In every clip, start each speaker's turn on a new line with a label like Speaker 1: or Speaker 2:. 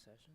Speaker 1: session.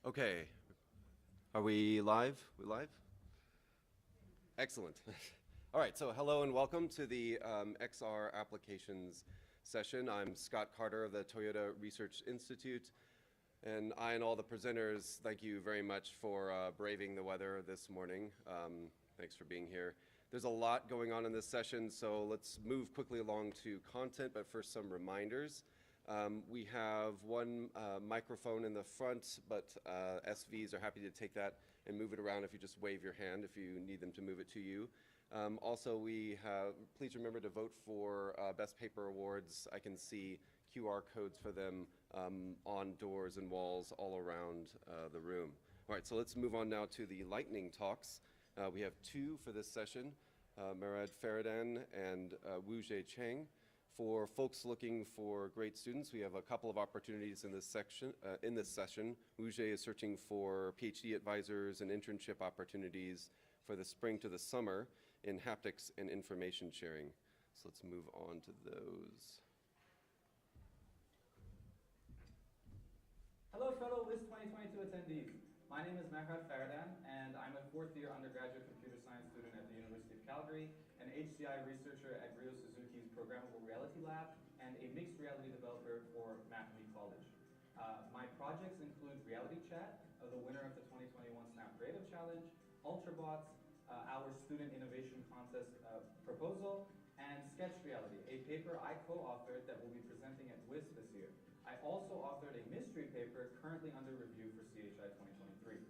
Speaker 2: Okay, are we live? We live? Excellent. All right, so hello and welcome to the XR applications session. I'm Scott Carter of the Toyota Research Institute, and I and all the presenters, thank you very much for braving the weather this morning. Thanks for being here. There's a lot going on in this session, so let's move quickly along to content, but first some reminders. We have one microphone in the front, but SVs are happy to take that and move it around if you just wave your hand if you need them to move it to you. Also, please remember to vote for Best Paper Awards. I can see QR codes for them on doors and walls all around the room. All right, so let's move on now to the lightning talks. We have two for this session, Murad Faridan and Wujie Cheng. For folks looking for great students, we have a couple of opportunities in this session. Wujie is searching for PhD advisors and internship opportunities for the spring to the summer in haptics and information sharing. So let's move on to those.
Speaker 3: Hello, fellow WIST 2022 attendees. My name is Murad Faridan, and I'm a fourth-year undergraduate computer science student at the University of Calgary, an HCI researcher at Ryo Suzuki's Programmable Reality Lab, and a mixed reality developer for Mathme College. My projects include Reality Chat, the winner of the 2021 Snap Creative Challenge, Ultrabots, our Student Innovation Contest proposal, and Sketch Reality, a paper I co-authored that will be presenting at WIST this year. I also authored a mystery paper currently under review for SIGCHI 2023.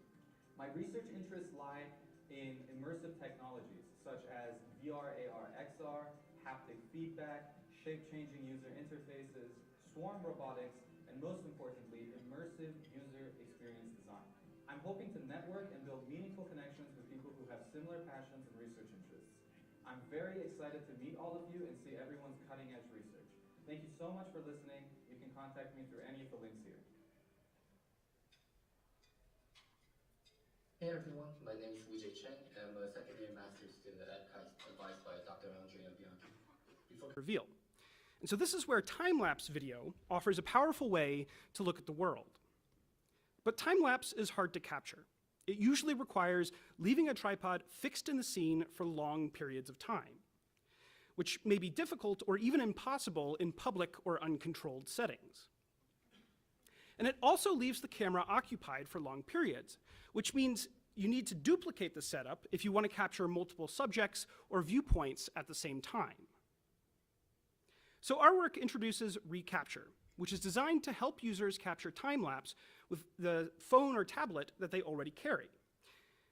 Speaker 3: My research interests lie in immersive technologies such as VR, AR, XR, haptic feedback, shape-changing user interfaces, swarm robotics, and most importantly, immersive user experience design. I'm hoping to network and build meaningful connections with people who have similar passions and research interests. I'm very excited to meet all of you and see everyone's cutting-edge research. Thank you so much for listening. You can contact me through any of the links here.
Speaker 4: Hey everyone, my name is Wujie Cheng. I'm a second-year master's student at KIST, advised by Dr. Andrea Bianchi.
Speaker 5: Reveal. And so this is where time-lapse video offers a powerful way to look at the world. But time-lapse is hard to capture. It usually requires leaving a tripod fixed in the scene for long periods of time, which may be difficult or even impossible in public or uncontrolled settings. And it also leaves the camera occupied for long periods, which means you need to duplicate the setup if you want to capture multiple subjects or viewpoints at the same time. So our work introduces reCapture, which is designed to help users capture time-lapse with the phone or tablet that they already carry.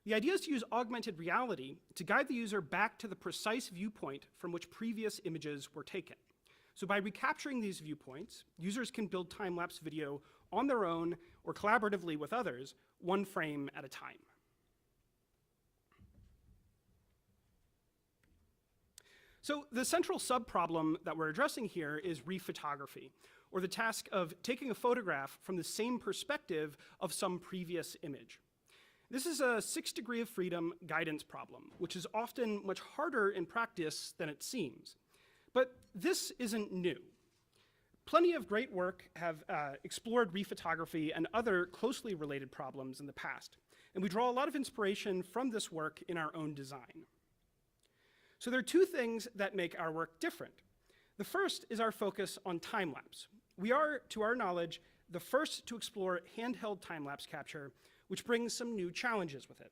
Speaker 5: The idea is to use augmented reality to guide the user back to the precise viewpoint from which previous images were taken. So by recapturing these viewpoints, users can build time-lapse video on their own or collaboratively with others, one frame at a time. So the central sub-problem that we're addressing here is rephotography, or the task of taking a photograph from the same perspective of some previous image. This is a 6 degree of freedom guidance problem, which is often much harder in practice than it seems. But this isn't new. Plenty of great work have explored rephotography and other closely related problems in the past, and we draw a lot of inspiration from this work in our own design. So there are two things that make our work different. The first is our focus on time-lapse. We are, to our knowledge, the first to explore handheld time-lapse capture, which brings some new challenges with it.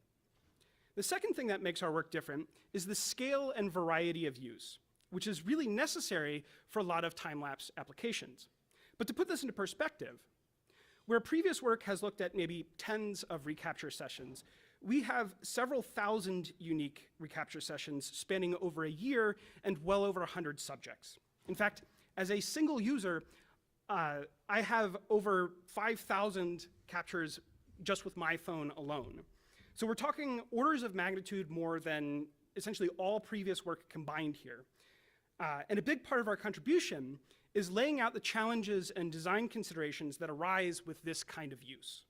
Speaker 5: The second thing that makes our work different is the scale and variety of use, which is really necessary for a lot of time-lapse applications. But to put this into perspective, where previous work has looked at maybe tens of recapture sessions, we have several thousand unique recapture sessions spanning over a year and well over 100 subjects. In fact, as a single user, I have over 5,000 captures just with my phone alone. So we're talking orders of magnitude more than essentially all previous work combined here. And a big part of our contribution is laying out the challenges and design considerations that arise with this kind of use.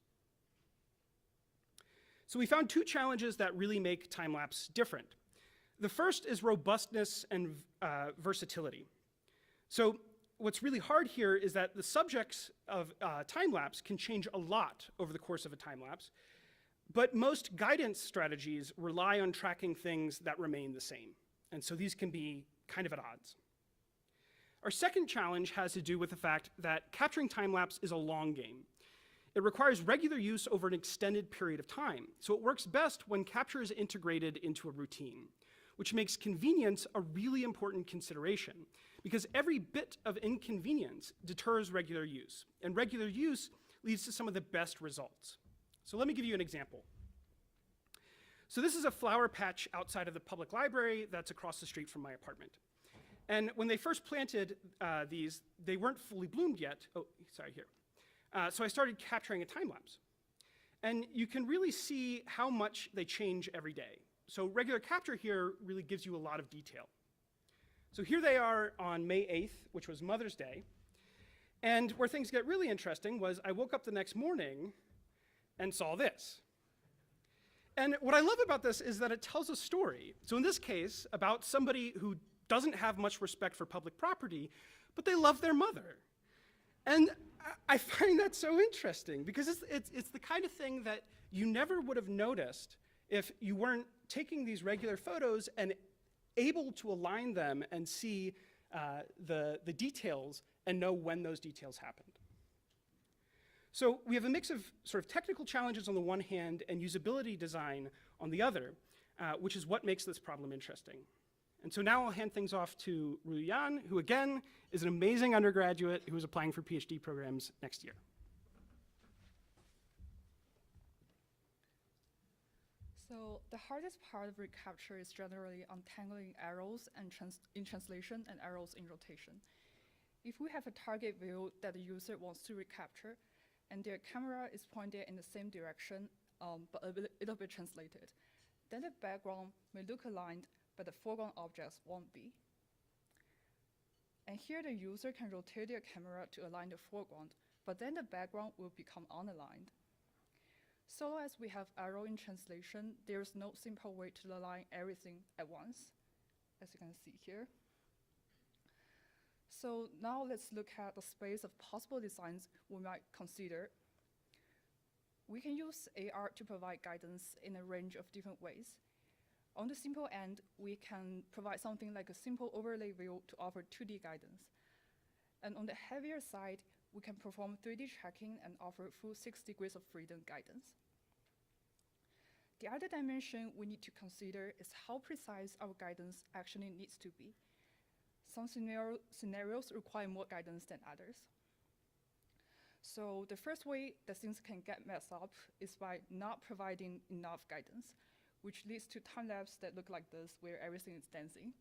Speaker 5: So we found two challenges that really make time-lapse different. The first is robustness and versatility. So what's really hard here is that the subjects of time-lapse can change a lot over the course of a time-lapse, but most guidance strategies rely on tracking things that remain the same. And so these can be kind of at odds. Our second challenge has to do with the fact that capturing time-lapse is a long game. It requires regular use over an extended period of time, so it works best when capture is integrated into a routine, which makes convenience a really important consideration, because every bit of inconvenience deters regular use, and regular use leads to some of the best results. So let me give you an example. So this is a flower patch outside of the public library that's across the street from my apartment. And when they first planted these, they weren't fully bloomed yet. Oh, sorry, here. So I started capturing a time lapse. And you can really see how much they change every day. So regular capture here really gives you a lot of detail. So here they are on May 8th, which was Mother's Day. And where things get really interesting was I woke up the next morning and saw this. And what I love about this is that it tells a story. So in this case, about somebody who doesn't have much respect for public property, but they love their mother. And I find that so interesting because it's the kind of thing that you never would have noticed if you weren't taking these regular photos and able to align them and see the details and know when those details happened. So we have a mix of sort of technical challenges on the one hand and usability design on the other, which is what makes this problem interesting. And so now I'll hand things off to Ruyan, who again is an amazing undergraduate who is applying for PhD programs next year.
Speaker 1: So the hardest part of recapture is generally untangling arrows and in translation and arrows in rotation. If we have a target view that the user wants to recapture, and their camera is pointed in the same direction, but a little bit translated, then the background may look aligned, but the foreground objects won't be. And here the user can rotate their camera to align the foreground, but then the background will become unaligned. So as we have arrow in translation, there is no simple way to align everything at once, as you can see here. So now let's look at the space of possible designs we might consider. We can use AR to provide guidance in a range of different ways. On the simple end, we can provide something like a simple overlay view to offer 2D guidance. And on the heavier side, we can perform 3D tracking and offer full 6 degrees of freedom guidance. The other dimension we need to consider is how precise our guidance actually needs to be. Some scenarios require more guidance than others. So the first way that things can get messed up is by not providing enough guidance, which leads to time-lapse that look like this, where everything is dancing.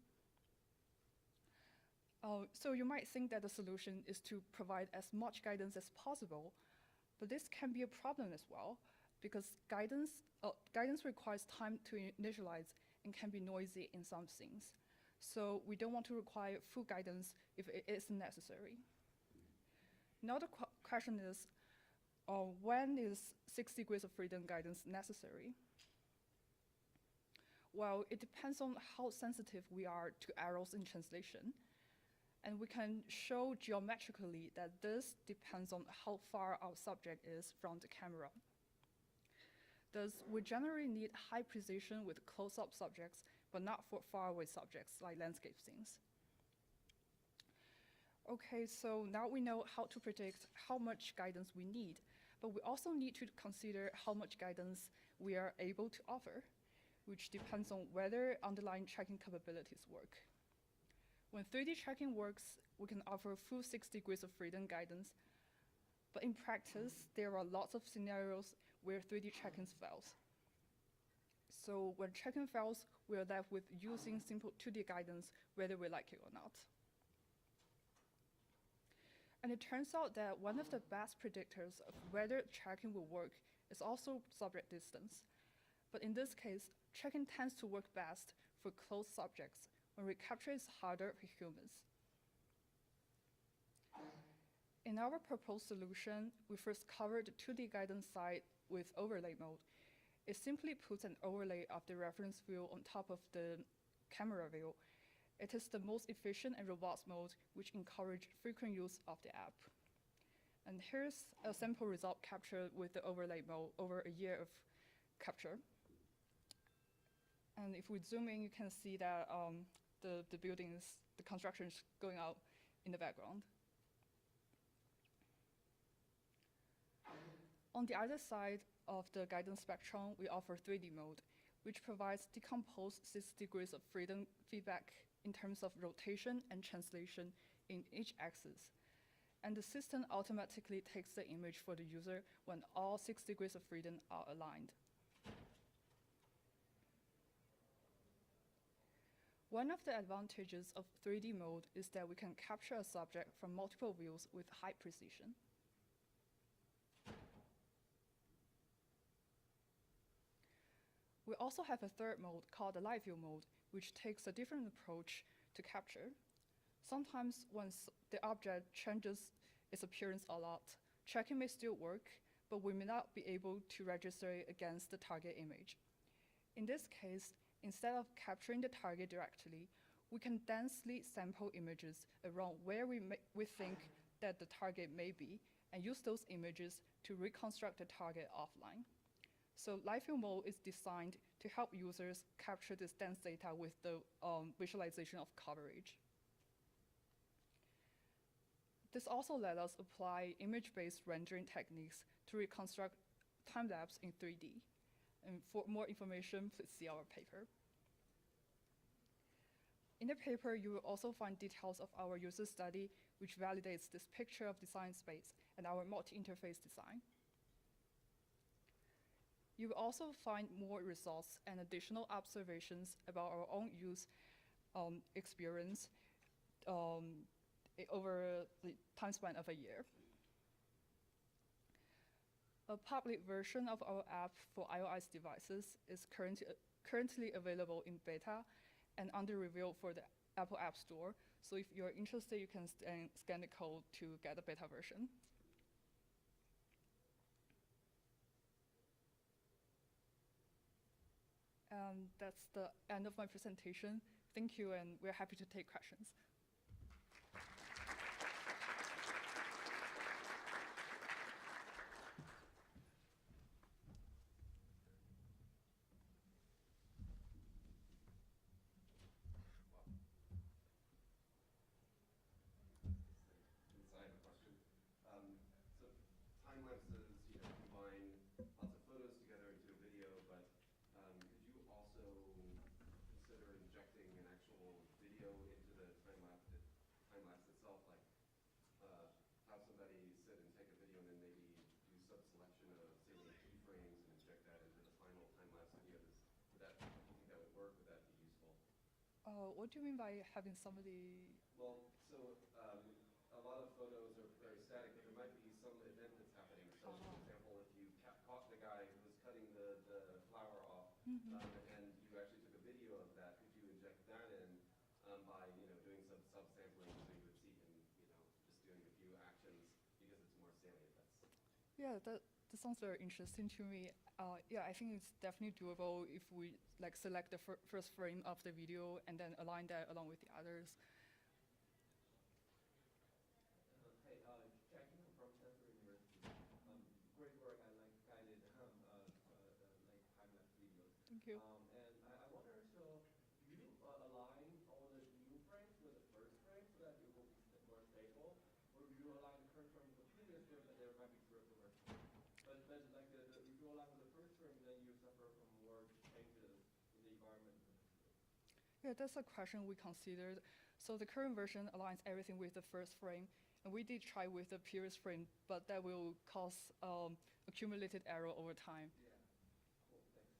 Speaker 1: So you might think that the solution is to provide as much guidance as possible, but this can be a problem as well, because guidance requires time to initialize and can be noisy in some things. So we don't want to require full guidance if it isn't necessary. Now the question is, when is 6 degrees of freedom guidance necessary? Well, it depends on how sensitive we are to arrows in translation. And we can show geometrically that this depends on how far our subject is from the camera. Thus, we generally need high precision with close-up subjects, but not for faraway subjects like landscape scenes. Okay, so now we know how to predict how much guidance we need, but we also need to consider how much guidance we are able to offer, which depends on whether underlying tracking capabilities work. When 3D tracking works, we can offer full 6 degrees of freedom guidance, but in practice, there are lots of scenarios where 3D tracking fails. So when tracking fails, we are left with using simple 2D guidance, whether we like it or not. And it turns out that one of the best predictors of whether tracking will work is also subject distance. But in this case, tracking tends to work best for close subjects when recapture is harder for humans. In our proposed solution, we first covered the 2D guidance side with overlay mode. It simply puts an overlay of the reference view on top of the camera view. It is the most efficient and robust mode, which encourages frequent use of the app. And here's a sample result captured with the overlay mode over a year of capture. And if we zoom in, you can see that the buildings, the construction is going out in the background. On the other side of the guidance spectrum, we offer 3D mode, which provides decomposed 6 degrees of freedom feedback in terms of rotation and translation in each axis. And the system automatically takes the image for the user when all 6 degrees of freedom are aligned. One of the advantages of 3D mode is that we can capture a subject from multiple views with high precision. We also have a third mode called the live view mode, which takes a different approach to capture. Sometimes once the object changes its appearance a lot, tracking may still work, but we may not be able to register it against the target image. In this case, instead of capturing the target directly, we can densely sample images around where we think that the target may be, and use those images to reconstruct the target offline. So live view mode is designed to help users capture this dense data with the visualization of coverage. This also let us apply image-based rendering techniques to reconstruct time-lapse in 3D. And for more information, please see our paper. In the paper, you will also find details of our user study, which validates this picture of design space and our multi-interface design. You will also find more results and additional observations about our own use experience over the time span of a year. A public version of our app for iOS devices is currently available in beta and under review for the Apple App Store. So if you're interested, you can scan the code to get the beta version. That's the end of my presentation. Thank you, and we're happy to take questions.
Speaker 2: So I have a question. So time lapses, combine lots of photos together into a video, but could you also consider injecting an actual video into the time lapse itself, like have somebody sit and take a video and then maybe do sub-selection of salient keyframes and inject that into the final time lapse video? Do you think that would work? Would that be useful?
Speaker 1: What do you mean by having somebody?
Speaker 2: Well, so a lot of photos are very static, but there might be some event that's happening. So, for example, if you caught the guy who was cutting the flower off, and you actually took a video of that, could you inject that in by doing some sub-sampling, so you would see him just doing a few actions because it's more salient?
Speaker 1: Yeah, that sounds very interesting to me. Yeah, I think it's definitely doable if we select the first frame of the video and then align that along with the others.
Speaker 6: Hey, Jackie from Stanford University. Great work. I guided time-lapse videos.
Speaker 1: Thank you.
Speaker 6: And I wonder, so do you align all the new frames with the first frame so that it will be more stable,
Speaker 1: Yeah, that's a question we considered. So the current version aligns everything with the first frame, and we did try with the previous frame, but that will cause accumulated error over time.
Speaker 6: Yeah, cool, thanks.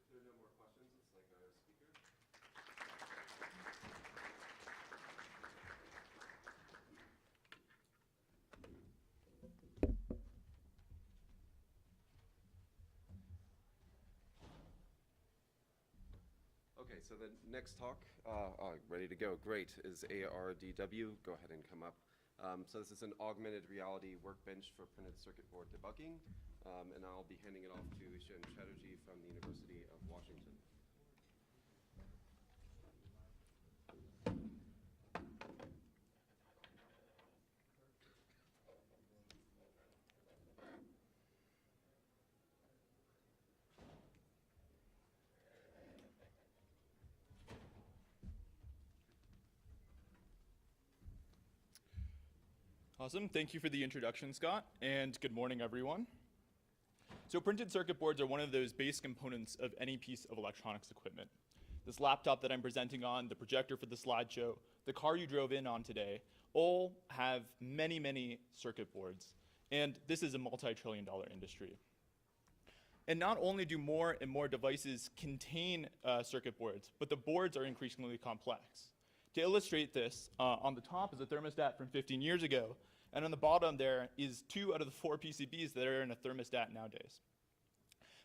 Speaker 2: If there are no more questions, let's thank our speaker. Okay, so the next talk, ready to go, great, is ARDW. Go ahead and come up. So this is an augmented reality workbench for printed circuit board debugging, and I'll be handing it off to Ishan Chatterjee from the University of Washington.
Speaker 7: Awesome, thank you for the introduction, Scott, and good morning, everyone. So printed circuit boards are one of those base components of any piece of electronics equipment. This laptop that I'm presenting on, the projector for the slideshow, the car you drove in on today, all have many, many circuit boards, and this is a multi-trillion-dollar industry. And not only do more and more devices contain circuit boards, but the boards are increasingly complex. To illustrate this, on the top is a thermostat from 15 years ago, and on the bottom there is 2 out of the 4 PCBs that are in a thermostat nowadays.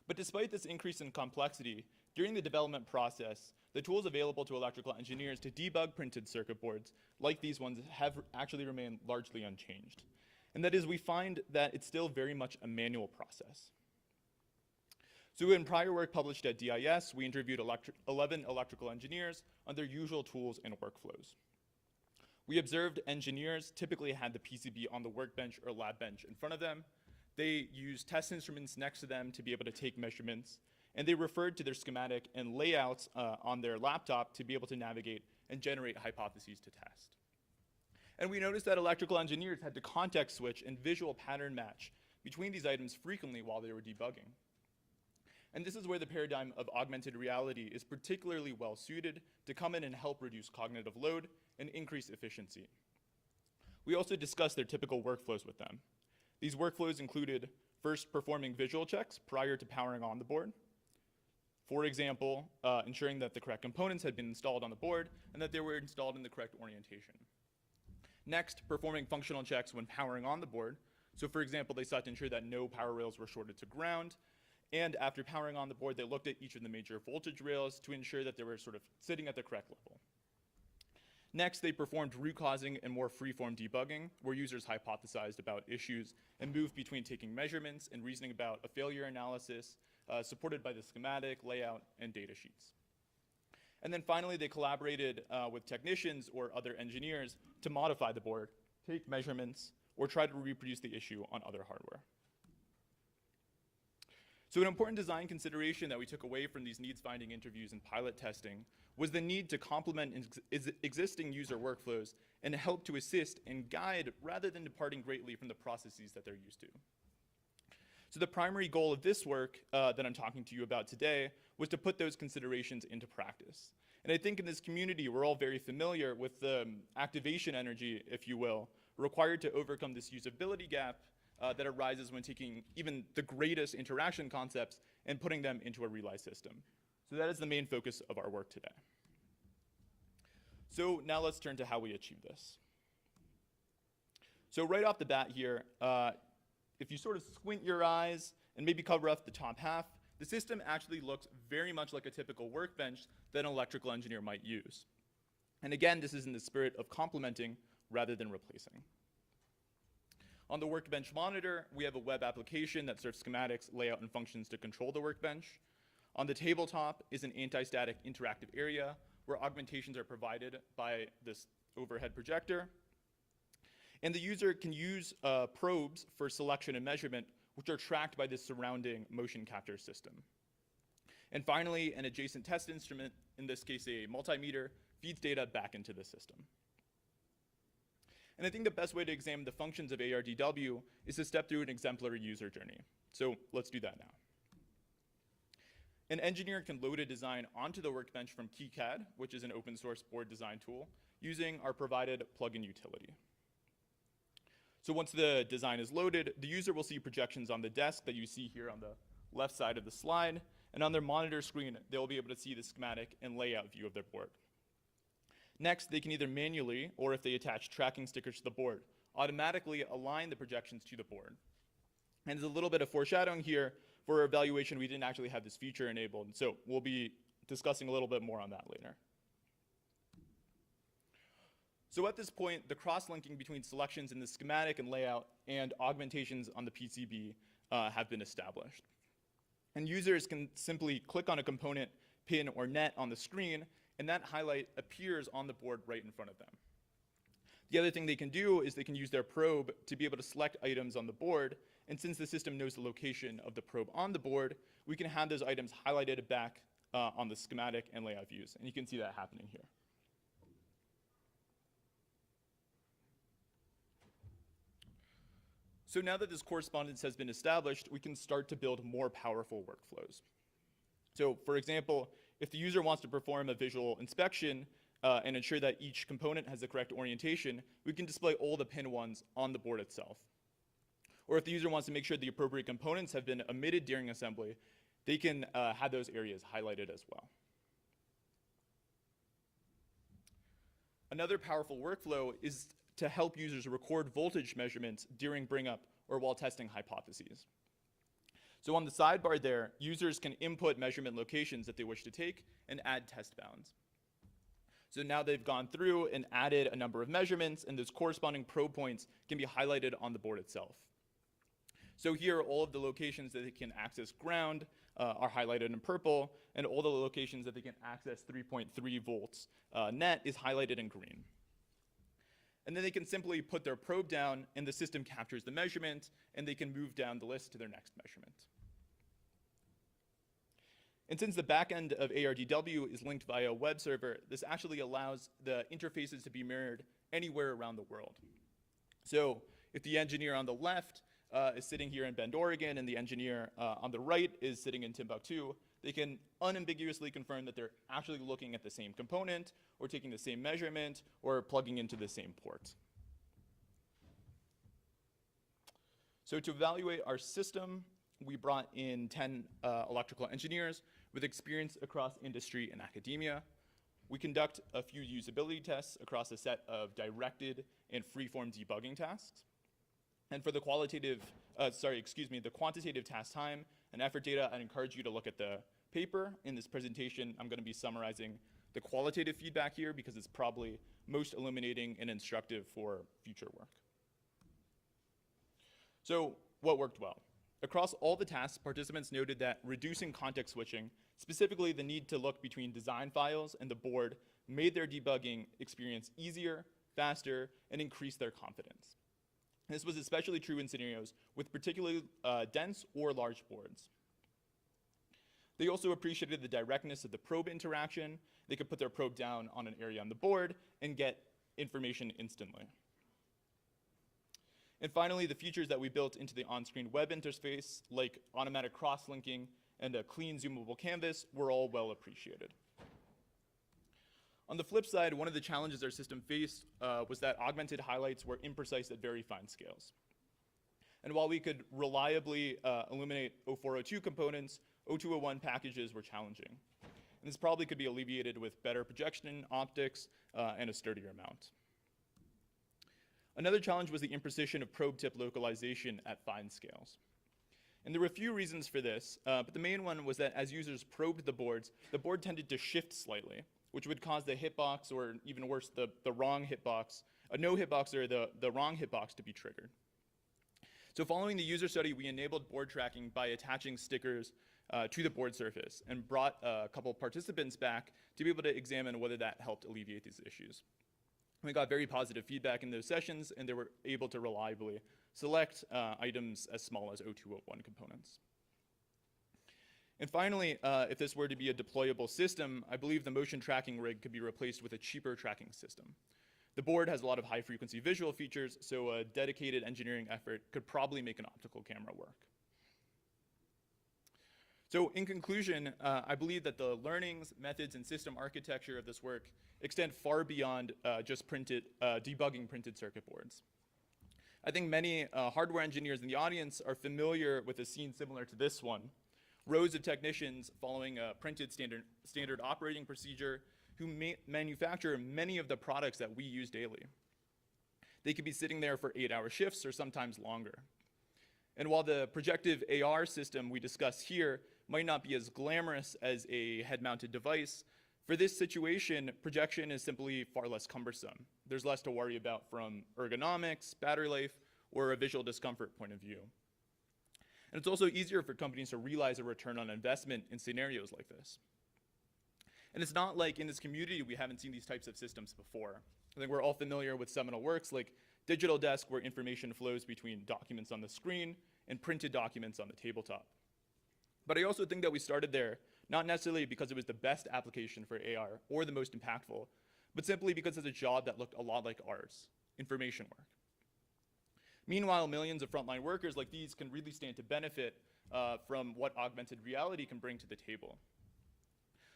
Speaker 7: But despite this increase in complexity, during the development process, the tools available to electrical engineers to debug printed circuit boards, like these ones, have actually remained largely unchanged. And that is, we find that it's still very much a manual process. So in prior work published at DIS, we interviewed 11 electrical engineers on their usual tools and workflows. We observed engineers typically had the PCB on the workbench or lab bench in front of them. They used test instruments next to them to be able to take measurements, and they referred to their schematic and layouts on their laptop to be able to navigate and generate hypotheses to test. And we noticed that electrical engineers had to context switch and visual pattern match between these items frequently while they were debugging. And this is where the paradigm of augmented reality is particularly well suited to come in and help reduce cognitive load and increase efficiency. We also discussed their typical workflows with them. These workflows included first performing visual checks prior to powering on the board. For example, ensuring that the correct components had been installed on the board and that they were installed in the correct orientation. Next, performing functional checks when powering on the board. So for example, they sought to ensure that no power rails were shorted to ground. And after powering on the board, they looked at each of the major voltage rails to ensure that they were sort of sitting at the correct level. Next, they performed root causing and more free-form debugging, where users hypothesized about issues and moved between taking measurements and reasoning about a failure analysis, supported by the schematic, layout, and data sheets. And then finally, they collaborated with technicians or other engineers to modify the board, take measurements, or try to reproduce the issue on other hardware. So an important design consideration that we took away from these needs-finding interviews and pilot testing was the need to complement existing user workflows and help to assist and guide rather than departing greatly from the processes that they're used to. So the primary goal of this work that I'm talking to you about today was to put those considerations into practice. And I think in this community, we're all very familiar with the activation energy, if you will, required to overcome this usability gap that arises when taking even the greatest interaction concepts and putting them into a relay system. So that is the main focus of our work today. So now let's turn to how we achieve this. So right off the bat here, if you sort of squint your eyes and maybe cover up the top half, the system actually looks very much like a typical workbench that an electrical engineer might use. And again, this is in the spirit of complementing rather than replacing. On the workbench monitor, we have a web application that serves schematics, layout, and functions to control the workbench. On the tabletop is an anti-static interactive area where augmentations are provided by this overhead projector. And the user can use probes for selection and measurement, which are tracked by the surrounding motion capture system. And finally, an adjacent test instrument, in this case a multimeter, feeds data back into the system. And I think the best way to examine the functions of ARDW is to step through an exemplary user journey. So let's do that now. An engineer can load a design onto the workbench from KiCad, which is an open source board design tool, using our provided plugin utility. So once the design is loaded, the user will see projections on the desk that you see here on the left side of the slide, and on their monitor screen, they'll be able to see the schematic and layout view of their board. Next, they can either manually, or if they attach tracking stickers to the board, automatically align the projections to the board. And there's a little bit of foreshadowing here. For our evaluation, we didn't actually have this feature enabled, so we'll be discussing a little bit more on that later. So at this point, the cross-linking between selections in the schematic and layout and augmentations on the PCB have been established. And users can simply click on a component, pin, or net on the screen, and that highlight appears on the board right in front of them. The other thing they can do is they can use their probe to be able to select items on the board, and since the system knows the location of the probe on the board, we can have those items highlighted back on the schematic and layout views, and you can see that happening here. So now that this correspondence has been established, we can start to build more powerful workflows. So for example, if the user wants to perform a visual inspection and ensure that each component has the correct orientation, we can display all the pin ones on the board itself. Or if the user wants to make sure the appropriate components have been omitted during assembly, they can have those areas highlighted as well. Another powerful workflow is to help users record voltage measurements during bring up or while testing hypotheses. So on the sidebar there, users can input measurement locations that they wish to take and add test bounds. So now they've gone through and added a number of measurements, and those corresponding probe points can be highlighted on the board itself. So here, all of the locations that they can access ground are highlighted in purple, and all the locations that they can access 3.3 volts net is highlighted in green. And then they can simply put their probe down, and the system captures the measurement, and they can move down the list to their next measurement. And since the back end of ARDW is linked via a web server, this actually allows the interfaces to be mirrored anywhere around the world. So if the engineer on the left is sitting here in Bend, Oregon, and the engineer on the right is sitting in Timbuktu, they can unambiguously confirm that they're actually looking at the same component, or taking the same measurement, or plugging into the same port. So to evaluate our system, we brought in 10 electrical engineers with experience across industry and academia. We conduct a few usability tests across a set of directed and free-form debugging tasks. And for the quantitative task time and effort data, I'd encourage you to look at the paper. In this presentation, I'm going to be summarizing the qualitative feedback here because it's probably most illuminating and instructive for future work. So what worked well? Across all the tasks, participants noted that reducing context switching, specifically the need to look between design files and the board, made their debugging experience easier, faster, and increased their confidence. This was especially true in scenarios with particularly dense or large boards. They also appreciated the directness of the probe interaction. They could put their probe down on an area on the board and get information instantly. And finally, the features that we built into the on-screen web interface, like automatic cross-linking and a clean zoomable canvas, were all well appreciated. On the flip side, one of the challenges our system faced was that augmented highlights were imprecise at very fine scales. And while we could reliably illuminate 0402 components, 0201 packages were challenging. And this probably could be alleviated with better projection optics and a sturdier mount. Another challenge was the imprecision of probe tip localization at fine scales. And there were a few reasons for this, but the main one was that as users probed the board tended to shift slightly, which would cause the hitbox, or even worse, the wrong hitbox, a no hitbox or the wrong hitbox to be triggered. So following the user study, we enabled board tracking by attaching stickers to the board surface and brought a couple participants back to be able to examine whether that helped alleviate these issues. We got very positive feedback in those sessions, and they were able to reliably select items as small as 0201 components. And finally, if this were to be a deployable system, I believe the motion tracking rig could be replaced with a cheaper tracking system. The board has a lot of high-frequency visual features, so a dedicated engineering effort could probably make an optical camera work. So in conclusion, I believe that the learnings, methods, and system architecture of this work extend far beyond just debugging printed circuit boards. I think many hardware engineers in the audience are familiar with a scene similar to this one. Rows of technicians following a printed standard operating procedure who manufacture many of the products that we use daily. They could be sitting there for 8-hour shifts or sometimes longer. And while the projective AR system we discuss here might not be as glamorous as a head-mounted device, for this situation, projection is simply far less cumbersome. There's less to worry about from ergonomics, battery life, or a visual discomfort point of view. And it's also easier for companies to realize a return on investment in scenarios like this. And it's not like in this community we haven't seen these types of systems before. I think we're all familiar with seminal works like Digital Desk, where information flows between documents on the screen and printed documents on the tabletop. But I also think that we started there not necessarily because it was the best application for AR or the most impactful, but simply because it's a job that looked a lot like ours, information work. Meanwhile, millions of frontline workers like these can really stand to benefit from what augmented reality can bring to the table.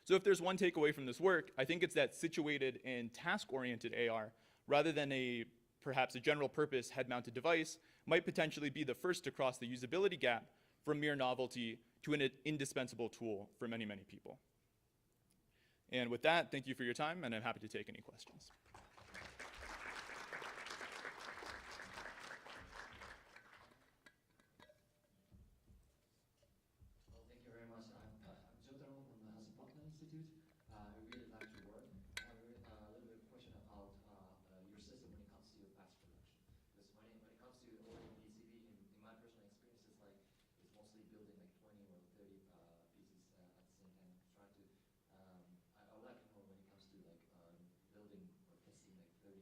Speaker 7: So if there's one takeaway from this work, I think it's that situated and task-oriented AR, rather than perhaps a general purpose head-mounted device, might potentially be the first to cross the usability gap from mere novelty to an indispensable tool for many, many people. And with that, thank you for your time, and I'm happy to take any questions.
Speaker 6: Well, thank you very much. I'm Joe Darwell from the Hasselblad Institute. I really like your work. I have a little bit of question about your system when it comes to mass production. Because when it comes to ordering PCB, in my personal experience, it's like it's mostly building like 20 or 30 pieces at the same time. Trying to, I would like to know when it comes to like building or testing like 30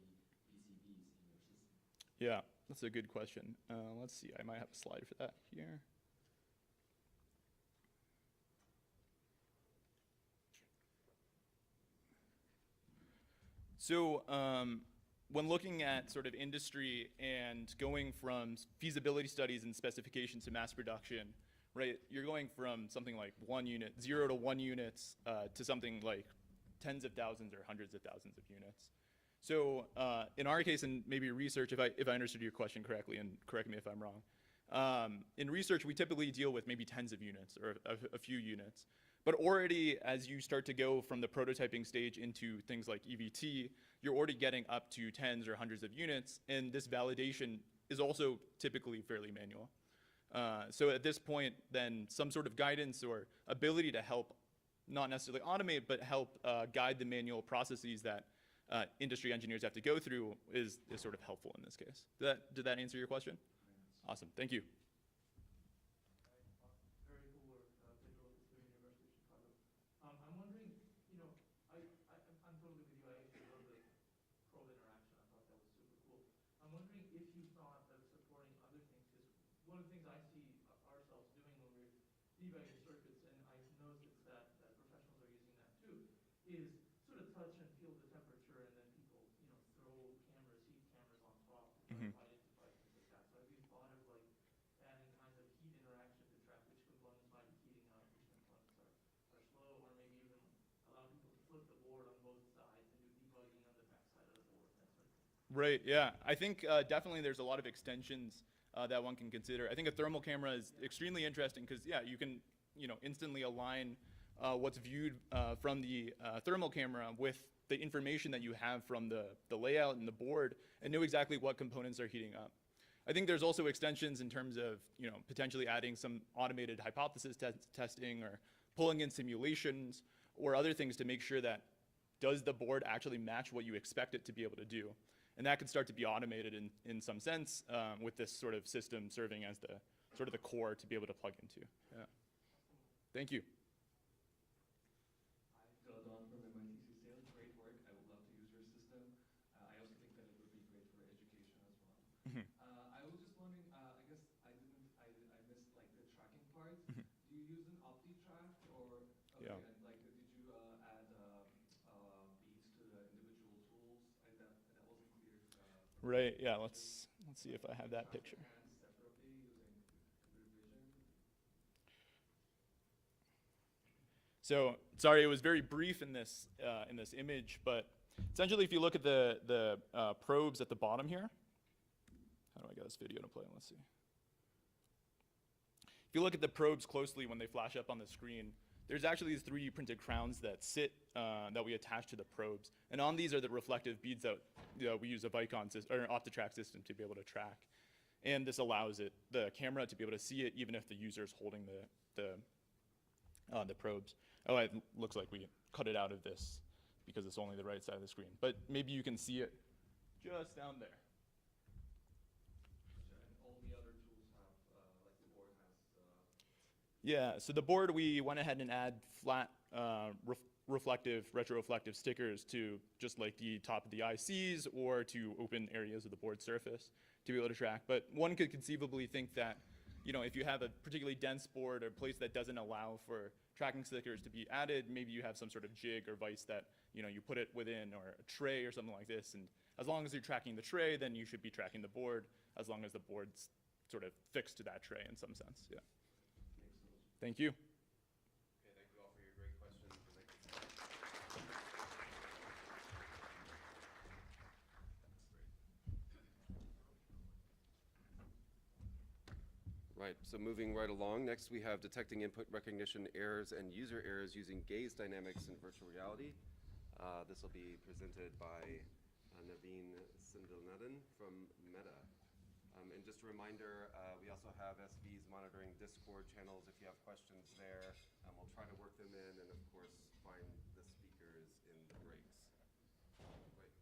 Speaker 6: PCBs in your system.
Speaker 7: Yeah, that's a good question. Let's see, I might have a slide for that here. So when looking at sort of industry and going from feasibility studies and specifications to mass production, right, you're going from something like 1 unit, 0 to 1 units, to something like tens of thousands or hundreds of thousands of units. So in our case, and maybe research, if I understood your question correctly, and correct me if I'm wrong, in research, we typically deal with maybe tens of units or a few units. But already, as you start to go from the prototyping stage into things like EVT, you're already getting up to tens or hundreds of units, and this validation is also typically fairly manual. So at this point, then some sort of guidance or ability to help, not necessarily automate, but help guide the manual processes that industry engineers have to go through is sort of helpful in this case. Did that answer your question? Awesome, thank you.
Speaker 6: Very cool work. Great work at the University of Chicago. I'm wondering, you know, I'm totally with you. I actually love the probe interaction. I thought that was super cool. I'm wondering if you thought of supporting other things, because one of the things I see ourselves doing when we're debugging circuits, and I've noticed that professionals are using that too, is sort of touch and feel the temperature, and then people, you know, throw cameras, heat cameras on top to try to identify things like that. So have you thought of like adding kinds of heat interaction to track which components might be heating up, which components are slow, or maybe even allow people to flip the board on both sides and do debugging on the back side of the board, that sort of thing?
Speaker 7: Right, yeah. I think definitely there's a lot of extensions that one can consider. I think a thermal camera is extremely interesting because, yeah, you can, you know, instantly align what's viewed from the thermal camera with the information that you have from the layout and the board and know exactly what components are heating up. I think there's also extensions in terms of, you know, potentially adding some automated hypothesis testing or pulling in simulations or other things to make sure that does the board actually match what you expect it to be able to do. And that could start to be automated in some sense with this sort of system serving as the sort of the core to be able to plug into. Yeah. Thank you.
Speaker 8: Hi, Phil Don from MIT Sales. Great work. I would love to use your system. I also think that it would be great for education as well. I was just wondering, I guess I missed like the tracking part. Do you use an OptiTrack or, okay,
Speaker 7: Yeah.
Speaker 8: and like did you add beads to the individual tools? That wasn't
Speaker 7: Right, yeah, let's see if I have that picture.
Speaker 8: Hands separately using computer vision.
Speaker 7: So, sorry, it was very brief in this image, but essentially if you look at the probes at the bottom here, how do I get this video to play? Let's see. If you look at the probes closely when they flash up on the screen, there's actually these 3D printed crowns that sit, that we attach to the probes. And on these are the reflective beads that we use a Vicon system, or an OptiTrack system to be able to track. And this allows the camera to be able to see it even if the user is holding the probes. Oh, it looks like we cut it out of this because it's only the right side of the screen. But maybe you can see it just down there.
Speaker 8: And all the other tools have, like the board has.
Speaker 7: Yeah, so the board, we went ahead and add flat retroreflective stickers to just like the top of the ICs or to open areas of the board surface to be able to track. But one could conceivably think that, if you have a particularly dense board or a place that doesn't allow for tracking stickers to be added, maybe you have some sort of jig or vise that, you put it within, or a tray or something like this. And as long as you're tracking the tray, then you should be tracking the board, as long as the board's sort of fixed to that tray in some sense, yeah. Thank you.
Speaker 2: Okay, thank you all for your great questions. Right, so moving right along, next we have detecting input recognition errors and user errors using gaze dynamics in virtual reality. This will be presented by Naveen Sindilnathan from Meta. And just a reminder, we also have SVs monitoring Discord channels if you have questions there. We'll try to work them in and, of course, find the speakers in the breaks. Great.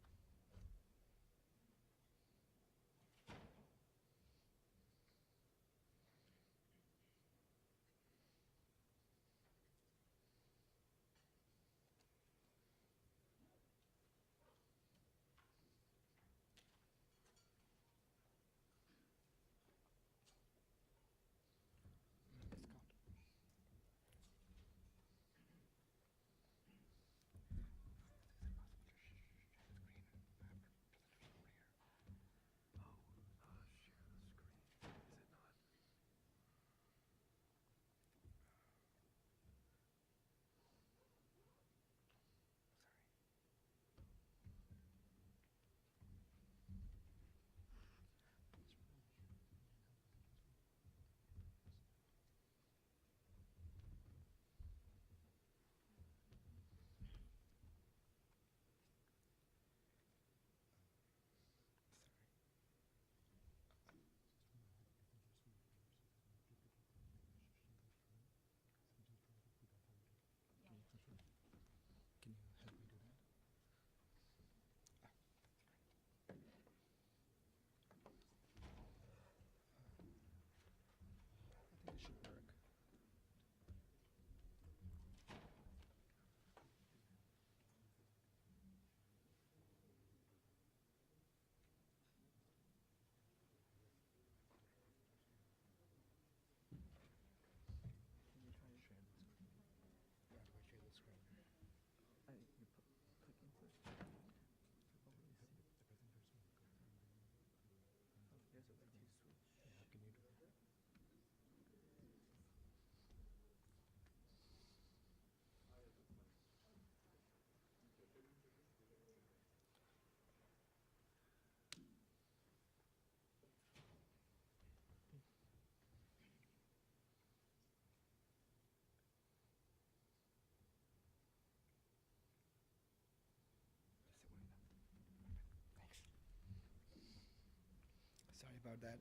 Speaker 9: Sorry about that.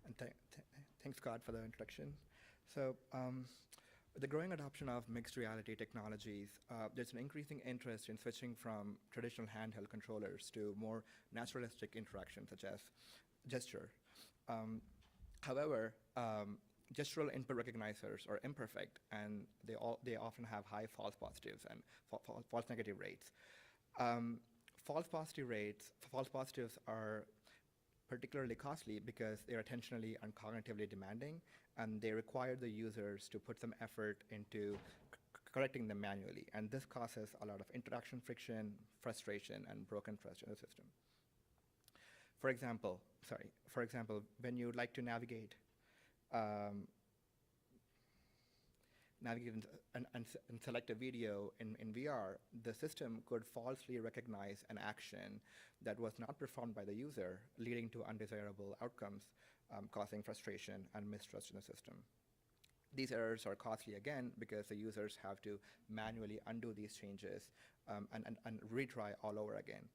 Speaker 9: And thanks, Scott, for the introduction. So, with the growing adoption of mixed reality technologies, there's an increasing interest in switching from traditional handheld controllers to more naturalistic interactions, such as gesture. However, gestural input recognizers are imperfect, and they often have high false positives and false negative rates. False positives are particularly costly because they're attentionally and cognitively demanding, and they require the users to put some effort into correcting them manually. And this causes a lot of interaction friction, frustration, and broken trust in the system. For example, when you would like to navigate and select a video in VR, the system could falsely recognize an action that was not performed by the user, leading to undesirable outcomes, causing frustration and mistrust in the system. These errors are costly again because the users have to manually undo these changes and retry all over again.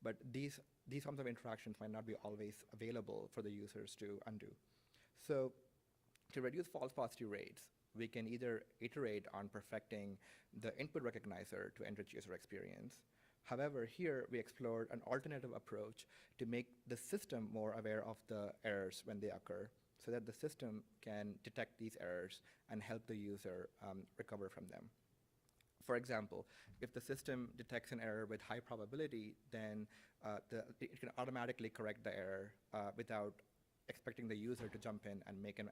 Speaker 9: But these forms of interactions might not be always available for the users to undo. So to reduce false positive rates, we can either iterate on perfecting the input recognizer to enrich user experience. However, here we explored an alternative approach to make the system more aware of the errors when they occur, so that the system can detect these errors and help the user recover from them. For example, if the system detects an error with high probability, then it can automatically correct the error without expecting the user to jump in and make a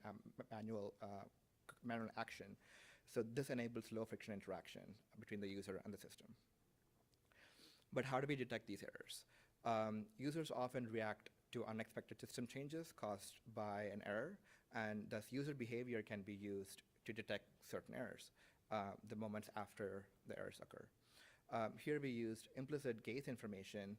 Speaker 9: manual action. So this enables low friction interaction between the user and the system. But how do we detect these errors? Users often react to unexpected system changes caused by an error, and thus user behavior can be used to detect certain errors the moments after the errors occur. Here we used implicit gaze information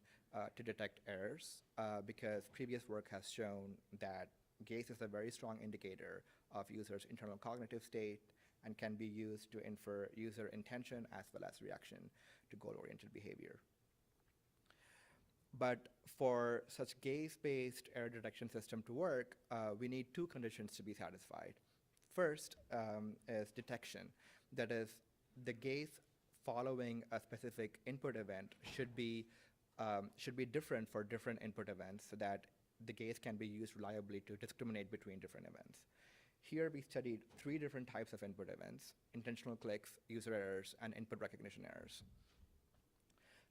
Speaker 9: to detect errors because previous work has shown that gaze is a very strong indicator of users' internal cognitive state and can be used to infer user intention as well as reaction to goal-oriented behavior. But for such gaze-based error detection system to work, we need two conditions to be satisfied. First is detection. That is, the gaze following a specific input event should be different for different input events so that the gaze can be used reliably to discriminate between different events. Here we studied 3 different types of input events: intentional clicks, user errors, and input recognition errors.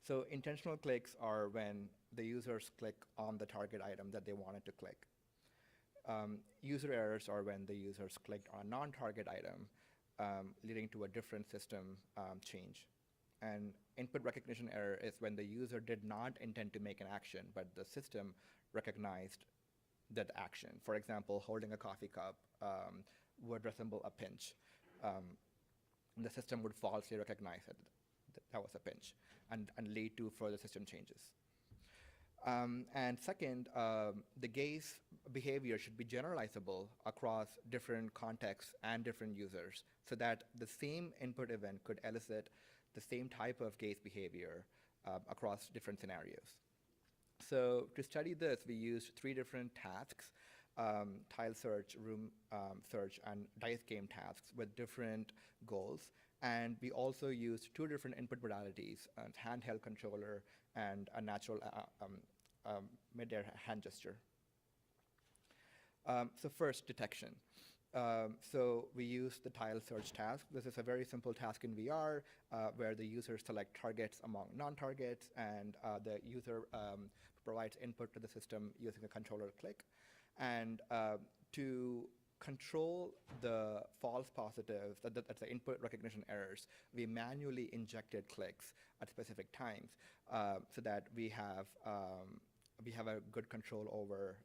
Speaker 9: So intentional clicks are when the users click on the target item that they wanted to click. User errors are when the users clicked on a non-target item, leading to a different system change. And input recognition error is when the user did not intend to make an action, but the system recognized that action. For example, holding a coffee cup would resemble a pinch. The system would falsely recognize that that was a pinch and lead to further system changes. And second, the gaze behavior should be generalizable across different contexts and different users so that the same input event could elicit the same type of gaze behavior across different scenarios. So to study this, we used 3 different tasks: tile search, room search, and dice game tasks with different goals. And we also used 2 different input modalities: a handheld controller and a natural mid-air hand gesture. So first, detection. So we use the tile search task. This is a very simple task in VR where the user selects targets among non-targets, and the user provides input to the system using a controller click. And to control the false positives, that's the input recognition errors, we manually injected clicks at specific times so that we have a good control over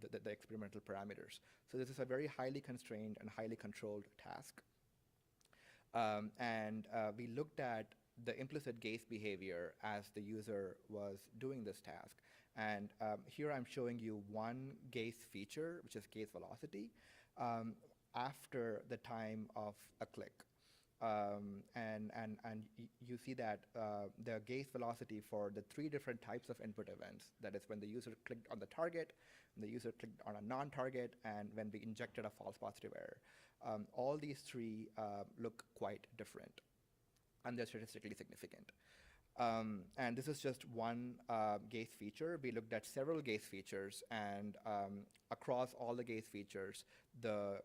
Speaker 9: the experimental parameters. So this is a very highly constrained and highly controlled task. And we looked at the implicit gaze behavior as the user was doing this task. And here I'm showing you one gaze feature, which is gaze velocity, after the time of a click. And you see that the gaze velocity for the 3 different types of input events, that is when the user clicked on the target, when the user clicked on a non-target, and when we injected a false positive error. All these 3 look quite different, and they're statistically significant. And this is just one gaze feature. We looked at several gaze features, and across all the gaze features, the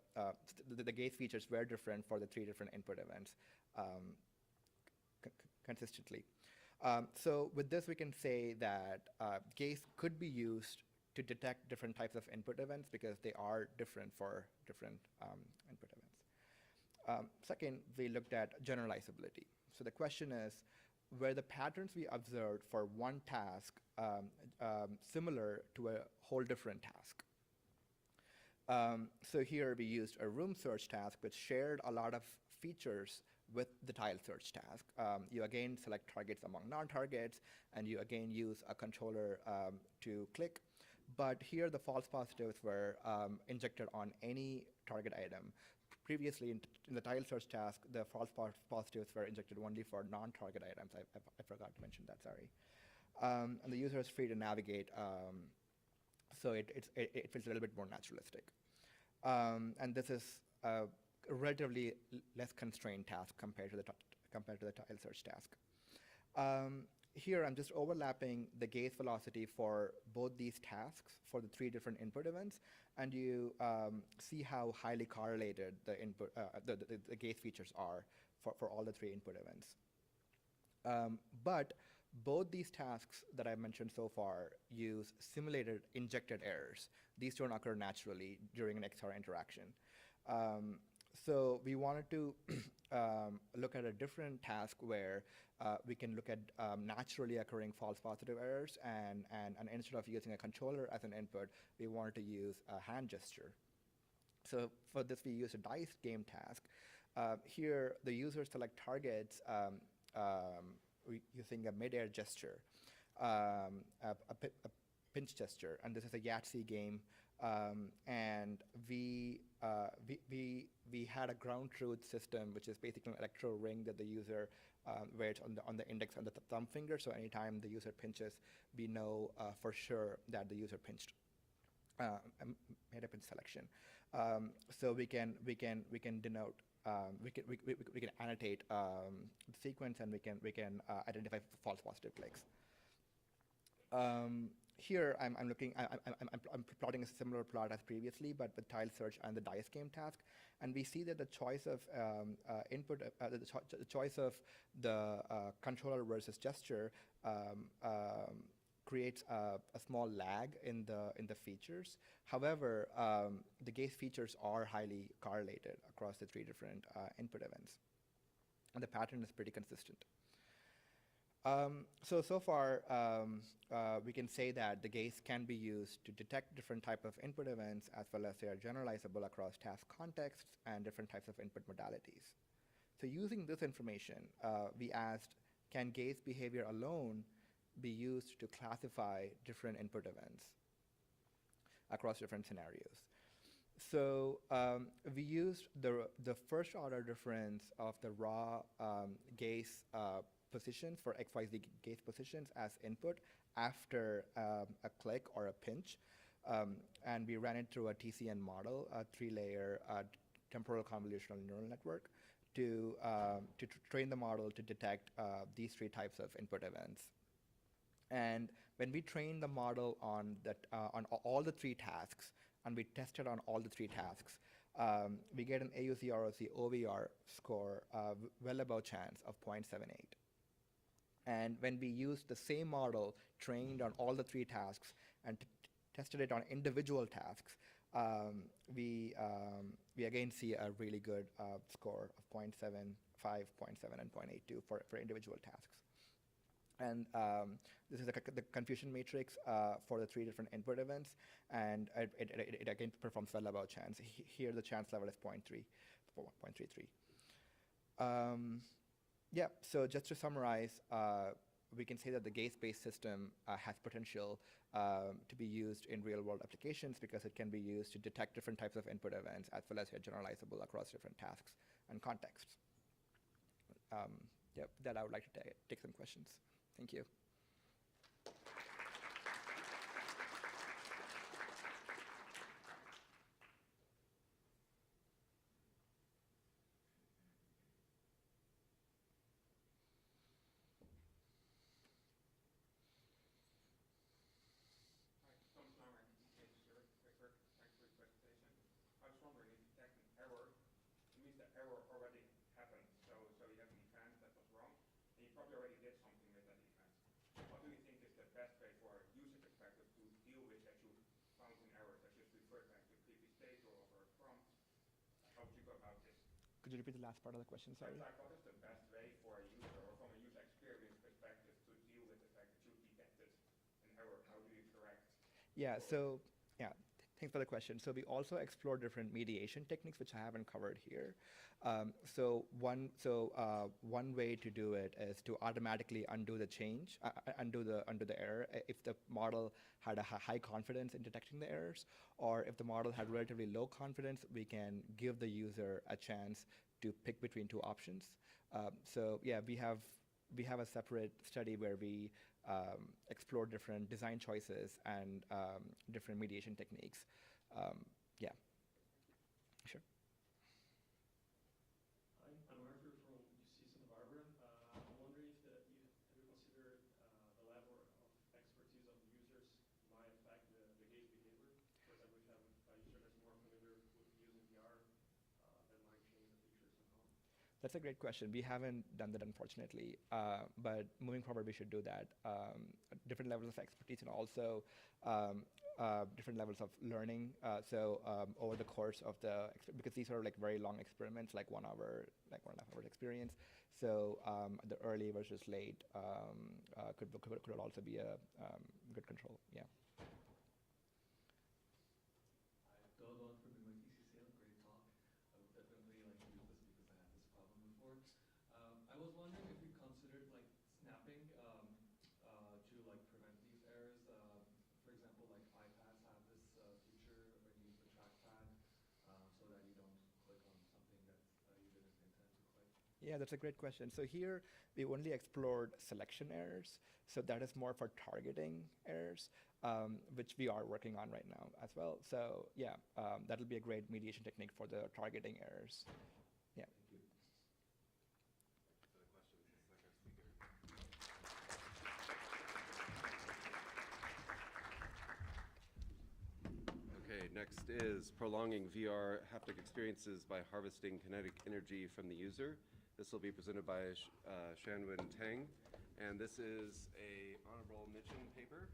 Speaker 9: gaze features were different for the 3 different input events consistently. So with this, we can say that gaze could be used to detect different types of input events because they are different for different input events. Second, we looked at generalizability. So the question is, were the patterns we observed for one task similar to a whole different task. So here we used a room search task which shared a lot of features with the tile search task. You again select targets among non-targets, and you again use a controller to click. But here the false positives were injected on any target item. Previously, in the tile search task, the false positives were injected only for non-target items. I forgot to mention that, sorry. And the user is free to navigate, so it feels a little bit more naturalistic. And this is a relatively less constrained task compared to the tile search task. Here, I'm just overlapping the gaze velocity for both these tasks for the 3 different input events, and you see how highly correlated the input, the gaze features are for all the 3 input events. But both these tasks that I mentioned so far use simulated injected errors. These don't occur naturally during an XR interaction. So we wanted to look at a different task where we can look at naturally occurring false positive errors, and instead of using a controller as an input, we wanted to use a hand gesture. So for this, we use a dice game task. Here, the user select targets using a mid-air gesture, a pinch gesture, and this is a Yahtzee game. And we had a ground truth system, which is basically an electro ring that the user wears on the index and the thumb finger. So anytime the user pinches, we know for sure that the user pinched, made a pinch selection. So we can denote. We can annotate the sequence, and we can identify false positive clicks. Here, I'm plotting a similar plot as previously, but with tile search and the dice game task, and we see that the choice of input, the choice of the controller versus gesture creates a small lag in the features. However, the gaze features are highly correlated across the 3 different input events, and the pattern is pretty consistent. So far, we can say that the gaze can be used to detect different type of input events, as well as they are generalizable across task contexts and different types of input modalities. So using this information, we asked, can gaze behavior alone be used to classify different input events across different scenarios? So we used the first order difference of the raw gaze positions for XYZ gaze positions as input after a click or a pinch. And we ran it through a TCN model, a 3-layer temporal convolutional neural network, to train the model to detect these 3 types of input events. And when we train the model on all the 3 tasks, and we tested on all the 3 tasks, we get an AUC ROC OVR score well above chance of 0.78. And when we used the same model trained on all the 3 tasks and tested it on individual tasks, we again see a really good score of 0.75, 0.7, and 0.82 for individual tasks. And this is the confusion matrix for the 3 different input events, and it again performs well above chance. Here the chance level is 0.33. Yeah, so just to summarize, we can say that the gaze-based system has potential to be used in real-world applications because it can be used to detect different types of input events, as well as they're generalizable across different tasks and contexts. Yeah, that I would like to take some questions. Thank you. Could you repeat the last part of the question, sorry?
Speaker 3: What is the best way for a user, or from a user experience
Speaker 9: Yeah, so yeah, thanks for the question. So we also explore different mediation techniques, which I haven't covered here. One way to do it is to automatically undo the change, undo the error if the model had a high confidence in detecting the errors, or if the model had relatively low confidence, we can give the user a chance to pick between two options. So yeah, we have a separate study where we explore different design choices and different mediation techniques. Yeah, sure.
Speaker 10: Hi, I'm Arthur from UC Santa Barbara. I'm wondering if have you considered the level of expertise of users might affect the gaze behavior? For example, if you have a user that's more familiar with using VR, that might change the feature somehow.
Speaker 9: That's a great question. We haven't done that, unfortunately, but moving forward, we should do that. Different levels of expertise and also different levels of learning. Over the course of because these are like very long experiments, like 1 hour, like 1.5 hours experience. So the early versus late could also be a good control. Yeah.
Speaker 8: Dogon from NYTC Sale, great talk. I would definitely like to use this because I had this problem before. I was wondering if you considered like snapping to like prevent these errors. For example, like iPads have this feature where you use the trackpad so that you don't click on something that you didn't intend to click.
Speaker 9: Yeah, that's a great question. So here we only explored selection errors. So that is more for targeting errors, which we are working on right now as well. So yeah, that'll be a great mediation technique for the targeting errors. Yeah.
Speaker 2: Thank you. For the questions, it's like our speaker. Okay, next is prolonging VR haptic experiences by harvesting kinetic energy from the user. This will be presented by Shanwen Tang, and this is a honorable mention paper.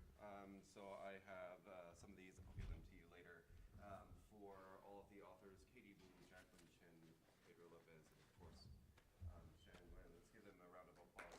Speaker 2: So I have some of these, I'll give them to you later, for all of the authors, Katie Wu, Jacqueline Chen, Pedro Lopez, and of course, Shanwen. Let's give them a round of applause.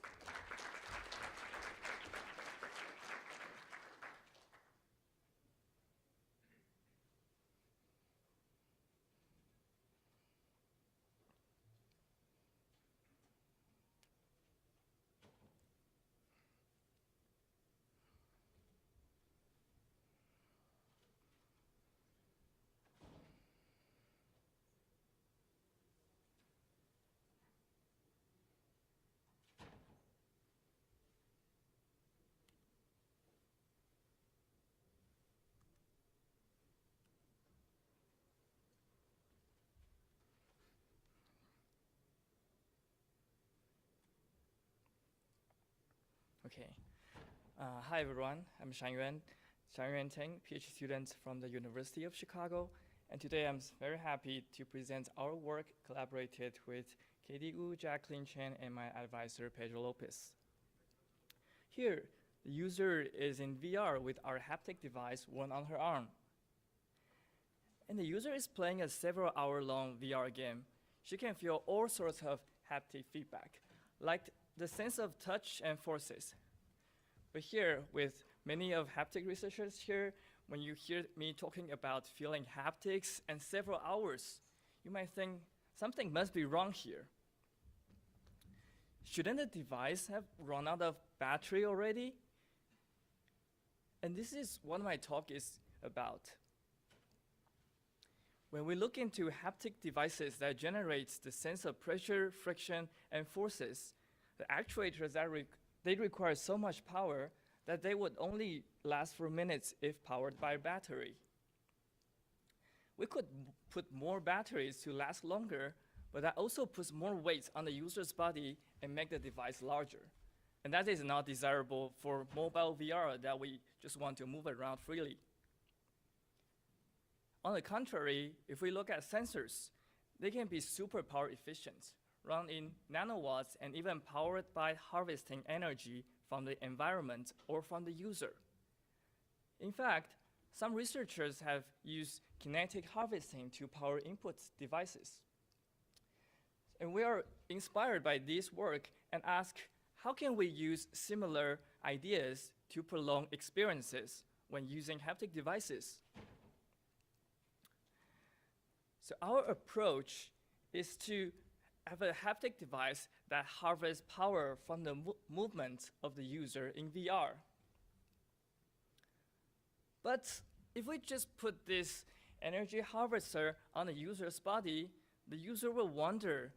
Speaker 11: Okay. Hi, everyone. I'm Shangyuan Teng, PhD student from the University of Chicago. And today I'm very happy to present our work collaborated with Katie Wu, Jacqueline Chen, and my advisor, Pedro Lopez. Here, the user is in VR with our haptic device worn on her arm. And the user is playing a several-hour-long VR game. She can feel all sorts of haptic feedback, like the sense of touch and forces. But here, with many of haptic researchers here, when you hear me talking about feeling haptics and several hours, you might think something must be wrong here. Shouldn't the device have run out of battery already? And this is what my talk is about. When we look into haptic devices that generates the sense of pressure, friction, and forces, the actuators they require so much power that they would only last for minutes if powered by a battery. We could put more batteries to last longer, but that also puts more weight on the user's body and make the device larger. And that is not desirable for mobile VR that we just want to move around freely. On the contrary, if we look at sensors, they can be super power efficient, run in nanowatts, and even powered by harvesting energy from the environment or from the user. In fact, some researchers have used kinetic harvesting to power input devices. And we are inspired by this work and ask, how can we use similar ideas to prolong experiences when using haptic devices. So our approach is to have a haptic device that harvests power from the movement of the user in VR. But if we just put this energy harvester on the user's body, the user will wonder,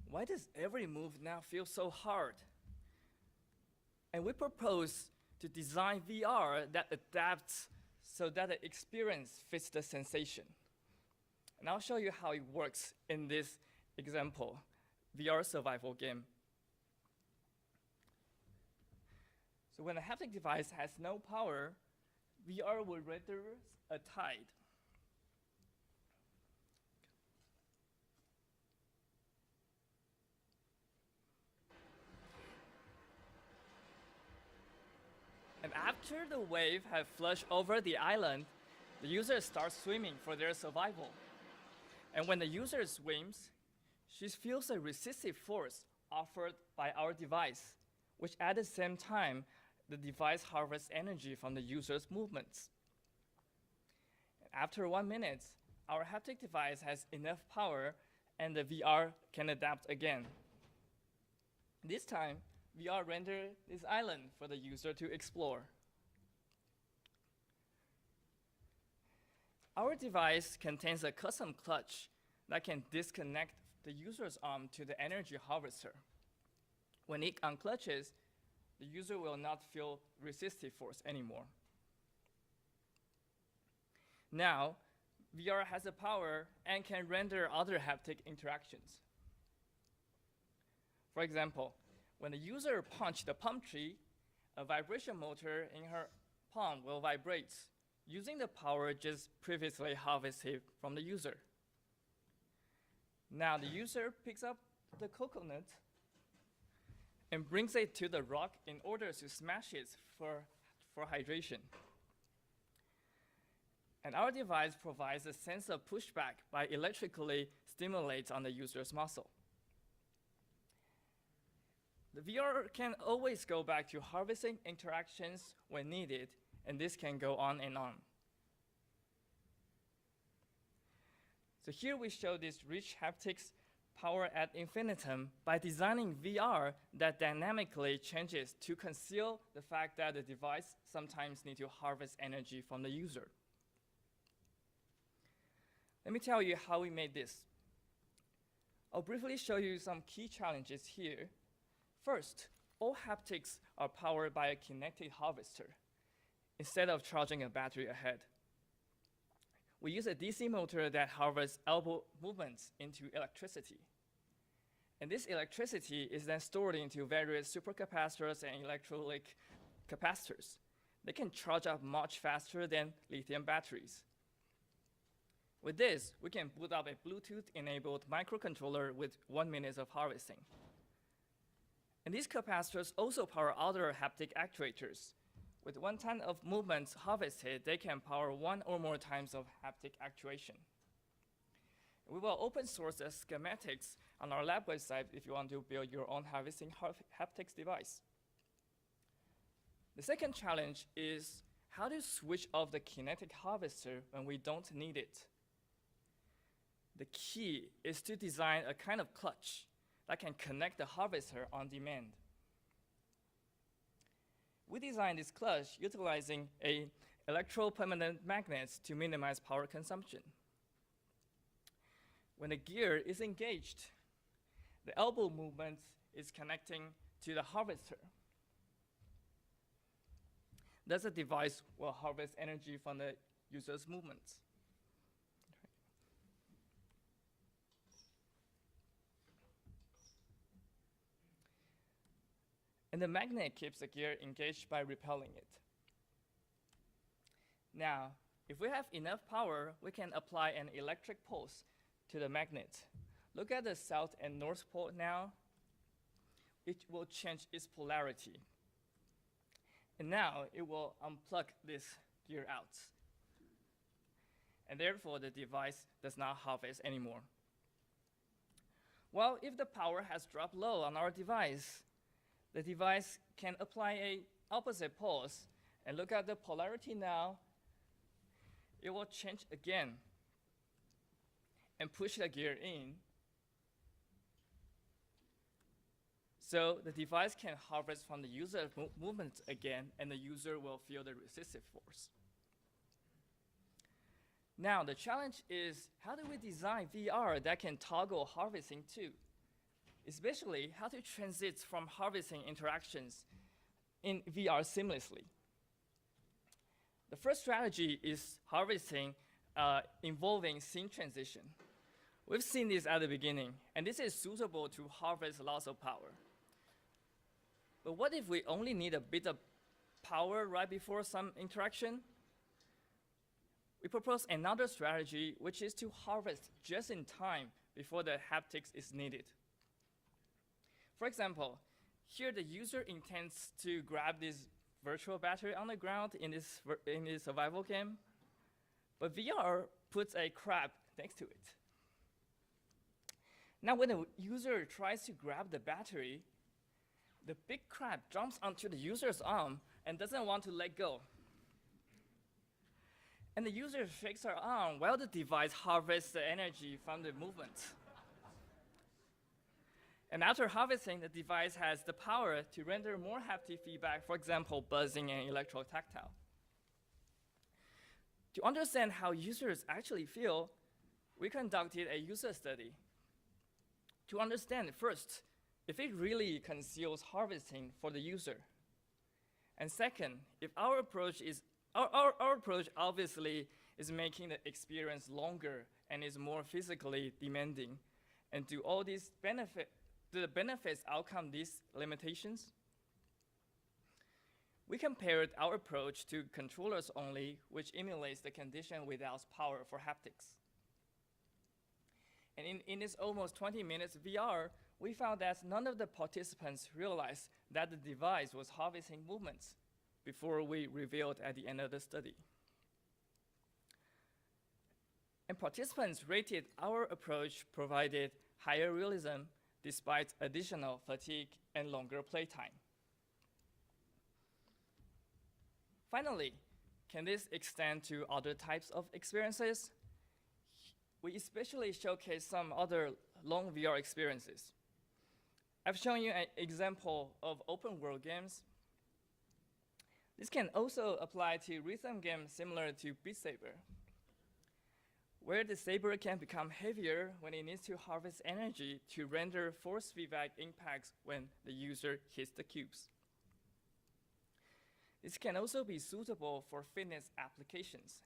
Speaker 11: why does every move now feel so hard? And we propose to design VR that adapts so that the experience fits the sensation. And I'll show you how it works in this example, VR survival game. So when a haptic device has no power, VR will render a tide. And after the wave have flushed over the island, the user starts swimming for their survival. And when the user swims, she feels a resistive force offered by our device, which at the same time, the device harvests energy from the user's movements. After 1 minute, our haptic device has enough power and the VR can adapt again. This time, VR renders this island for the user to explore. Our device contains a custom clutch that can disconnect the user's arm to the energy harvester. When it unclutches, the user will not feel resistive force anymore. Now, VR has the power and can render other haptic interactions. For example, when the user punches the palm tree, a vibration motor in her palm will vibrate, using the power just previously harvested from the user. Now the user picks up the coconut and brings it to the rock in order to smash it for hydration. And our device provides a sense of pushback by electrically stimulates on the user's muscle. The VR can always go back to harvesting interactions when needed, and this can go on and on. So here we show this rich haptics power ad infinitum by designing VR that dynamically changes to conceal the fact that the device sometimes needs to harvest energy from the user. Let me tell you how we made this. I'll briefly show you some key challenges here. First, all haptics are powered by a connected harvester instead of charging a battery ahead. We use a DC motor that harvests elbow movements into electricity. And this electricity is then stored into various supercapacitors and electrolytic capacitors. They can charge up much faster than lithium batteries. With this, we can boot up a Bluetooth-enabled microcontroller with 1 minute of harvesting. And these capacitors also power other haptic actuators. With 1 ton of movements harvested, they can power 1 or more times of haptic actuation. We will open source the schematics on our lab website if you want to build your own harvesting haptics device. The second challenge is how to switch off the kinetic harvester when we don't need it. The key is to design a kind of clutch that can connect the harvester on demand. We designed this clutch utilizing an electropermanent magnet to minimize power consumption. When the gear is engaged, the elbow movement is connecting to the harvester. Thus, the device will harvest energy from the user's movements. And the magnet keeps the gear engaged by repelling it. Now, if we have enough power, we can apply an electric pulse to the magnet. Look at the south and north pole now. It will change its polarity. And now it will unplug this gear out. And therefore, the device does not harvest anymore. Well, if the power has dropped low on our device, the device can apply an opposite pulse And look at the polarity now. It will change again and push the gear in. So the device can harvest from the user's movement again, and the user will feel the resistive force. Now, the challenge is, how do we design VR that can toggle harvesting too? Especially, how to transit from harvesting interactions in VR seamlessly. The first strategy is harvesting involving scene transition. We've seen this at the beginning, and this is suitable to harvest lots of power. But what if we only need a bit of power right before some interaction? We propose another strategy, which is to harvest just in time before the haptics is needed. For example, here the user intends to grab this virtual battery on the ground in this survival game, but VR puts a crab next to it. Now when the user tries to grab the battery, the big crab jumps onto the user's arm and doesn't want to let go. And the user shakes her arm while the device harvests the energy from the movement. And after harvesting, the device has the power to render more haptic feedback, for example, buzzing and electrotactile. To understand how users actually feel, we conducted a user study. To understand, first, if it really conceals harvesting for the user. And second, if our approach obviously is making the experience longer and is more physically demanding, and do the benefits outcome these limitations? We compared our approach to controllers only, which emulates the condition without power for haptics. And in this almost 20 minutes VR, we found that none of the participants realized that the device was harvesting movements before we revealed at the end of the study. And participants rated our approach provided higher realism despite additional fatigue and longer playtime. Finally, can this extend to other types of experiences? We especially showcase some other long VR experiences. I've shown you an example of open world games. This can also apply to rhythm games similar to Beat Saber, where the saber can become heavier when it needs to harvest energy to render force feedback impacts when the user hits the cubes. This can also be suitable for fitness applications,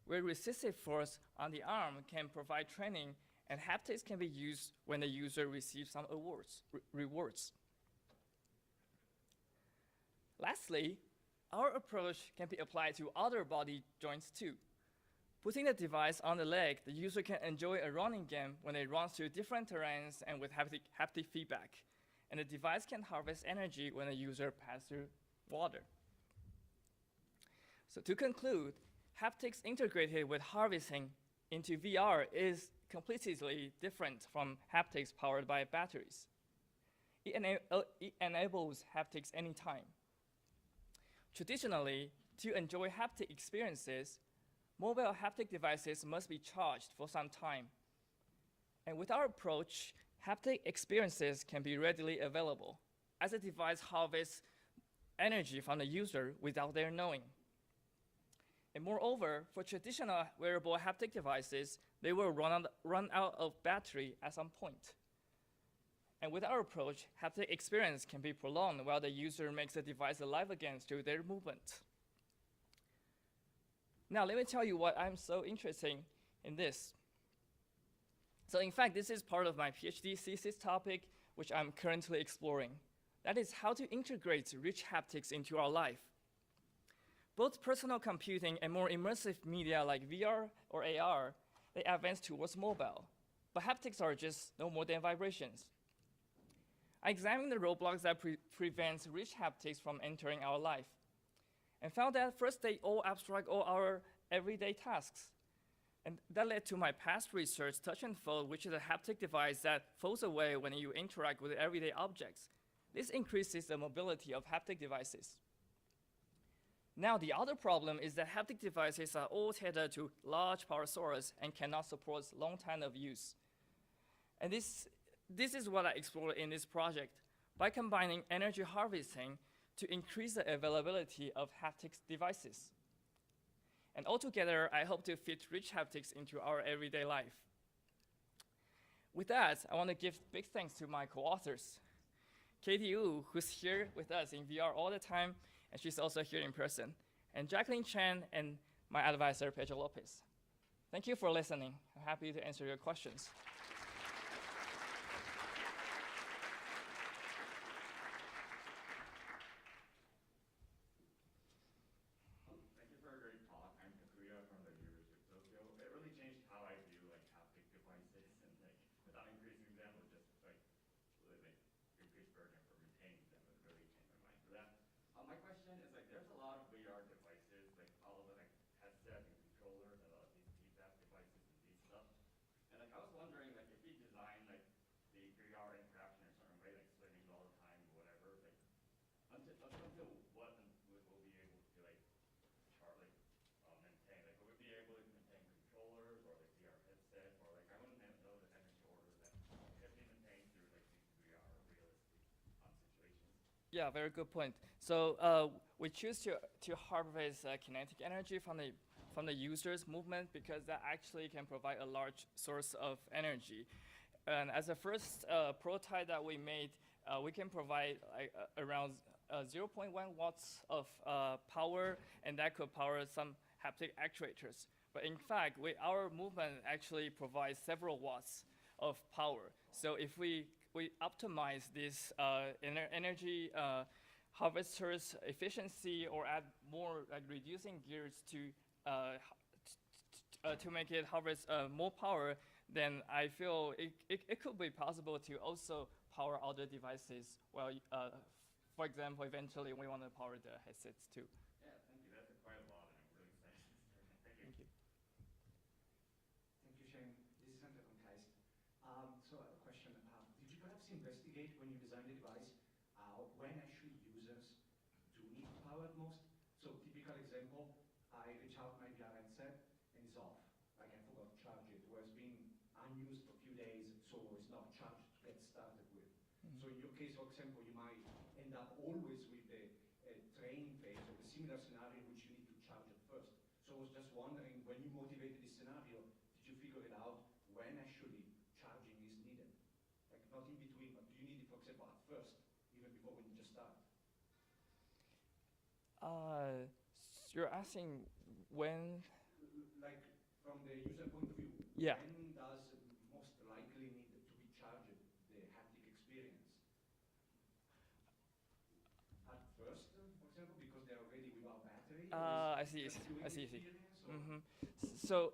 Speaker 11: where resistive force on the arm can provide training and haptics can be used when the user receives some rewards. Lastly, our approach can be applied to other body joints too. Putting the device on the leg, the user can enjoy a running game when it runs through different terrains and with haptic feedback. And the device can harvest energy when the user passes through water. So to conclude, haptics integrated with harvesting into VR is completely different from haptics powered by batteries. It enables haptics anytime. Traditionally, to enjoy haptic experiences, mobile haptic devices must be charged for some time. And with our approach, haptic experiences can be readily available, as the device harvests energy from the user without their knowing. And moreover, for traditional wearable haptic devices, they will run out of battery at some point. And with our approach, haptic experience can be prolonged while the user makes the device alive again through their movement. Now, let me tell you why I'm so interested in this. So in fact, this is part of my PhD thesis topic, which I'm currently exploring. That is how to integrate rich haptics into our life. Both personal computing and more immersive media like VR or AR, they advance towards mobile, but haptics are just no more than vibrations. I examined the roadblocks that prevent rich haptics from entering our life, and found that first they all abstract all our everyday tasks. And that led to my past research, Touch and Fold, which is a haptic device that folds away when you interact with everyday objects. This increases the mobility of haptic devices. Now, the other problem is that haptic devices are all tethered to large power sources and cannot support long time of use. And this is what I explored in this project. By combining energy harvesting to increase the availability of haptic devices. And altogether, I hope to fit rich haptics into our everyday life. With that, I want to give big thanks to my co-authors. Katie Wu, who's here with us in VR all the time, and she's also here in person. And Jacqueline Chen and my advisor, Pedro Lopez. Thank you for listening. I'm happy to answer your questions.
Speaker 12: Thank you for a great talk. I'm Takuya from the University of Tokyo. It really changed how I view like haptic devices and like without increasing them would just like really like increase burden for maintaining them. It really changed my mind for that. My question is like there's a lot of VR devices, like all of the like headset and controllers and all of these feedback devices and these stuff. And like I was wondering like if we design like the VR interaction in a certain way, like swimming all the time or whatever, like until what we'll be able to like maintain? Like, would we be able to maintain controllers or like VR headset, or like I wouldn't know the energy order that can be maintained through like these VR realistic situations.
Speaker 11: Yeah, very good point. So we choose to harvest kinetic energy from the user's movement because that actually can provide a large source of energy. And as a first prototype that we made, we can provide like, around 0.1 watts of power, and that could power some haptic actuators. But in fact, our movement actually provides several watts of power. So if we optimize this energy harvester's efficiency or add more like reducing gears to make it harvest more power, then I feel it could be possible to also power other devices. Well, for example, eventually we want to power the headsets too.
Speaker 12: Yeah, thank you. That's quite a lot, and I'm really excited to start. Thank you.
Speaker 13: Thank you, Shane. This is Andre from KAIST. So a question. Did you perhaps investigate when you designed the device when actually users do need power at most? So typical example, I reach out my VR headset and it's off. Like I forgot to charge it, or it's been unused for a few days, so it's not charged to get started with. So in your case, for example, you might end up always with the training phase of a similar scenario in which you need to charge it first. So I was just wondering, when you motivated this scenario, did you figure it out when actually charging is needed? Like not in between, but do you need it, for example, at first, even before when you just start?
Speaker 11: You're asking when?
Speaker 13: Like from the user point of view,
Speaker 11: Yeah.
Speaker 13: when does most likely need to be charged the haptic experience? At first, for example, because they're already without battery?
Speaker 11: I see. So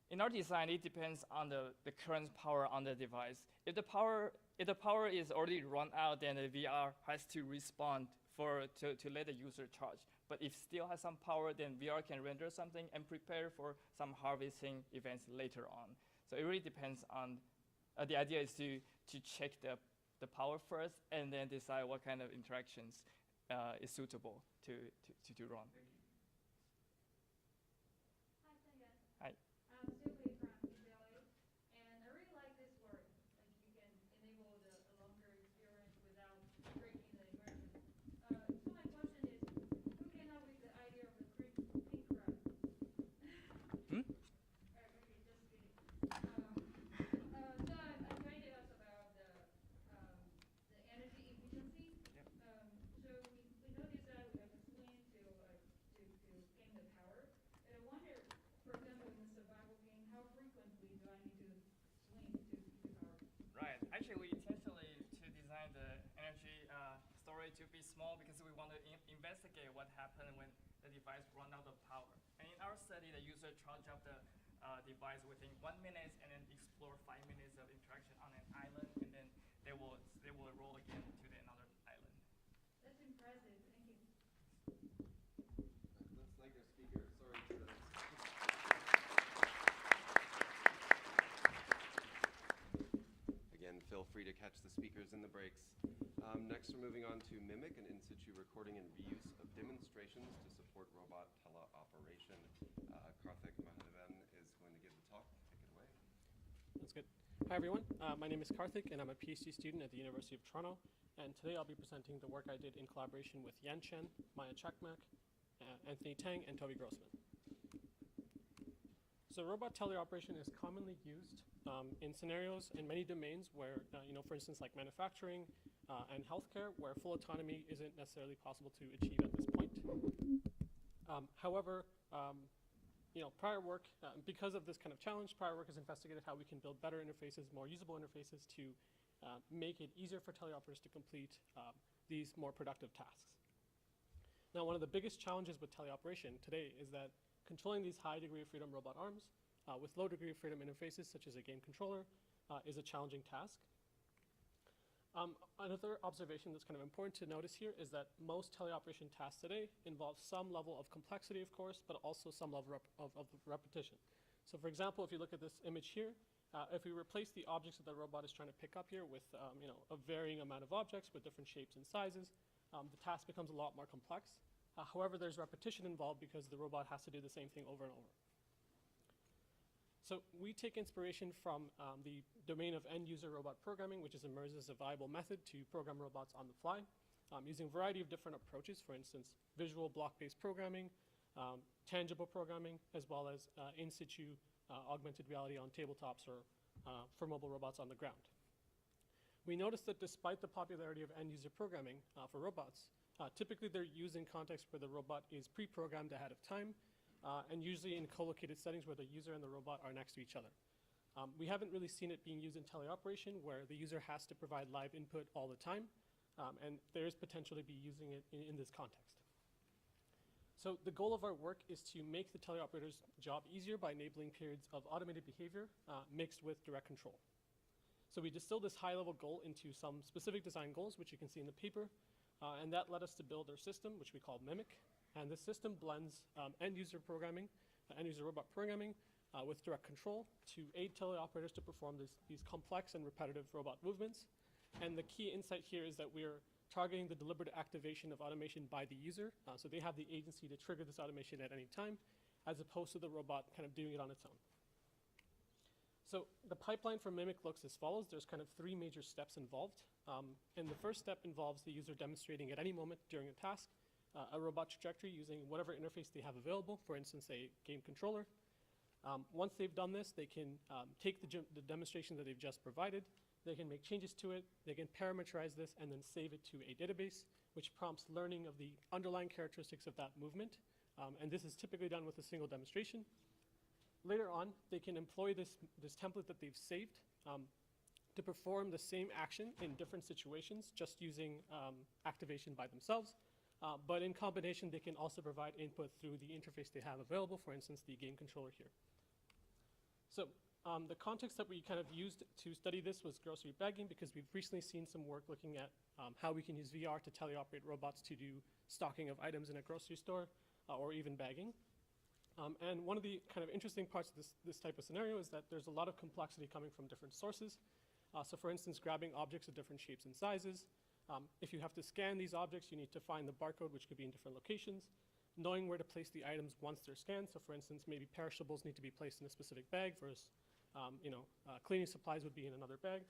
Speaker 11: in our design, it depends on the current power on the device. If the power is already run out, then the VR has to respond to let the user charge. But if still has some power, then VR can render something and prepare for some harvesting events later on. So it really depends on, the idea is to check the power first and then decide what kind of interactions is suitable to run.
Speaker 13: Thank you.
Speaker 14: Hi, Sung-Yuan.
Speaker 11: Hi.
Speaker 14: I'm Sue from UCLA, and I really like this work. Like you can enable a longer experience without breaking the immersion. So my question is, who came up with the idea of the pink rod? Okay, just kidding. So I'm trying to ask about the energy efficiency. So we noticed that we have to swim to gain the power. And I wonder, for example, in the survival game, how frequently do I need to swim to keep the power?
Speaker 11: Right. Actually, we intentionally to design the energy storage to be small because we want to investigate what happened when the device run out of power. And in our study, the user charge up the device within 1 minute and then explore 5 minutes of interaction on an island, and then they will roll again to another island.
Speaker 14: That's impressive. Thank you.
Speaker 2: Let's thank our speaker. Sorry for that. Again, feel free to catch the speakers in the breaks. Next, we're moving on to Mimic, an in situ recording and reuse of demonstrations to support robot teleoperation. Karthik Mahadevan is going to give the talk. Take it away.
Speaker 10: That's good. Hi, everyone. My name is Karthik, and I'm a PhD student at the University of Toronto. And today I'll be presenting the work I did in collaboration with Yan Chen, Maya Chakmak, Anthony Tang, and Toby Grossman. So robot teleoperation is commonly used in scenarios in many domains where, for instance, like manufacturing and healthcare, where full autonomy isn't necessarily possible to achieve at this point. However, prior work, because of this kind of challenge, prior work has investigated how we can build better interfaces, more usable interfaces to make it easier for teleoperators to complete these more productive tasks. Now, one of the biggest challenges with teleoperation today is that controlling these high degree of freedom robot arms with low degree of freedom interfaces, such as a game controller, is a challenging task. Another observation that's kind of important to notice here is that most teleoperation tasks today involve some level of complexity, of course, but also some level of repetition. So for example, if you look at this image here, if we replace the objects that the robot is trying to pick up here with a varying amount of objects with different shapes and sizes, the task becomes a lot more complex. However, there's repetition involved because the robot has to do the same thing over and over. So we take inspiration from the domain of end-user robot programming, which emerges as a viable method to program robots on the fly, using a variety of different approaches, for instance, visual block-based programming, tangible programming, as well as in situ augmented reality on tabletops or for mobile robots on the ground. We noticed that despite the popularity of end-user programming for robots, typically they're used in contexts where the robot is pre-programmed ahead of time, and usually in co-located settings where the user and the robot are next to each other. We haven't really seen it being used in teleoperation, where the user has to provide live input all the time, and there is potential to be using it in this context. So the goal of our work is to make the teleoperator's job easier by enabling periods of automated behavior mixed with direct control. So we distilled this high-level goal into some specific design goals, which you can see in the paper, and that led us to build our system, which we call Mimic. And this system blends end-user programming, end-user robot programming with direct control to aid teleoperators to perform these complex and repetitive robot movements. And the key insight here is that we are targeting the deliberate activation of automation by the user, so they have the agency to trigger this automation at any time, as opposed to the robot kind of doing it on its own. So the pipeline for Mimic looks as follows. There's kind of three major steps involved. And the first step involves the user demonstrating at any moment during a task a robot trajectory using whatever interface they have available, for instance, a game controller. Once they've done this, they can take the demonstration that they've just provided, they can make changes to it, they can parameterize this, and then save it to a database, which prompts learning of the underlying characteristics of that movement. And this is typically done with a single demonstration. Later on, they can employ this template that they've saved to perform the same action in different situations, just using activation by themselves. But in combination, they can also provide input through the interface they have available, for instance, the game controller here. So the context that we kind of used to study this was grocery bagging, because we've recently seen some work looking at how we can use VR to teleoperate robots to do stocking of items in a grocery store or even bagging. And one of the kind of interesting parts of this type of scenario is that there's a lot of complexity coming from different sources. So for instance, grabbing objects of different shapes and sizes. If you have to scan these objects, you need to find the barcode, which could be in different locations. Knowing where to place the items once they're scanned. So for instance, maybe perishables need to be placed in a specific bag, versus cleaning supplies would be in another bag.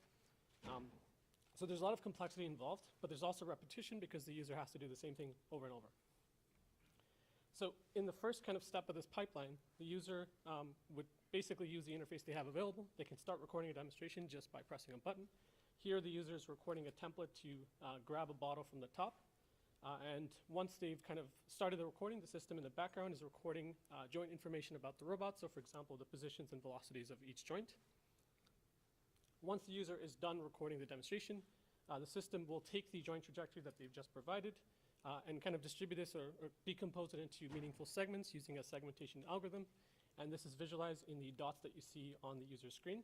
Speaker 10: So there's a lot of complexity involved, but there's also repetition because the user has to do the same thing over and over. So in the first kind of step of this pipeline, the user would basically use the interface they have available. They can start recording a demonstration just by pressing a button. Here, the user is recording a template to grab a bottle from the top. And once they've kind of started the recording, the system in the background is recording joint information about the robot. So for example, the positions and velocities of each joint. Once the user is done recording the demonstration, the system will take the joint trajectory that they've just provided and kind of distribute this or decompose it into meaningful segments using a segmentation algorithm. And this is visualized in the dots that you see on the user screen.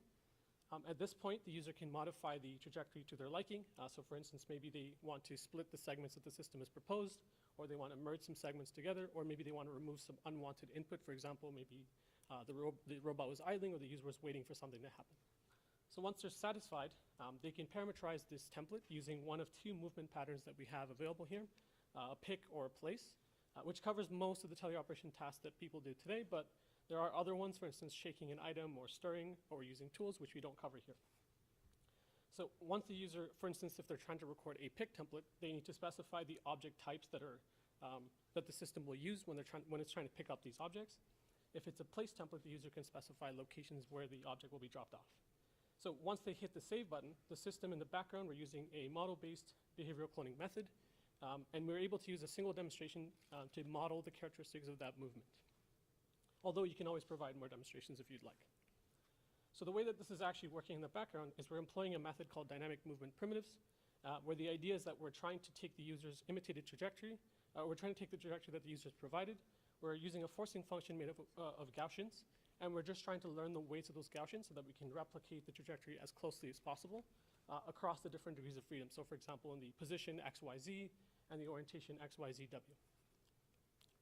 Speaker 10: At this point, the user can modify the trajectory to their liking. So for instance, maybe they want to split the segments that the system has proposed, or they want to merge some segments together, or maybe they want to remove some unwanted input. For example, maybe the robot was idling or the user was waiting for something to happen.
Speaker 5: So once they're satisfied, they can parameterize this template using one of two movement patterns that we have available here, a pick or a place, which covers most of the teleoperation tasks that people do today, but there are other ones, for instance, shaking an item or stirring or using tools, which we don't cover here. So once the user, for instance, if they're trying to record a pick template, they need to specify the object types that are that the system will use when it's trying to pick up these objects. If it's a place template, the user can specify locations where the object will be dropped off. So once they hit the save button, the system in the background, we're using a model-based behavioral cloning method, and we're able to use a single demonstration to model the characteristics of that movement. Although you can always provide more demonstrations if you'd like. So the way that this is actually working in the background is we're employing a method called dynamic movement primitives, where the idea is that we're trying to take the user's imitated trajectory, we're trying to take the trajectory that the user's provided. We're using a forcing function made of Gaussians, and we're just trying to learn the weights of those Gaussians so that we can replicate the trajectory as closely as possible across the different degrees of freedom. So for example, in the position XYZ and the orientation XYZW.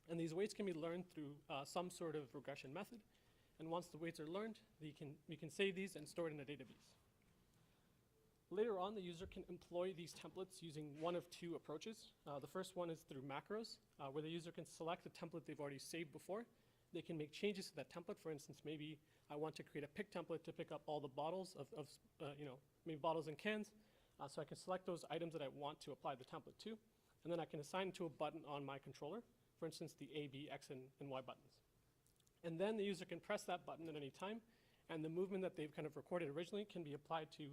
Speaker 5: And these weights can be learned through some sort of regression method. And once the weights are learned, we can save these and store it in a database. Later on, the user can employ these templates using one of two approaches. The first one is through macros, where the user can select a template they've already saved before. They can make changes to that template. For instance, maybe I want to create a pick template to pick up all the bottles of maybe bottles and cans. So I can select those items that I want to apply the template to. And then I can assign it to a button on my controller, for instance, the A, B, X, and Y buttons. And then the user can press that button at any time, and the movement that they've kind of recorded originally can be applied to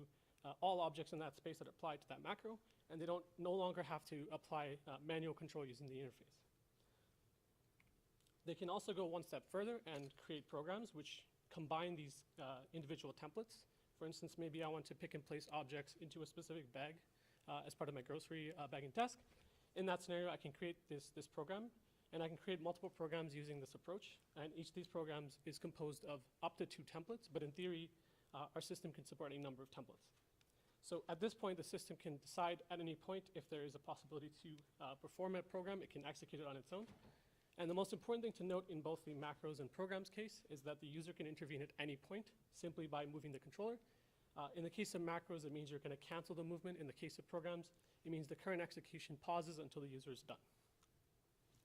Speaker 5: all objects in that space that apply to that macro, and they no longer have to apply manual control using the interface. They can also go one step further and create programs which combine these individual templates. For instance, maybe I want to pick and place objects into a specific bag as part of my grocery bagging task. In that scenario, I can create this program, and I can create multiple programs using this approach. And each of these programs is composed of up to 2 templates, but in theory, our system can support a number of templates. So at this point, the system can decide at any point if there is a possibility to perform a program. It can execute it on its own. And the most important thing to note in both the macros and programs case is that the user can intervene at any point simply by moving the controller. In the case of macros, it means you're going to cancel the movement. In the case of programs, it means the current execution pauses until the user is done.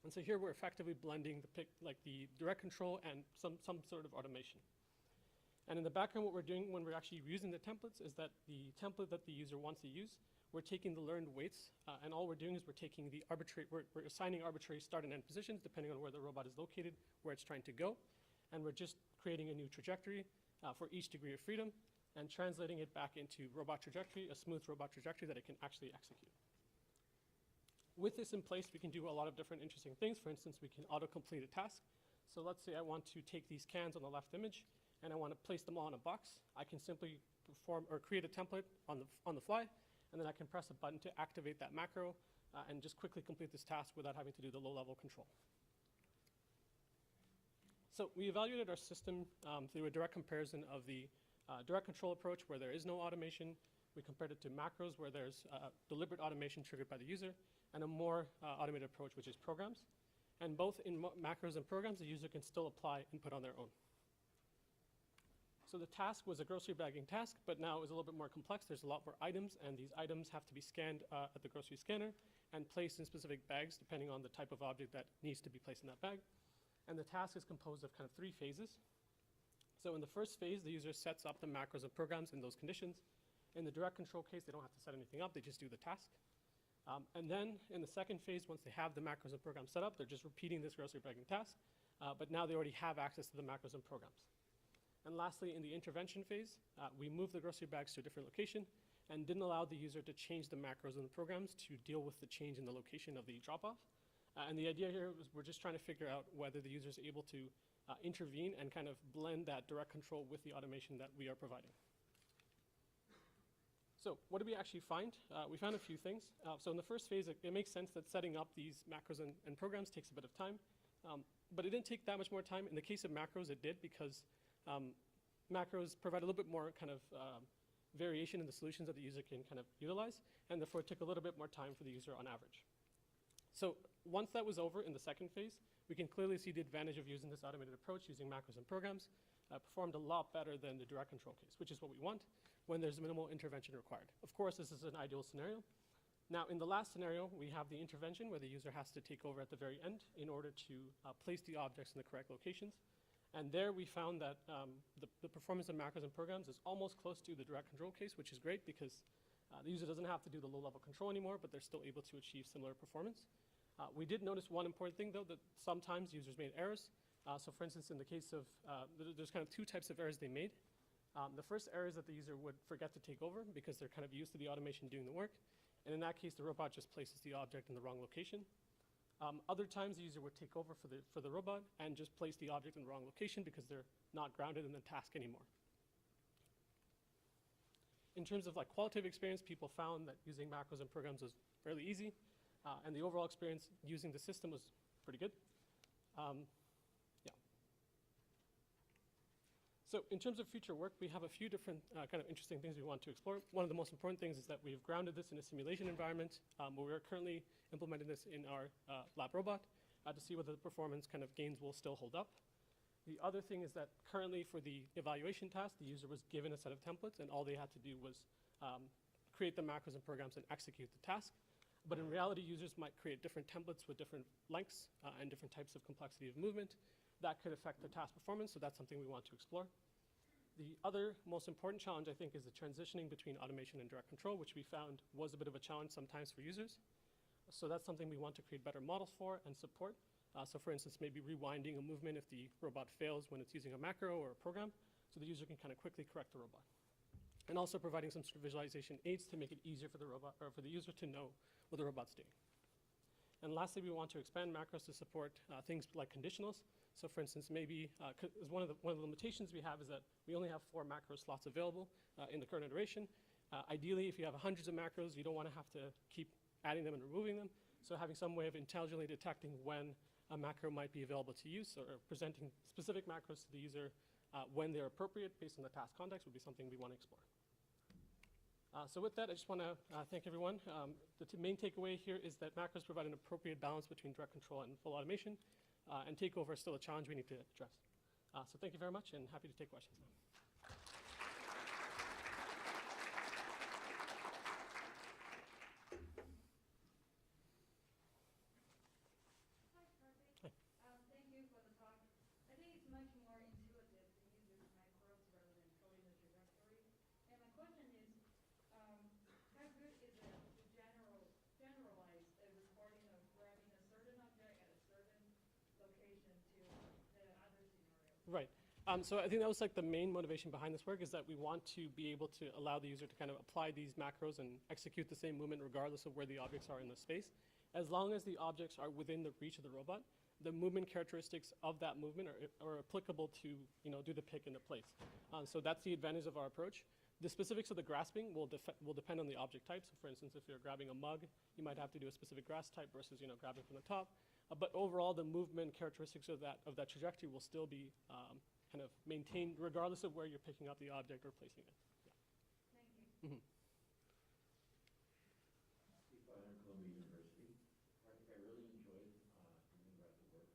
Speaker 5: And so here we're effectively blending the direct control and some sort of automation. And in the background, what we're doing when we're actually using the templates is that the template that the user wants to use, we're taking the learned weights, and all we're doing is we're taking the we're assigning arbitrary start and end positions depending on where the robot is located, where it's trying to go. And we're just creating a new trajectory for each degree of freedom and translating it back into robot trajectory, a smooth robot trajectory that it can actually execute. With this in place, we can do a lot of different interesting things. For instance, we can auto-complete a task. So let's say I want to take these cans on the left image, and I want to place them all in a box. I can simply perform or create a template on the fly, and then I can press a button to activate that macro and just quickly complete this task without having to do the low-level control. So we evaluated our system through a direct comparison of the direct control approach where there is no automation. We compared it to macros where there's deliberate automation triggered by the user, and a more automated approach, which is programs. And both in macros and programs, the user can still apply input on their own. So the task was a grocery bagging task, but now it was a little bit more complex. There's a lot more items, and these items have to be scanned at the grocery scanner and placed in specific bags depending on the type of object that needs to be placed in that bag. And the task is composed of kind of 3 phases. So in the first phase, the user sets up the macros and programs in those conditions. In the direct control case, they don't have to set anything up. They just do the task. And then in the second phase, once they have the macros and programs set up, they're just repeating this grocery bagging task. But now they already have access to the macros and programs. And lastly, in the intervention phase, we moved the grocery bags to a different location and didn't allow the user to change the macros and the programs to deal with the change in the location of the drop-off. And the idea here was we're just trying to figure out whether the user is able to intervene and kind of blend that direct control with the automation that we are providing. So what did we actually find? We found a few things. So in the first phase, it makes sense that setting up these macros and programs takes a bit of time. But it didn't take that much more time. In the case of macros, it did because macros provide a little bit more kind of variation in the solutions that the user can kind of utilize, and therefore it took a little bit more time for the user on average. So once that was over in the second phase, we can clearly see the advantage of using this automated approach using macros and programs performed a lot better than the direct control case, which is what we want.
Speaker 10: when there's minimal intervention required. Of course, this is an ideal scenario. Now, in the last scenario, we have the intervention where the user has to take over at the very end in order to place the objects in the correct locations. And there we found that the performance of macros and programs is almost close to the direct control case, which is great because the user doesn't have to do the low-level control anymore, but they're still able to achieve similar performance. We did notice one important thing, though, that sometimes users made errors. So for instance, in the case of, there's kind of two types of errors they made. The first error is that the user would forget to take over because they're kind of used to the automation doing the work. And in that case, the robot just places the object in the wrong location. Other times, the user would take over for the robot and just place the object in the wrong location because they're not grounded in the task anymore. In terms of like qualitative experience, people found that using macros and programs was fairly easy, and the overall experience using the system was pretty good. So in terms of future work, we have a few different kind of interesting things we want to explore. One of the most important things is that we've grounded this in a simulation environment, where we are currently implementing this in our lab robot to see whether the performance kind of gains will still hold up. The other thing is that currently for the evaluation task, the user was given a set of templates, and all they had to do was create the macros and programs and execute the task. But in reality, users might create different templates with different lengths and different types of complexity of movement. That could affect the task performance, so that's something we want to explore. The other most important challenge, I think, is the transitioning between automation and direct control, which we found was a bit of a challenge sometimes for users. So that's something we want to create better models for and support. So for instance, maybe rewinding a movement if the robot fails when it's using a macro or a program, so the user can kind of quickly correct the robot. And also providing some sort of visualization aids to make it easier for the robot or for the user to know what the robot's doing. And lastly, we want to expand macros to support things like conditionals. So for instance, maybe one of the limitations we have is that we only have 4 macro slots available in the current iteration. Ideally, if you have hundreds of macros, you don't want to have to keep adding them and removing them. So having some way of intelligently detecting when a macro might be available to use or presenting specific macros to the user when they're appropriate based on the task context would be something we want to explore. So with that, I just want to thank everyone. The main takeaway here is that macros provide an appropriate balance between direct control and full automation, and takeover is still a challenge we need to address. So thank you very much, and happy to take questions now.
Speaker 14: Hi, Karthik. Thank you for the talk. I think it's much more intuitive to use these macros rather than coding the trajectory. And my question is, how good is it to generalize a recording of grabbing a certain object at a certain location to the other scenario?
Speaker 10: Right. So I think that was like the main motivation behind this work, is that we want to be able to allow the user to kind of apply these macros and execute the same movement regardless of where the objects are in the space. As long as the objects are within the reach of the robot, the movement characteristics of that movement are applicable to, do the pick and the place. So that's the advantage of our approach. The specifics of the grasping will depend on the object type. So for instance, if you're grabbing a mug, you might have to do a specific grasp type versus, grabbing from the top. But overall, the movement characteristics of that trajectory will still be kind of maintained regardless of where you're picking up the object or placing it. Yeah.
Speaker 14: Thank you.
Speaker 10: Mm-hmm.
Speaker 15: Columbia University. I think I really enjoyed hearing about the work.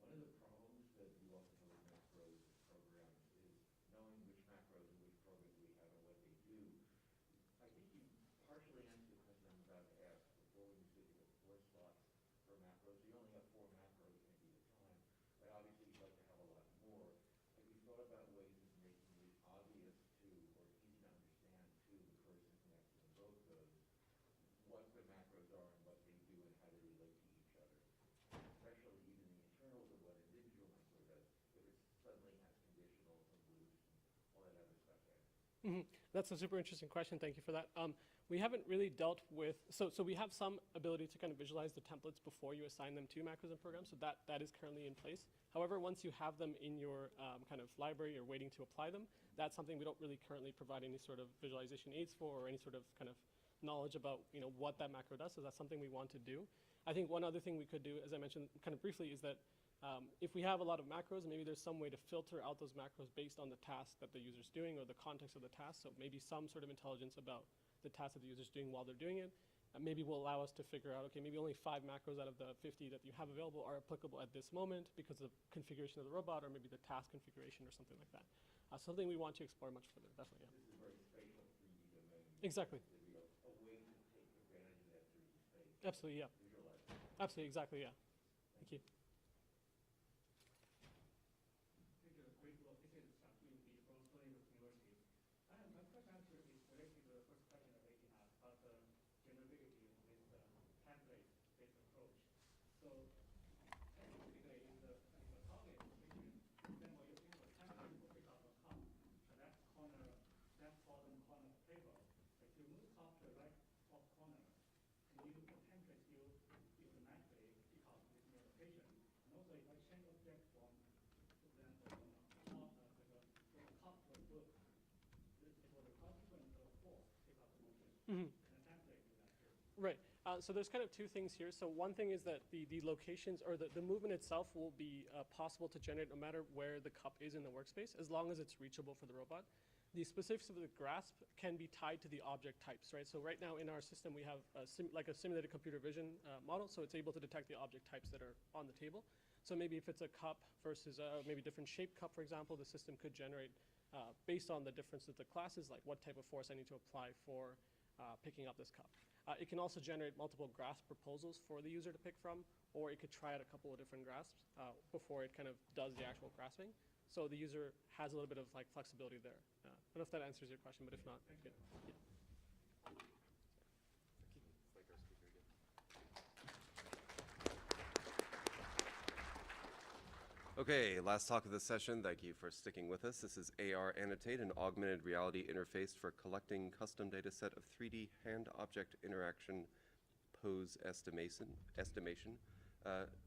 Speaker 15: One of the problems that you often have with macros programs is knowing which macros and which programs we have and what they do. I think you partially answered the question I'm about to ask before when you said you have 4 slots per macro. So you only have 4 macros maybe at a time, but obviously you'd like to have a lot more. Have you thought about ways of making it obvious to, or easy to understand to the person connected in both those, what the macros are and what they do and how they relate to each other, especially even the internals of what an individual macro does, if it suddenly has conditionals and loops and all that other stuff there.
Speaker 10: Mm-hmm. That's a super interesting question. Thank you for that. We haven't really dealt with, so we have some ability to kind of visualize the templates before you assign them to macros and programs, so that is currently in place. However, once you have them in your kind of library or waiting to apply them, that's something we don't really currently provide any sort of visualization aids for or any sort of kind of knowledge about what that macro does, so that's something we want to do. I think one other thing we could do, as I mentioned kind of briefly, is that if we have a lot of macros, maybe there's some way to filter out those macros based on the task that the user's doing or the context of the task, so maybe some sort of intelligence about the task that the user's doing while they're doing it. Maybe will allow us to figure out, okay, maybe only 5 macros out of the 50 that you have available are applicable at this moment because of configuration of the robot or maybe the task configuration or something like that. Something we want to explore much further, definitely, yeah.
Speaker 15: This is a very spatial 3D domain.
Speaker 10: Exactly.
Speaker 15: There'd be a way to take advantage of that 3D space.
Speaker 10: Absolutely, yeah.
Speaker 15: Visualize it.
Speaker 10: Absolutely, exactly, yeah. Thank you.
Speaker 6: Take a quick look. This is Shang Yu from Stanford University. My first answer is related to the first question that Becky asked about the generability of this template-based approach. So typically, in the target application, for example, you think the template will pick up a cup, the left corner, left bottom corner of the table. If you move up to the right top corner, can you the template still automatically pick up this new location? And also, if I change object from, for example, from a cup to a book, this is for the consequence of force pick up the motion.
Speaker 10: Mhm.
Speaker 6: And the template do that too.
Speaker 10: Right. So there's kind of two things here. So one thing is that the locations or the movement itself will be possible to generate no matter where the cup is in the workspace, as long as it's reachable for the robot. The specifics of the grasp can be tied to the object types, right? So right now in our system, we have like a simulated computer vision model, so it's able to detect the object types that are on the table. So maybe if it's a cup versus a maybe different shaped cup, for example, the system could generate, based on the difference of the classes, like what type of force I need to apply for picking up this cup. It can also generate multiple grasp proposals for the user to pick from, or it could try out a couple of different grasps before it kind of does the actual grasping. So the user has a little bit of like flexibility there. I don't know if that answers your question, but if not, yeah.
Speaker 2: It's like our speaker again. Okay, last talk of the session. Thank you for sticking with us. This is AR Annotate, an augmented reality interface for collecting custom data set of 3D hand-object interaction pose estimation.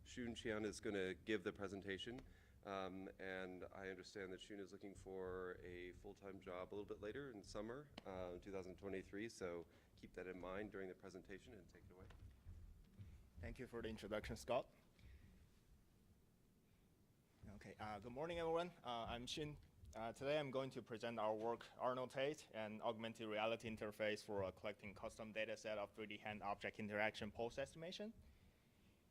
Speaker 2: Shun Qian is going to give the presentation, and I understand that Shun is looking for a full-time job a little bit later in summer 2023, so keep that in mind during the presentation and take it away.
Speaker 9: Thank you for the introduction, Scott. Okay, good morning, everyone. I'm Xin. Today I'm going to present our work, Annotate, an augmented reality interface for collecting custom data set of 3D hand-object interaction pose estimation.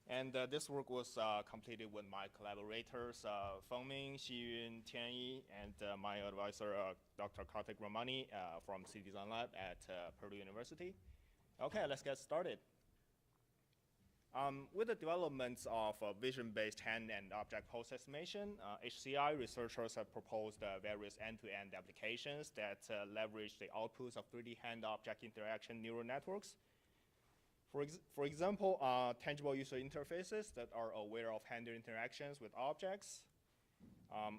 Speaker 9: And this work was completed with my collaborators, Fengming, Xiyun, Tianyi, and my advisor, Dr. Karthik Ramani from C-Design Lab at Purdue University. Okay, let's get started. With the developments of vision-based hand and object pose estimation, HCI researchers have proposed various end-to-end applications that leverage the outputs of 3D hand-object interaction neural networks. For example, tangible user interfaces that are aware of hand interactions with objects,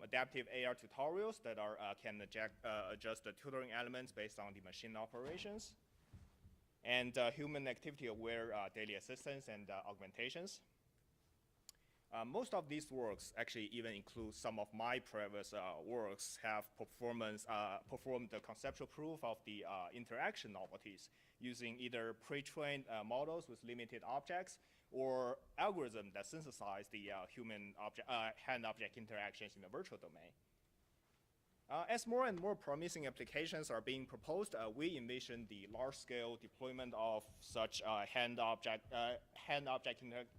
Speaker 9: adaptive AR tutorials that can adjust the tutoring elements based on the machine operations, and human activity-aware daily assistance and augmentations. Most of these works actually even include some of my previous works have performed the conceptual proof of the interaction novelties using either pre-trained models with limited objects or algorithms that synthesize the hand-object interactions in the virtual domain. As more and more promising applications are being proposed, we envision the large-scale deployment of such hand-object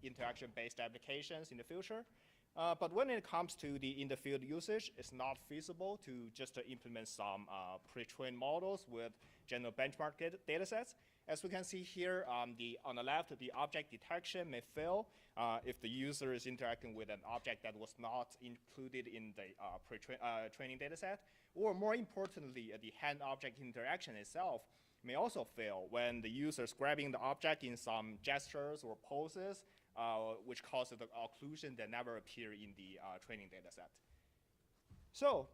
Speaker 9: interaction-based applications in the future. But when it comes to the in-the-field usage, it's not feasible to just implement some pre-trained models with general benchmark data sets. As we can see here, on the left, the object detection may fail if the user is interacting with an object that was not included in the training data set. Or more importantly, the hand-object interaction itself may also fail when the user is grabbing the object in some gestures or poses, which causes the occlusion that never appear in the training data set. So,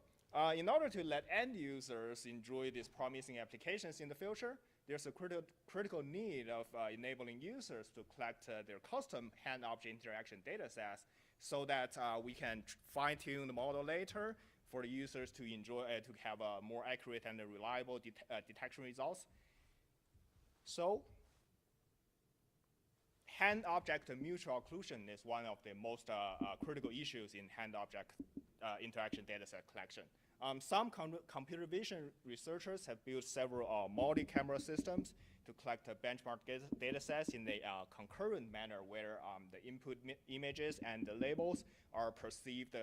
Speaker 9: in order to let end users enjoy these promising applications in the future, there's a critical need of enabling users to collect their custom hand-object interaction data sets so that we can fine-tune the model later for the users to enjoy, to have more accurate and reliable detection results. So, hand-object mutual occlusion is one of the most critical issues in hand-object interaction data set collection. Some computer vision researchers have built several multi-camera systems
Speaker 16: to collect benchmark data sets in a concurrent manner where the input images and the labels are perceived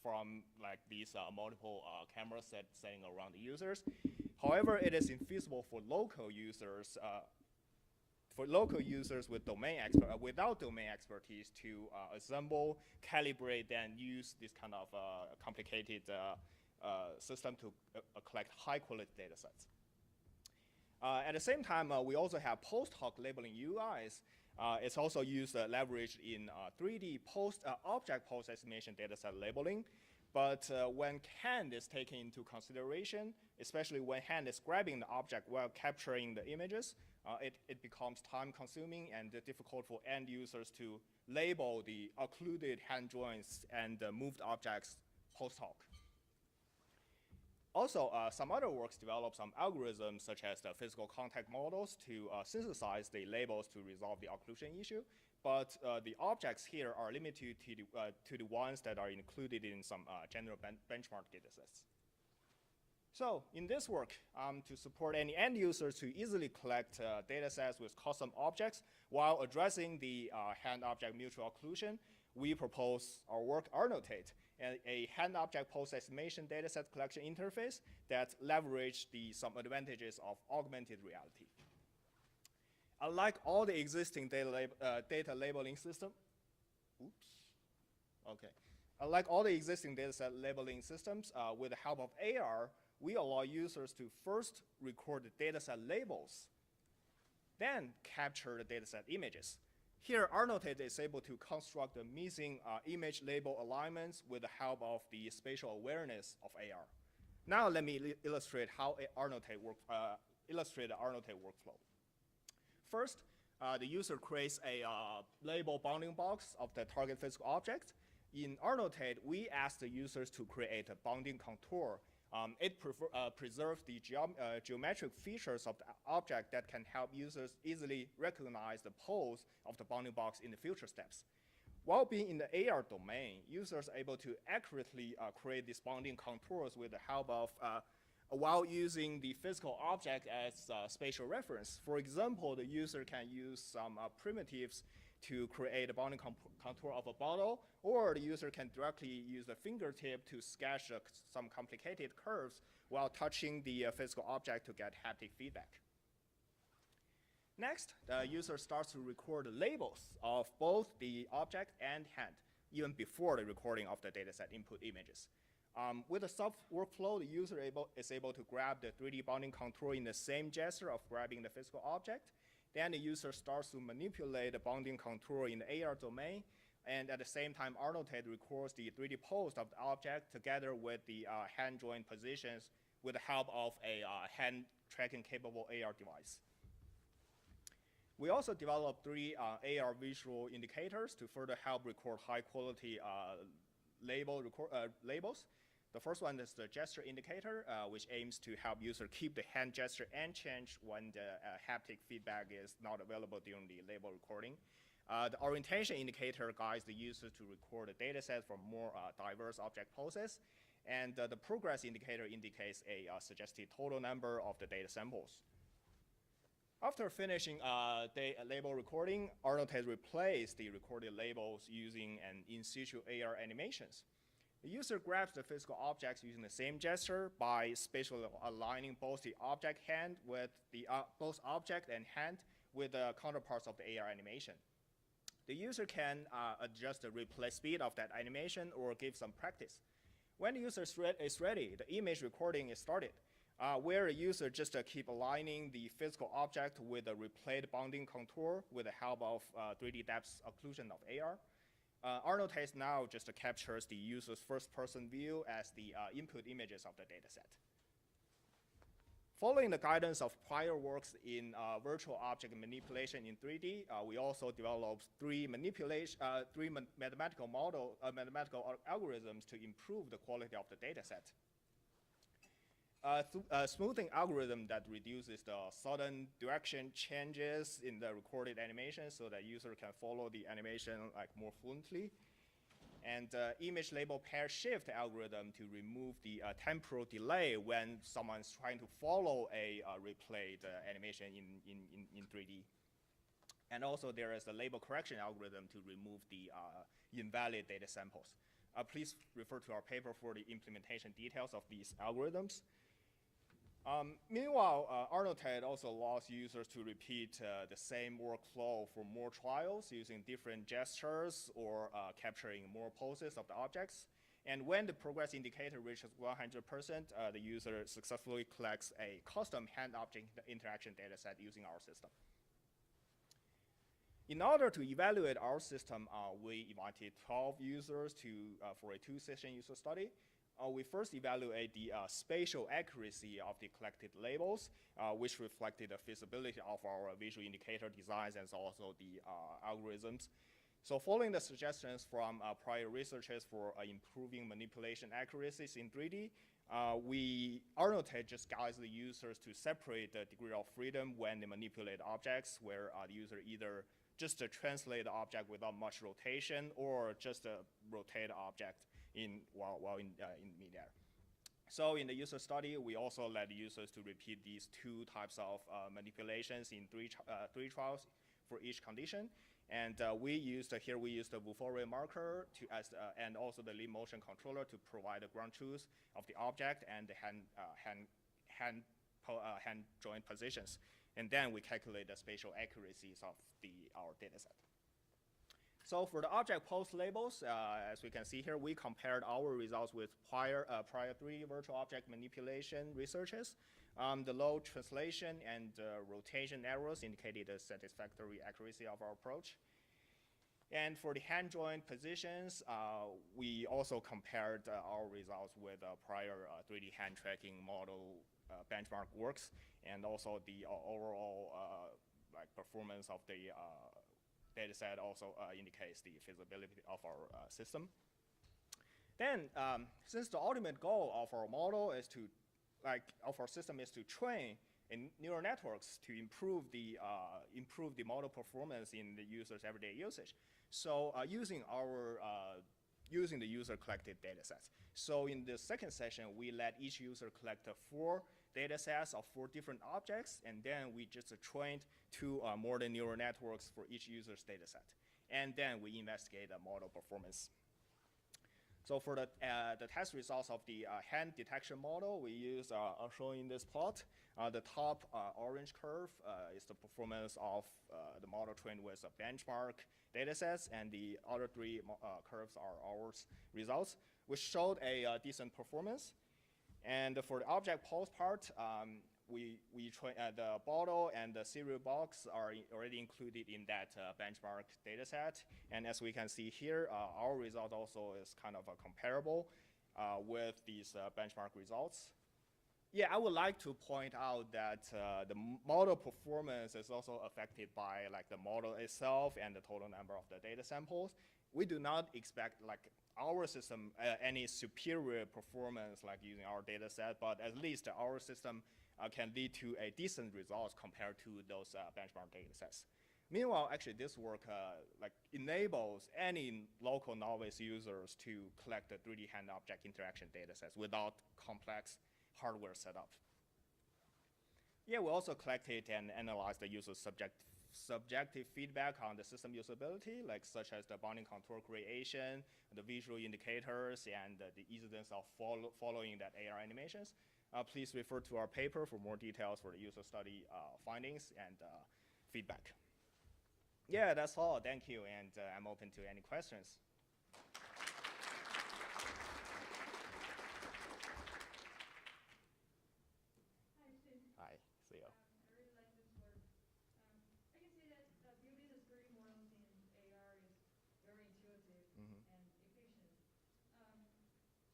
Speaker 16: from like these multiple camera setting around the users. However, it is infeasible for local users without domain expertise to assemble, calibrate, and use this kind of complicated system to collect high-quality data sets. At the same time, we also have post-hoc labeling UIs. It's also used, leveraged in 3D object post-estimation dataset labeling. But when hand is taken into consideration, especially when hand is grabbing the object while capturing the images, it becomes time-consuming and difficult for end users to label the occluded hand joints and moved objects post-hoc. Also, some other works develop some algorithms, such as the physical contact models, to synthesize the labels to resolve the occlusion issue. But the objects here are limited to the ones that are included in some general benchmark datasets. So in this work, to support any end users to easily collect datasets with custom objects while addressing the hand-object mutual occlusion, we propose our work Annotate, a hand-object post-estimation dataset collection interface that leverages some advantages of augmented reality. Unlike all the existing data labeling system, Unlike all the existing dataset labeling systems, with the help of AR, we allow users to first record the dataset labels, then capture the dataset images. Here, Annotate is able to construct the missing image label alignments with the help of the spatial awareness of AR. Now let me illustrate how Annotate illustrate the Annotate workflow. First, the user creates a label bounding box of the target physical object. In Annotate, we ask the users to create a bounding contour. It preserves the geometric features of the object that can help users easily recognize the pose of the bounding box in the future steps. While being in the AR domain, users are able to accurately create these bounding contours with the help of while using the physical object as spatial reference. For example, the user can use some primitives to create a bounding contour of a bottle, or the user can directly use the fingertip to sketch some complicated curves while touching the physical object to get haptic feedback. Next, the user starts to record the labels of both the object and hand, even before the recording of the dataset input images. With the soft workflow, the user is able to grab the 3D bounding contour in the same gesture of grabbing the physical object. Then the user starts to manipulate the bounding contour in the AR domain, and at the same time, Annotate records the 3D pose of the object together with the hand joint positions with the help of a hand tracking capable AR device. We also developed 3 AR visual indicators to further help record high quality labels. The first one is the gesture indicator, which aims to help user keep the hand gesture unchanged when the haptic feedback is not available during the label recording. The orientation indicator guides the user to record the dataset for more diverse object poses. And the progress indicator indicates a suggested total number of the data samples. After finishing label recording, Annotate replaced the recorded labels using an in situ AR animations. The user grabs the physical objects using the same gesture by spatially aligning both the object hand with the both object and hand with the counterparts of the AR animation. The user can adjust the replay speed of that animation or give some practice. When the user is ready, the image recording is started, where the user just keep aligning the physical object with a replayed bounding contour with the help of 3D depth occlusion of AR. Annotate now just captures the user's first-person view as the input images of the dataset. Following the guidance of prior works in virtual object manipulation in 3D, we also developed 3 mathematical algorithms to improve the quality of the dataset. A smoothing algorithm that reduces the sudden direction changes in the recorded animation so that user can follow the animation more fluently. and image label pair shift algorithm to remove the temporal delay when someone's trying to follow a replayed animation in 3D. And also there is a label correction algorithm to remove the invalid data samples. Please refer to our paper for the implementation details of these algorithms. Meanwhile, Arnold-TED also allows users to repeat the same workflow for more trials using different gestures or capturing more poses of the objects. And when the progress indicator reaches 100%, the user successfully collects a custom hand-object interaction dataset using our system. In order to evaluate our system, we invited 12 users for a 2-session user study. We first evaluate the spatial accuracy of the collected labels, which reflected the feasibility of our visual indicator designs and also the algorithms. So following the suggestions from prior researchers for improving manipulation accuracies in 3D, Arnold-TED just guides the users to separate the degree of freedom when they manipulate objects, where the user either just translate the object without much rotation or just rotate the object while in midair. So in the user study, we also let users to repeat these 2 types of manipulations in 3 trials for each condition. And we used the Vuforia marker and also the lead motion controller to provide the ground truth of the object and the hand joint positions. And then we calculate the spatial accuracies of our dataset. So for the object pose labels, as we can see here, we compared our results with prior 3 virtual object manipulation researches. The low translation and rotation errors indicated the satisfactory accuracy of our approach. And for the hand joint positions, we also compared our results with prior 3D hand tracking model benchmark works, and also the overall performance of the data set also indicates the feasibility of our system. Then, since the ultimate goal of our model is to, of our system is to train in neural networks to improve the model performance in the user's everyday usage. So using the user collected data sets. So in the second session, we let each user collect 4 data sets of 4 different objects, and then we just trained 2 modern neural networks for each user's data set. And then we investigate the model performance. So for the test results of the hand detection model, we use, shown in this plot. The top orange curve is the performance of the model trained with benchmark datasets, and the other 3 curves are our results, which showed a decent performance. And for the object pose part, the bottle and the cereal box are already included in that benchmark dataset. And as we can see here, our result also is kind of comparable with these benchmark results. Yeah, I would like to point out that the model performance is also affected by the model itself and the total number of the data samples. We do not expect our system any superior performance using our data set, but at least our system can lead to a decent result compared to those benchmark data sets. Meanwhile, actually this work enables any local novice users to collect the 3D hand object interaction data sets without complex hardware setup. Yeah, we also collected and analyzed the user's subjective feedback on the system usability, such as the bounding contour creation, the visual indicators, and the easiness of following that AR animations. Please refer to our paper for more details for the user study findings and feedback. Yeah, that's all. Thank you, and I'm open to any questions.
Speaker 14: Hi, Steve.
Speaker 16: Hi, Theo.
Speaker 14: I really like this work. I can see that building the 3D models in AR is very intuitive and efficient.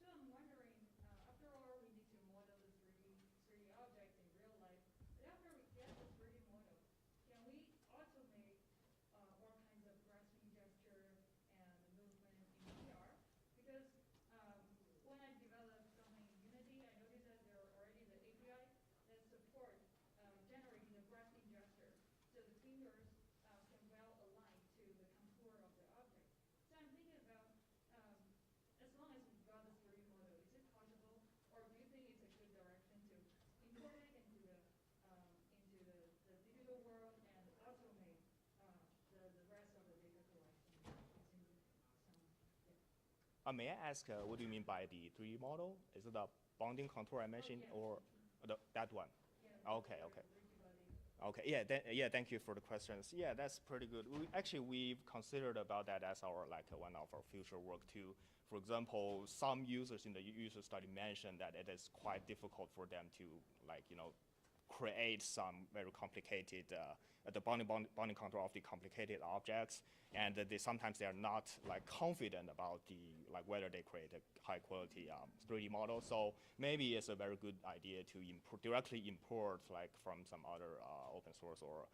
Speaker 14: So I'm wondering, after all, we need to model the 3D objects in real life. But after we get the 3D model, can we automate all kinds of grasping gesture and movement long as you've got the 3D model, is it possible, or do you think it's a good direction to import it into the digital world and automate the rest of the data collection using some,
Speaker 16: May I ask, what do you mean by the 3D model? Is it the bounding contour I mentioned,
Speaker 14: yeah.
Speaker 16: or that one?
Speaker 14: yeah,
Speaker 16: Okay, okay.
Speaker 14: rigidity?
Speaker 16: Okay, yeah, thank you for the questions. Yeah, that's pretty good. We've considered about that as our one of our future work too. For example, some users in the user study mentioned that it is quite difficult for them to create some very complicated the bounding contour of the complicated objects, and sometimes they are not confident about whether they create a high quality 3D model. So maybe it's a very good idea to directly import from some other open source or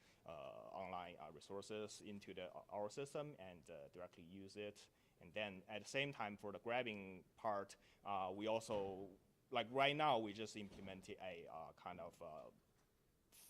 Speaker 16: online resources into our system and directly use it. And then at the same time, for the grabbing part, we also right now we just implemented a kind of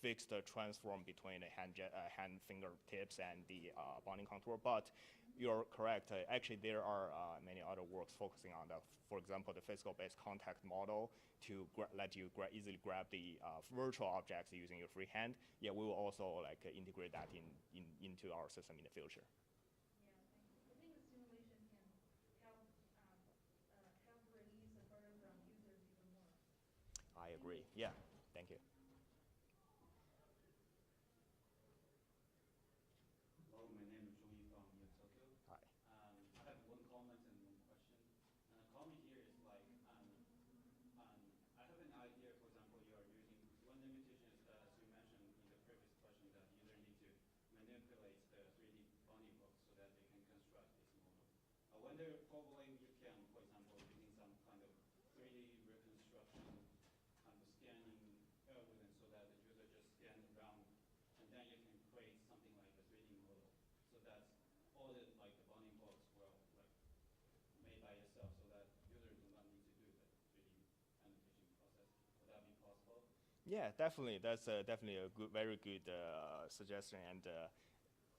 Speaker 16: fixed transform between the hand fingertips and the bounding contour. But you're correct. Actually, there are many other works focusing on for example, the physical-based contact model to let you easily grab the virtual objects using your free hand. Yeah, we will also integrate that into our system in the future.
Speaker 14: Yeah, I think the simulation can help release the burden from users even more.
Speaker 16: I agree. Yeah, thank you.
Speaker 17: Hello, my name is Joey from Tokyo.
Speaker 16: Hi.
Speaker 17: I have one comment and one question. Comment here is I have an idea. For example, you are using one limitation is that, as you mentioned in the previous question, that user need to manipulate the 3D bounding box so that they can construct this model. I wonder probably you can, for example, using some kind of 3D reconstruction kind of scanning algorithm so that the user just scan around and then you can create something like a 3D model. So that's all the bounding blocks were made by yourself so that users do not need to do the 3D annotation process. Would that be possible?
Speaker 16: Yeah, definitely. That's definitely a very good suggestion.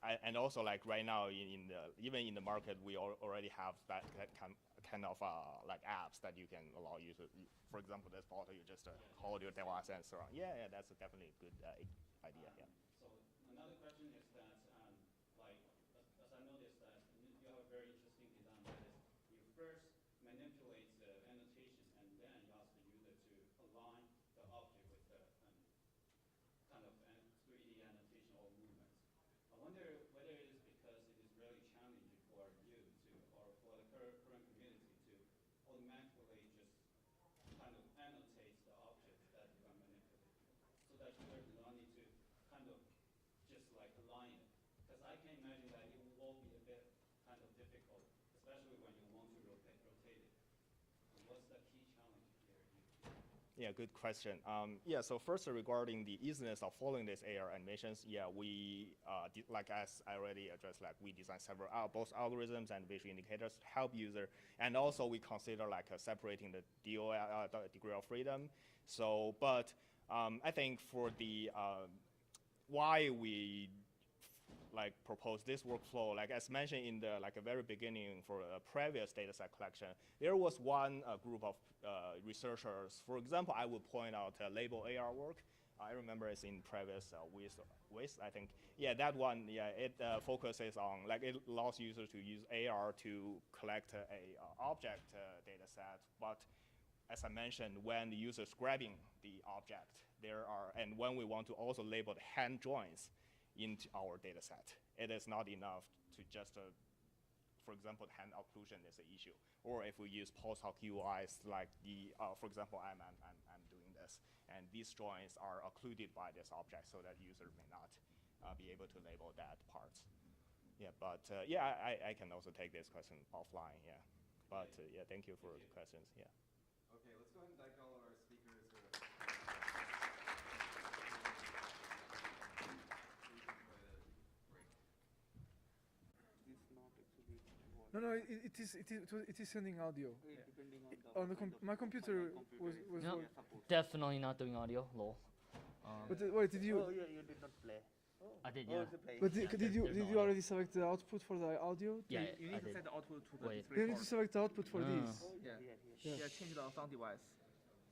Speaker 16: And also right now even in the market, we already have that kind of apps that you can allow users. For example, this photo you just hold your device and so on. Yeah, that's definitely a good idea. Yeah.
Speaker 17: So another question is that, as I noticed that you have a very interesting design. That is, you first manipulate the annotation, and then you ask the user to align the object with the kind of 3D annotation or movements. I wonder whether it is because it is really challenging for you to, or for the current community to automatically just kind of annotate the objects that you are manipulating, so that users do not need to kind of just align it. Because I can imagine that it will be a bit kind of difficult, especially when you want to rotate it. And what's the key challenge here?
Speaker 16: Yeah, good question. Yeah, so first regarding the easiness of following these AR animations, yeah, we, as I already addressed, we design several both algorithms and visual indicators to help user, and also we consider separating the degree of freedom. So, but I think for the why we propose this workflow, as mentioned in the very beginning for a previous data set collection, there was one group of researchers. For example, I would point out label AR work. I remember it's in previous UIST, I think. Yeah, that one, yeah, it focuses on, it allows users to use AR to collect a object data set. But as I mentioned, when the user is grabbing the object, and when we want to also label the hand joints into our data set, it is not enough to just, for example, hand occlusion is an issue. Or if we use post hoc UIs, for example, I'm doing this, and these joints are occluded by this object so that user may not be able to label that part. Yeah, but yeah, I can also take this question offline, yeah. But yeah, thank you for the questions, yeah.
Speaker 2: Okay, let's go ahead and thank all of our speakers.
Speaker 18: No, it is sending audio. On my computer was
Speaker 19: definitely not doing audio. Lol.
Speaker 18: Wait, did you?
Speaker 19: Oh, yeah, you did not play. I did, yeah.
Speaker 18: But did you
Speaker 19: There's no
Speaker 18: you
Speaker 19: audio.
Speaker 18: already select the output for the audio?
Speaker 19: Yeah,
Speaker 16: You
Speaker 19: I
Speaker 16: need to
Speaker 19: did.
Speaker 16: set the output to the
Speaker 19: Wait.
Speaker 16: display
Speaker 18: You need to
Speaker 16: port.
Speaker 18: select the output for these.
Speaker 16: Yeah.
Speaker 19: Here.
Speaker 16: Yeah, change the sound device.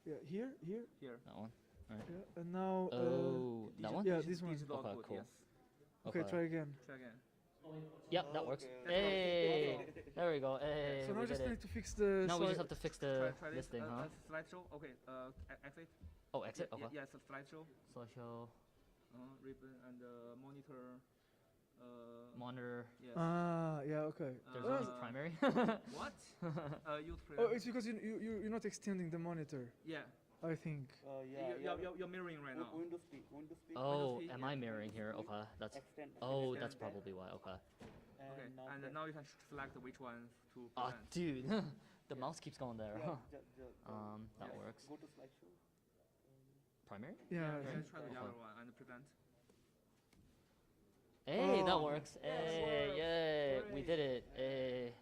Speaker 18: Yeah, here.
Speaker 16: Here.
Speaker 19: That one. Alright.
Speaker 18: Yeah, and now.
Speaker 19: Oh, that one?
Speaker 18: Yeah, this one.
Speaker 16: Digital
Speaker 19: Okay,
Speaker 16: output,
Speaker 19: cool.
Speaker 16: yes.
Speaker 18: Okay, try again.
Speaker 16: Try again.
Speaker 19: Yep, that works.
Speaker 16: That's
Speaker 19: Hey,
Speaker 16: okay.
Speaker 19: there we go. Hey,
Speaker 18: So now
Speaker 19: we
Speaker 18: just
Speaker 19: did
Speaker 18: need
Speaker 19: it.
Speaker 18: to fix the.
Speaker 19: Now we
Speaker 18: slide-
Speaker 19: just have to fix the
Speaker 16: Try this.
Speaker 19: listing, huh?
Speaker 16: Slideshow. Okay. Exit.
Speaker 19: Oh, exit.
Speaker 16: Yeah,
Speaker 19: Okay.
Speaker 16: yeah, it's a slideshow.
Speaker 19: Slideshow.
Speaker 16: Ribbon and monitor.
Speaker 19: Monitor.
Speaker 16: Yes.
Speaker 18: Yeah, okay.
Speaker 19: There's only primary.
Speaker 16: What? Use
Speaker 18: Oh, it's because you're not extending the monitor.
Speaker 16: Yeah.
Speaker 18: I think.
Speaker 16: You're mirroring right now.
Speaker 19: Oh, am I mirroring here? Okay, that's. Oh, that's probably why. Okay.
Speaker 16: Okay, and now you can select which one to
Speaker 19: Ah,
Speaker 16: present.
Speaker 19: dude, the mouse keeps going there. That
Speaker 16: Yeah.
Speaker 19: works.
Speaker 16: Go to slideshow.
Speaker 19: Primary?
Speaker 18: Yeah.
Speaker 16: Let's try the
Speaker 19: Okay.
Speaker 16: other one and present.
Speaker 19: Hey, that
Speaker 18: Oh.
Speaker 19: works. Hey, yay, we did it. Hey.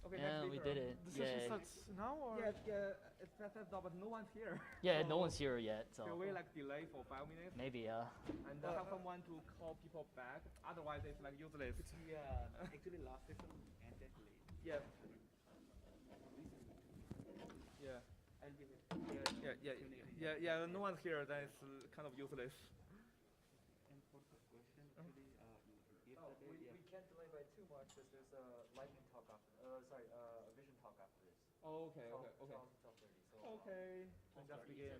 Speaker 16: Okay,
Speaker 19: Yeah,
Speaker 16: next
Speaker 19: we
Speaker 16: speaker.
Speaker 19: did it.
Speaker 18: The session
Speaker 19: Yay.
Speaker 18: starts now or?
Speaker 16: Yeah, it's set now, but no one's here.
Speaker 19: Yeah, no one's here yet, so
Speaker 16: Can we like delay for 5 minutes?
Speaker 19: maybe,
Speaker 16: And have someone to call people back. Otherwise, it's like useless.
Speaker 6: Actually, last session ended late.
Speaker 16: Yeah. Yeah. Yeah. No one's here. Then it's kind of useless.
Speaker 6: And for the question, actually,
Speaker 11: We can't delay by too much because there's a lightning talk after. A vision talk after this.
Speaker 16: Oh, okay.
Speaker 11: 12:30. So
Speaker 16: Okay. Let's just begin.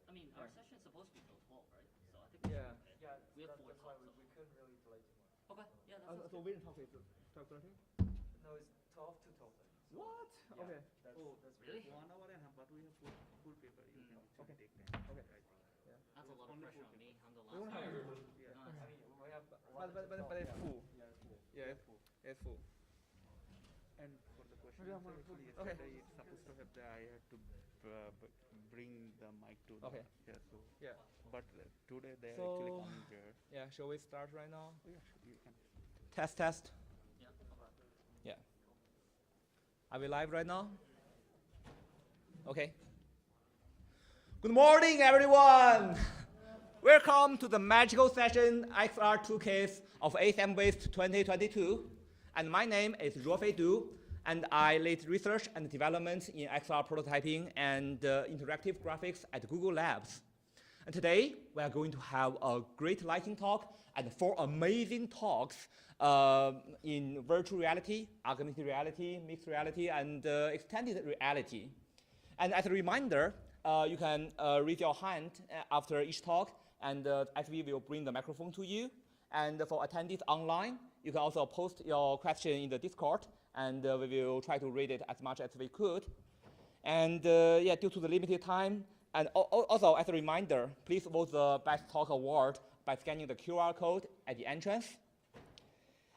Speaker 19: I mean, our session is supposed to be till 12, right? So I think
Speaker 16: Yeah.
Speaker 11: yeah,
Speaker 19: we have
Speaker 11: that's
Speaker 19: 4
Speaker 11: why
Speaker 19: talks.
Speaker 11: we couldn't really delay too much.
Speaker 19: Okay, yeah, that's
Speaker 16: So vision talk is 12:30.
Speaker 11: No, it's 12 to 12:30.
Speaker 16: What?
Speaker 11: Yeah,
Speaker 16: Okay.
Speaker 11: That's,
Speaker 16: Oh,
Speaker 11: that's
Speaker 19: really?
Speaker 6: 1 hour and a half, but we have full paper. You can
Speaker 16: Okay.
Speaker 6: take time.
Speaker 16: Okay.
Speaker 19: That's a lot of pressure on me. I'm the
Speaker 16: We won't
Speaker 19: last
Speaker 16: have
Speaker 19: one.
Speaker 16: Yeah.
Speaker 11: I mean, we have.
Speaker 16: But it's full.
Speaker 11: Yeah, it's full.
Speaker 16: Yeah, it's full. It's full.
Speaker 6: And for the question,
Speaker 18: Yeah,
Speaker 6: answer,
Speaker 18: Mark,
Speaker 6: actually
Speaker 16: okay.
Speaker 6: yesterday it's supposed to have the I had to bring the mic to the
Speaker 16: Okay.
Speaker 6: here. So
Speaker 16: Yeah.
Speaker 6: but today they are
Speaker 16: So-
Speaker 6: actually coming here.
Speaker 16: Yeah. Shall we start right now?
Speaker 6: Oh, yeah, sure, you can.
Speaker 16: Test.
Speaker 19: Yeah,
Speaker 16: Yeah. Are we live right now? Okay. Good morning, everyone. Welcome to the magical session XR2 case of ASM Waste 2022. And my name is Ruofei Du, and I lead research and development in XR prototyping and interactive graphics at Google Labs. And today, we are going to have a great lightning talk and 4 amazing talks in virtual reality, augmented reality, mixed reality, and extended reality. And as a reminder, you can raise your hand after each talk, and SV will bring the microphone to you. And for attendees online, you can also post your question in the Discord, and we will try to read it as much as we could. And yeah, due to the limited time, and also as a reminder, please vote the Best Talk Award by scanning the QR code at the entrance.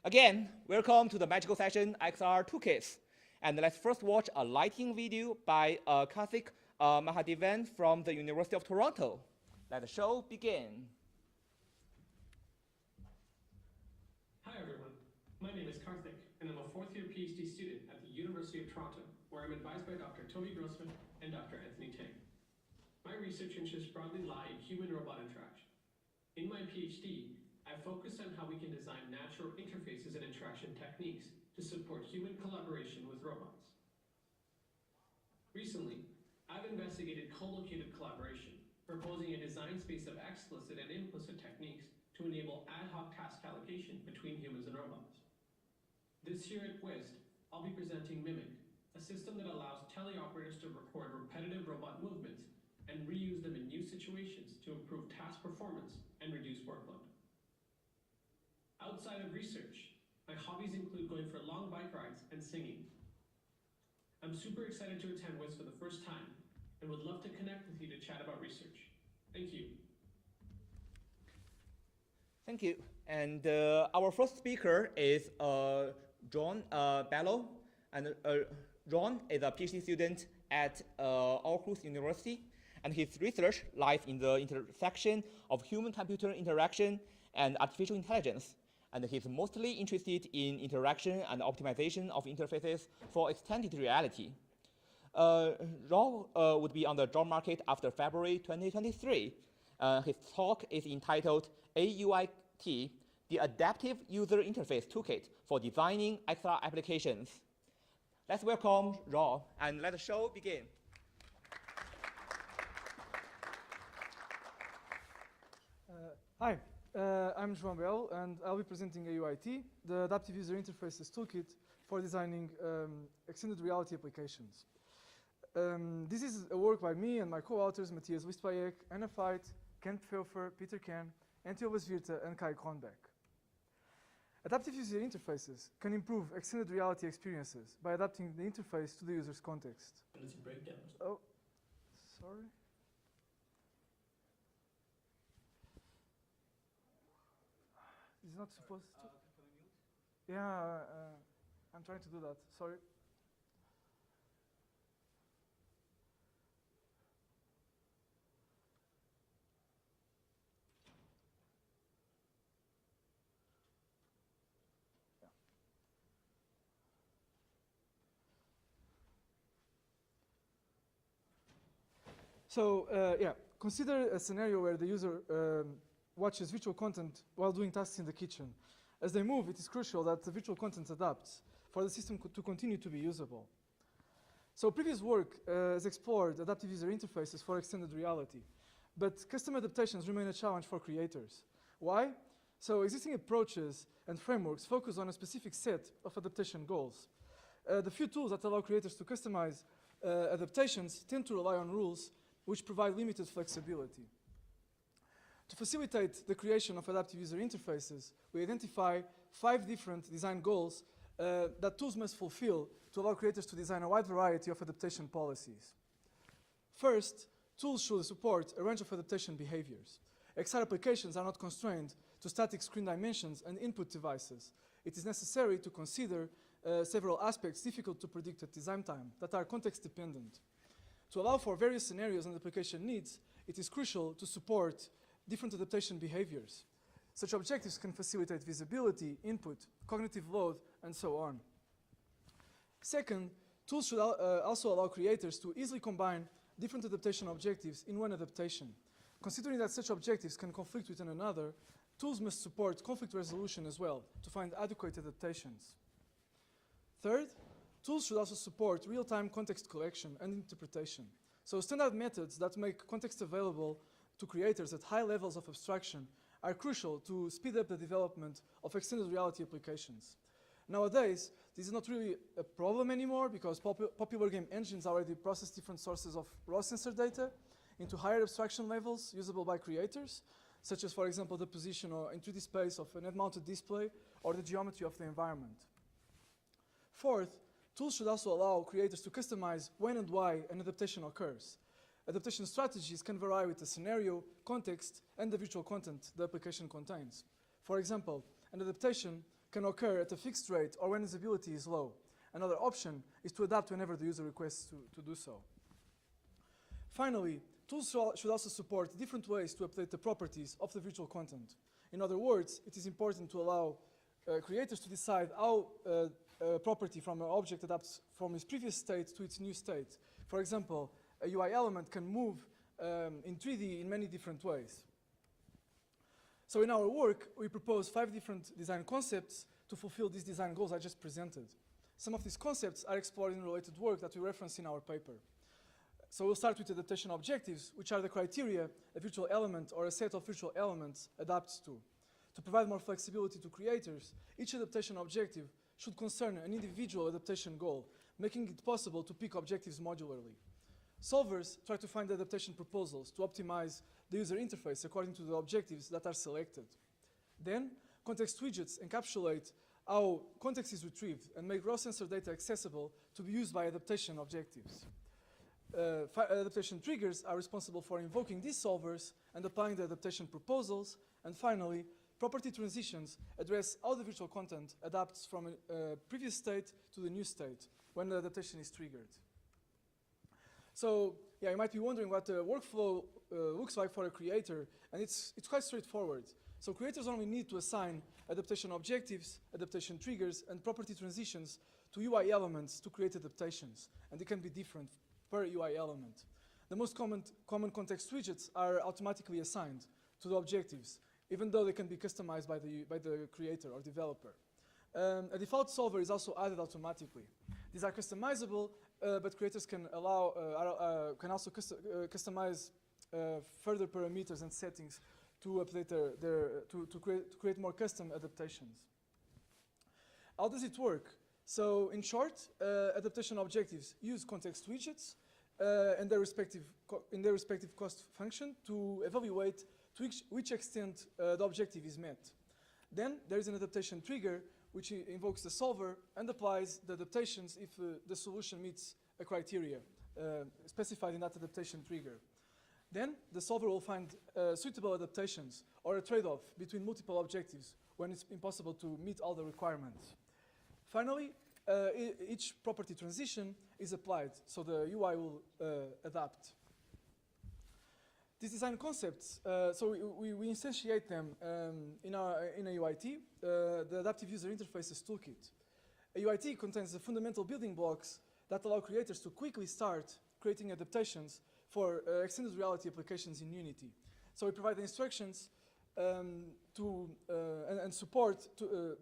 Speaker 16: Again, welcome to the magical session XR2 case. And let's first watch a lighting video by Karthik Mahadevan from the University of Toronto. Let the show begin.
Speaker 20: Hi everyone, my name is Karthik, and I'm a 4th-year PhD student at the University of Toronto, where I'm advised by Dr. Toby Grossman and Dr. Anthony Tang. My research interests broadly lie in human-robot interaction. In my PhD, I focused on how we can design natural interfaces and interaction techniques to support human collaboration with robots. Recently, I've investigated co-located collaboration, proposing a design space of explicit and implicit techniques to enable ad hoc task allocation between humans and robots. This year at UIST, I'll be presenting Mimic, a system that allows teleoperators to record repetitive robot movements and reuse them in new situations to improve task performance and reduce workload. Outside of research, my hobbies include going for long bike rides and singing. I'm super excited to attend UIST for the first time and would love to connect with you to chat about research. Thank you.
Speaker 16: Thank you. And our first speaker is John Bello. And John is a PhD student at Aarhus University. And his research lies in the intersection of human-computer interaction and artificial intelligence. And he's mostly interested in interaction and optimization of interfaces for extended reality. Rob would be on the job market after February 2023. His talk is entitled UIST, the Adaptive User Interface Toolkit for designing XR applications. Let's welcome Raw, and let the show begin.
Speaker 19: Hi, I'm João Bel, and I'll be presenting AUIT, the Adaptive User Interfaces Toolkit for designing extended reality applications. This is a work by me and my co-authors, Matthias Wistbayek, Anna Veit, Kent Pfeuffer, Peter Ken, Antiopas Virta, and Kai Kronbeck. Adaptive user interfaces can improve extended reality experiences by adapting the interface to the user's context. Oh, sorry. It's not supposed to. Yeah, I'm trying to do that. Sorry. So consider a scenario where the user watches virtual content while doing tasks in the kitchen. As they move, it is crucial that the virtual content adapts for the system to continue to be usable. So previous work has explored adaptive user interfaces for extended reality, but custom adaptations remain a challenge for creators. Why? So existing approaches and frameworks focus on a specific set of adaptation goals. The few tools that allow creators to customize adaptations tend to rely on rules which provide limited flexibility. To facilitate the creation of adaptive user interfaces, we identify 5 different design goals that tools must fulfill to allow creators to design a wide variety of adaptation policies. First, tools should support a range of adaptation behaviors. XR applications are not constrained to static screen dimensions and input devices. It is necessary to consider several aspects difficult to predict at design time that are context dependent. To allow for various scenarios and application needs, it is crucial to support different adaptation behaviors. Such objectives can facilitate visibility, input, cognitive load, and so on. Second, tools should also allow creators to easily combine different adaptation objectives in one adaptation. Considering that such objectives can conflict with one another, tools must support conflict resolution as well to find adequate adaptations. Third, tools should also support real-time context collection and interpretation. So standard methods that make context available to creators at high levels of abstraction are crucial to speed up the development of extended reality applications. Nowadays, this is not really a problem anymore because popular game engines already process different sources of raw sensor data into higher abstraction levels usable by creators, such as, for example, the position or in 3D space of an head-mounted display or the geometry of the environment. Fourth, tools should also allow creators to customize when and why an adaptation occurs. Adaptation strategies can vary with the scenario, context, and the virtual content the application contains. For example, an adaptation can occur at a fixed rate or when usability is low. Another option is to adapt whenever the user requests to do so. Finally, tools should also support different ways to update the properties of the virtual content. In other words, it is important to allow creators to decide how a property from an object adapts from its previous state to its new state. For example, a UI element can move in 3D in many different ways. So in our work, we propose 5 different design concepts to fulfill these design goals I just presented. Some of these concepts are explored in related work that we reference in our paper. So we'll start with adaptation objectives, which are the criteria a virtual element or a set of virtual elements adapts to. To provide more flexibility to creators, each adaptation objective should concern an individual adaptation goal, making it possible to pick objectives modularly. Solvers try to find adaptation proposals to optimize the user interface according to the objectives that are selected. Then, context widgets encapsulate how context is retrieved and make raw sensor data accessible to be used by adaptation objectives. Adaptation triggers are responsible for invoking these solvers and applying the adaptation proposals. And finally, property transitions address how the virtual content adapts from a previous state to the new state when the adaptation is triggered. So, yeah, you might be wondering what the workflow looks like for a creator, and it's quite straightforward. So creators only need to assign adaptation objectives, adaptation triggers, and property transitions to UI elements to create adaptations, and they can be different per UI element. The most common context widgets are automatically assigned to the objectives even though they can be customized by the creator or developer. A default solver is also added automatically. These are customizable, but creators can can also customize further parameters and settings to update to create more custom adaptations. How does it work? So in short, adaptation objectives use context widgets and their respective cost function to evaluate to which extent the objective is met. Then there is an adaptation trigger which invokes the solver and applies the adaptations if the solution meets a criteria specified in that adaptation trigger. Then the solver will find suitable adaptations or a trade-off between multiple objectives when it's impossible to meet all the requirements. Finally, each property transition is applied, so the UI will adapt. These design concepts, so we instantiate them in a UIT, the Adaptive User Interfaces Toolkit. A UIT contains the fundamental building blocks that allow creators to quickly start creating adaptations for extended reality applications in Unity. So we provide the instructions and support to,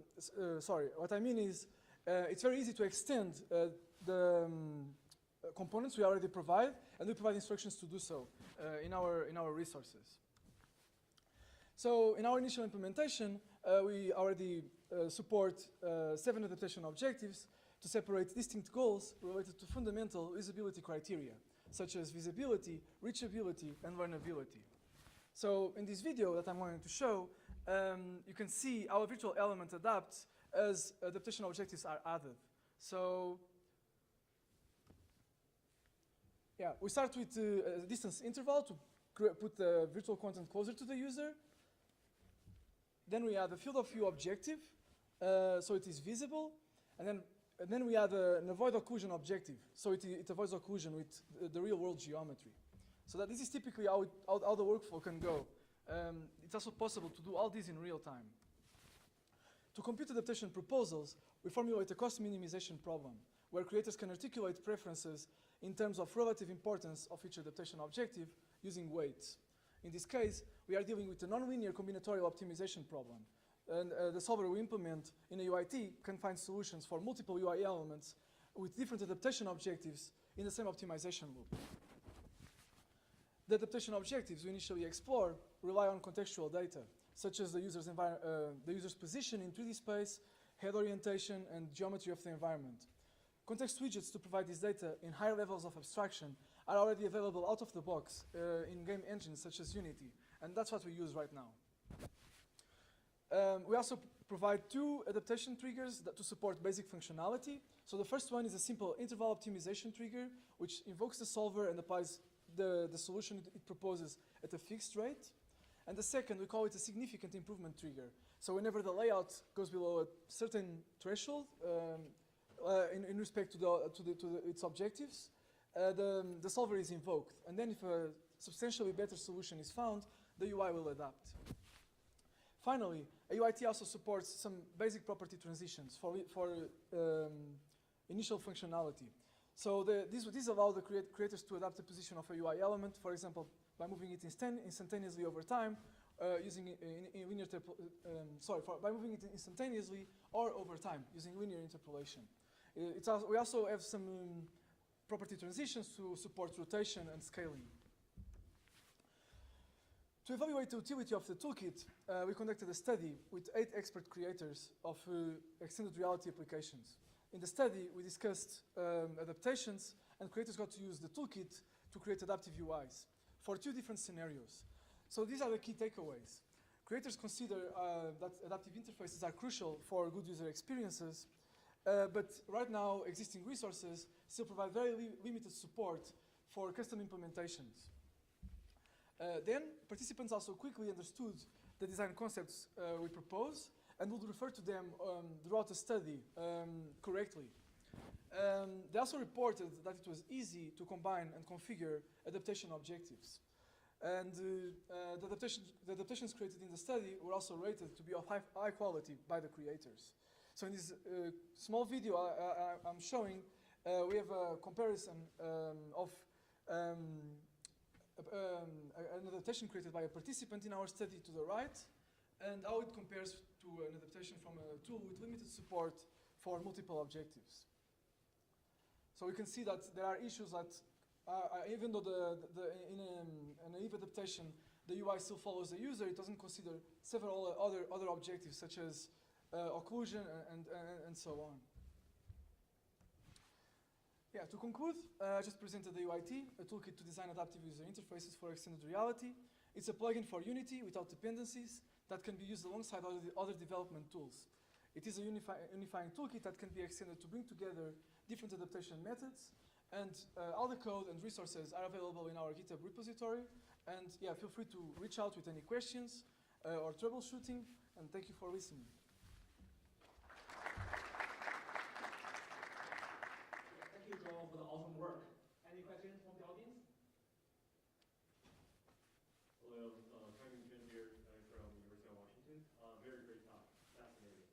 Speaker 19: sorry, what I mean is it's very easy to extend the components we already provide, and we provide instructions to do so in our resources. So in our initial implementation, we already support 7 adaptation objectives to separate distinct goals related to fundamental usability criteria, such as visibility, reachability, and learnability. So in this video that I'm going to show, you can see how a virtual element adapts as adaptation objectives are added. So yeah, we start with a distance interval to put the virtual content closer to the user. Then we add a field of view objective, so it is visible. And then we add an avoid occlusion objective, so it avoids occlusion with the real world geometry. So that this is typically how the workflow can go. It's also possible to do all this in real time. To compute adaptation proposals, we formulate a cost minimization problem, where creators can articulate preferences in terms of relative importance of each adaptation objective using weights. In this case, we are dealing with a nonlinear combinatorial optimization problem. And the solver we implement in a UIT can find solutions for multiple UI elements with different adaptation objectives in the same optimization loop. The adaptation objectives we initially explore rely on contextual data, such as the user's position in 3D space, head orientation, and geometry of the environment. Context widgets to provide this data in higher levels of abstraction are already available out of the box in game engines such as Unity, and that's what we use right now. We also provide 2 adaptation triggers to support basic functionality. So the first one is a simple interval optimization trigger, which invokes the solver and applies the solution it proposes at a fixed rate. And the second, we call it a significant improvement trigger. So whenever the layout goes below a certain threshold in respect to its objectives, the solver is invoked. And then if a substantially better solution is found, the UI will adapt. Finally, a UIT also supports some basic property transitions for initial functionality. So these allow the creators to adapt the position of a UI element, for example, by moving it instantaneously over time, by moving it instantaneously or over time using linear interpolation. We also have some property transitions to support rotation and scaling. To evaluate the utility of the toolkit, we conducted a study with 8 expert creators of extended reality applications. In the study, we discussed adaptations, and creators got to use the toolkit to create adaptive UIs for 2 different scenarios. So these are the key takeaways. Creators consider that adaptive interfaces are crucial for good user experiences, but right now, existing resources still provide very limited support for custom implementations. Then, participants also quickly understood the design concepts we propose and would refer to them throughout the study correctly. They also reported that it was easy to combine and configure adaptation objectives. And the adaptations created in the study were also rated to be of high quality by the creators. So in this small video I'm showing, we have a comparison of an adaptation created by a participant in our study to the right, and how it compares to an adaptation from a tool with limited support for multiple objectives. So we can see that there are issues that, even though in a naive adaptation, the UI still follows the user, it doesn't consider several other objectives such as occlusion and so on. Yeah, to conclude, I just presented the UIT, a toolkit to design adaptive user interfaces for extended reality. It's a plugin for Unity without dependencies that can be used alongside other development tools. It is a unifying toolkit that can be extended to bring together different adaptation methods, and all the code and resources are available in our GitHub repository. And yeah, feel free to reach out with any questions or troubleshooting, and thank you for listening.
Speaker 6: Thank you, Joel, for the awesome work. Any questions from the audience?
Speaker 10: Hello, Simon Chen here from University of Washington. Very great talk, fascinating.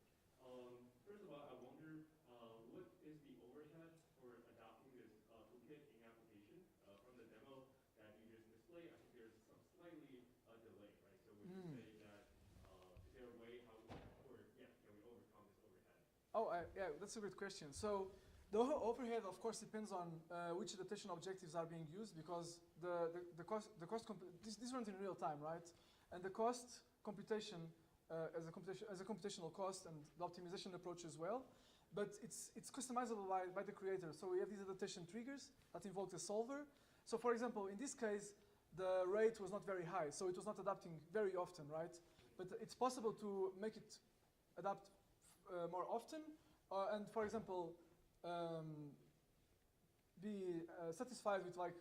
Speaker 10: First of all, I wonder what is the overhead for adopting this toolkit in application? From the demo that you just displayed, I think there's some slightly delay, right? So would you say that, is there a way how, or yeah, can we overcome this overhead?
Speaker 19: Oh, yeah, that's a good question. So the overhead, of course, depends on which adaptation objectives are being used, because this runs in real time, right? And the cost computation as a computational cost, and the optimization approach as well. But it's customizable by the creator. So we have these adaptation triggers that invoke the solver. So for example, in this case, the rate was not very high, so it was not adapting very often, right? But it's possible to make it adapt more often, and for example, be satisfied with like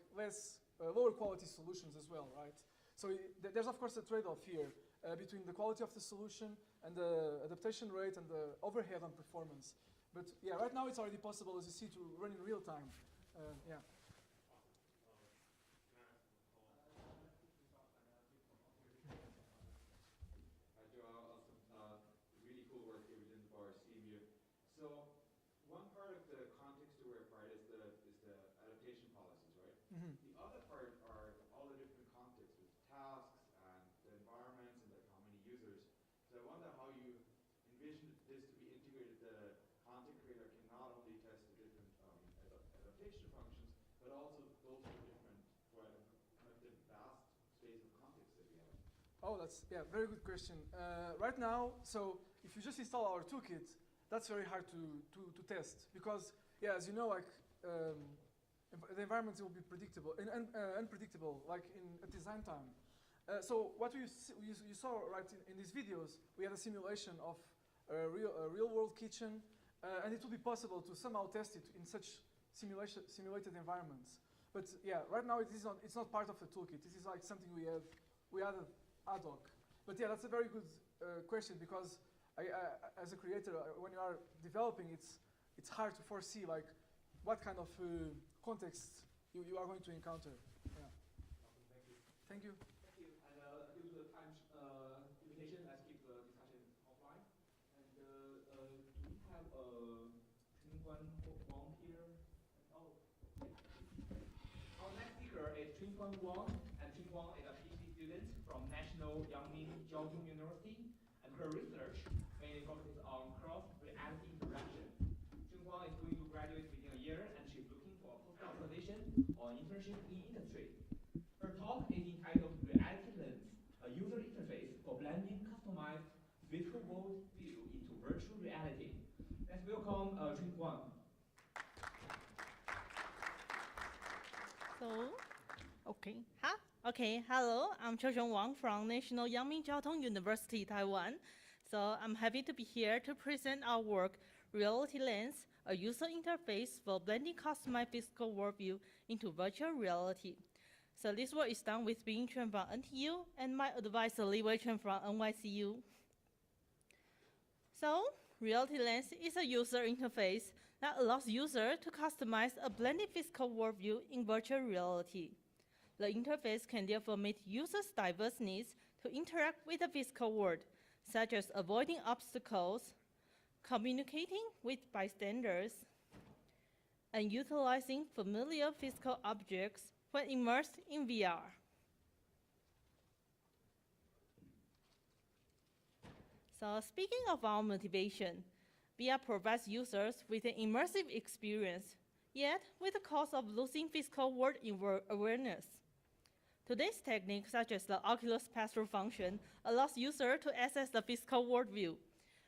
Speaker 19: lower quality solutions as well, right? So there's of course a trade-off here between the quality of the solution and the adaptation rate and the overhead on performance. But yeah, right now it's already possible, as you see, to run in real time. Yeah. Hi, Joel. Awesome. Really cool work that we did for our CMU. So one part of the context-aware part is the adaptation policies, right? Mm-hmm. The other part are all the different contexts with tasks and the environments and like how many users. So I wonder how you envision this to be integrated. The content creator can not only test the different adaptation functions, but also those are different for kind of the vast space of context that we have. Oh, that's, yeah, very good question. Right now, so if you just install our toolkit, that's very hard to test, because, yeah, as you know, like, the environment will be predictable and unpredictable, like at design time. So what you saw right in these videos, we had a simulation of a real-world kitchen, and it will be possible to somehow test it in such simulated environments. But yeah, right now it's not part of the toolkit. This is like something we added ad hoc. But yeah, that's a very good question, because as a creator, when you are developing, it's hard to foresee like what kind of context you are going to encounter. Yeah.
Speaker 6: Awesome, thank you.
Speaker 19: Thank you.
Speaker 6: Thank you. And due to the time limitation, let's keep the discussion offline. And do we have Chunguan Wang here? Oh, our next speaker is Chunguan Wang, and Chunguan is a PhD student from National Yangming Jiaotong University, and her research mainly focuses on cross-reality interaction. Chunguan is going to graduate within a year, and she's looking for a postdoc position or internship in industry. Her talk is entitled Reality Lens, a user interface for blending customized physical world view into virtual reality. Let's welcome Chunguan.
Speaker 21: So, okay, hello, I'm Chouchong Wang from National Yangming Jiaotong University, Taiwan. So I'm happy to be here to present our work, Reality Lens, a user interface for blending customized physical worldview into virtual reality. So this work is done with Bing Chen from NTU and my advisor Li Wei Chen from NYCU. So, Reality Lens is a user interface that allows users to customize a blended physical worldview in virtual reality. The interface can therefore meet users' diverse needs to interact with the physical world, such as avoiding obstacles, communicating with bystanders, and utilizing familiar physical objects when immersed in VR. So speaking of our motivation, VR provides users with an immersive experience, yet with the cost of losing physical world awareness. Today's techniques, such as the Oculus pass-through function, allows users to access the physical world view.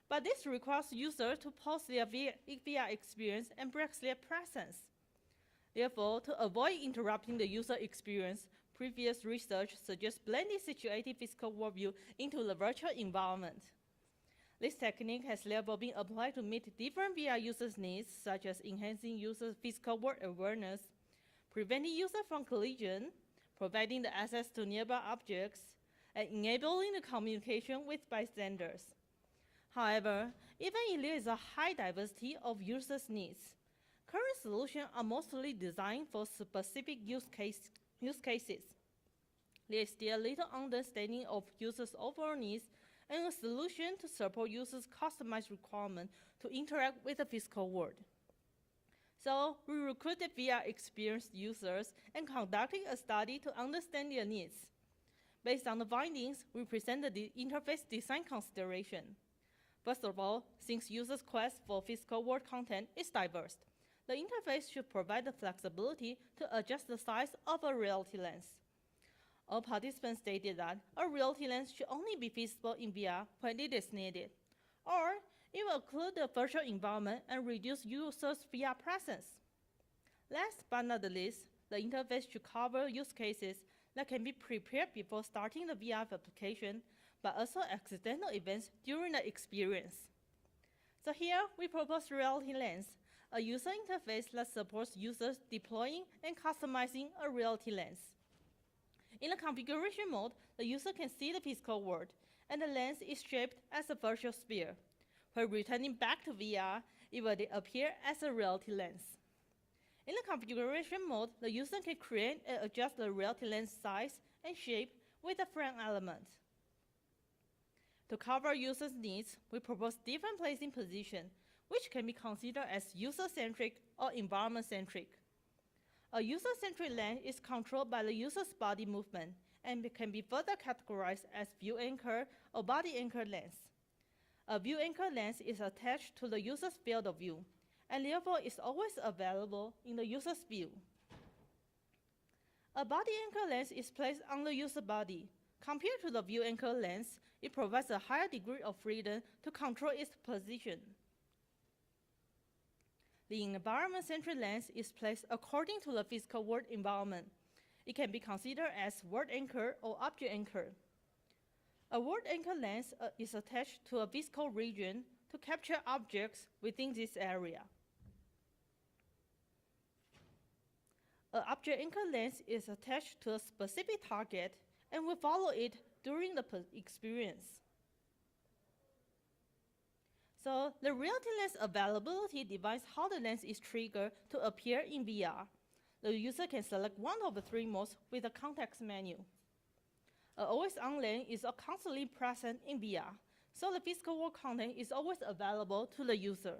Speaker 21: But this requires users to pause their VR experience and break their presence. Therefore, to avoid interrupting the user experience, previous research suggests blending situated physical world view into the virtual environment. This technique has therefore been applied to meet different VR users' needs, such as enhancing users' physical world awareness, preventing users from collision, providing the access to nearby objects, and enabling the communication with bystanders. However, even if there is a high diversity of users' needs, current solutions are mostly designed for specific use cases. There is still little understanding of users' overall needs and a solution to support users' customized requirements to interact with the physical world. So we recruited VR experienced users and conducted a study to understand their needs. Based on the findings, we presented the interface design consideration. First of all, since users' quest for physical world content is diverse, the interface should provide the flexibility to adjust the size of a reality lens. All participants stated that a reality lens should only be feasible in VR when it is needed, or it will occlude the virtual environment and reduce users' VR presence. Last but not the least, the interface should cover use cases that can be prepared before starting the VR application, but also accidental events during the experience. So here, we propose Reality Lens, a user interface that supports users deploying and customizing a reality lens. In the configuration mode, the user can see the physical world, and the lens is shaped as a virtual sphere. When returning back to VR, it will appear as a reality lens. In the configuration mode, the user can create and adjust the reality lens size and shape with a frame element. To cover users' needs, we propose different placing positions, which can be considered as user-centric or environment-centric. A user-centric lens is controlled by the user's body movement and can be further categorized as view anchor or body anchor lens. A view anchor lens is attached to the user's field of view, and therefore is always available in the user's view. A body anchor lens is placed on the user body. Compared to the view anchor lens, it provides a higher degree of freedom to control its position. The environment-centric lens is placed according to the physical world environment. It can be considered as world anchor or object anchor. A world anchor lens is attached to a physical region to capture objects within this area. An object anchor lens is attached to a specific target and will follow it during the experience. So the reality lens availability defines how the lens is triggered to appear in VR. The user can select one of the three modes with a context menu. A always-on lens is constantly present in VR, so the physical world content is always available to the user.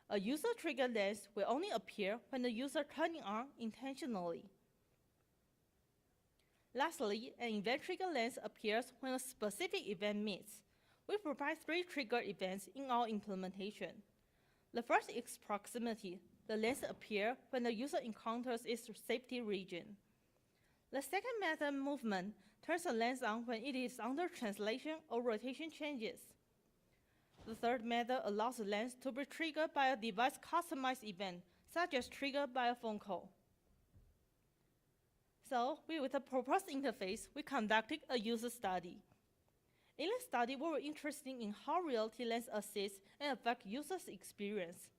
Speaker 21: A user-triggered lens will only appear when the user turns it on intentionally. Lastly, an event-triggered lens appears when a specific event meets. We provide three trigger events in our implementation. The first is proximity. The lens appears when the user encounters its safety region. The second method, movement, turns the lens on when it is under translation or rotation changes. The third method allows the lens to be triggered by a device-customized event, such as triggered by a phone call. So, with the proposed interface, we conducted a user study. In the study, we were interested in how reality lens assists and affect users' experience.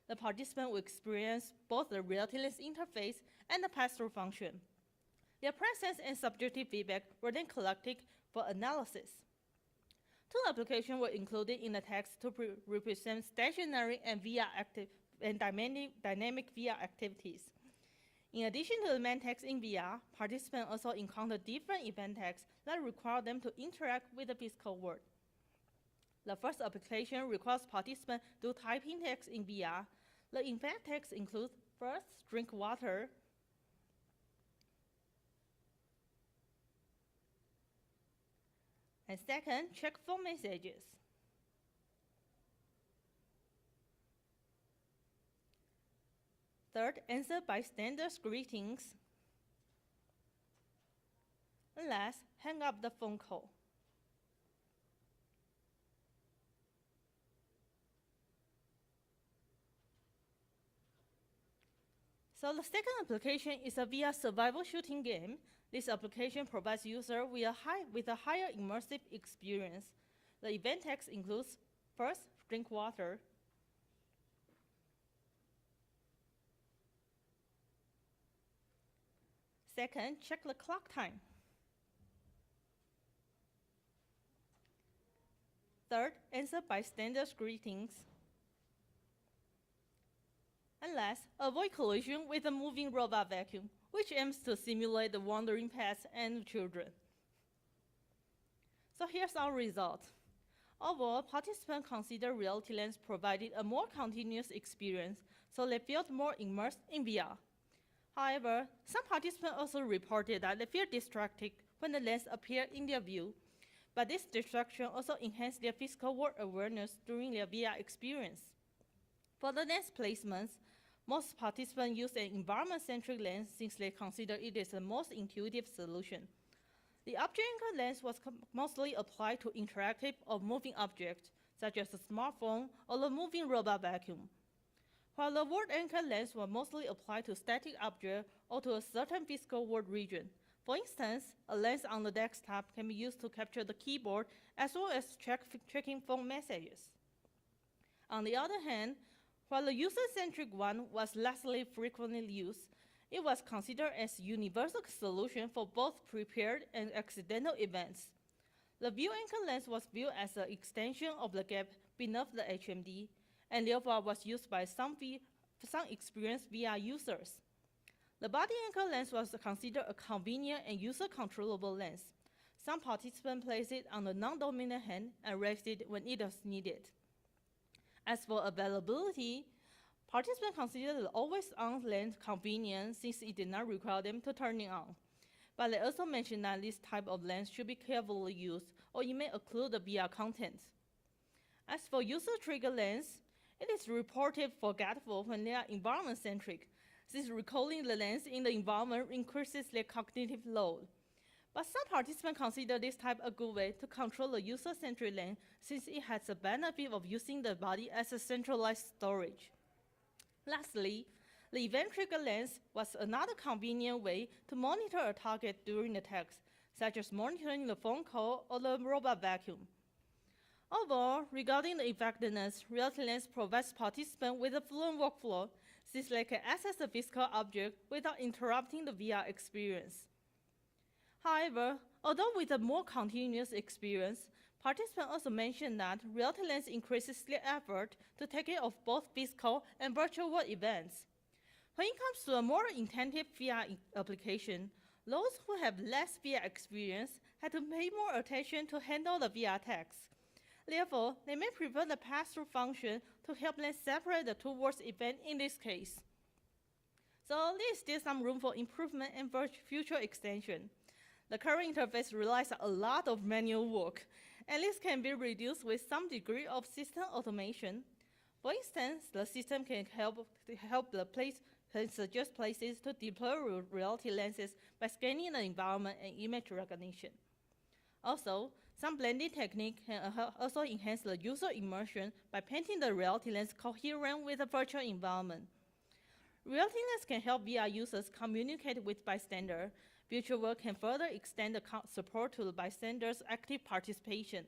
Speaker 21: The participants will experience both the reality lens interface and the pass-through function. Their presence and subjective feedback were then collected for analysis. Two applications were included in the text to represent stationary and dynamic VR activities. In addition to the main text in VR, participants also encounter different event texts that require them to interact with the physical world. The first application requires participants to type in text in VR. The event text includes, first, drink water, and second, check phone messages. Third, answer bystanders' greetings. And last, hang up the phone call. So the second application is a VR survival shooting game. This application provides users with a higher immersive experience. The event text includes, first, drink water. Second, check the clock time. Third, answer bystanders' greetings. And last, avoid collision with a moving robot vacuum, which aims to simulate the wandering pets and children. So here's our result. Overall, participants consider Reality Lens provided a more continuous experience, so they felt more immersed in VR. However, some participants also reported that they feel distracted when the lens appeared in their view, but this distraction also enhanced their physical world awareness during their VR experience. For the lens placements, most participants use an environment-centric lens since they consider it is the most intuitive solution. The object-anchored lens was mostly applied to interactive or moving objects, such as a smartphone or the moving robot vacuum, while the word-anchored lens was mostly applied to static objects or to a certain physical world region. For instance, a lens on the desktop can be used to capture the keyboard as well as checking phone messages. On the other hand, while the user-centric one was less frequently used, it was considered as a universal solution for both prepared and accidental events. The view-anchored lens was viewed as an extension of the gap beneath the HMD, and therefore was used by some experienced VR users. The body-anchored lens was considered a convenient and user-controllable lens. Some participants placed it on the non-dominant hand and raised it when it was needed. As for availability, participants considered the always-on lens convenient since it did not require them to turn it on. But they also mentioned that this type of lens should be carefully used or it may occlude the VR content. As for user-triggered lens, it is reported forgetful when they are environment-centric, since recalling the lens in the environment increases their cognitive load. But some participants consider this type a good way to control the user-centric lens since it has the benefit of using the body as a centralized storage. Lastly, the event-triggered lens was another convenient way to monitor a target during the task, such as monitoring the phone call or the robot vacuum. Overall, regarding the effectiveness, Reality Lens provides participants with a fluent workflow since they can access the physical object without interrupting the VR experience. However, although with a more continuous experience, participants also mentioned that Reality Lens increases their effort to take care of both physical and virtual world events. When it comes to a more intensive VR application, those who have less VR experience had to pay more attention to handle the VR text. Therefore, they may prefer the pass-through function to help them separate the two worlds event in this case. So there is still some room for improvement and future extension. The current interface relies on a lot of manual work, and this can be reduced with some degree of system automation. For instance, the system can suggest places to deploy reality lenses by scanning the environment and image recognition. Also, some blending technique can also enhance the user immersion by painting the reality lens coherent with the virtual environment. Reality lens can help VR users communicate with bystanders. Future work can further extend the support to the bystanders' active participation.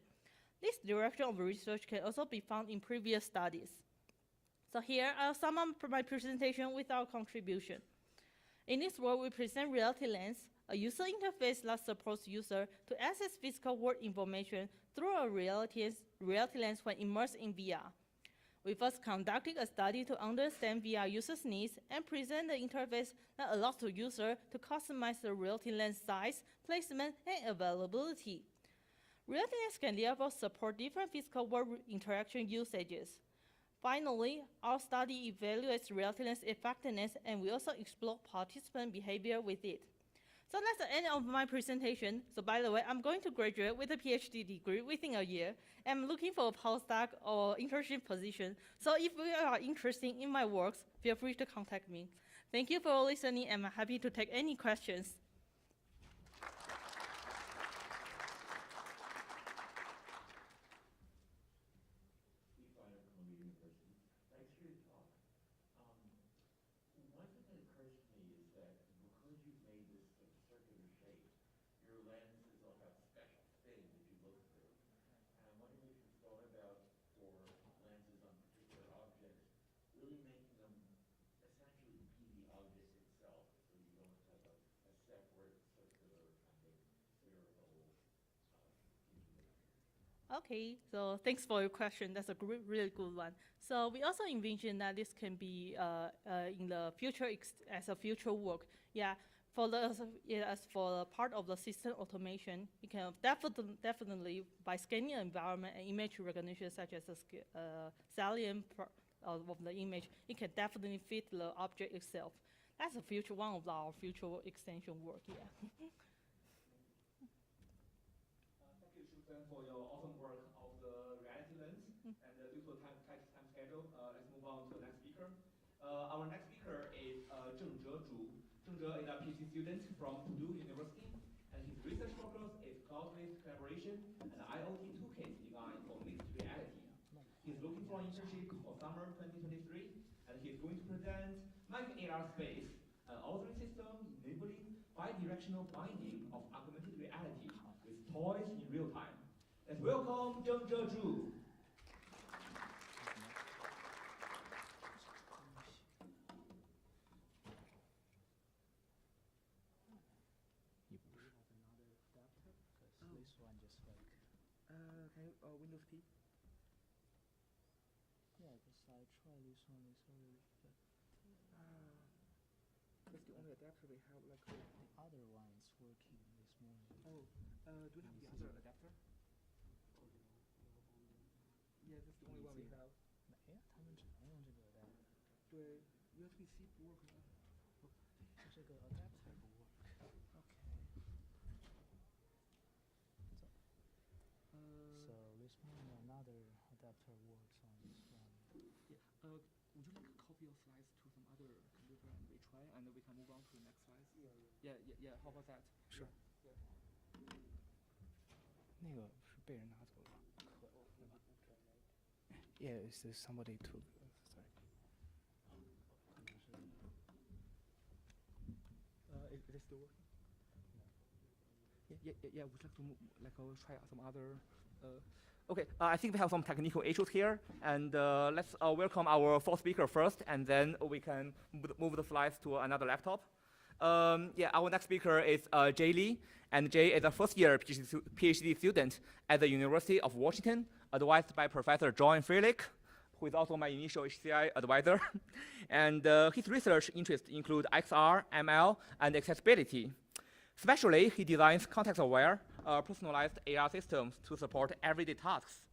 Speaker 21: This direction of research can also be found in previous studies. So here I'll sum up my presentation with our contribution. In this work, we present Reality Lens, a user interface that supports users to access physical world information through a reality lens when immersed in VR. We first conducted a study to understand VR users' needs and present the interface that allows the user to customize the reality lens size, placement, and availability. Reality lens can therefore support different physical world interaction usages. Finally, our study evaluates reality lens effectiveness, and we also explore participant behavior with it. So that's the end of my presentation. So by the way, I'm going to graduate with a PhD degree within a year. I'm looking for a postdoc or internship position. So if you are interested in my works, feel free to contact me. Thank you for listening, and I'm happy to take any questions.
Speaker 15: Thanks for your talk. One thing that occurs to me is that because you've made this sort of circular shape, your lenses all have special thing that you look through. And I'm wondering if you've thought about, for lenses on particular objects, really making them essentially be the object itself, so you don't have a separate circular kind of spherical image.
Speaker 21: Okay, so thanks for your question. That's a really good one. So we also envision that this can be in the future as a future work. Yeah, as for the part of the system automation, you can definitely by scanning the environment and image recognition, such as the salient of the image, it can definitely fit the object itself. That's one of our future extension work. Yeah.
Speaker 6: For your awesome work of the reality lens. And due to a tight time schedule, let's move on to the next speaker. Our next speaker is Zhengzhe Zhu. Zhengzhe is a PhD student from Purdue University, and his research focus is cloud-based collaboration and IoT toolkit design for mixed reality. He's looking for an internship for summer 2023, and he's going to present Mac AR Space, an authoring system enabling bidirectional binding of augmented reality with toys in real time. Let's welcome Zhengzhe Zhu.
Speaker 9: Can you Windows key?
Speaker 11: Yeah, because I tried this one, it's already but
Speaker 9: That's the only adapter we have. Like
Speaker 11: the other one is working this morning.
Speaker 9: do we have the other adapter? Yeah, that's the only one we have.
Speaker 11: 哎，他们只能用这个 adapter。
Speaker 9: 对 ，USB-C 不 work 吗？
Speaker 11: 这个 adapter 不 work。So this morning another adapter works on this one.
Speaker 9: Yeah. Would you like a copy of slides to some other computer and we try, and we can move on to the next slides? Yeah. How about that?
Speaker 11: Sure.
Speaker 9: Yeah.
Speaker 11: 那个是被人拿走了，可恶，对吧 ？Yeah, is there somebody to? Sorry.
Speaker 9: Is it still working? Yeah. Would you like to move, try out some other?
Speaker 16: Okay, I think we have some technical issues here, and let's welcome our fourth speaker first, and then we can move the slides to another laptop. Our next speaker is Jay Lee, and Jay is a first-year PhD student at the University of Washington, advised by Professor John Freilich, who is also my initial HCI advisor. And his research interests include XR, ML, and accessibility. Especially, he designs context-aware, personalized AR systems to support everyday tasks.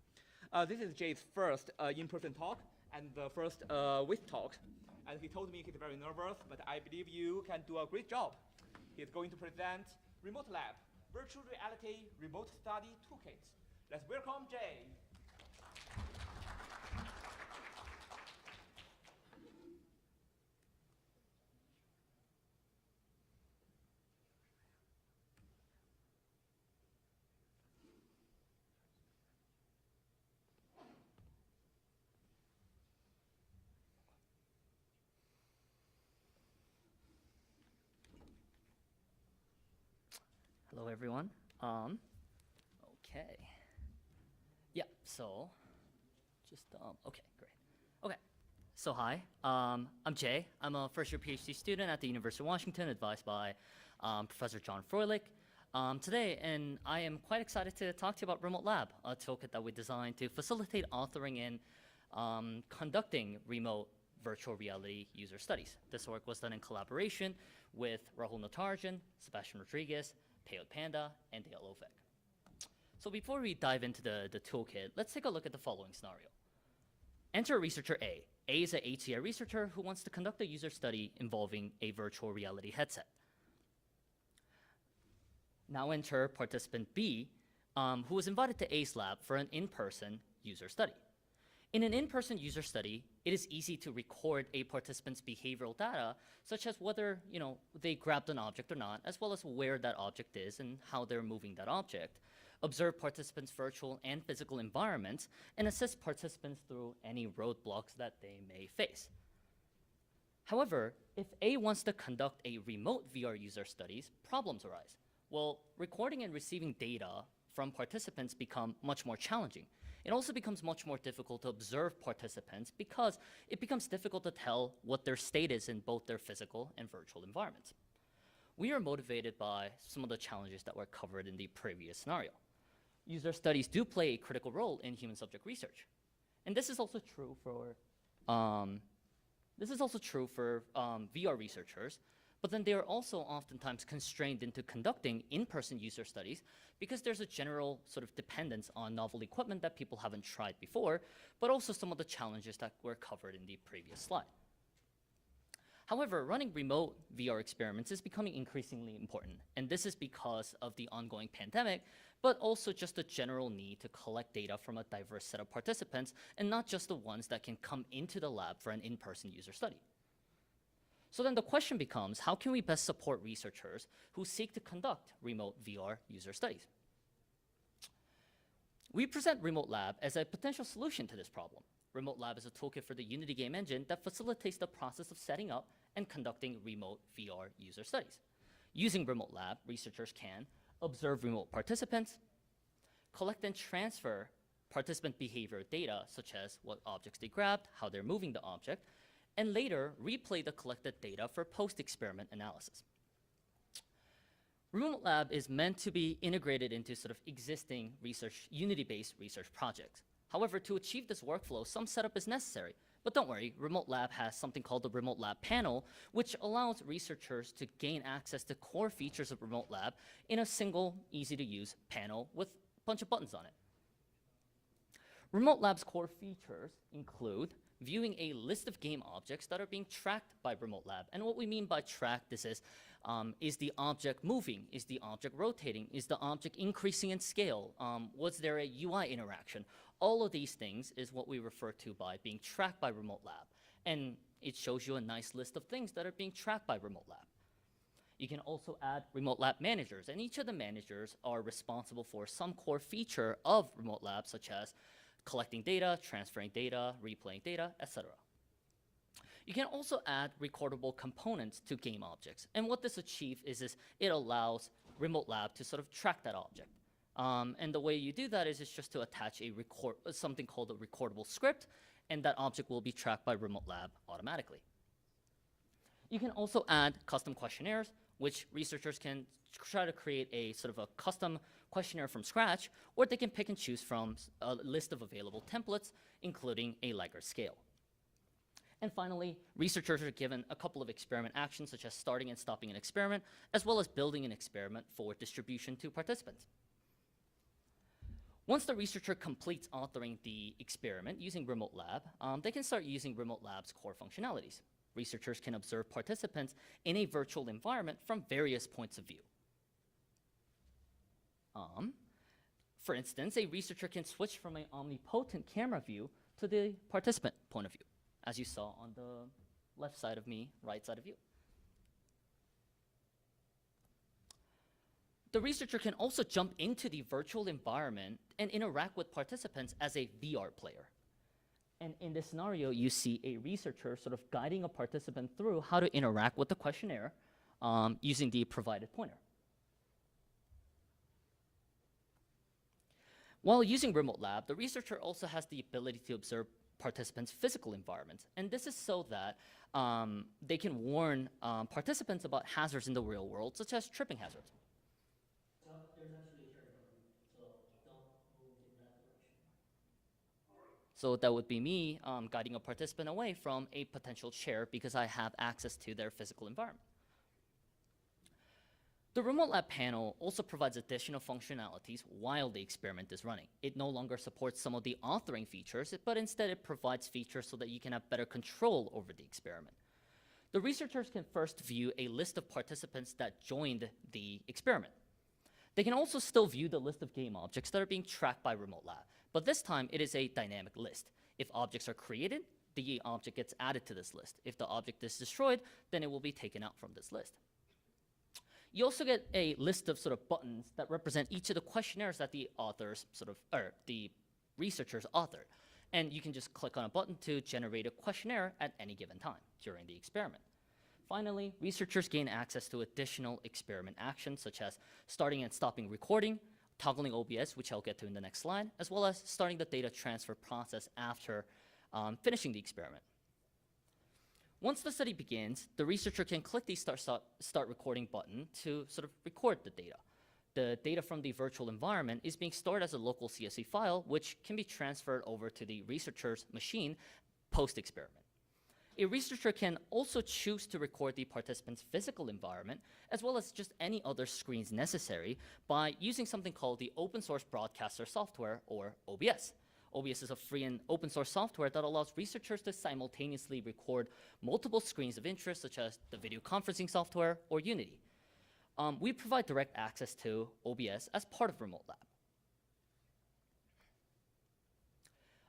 Speaker 16: This is Jay's first in-person talk and the first with talk. And he told me he's very nervous, but I believe you can do a great job. He's going to present Remote Lab, Virtual Reality Remote Study Toolkit. Let's welcome Jay.
Speaker 4: Hello, everyone. Okay. Yeah, so just, okay, great. Okay, so hi, I'm Jay. I'm a first-year PhD student at the University of Washington, advised by Professor John Freilich. Today, and I am quite excited to talk to you about Remote Lab, a toolkit that we designed to facilitate authoring and conducting remote virtual reality user studies. This work was done in collaboration with Rahul Natarajan, Sebastian Rodriguez, Peyote Panda, and Dale Ovek. So before we dive into the toolkit, let's take a look at the following scenario. Enter researcher A. A is an HCI researcher who wants to conduct a user study involving a virtual reality headset. Now enter participant B, who was invited to A's lab for an in-person user study. In an in-person user study, it is easy to record a participant's behavioral data, such as whether they grabbed an object or not, as well as where that object is and how they're moving that object, observe participants' virtual and physical environments, and assist participants through any roadblocks that they may face. However, if A wants to conduct a remote VR user studies, problems arise. Well, recording and receiving data from participants become much more challenging. It also becomes much more difficult to observe participants because it becomes difficult to tell what their state is in both their physical and virtual environments. We are motivated by some of the challenges that were covered in the previous scenario. User studies do play a critical role in human subject research. And this is also true for VR researchers, but then they are also oftentimes constrained into conducting in-person user studies because there's a general sort of dependence on novel equipment that people haven't tried before, but also some of the challenges that were covered in the previous slide. However, running remote VR experiments is becoming increasingly important, and this is because of the ongoing pandemic, but also just the general need to collect data from a diverse set of participants, and not just the ones that can come into the lab for an in-person user study. So then the question becomes, how can we best support researchers who seek to conduct remote VR user studies? We present Remote Lab as a potential solution to this problem. Remote Lab is a toolkit for the Unity game engine that facilitates the process of setting up and conducting remote VR user studies. Using Remote Lab, researchers can observe remote participants, collect and transfer participant behavior data, such as what objects they grabbed, how they're moving the object, and later replay the collected data for post-experiment analysis. Remote Lab is meant to be integrated into sort of existing Unity-based research projects. However, to achieve this workflow, some setup is necessary. But don't worry, Remote Lab has something called the Remote Lab panel, which allows researchers to gain access to core features of Remote Lab in a single, easy-to-use panel with a bunch of buttons on it. Remote Lab's core features include viewing a list of game objects that are being tracked by Remote Lab. And what we mean by track, this is the object moving? Is the object rotating? Is the object increasing in scale? Was there a UI interaction? All of these things is what we refer to by being tracked by Remote Lab. And it shows you a nice list of things that are being tracked by Remote Lab. You can also add Remote Lab managers, and each of the managers are responsible for some core feature of Remote Lab, such as collecting data, transferring data, replaying data, etc. You can also add recordable components to game objects. And what this achieves is it allows Remote Lab to sort of track that object. And the way you do that is just to attach something called a recordable script, and that object will be tracked by Remote Lab automatically. You can also add custom questionnaires, which researchers can try to create a sort of a custom questionnaire from scratch, or they can pick and choose from a list of available templates, including a Likert scale. And finally, researchers are given a couple of experiment actions, such as starting and stopping an experiment, as well as building an experiment for distribution to participants. Once the researcher completes authoring the experiment using Remote Lab, they can start using Remote Lab's core functionalities. Researchers can observe participants in a virtual environment from various points of view. For instance, a researcher can switch from an omnipotent camera view to the participant point of view, as you saw on the left side of me, right side of you. The researcher can also jump into the virtual environment and interact with participants as a VR player. And in this scenario, you see a researcher sort of guiding a participant through how to interact with the questionnaire using the provided pointer. While using Remote Lab, the researcher also has the ability to observe participants' physical environments. And this is so that they can warn participants about hazards in the real world, such as tripping hazards. So there's actually a trigger button, so don't move in that direction. So that would be me guiding a participant away from a potential chair because I have access to their physical environment. The Remote Lab panel also provides additional functionalities while the experiment is running. It no longer supports some of the authoring features, but instead it provides features so that you can have better control over the experiment. The researchers can first view a list of participants that joined the experiment. They can also still view the list of game objects that are being tracked by Remote Lab, but this time it is a dynamic list. If objects are created, the object gets added to this list. If the object is destroyed, then it will be taken out from this list. You also get a list of sort of buttons that represent each of the questionnaires that the authors or the researchers authored. And you can just click on a button to generate a questionnaire at any given time during the experiment. Finally, researchers gain access to additional experiment actions, such as starting and stopping recording, toggling OBS, which I'll get to in the next slide, as well as starting the data transfer process after finishing the experiment. Once the study begins, the researcher can click the start recording button to sort of record the data. The data from the virtual environment is being stored as a local CSV file, which can be transferred over to the researcher's machine post-experiment. A researcher can also choose to record the participant's physical environment, as well as just any other screens necessary, by using something called the Open Source Broadcaster Software, or OBS. OBS is a free and open source software that allows researchers to simultaneously record multiple screens of interest, such as the video conferencing software or Unity. We provide direct access to OBS as part of Remote Lab.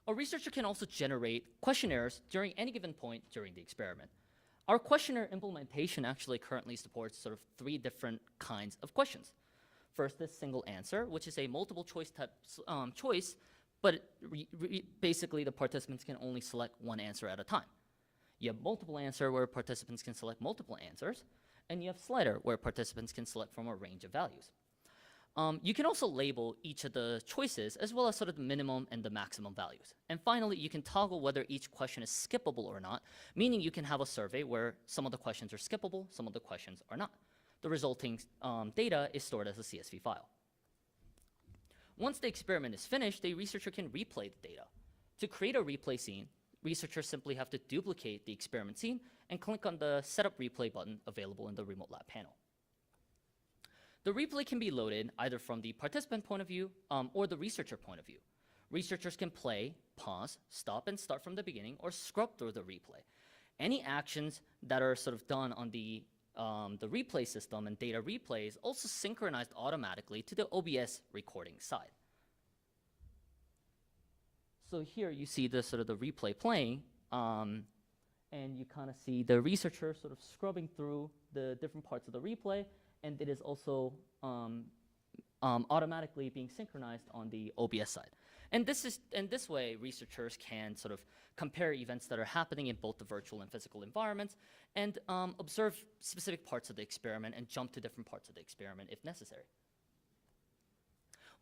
Speaker 4: A researcher can also generate questionnaires during any given point during the experiment. Our questionnaire implementation actually currently supports sort of 3 different kinds of questions. First is single answer, which is a multiple choice type choice, but basically the participants can only select one answer at a time. You have multiple answer, where participants can select multiple answers, and you have slider, where participants can select from a range of values. You can also label each of the choices, as well as sort of the minimum and the maximum values. And finally, you can toggle whether each question is skippable or not, meaning you can have a survey where some of the questions are skippable, some of the questions are not. The resulting data is stored as a CSV file. Once the experiment is finished, the researcher can replay the data. To create a replay scene, researchers simply have to duplicate the experiment scene and click on the Setup Replay button available in the Remote Lab panel. The replay can be loaded either from the participant point of view or the researcher point of view. Researchers can play, pause, stop, and start from the beginning, or scrub through the replay. Any actions that are sort of done on the replay system and data replay is also synchronized automatically to the OBS recording side. So here you see the sort of the replay playing, and you kind of see the researcher sort of scrubbing through the different parts of the replay, and it is also automatically being synchronized on the OBS side. And this way, researchers can sort of compare events that are happening in both the virtual and physical environments, and observe specific parts of the experiment and jump to different parts of the experiment if necessary.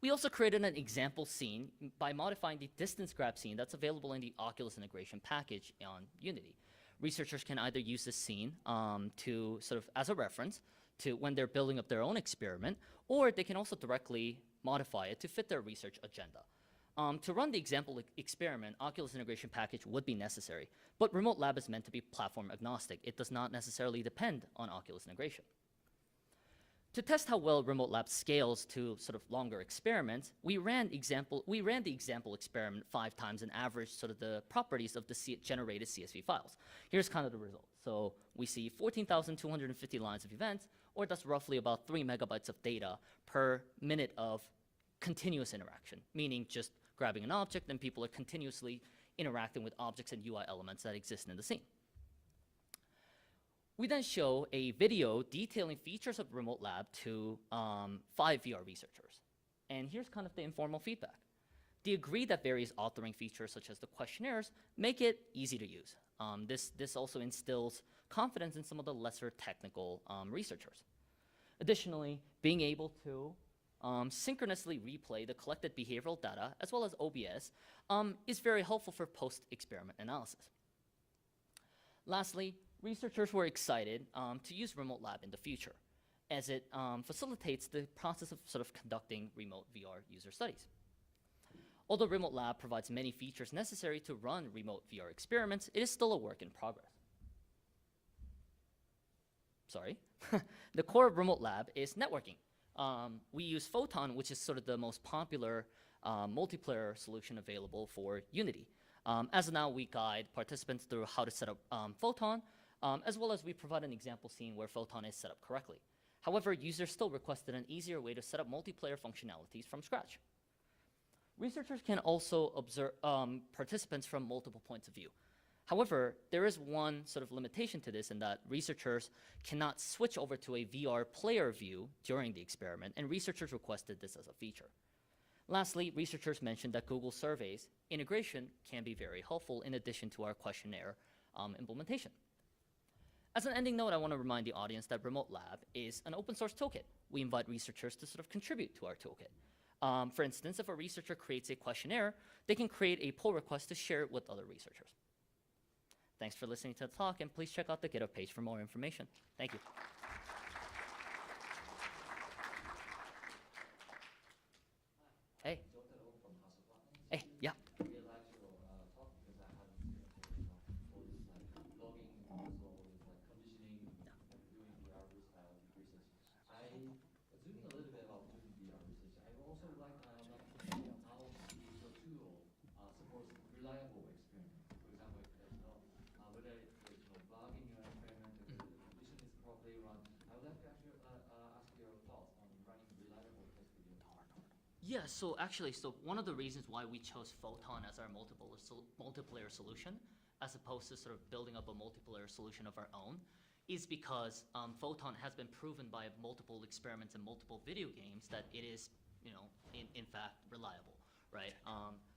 Speaker 4: We also created an example scene by modifying the distance grab scene that's available in the Oculus integration package on Unity. Researchers can either use this scene to sort of as a reference to when they're building up their own experiment, or they can also directly modify it to fit their research agenda. To run the example experiment, Oculus integration package would be necessary, but Remote Lab is meant to be platform agnostic. It does not necessarily depend on Oculus integration. To test how well Remote Lab scales to sort of longer experiments, we ran the example experiment 5 times and averaged sort of the properties of the generated CSV files. Here's kind of the result. So we see 14,250 lines of events, or that's roughly about 3 megabytes of data per minute of continuous interaction, meaning just grabbing an object and people are continuously interacting with objects and UI elements that exist in the scene. We then show a video detailing features of Remote Lab to 5 VR researchers. And here's kind of the informal feedback. They agree that various authoring features, such as the questionnaires, make it easy to use. This also instills confidence in some of the lesser technical researchers. Additionally, being able to synchronously replay the collected behavioral data, as well as OBS, is very helpful for post-experiment analysis. Lastly, researchers were excited to use Remote Lab in the future, as it facilitates the process of sort of conducting remote VR user studies. Although Remote Lab provides many features necessary to run remote VR experiments, it is still a work in progress. Sorry. The core of Remote Lab is networking. We use Photon, which is sort of the most popular multiplayer solution available for Unity. As of now, we guide participants through how to set up Photon, as well as we provide an example scene where Photon is set up correctly. However, users still requested an easier way to set up multiplayer functionalities from scratch. Researchers can also observe participants from multiple points of view. However, there is one sort of limitation to this in that researchers cannot switch over to a VR player view during the experiment, and researchers requested this as a feature. Lastly, researchers mentioned that Google Surveys integration can be very helpful in addition to our questionnaire implementation. As an ending note, I want to remind the audience that Remote Lab is an open source toolkit. We invite researchers to sort of contribute to our toolkit. For instance, if a researcher creates a questionnaire, they can create a pull request to share it with other researchers. Thanks for listening to the talk, and please check out the GitHub page for more information. Thank you. Hey. Hey, yeah.
Speaker 15: Zooming a little bit about doing VR research, I would also like to know how your tool supports reliable experiments. For example, if there's whether there's no bug in your experiment, if the condition is properly run. I would like to actually ask your thoughts on running reliable test video.
Speaker 4: Yeah, so actually, one of the reasons why we chose Photon as our multiplayer solution, as opposed to sort of building up a multiplayer solution of our own, is because Photon has been proven by multiple experiments and multiple video games that it is, in fact, reliable, right?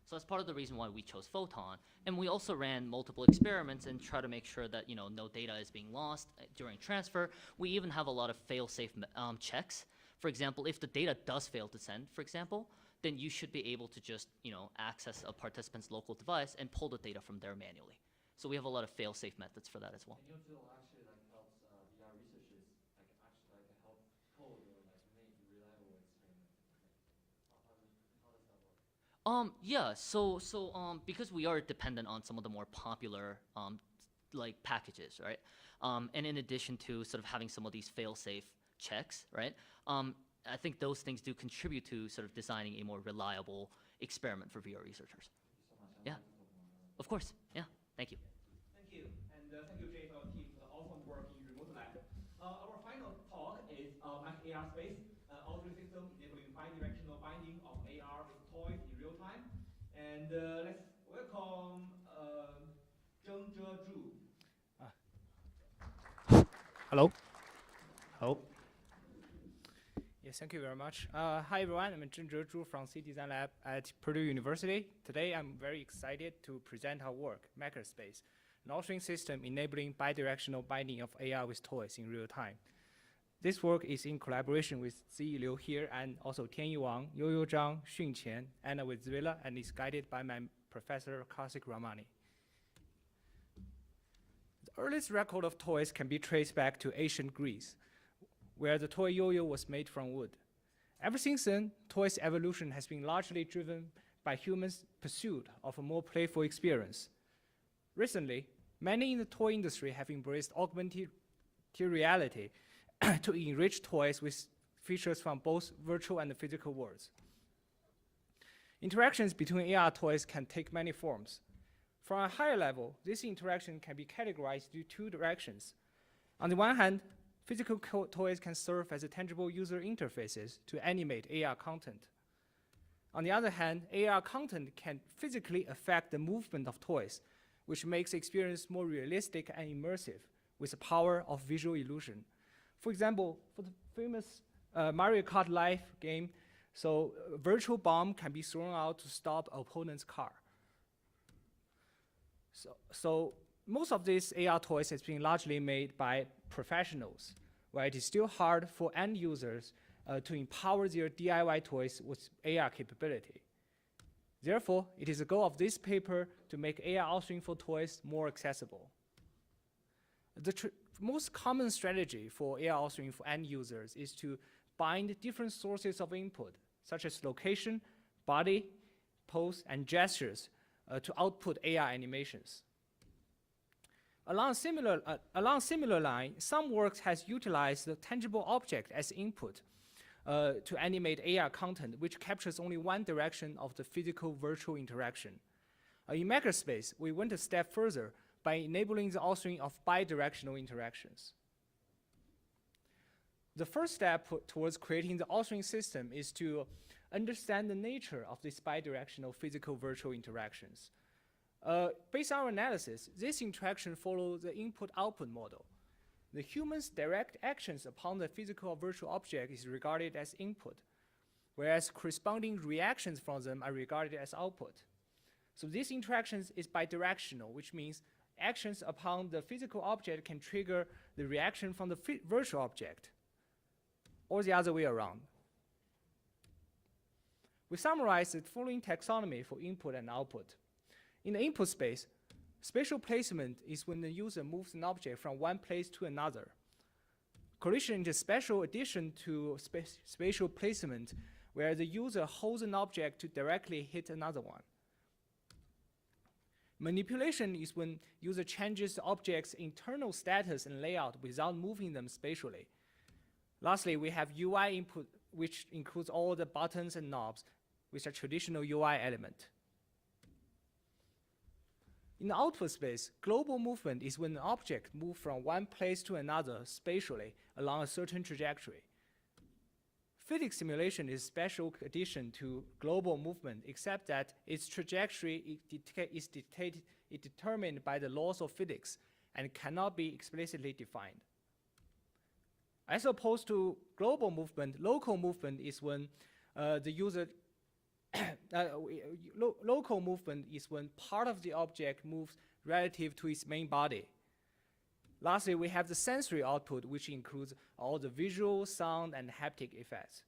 Speaker 4: So that's part of the reason why we chose Photon. And we also ran multiple experiments and try to make sure that, no data is being lost during transfer. We even have a lot of fail-safe checks. For example, if the data does fail to send, for example, then you should be able to just, access a participant's local device and pull the data from there manually. So we have a lot of fail-safe methods for that as well.
Speaker 15: And your tool actually helps VR researchers help pull your make reliable experiments. How does that work?
Speaker 4: Yeah. So because we are dependent on some of the more popular packages, right? And in addition to sort of having some of these fail-safe checks, right? I think those things do contribute to sort of designing a more reliable experiment for VR researchers.
Speaker 15: Thank you so much.
Speaker 4: Yeah. Of course. Yeah. Thank you.
Speaker 3: Thank you. And thank you, Jay, for your team's awesome work in Remote Lab. Our final talk is Mac AR Space, authoring system enabling bidirectional binding of AR with toys in real time. And let's welcome Zheng Zhu.
Speaker 1: Hello. Hello. Yes, thank you very much. Hi everyone, I'm Zheng Zhu from C Design Lab at Purdue University. Today I'm very excited to present our work, Makerspace, an authoring system enabling bidirectional binding of AR with toys in real time. This work is in collaboration with Ziyi Liu here and also Tianyi Wang, Yoyo Zhang, Xun Qian, Anna Witzwiller, and is guided by my professor Karthik Ramani. The earliest record of toys can be traced back to ancient Greece, where the toy yo-yo was made from wood. Ever since then, toys' evolution has been largely driven by humans' pursuit of a more playful experience. Recently, many in the toy industry have embraced augmented reality to enrich toys with features from both virtual and physical worlds. Interactions between AR toys can take many forms. From a higher level, this interaction can be categorized into two directions. On the one hand, physical toys can serve as tangible user interfaces to animate AR content. On the other hand, AR content can physically affect the movement of toys, which makes the experience more realistic and immersive with the power of visual illusion. For example, for the famous Mario Kart Live game, so a virtual bomb can be thrown out to stop opponent's car. So most of these AR toys has been largely made by professionals, where it is still hard for end users to empower their DIY toys with AR capability. Therefore, it is the goal of this paper to make AR authoring for toys more accessible. The most common strategy for AR authoring for end users is to bind different sources of input, such as location, body, pose, and gestures to output AR animations. Along similar line, some works has utilized the tangible object as input to animate AR content, which captures only one direction of the physical-virtual interaction. In Makerspace, we went a step further by enabling the authoring of bidirectional interactions. The first step towards creating the authoring system is to understand the nature of these bidirectional physical-virtual interactions. Based on our analysis, this interaction follows the input-output model. The human's direct actions upon the physical or virtual object is regarded as input, whereas corresponding reactions from them are regarded as output. So this interaction is bidirectional, which means actions upon the physical object can trigger the reaction from the virtual object, or the other way around. We summarize the following taxonomy for input and output. In the input space, spatial placement is when the user moves an object from one place to another. Collision is a special addition to spatial placement where the user holds an object to directly hit another one. Manipulation is when user changes the object's internal status and layout without moving them spatially. Lastly, we have UI input, which includes all the buttons and knobs, which are traditional UI element. In the output space, global movement is when an object moves from one place to another spatially along a certain trajectory. Physics simulation is a special addition to global movement, except that its trajectory is determined by the laws of physics and cannot be explicitly defined. As opposed to global movement, local movement is when local movement is when part of the object moves relative to its main body. Lastly, we have the sensory output, which includes all the visual, sound, and haptic effects.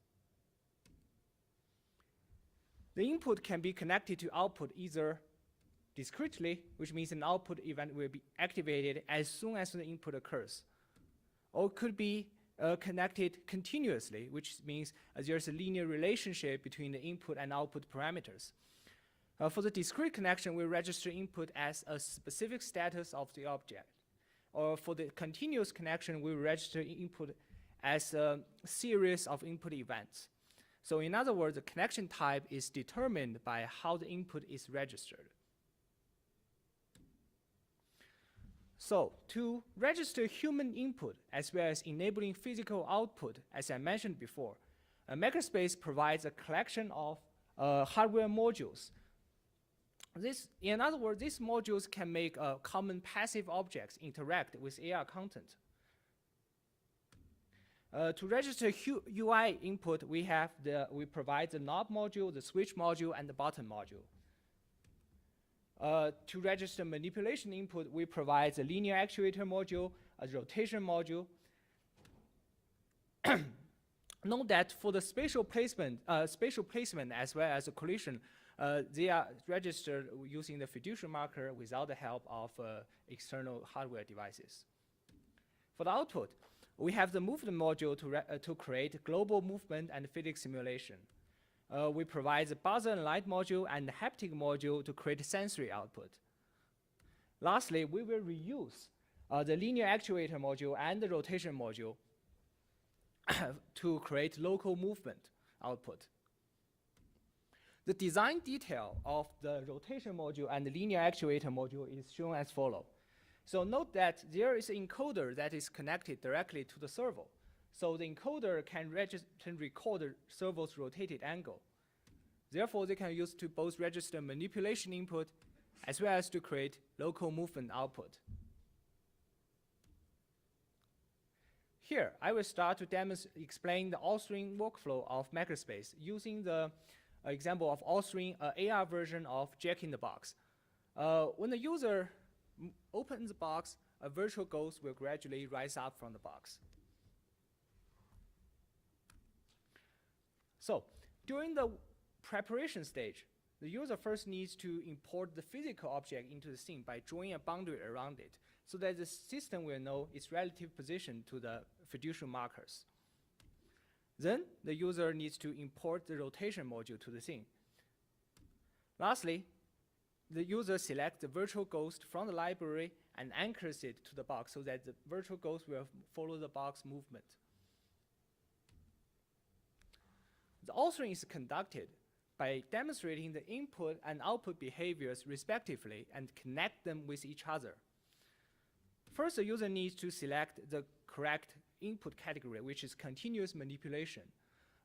Speaker 1: The input can be connected to output either discretely, which means an output event will be activated as soon as the input occurs, or it could be connected continuously, which means there's a linear relationship between the input and output parameters. For the discrete connection, we register input as a specific status of the object. Or for the continuous connection, we register input as a series of input events. So in other words, the connection type is determined by how the input is registered. So to register human input as well as enabling physical output, as I mentioned before, a makerspace provides a collection of hardware modules. In other words, these modules can make common passive objects interact with AR content. To register UI input, we provide the knob module, the switch module, and the button module. To register manipulation input, we provide the linear actuator module, a rotation module. Note that for the spatial placement as well as the collision, they are registered using the fiduciary marker without the help of external hardware devices. For the output, we have the movement module to create global movement and physics simulation. We provide the buzzer and light module and the haptic module to create sensory output. Lastly, we will reuse the linear actuator module and the rotation module to create local movement output. The design detail of the rotation module and the linear actuator module is shown as follows. So note that there is an encoder that is connected directly to the servo. So the encoder can record the servo's rotated angle. Therefore, they can use to both register manipulation input as well as to create local movement output. Here, I will start to explain the authoring workflow of Makerspace using the example of authoring an AR version of Jack in the Box. When the user opens the box, a virtual ghost will gradually rise up from the box. So during the preparation stage, the user first needs to import the physical object into the scene by drawing a boundary around it so that the system will know its relative position to the fiduciary markers. Then the user needs to import the rotation module to the scene. Lastly, the user selects the virtual ghost from the library and anchors it to the box so that the virtual ghost will follow the box movement. The authoring is conducted by demonstrating the input and output behaviors respectively and connect them with each other. First, the user needs to select the correct input category, which is continuous manipulation.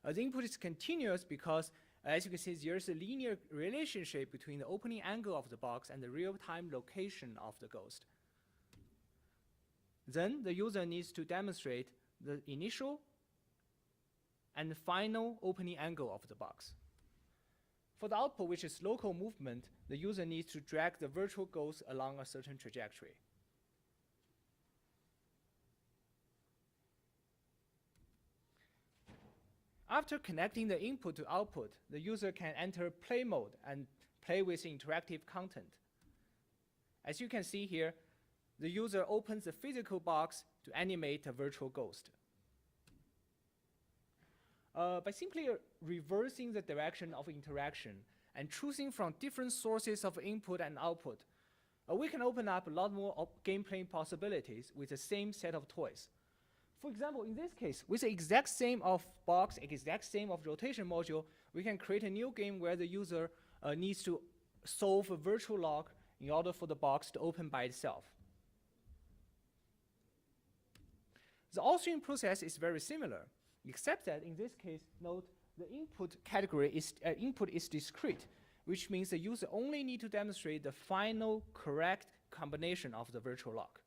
Speaker 1: The input is continuous because, as you can see, there's a linear relationship between the opening angle of the box and the real-time location of the ghost. Then the user needs to demonstrate the initial and final opening angle of the box. For the output, which is local movement, the user needs to drag the virtual ghost along a certain trajectory. After connecting the input to output, the user can enter play mode and play with interactive content. As you can see here, the user opens the physical box to animate a virtual ghost. By simply reversing the direction of interaction and choosing from different sources of input and output, we can open up a lot more gameplay possibilities with the same set of toys. For example, in this case, with the exact same of box, exact same of rotation module, we can create a new game where the user needs to solve a virtual lock in order for the box to open by itself. The authoring process is very similar, except that in this case, note the input category is input is discrete, which means the user only need to demonstrate the final correct combination of the virtual lock.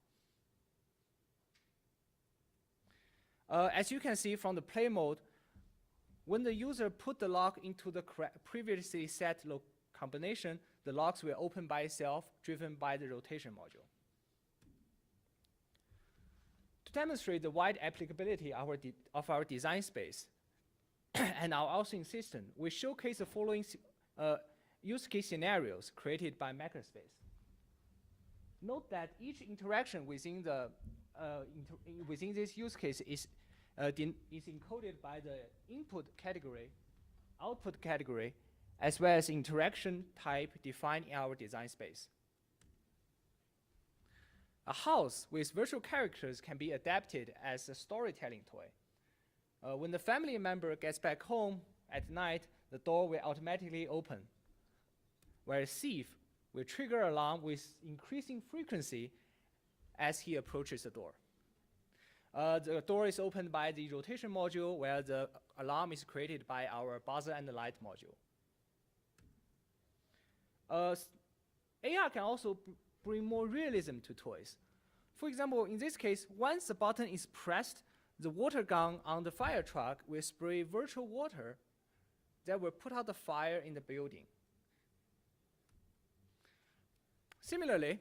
Speaker 1: As you can see from the play mode, when the user put the lock into the previously set combination, the locks will open by itself, driven by the rotation module. To demonstrate the wide applicability of our design space and our authoring system, we showcase the following use case scenarios created by Makerspace. Note that each interaction within the within this use case is encoded by the input category, output category, as well as interaction type defined in our design space. A house with virtual characters can be adapted as a storytelling toy. When the family member gets back home at night, the door will automatically open, where a thief will trigger alarm with increasing frequency as he approaches the door. The door is opened by the rotation module, where the alarm is created by our buzzer and the light module. AR can also bring more realism to toys. For example, in this case, once the button is pressed, the water gun on the fire truck will spray virtual water that will put out the fire in the building. Similarly,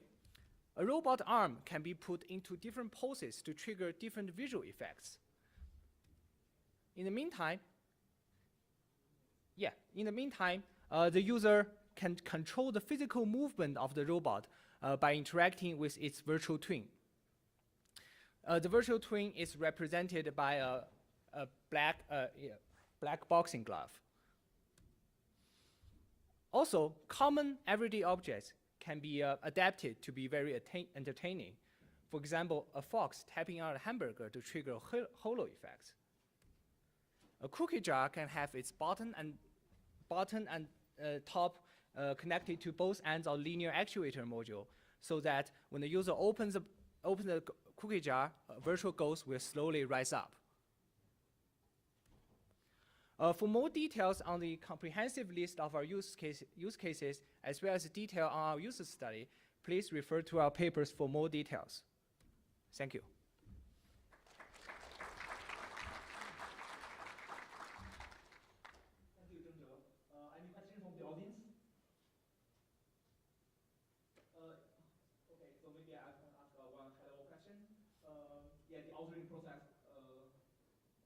Speaker 1: a robot arm can be put into different poses to trigger different visual effects. In the meantime, the user can control the physical movement of the robot by interacting with its virtual twin. The virtual twin is represented by a black boxing glove. Also, common everyday objects can be adapted to be very entertaining. For example, a fox tapping on a hamburger to trigger holo effects. A cookie jar can have its bottom and top connected to both ends of linear actuator module, so that when the user opens the cookie jar, a virtual ghost will slowly rise up. For more details on the comprehensive list of our use cases, as well as detail on our user study, please refer to our papers for more details. Thank you.
Speaker 3: Thank you, Zhengzhe. Any questions from the audience? Okay, so maybe I can ask one high-level question. Yeah, the authoring process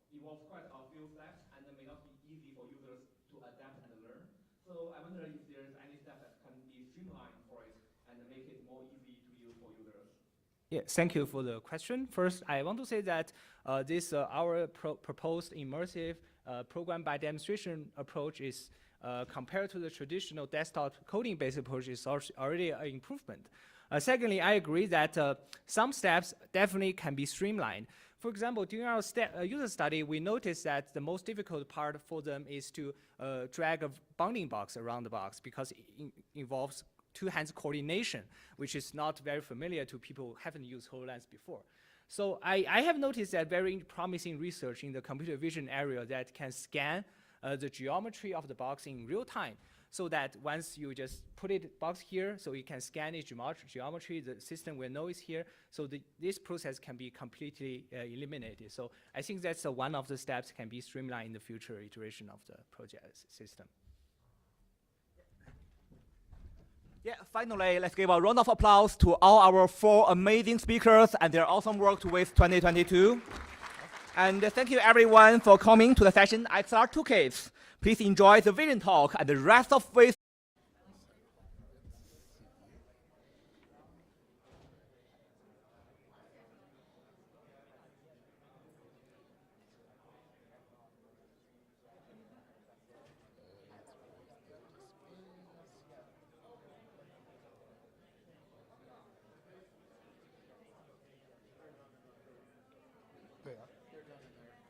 Speaker 3: involves quite a few steps and may not be easy for users to adapt and learn. So I wonder if there's any step that can be streamlined for it and make it more easy to use for users.
Speaker 1: Yeah, thank you for the question. First, I want to say that our proposed immersive program by demonstration approach is compared to the traditional desktop coding-based approach is already an improvement. Secondly, I agree that some steps definitely can be streamlined. For example, during our user study, we noticed that the most difficult part for them is to drag a bounding box around the box, because it involves two hands coordination, which is not very familiar to people who haven't used HoloLens before. So I have noticed that very promising research in the computer vision area that can scan the geometry of the box in real time, so that once you just put it box here, so you can scan its geometry, the system will know it's here, so this process can be completely eliminated. So I think that's one of the steps can be streamlined in the future iteration of the project system.
Speaker 7: Yeah, finally, let's give a round of applause to all our 4 amazing speakers and their awesome work with 2022. And thank you everyone for coming to the session XR Toolkits. Please enjoy the vision talk and the rest of this.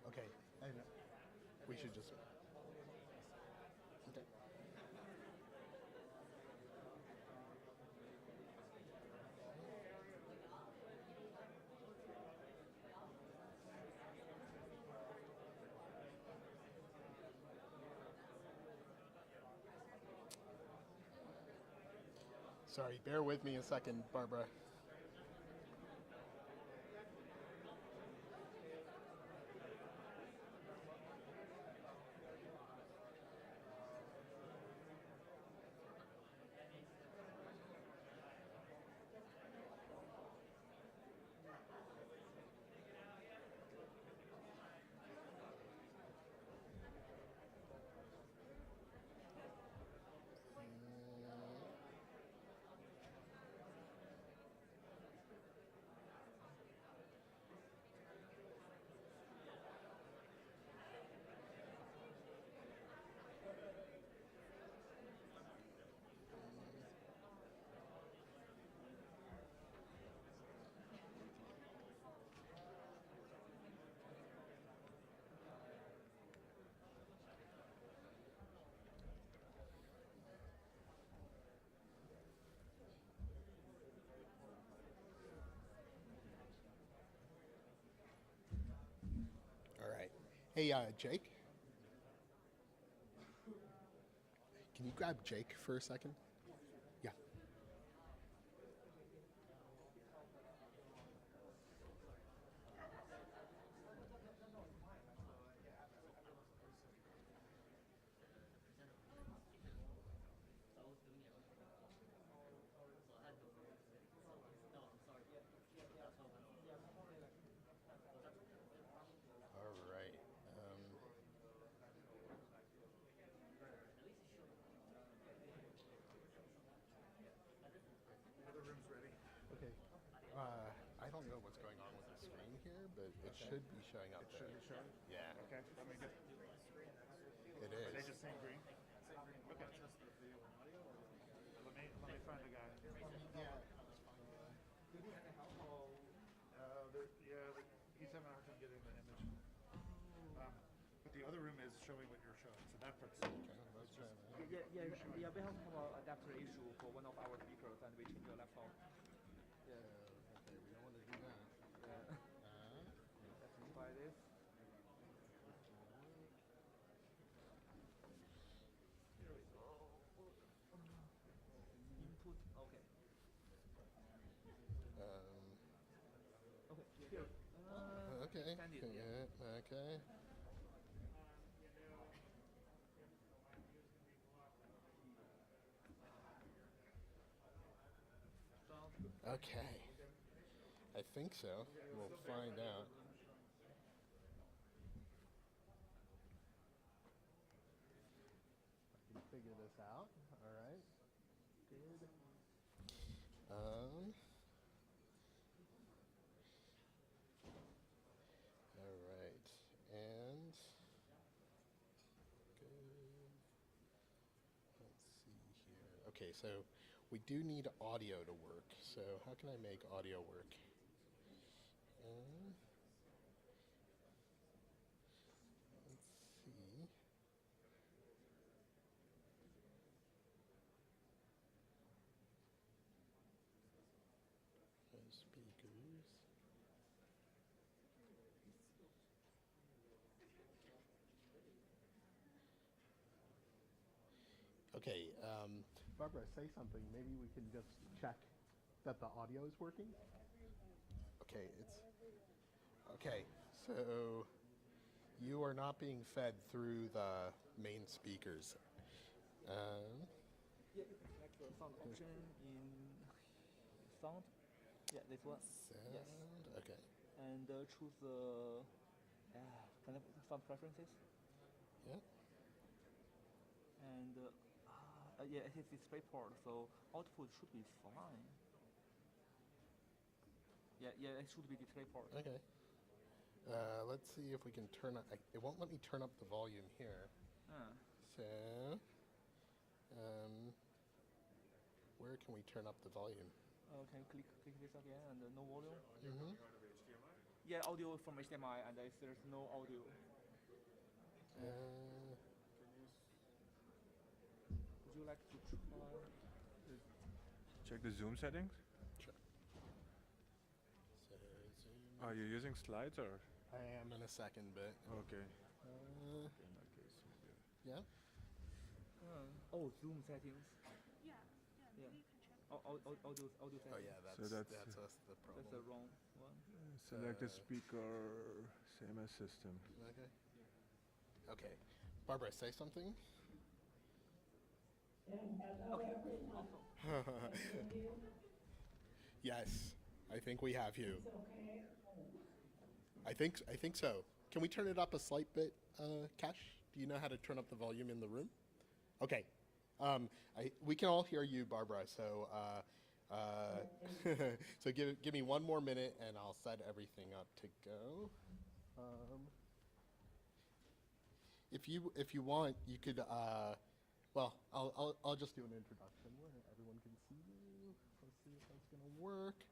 Speaker 22: Okay, and we should just. Okay. Sorry, bear with me a second, Barbara. All right. Hey, Jake. Can you grab Jake for a second? Yeah. All right. Okay. I don't know what's going on with the screen here, but it should be showing up there. It should be showing? Yeah.
Speaker 10: Okay, let me get.
Speaker 22: It
Speaker 10: Are they
Speaker 22: is.
Speaker 10: just same green? Okay. Let me find the guy.
Speaker 22: Yeah.
Speaker 10: He's having a hard time getting the image. But the other room is showing what you're showing, so that part's okay.
Speaker 1: We have an adapter issue for one of our speakers, and we took your laptop.
Speaker 22: Okay, we don't want to do that.
Speaker 1: Let's try this. Input, okay. Okay, here.
Speaker 22: Okay.
Speaker 1: Send it,
Speaker 22: Okay. Okay. I think so. We'll find out. I can figure this out. All right. Good. All right. And good. Let's see here. Okay, so we do need audio to work. So how can I make audio work? Let's see. Speakers. Okay, Barbara, say something. Maybe we can just check that the audio is working. Okay, okay. So you are not being fed through the main speakers.
Speaker 7: Yeah, you can select the sound option in sound. Yeah, this one.
Speaker 22: Sound.
Speaker 7: Yes.
Speaker 22: Okay.
Speaker 7: And choose the kind of sound preferences.
Speaker 22: Yeah.
Speaker 7: And yeah, it is display port, so output should be fine. Yeah, it should be display port.
Speaker 22: Okay. Let's see if we can turn up. It won't let me turn up the volume here. So, where can we turn up the volume?
Speaker 7: Can you click this again and no volume?
Speaker 22: Mm-hmm.
Speaker 7: Yeah, audio from HDMI, and if there's no audio. Would you like to try?
Speaker 8: Check the Zoom settings.
Speaker 22: Sure. So, Zoom.
Speaker 8: Are you using slides or?
Speaker 22: I am in a second, but.
Speaker 8: Okay.
Speaker 22: In
Speaker 8: that case, maybe.
Speaker 22: Yeah.
Speaker 7: Oh, Zoom settings.
Speaker 14: Yeah.
Speaker 7: Audio settings.
Speaker 22: Oh yeah, that's the problem.
Speaker 7: That's the wrong one.
Speaker 8: Select the speaker, same as system.
Speaker 22: Okay. Okay. Barbara, say something. Yes, I think we have you. I think so. Can we turn it up a slight bit, Cash? Do you know how to turn up the volume in the room? Okay. We can all hear you, Barbara. So so give me one more minute, and I'll set everything up to go. If you want, you could. Well, I'll just do an introduction where everyone can see you. Let's see if that's gonna work.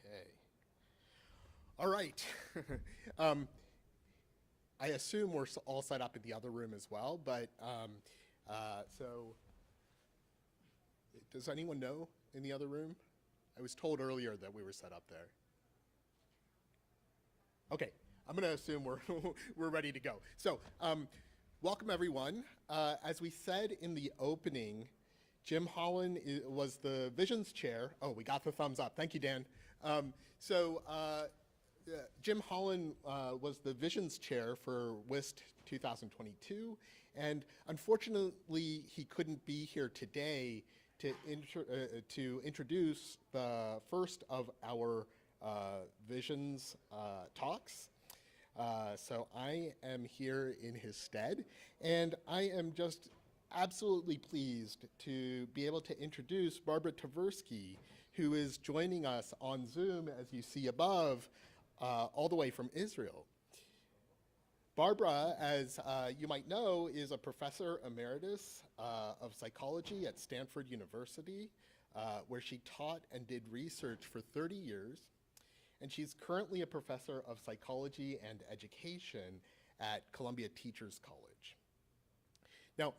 Speaker 22: Okay. All right. I assume we're all set up in the other room as well, but so does anyone know in the other room? I was told earlier that we were set up there. Okay, I'm going to assume we're ready to go. So, welcome everyone. As we said in the opening, Jim Holland was the Visions Chair. Oh, we got the thumbs up. Thank you, Dan. Jim Holland was the Visions Chair for UIST 2022, and unfortunately, he couldn't be here today to introduce the first of our Visions talks. So I am here in his stead, and I am just absolutely pleased to be able to introduce Barbara Tversky, who is joining us on Zoom, as you see above, all the way from Israel. Barbara, as you might know, is a professor emeritus of psychology at Stanford University, where she taught and did research for 30 years. And she's currently a professor of psychology and education at Columbia Teachers College. Now,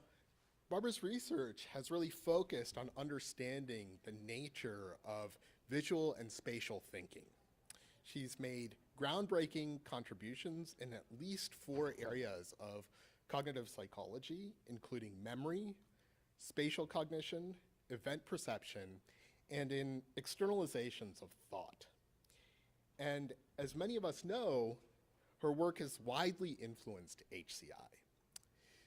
Speaker 22: Barbara's research has really focused on understanding the nature of visual and spatial thinking. She's made groundbreaking contributions in at least 4 areas of cognitive psychology, including memory, spatial cognition, event perception, and in externalizations of thought. And as many of us know, her work has widely influenced HCI.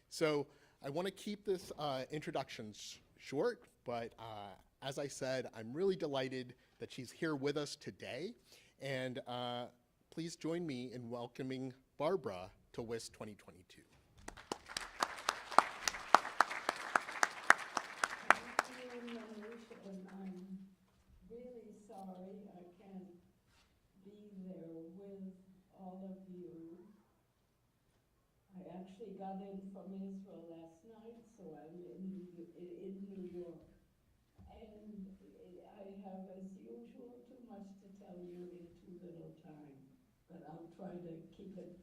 Speaker 22: So I want to keep this introduction short, but as I said, I'm really delighted that she's here with us today. And please join me in welcoming Barbara to UIST 2022.
Speaker 12: And I'm really sorry I can't be there with all of you. I actually got in from Israel last night, so I'm in New York. And I have, as usual, too much to tell you in too little time. But I'll try to keep it,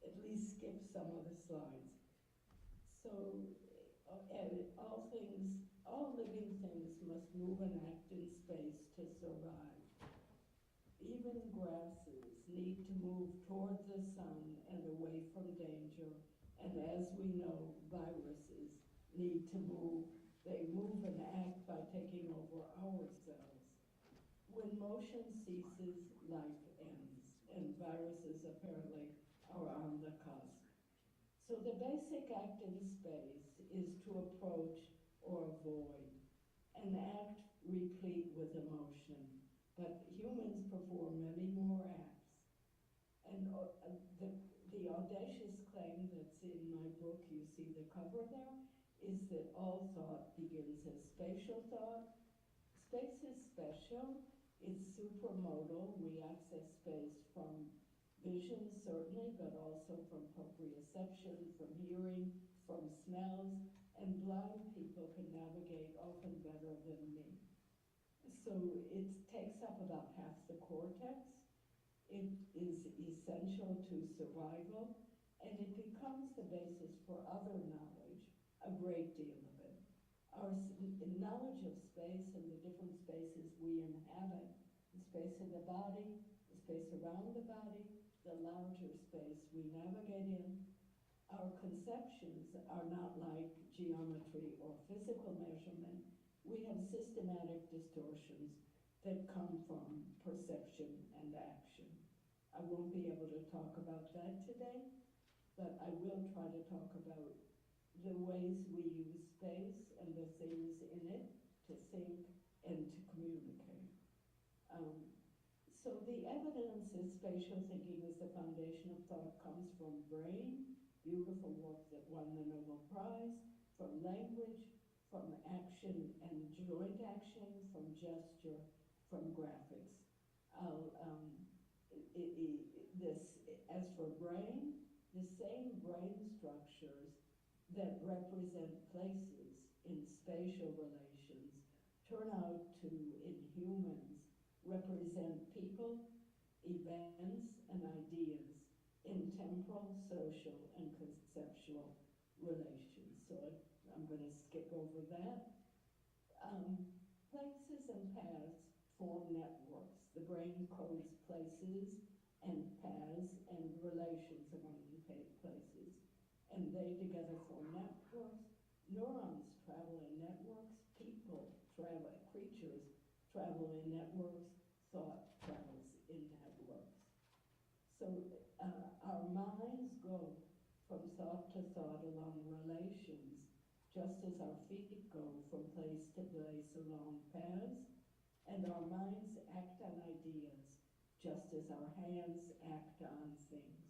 Speaker 12: at least skip some of the slides. So all living things must move and act in space to survive. Even grasses need to move toward the sun and away from danger. And as we know, viruses need to move. They move and act by taking over our cells. When motion ceases, life ends, and viruses apparently are on the cusp. So the basic act in space is to approach or avoid, an act replete with emotion. But humans perform many more acts. And the audacious claim that's in my book, you see the cover there, is that all thought begins as spatial thought. Space is special. It's supermodal. We access space from vision, certainly, but also from proprioception, from hearing, from smells, and blind people can navigate often better than me. So it takes up about half the cortex. It is essential to survival, and it becomes the basis for other knowledge, a great deal of it. Our knowledge of space and the different spaces we inhabit, the space in the body, the space around the body, the larger space we navigate in, our conceptions are not like geometry or physical measurement. We have systematic distortions that come from perception and action. I won't be able to talk about that today, but I will try to talk about the ways we use space and the things in it to think and to communicate. So the evidence that spatial thinking is the foundation of thought comes from brain, beautiful work that won the Nobel Prize, from language, from action and joint action, from gesture, from graphics. As for brain, the same brain structures that represent places in spatial relations turn out to, in humans, represent people, events, and ideas in temporal, social, and conceptual relations. So I'm going to skip over that. Places and paths form networks. The brain codes places and paths and relations among places, and they together form networks. Neurons travel in networks. Creatures travel in networks. Thought travels in networks. So our minds go from thought to thought along relations, just as our feet go from place to place along paths, and our minds act on ideas, just as our hands act on things.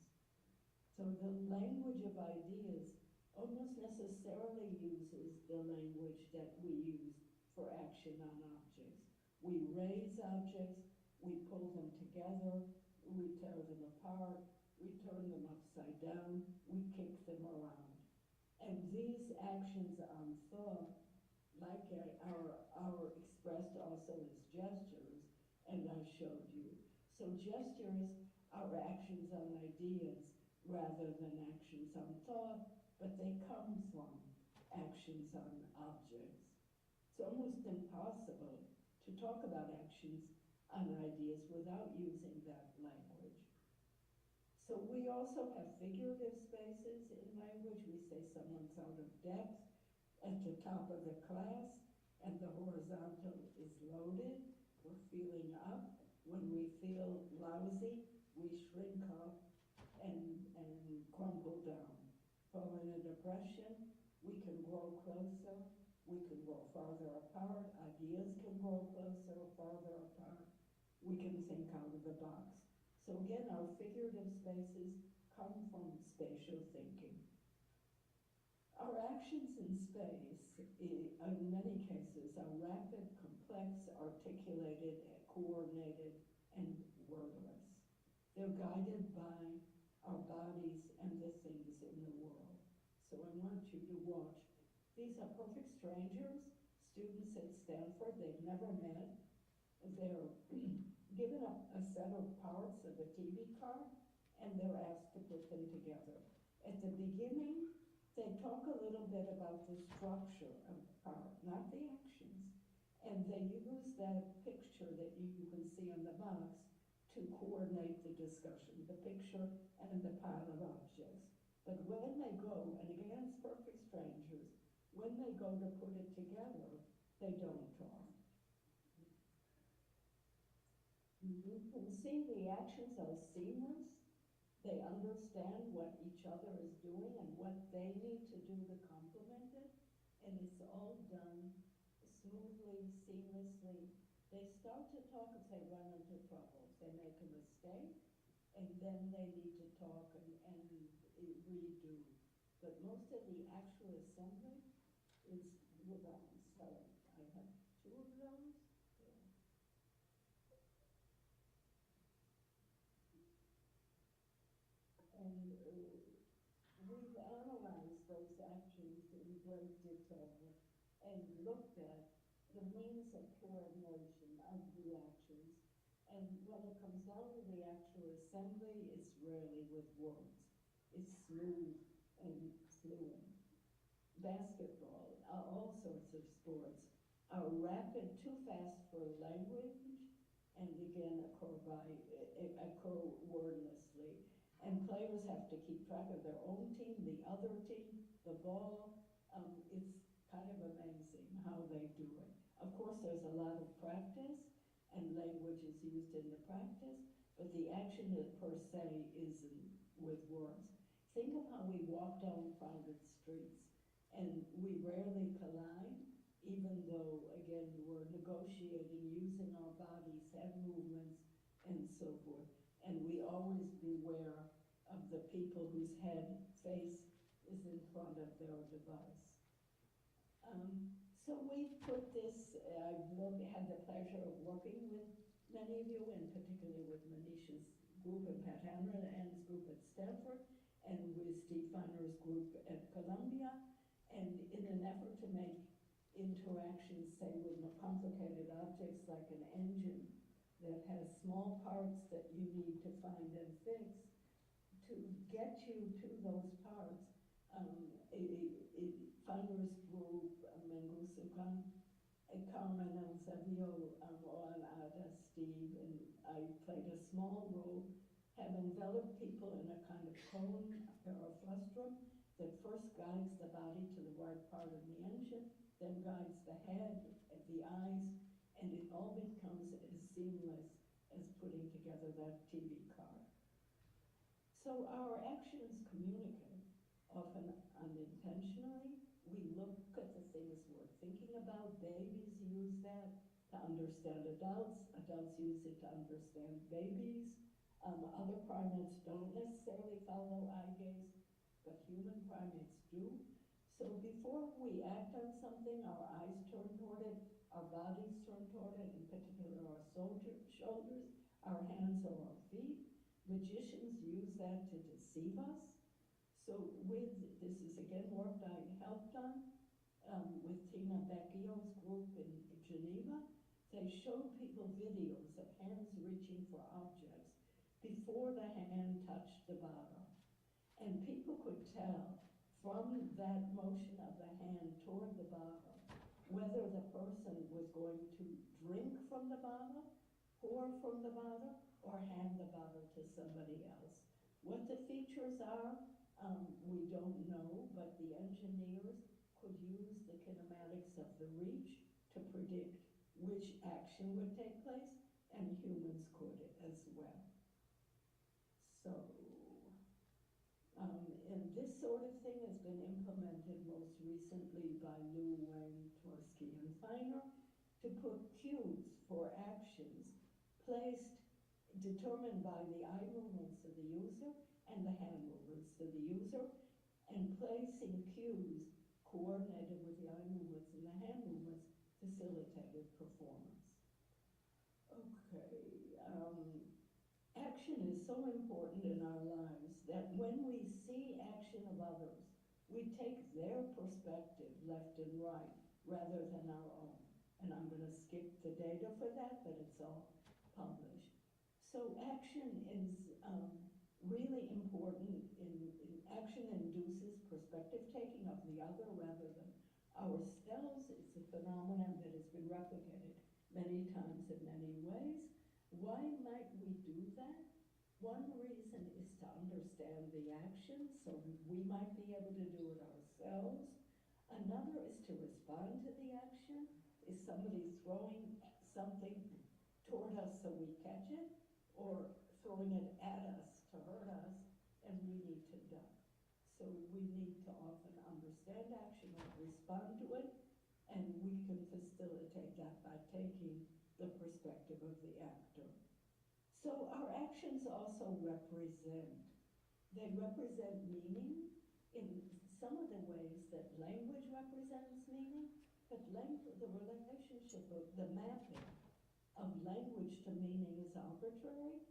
Speaker 12: So the language of ideas almost necessarily uses the language that we use for action on objects. We raise objects, we pull them together, we tear them apart, we turn them upside down, we kick them around. And these actions on thought, like are expressed also as gestures, and I showed you. So gestures are actions on ideas rather than actions on thought, but they come from actions on objects. It's almost impossible to talk about actions on ideas without using that language. So we also have figurative spaces in language. We say someone's out of depth at the top of the class, and the horizontal is loaded. We're feeling up. When we feel lousy, we shrink up and crumble down. Fall in a depression, we can grow closer, we can grow farther apart, ideas can grow closer or farther apart, we can think out of the box. So again, our figurative spaces come from spatial thinking. Our actions in space, in many cases, are rapid, complex, articulated, coordinated, and wordless. They're guided by our bodies and the things in the world. So I want you to watch. These are perfect strangers, students at Stanford. They've never met. They're given a set of parts of a TV car, and they're asked to put them together. At the beginning, they talk a little bit about the structure of the part, not the actions. And they use that picture that you can see on the box to coordinate the discussion, the picture and the pile of objects. But when they go, and again, it's perfect strangers, when they go to put it together, they don't talk. You can see the actions are seamless. They understand what each other is doing and what they need to do to complement it. And it's all done smoothly, seamlessly. They start to talk if they run into trouble. If they make a mistake, and then they need to talk and redo. But most of the actual assembly is without. So I have two of those. And we've analyzed those actions in great detail and looked at the means of coordination of the actions. And when it comes down to the actual assembly, it's rarely with words. It's smooth and fluid. Basketball, all sorts of sports are rapid, too fast for language, and again, occur wordlessly. And players have to keep track of their own team, the other team, the ball. It's kind of amazing how they do it. Of course, there's a lot of practice, and language is used in the practice, but the action per se isn't with words. Think of how we walk down crowded streets, and we rarely collide, even though, again, we're negotiating, using our bodies, head movements, and so forth. And we always beware of the people whose face is in front of their device. So we put this, I've had the pleasure of working with many of you, and particularly with Manisha's group and Pat Hanrahan's group at Stanford, and with Steve Feiner's group at Columbia, and in an effort to make interactions, say, with more complicated objects like an engine that has small parts that you need to find and fix, to get you to those parts. Feiner's group, Mengusukan, Carmen Eusebio, Ada, Steve, and I played a small role, have enveloped people in a kind of cone, a paraflustrum, that first guides the body to the right part of the engine, then guides the head, the eyes, and it all becomes as seamless as putting together that TV car. So our actions communicate, often unintentionally. We look at the things we're thinking about. Babies use that to understand adults. Adults use it to understand babies. Other primates don't necessarily follow eye gaze, but human primates do. So before we act on something, our eyes turn toward it, our bodies turn toward it, in particular our shoulders, our hands or our feet. Magicians use that to deceive us. So this is again work I helped on with Tina Becchio's group in Geneva. They showed people videos of hands reaching for objects before the hand touched the bottle. And people could tell from that motion of the hand toward the bottle whether the person was going to drink from the bottle, pour from the bottle, or hand the bottle to somebody else. What the features are, we don't know, but the engineers could use the kinematics of the reach to predict which action would take place, and humans could as well. So, and this sort of thing has been implemented most recently by Liu, Wang, Tversky, and Feiner to put cues for actions determined by the eye movements of the user and the hand movements of the user, and placing cues coordinated with the eye movements and the hand movements facilitated performance. Okay, action is so important in our lives that when we see action of others, we take their perspective, left and right, rather than our own. And I'm going to skip the data for that, but it's all published. So action is really important. Action induces perspective taking of the other rather than ourselves. It's a phenomenon that has been replicated many times in many ways. Why might we do that? One reason is to understand the action, so we might be able to do it ourselves. Another is to respond to the action. Is somebody throwing something toward us so we catch it, or throwing it at us to hurt us and we need to duck? So we need to often understand action and respond to it, and we can facilitate that by taking the perspective of the actor. So our actions also represent. They represent meaning in some of the ways that language represents meaning, but the relationship of the mapping of language to meaning is arbitrary.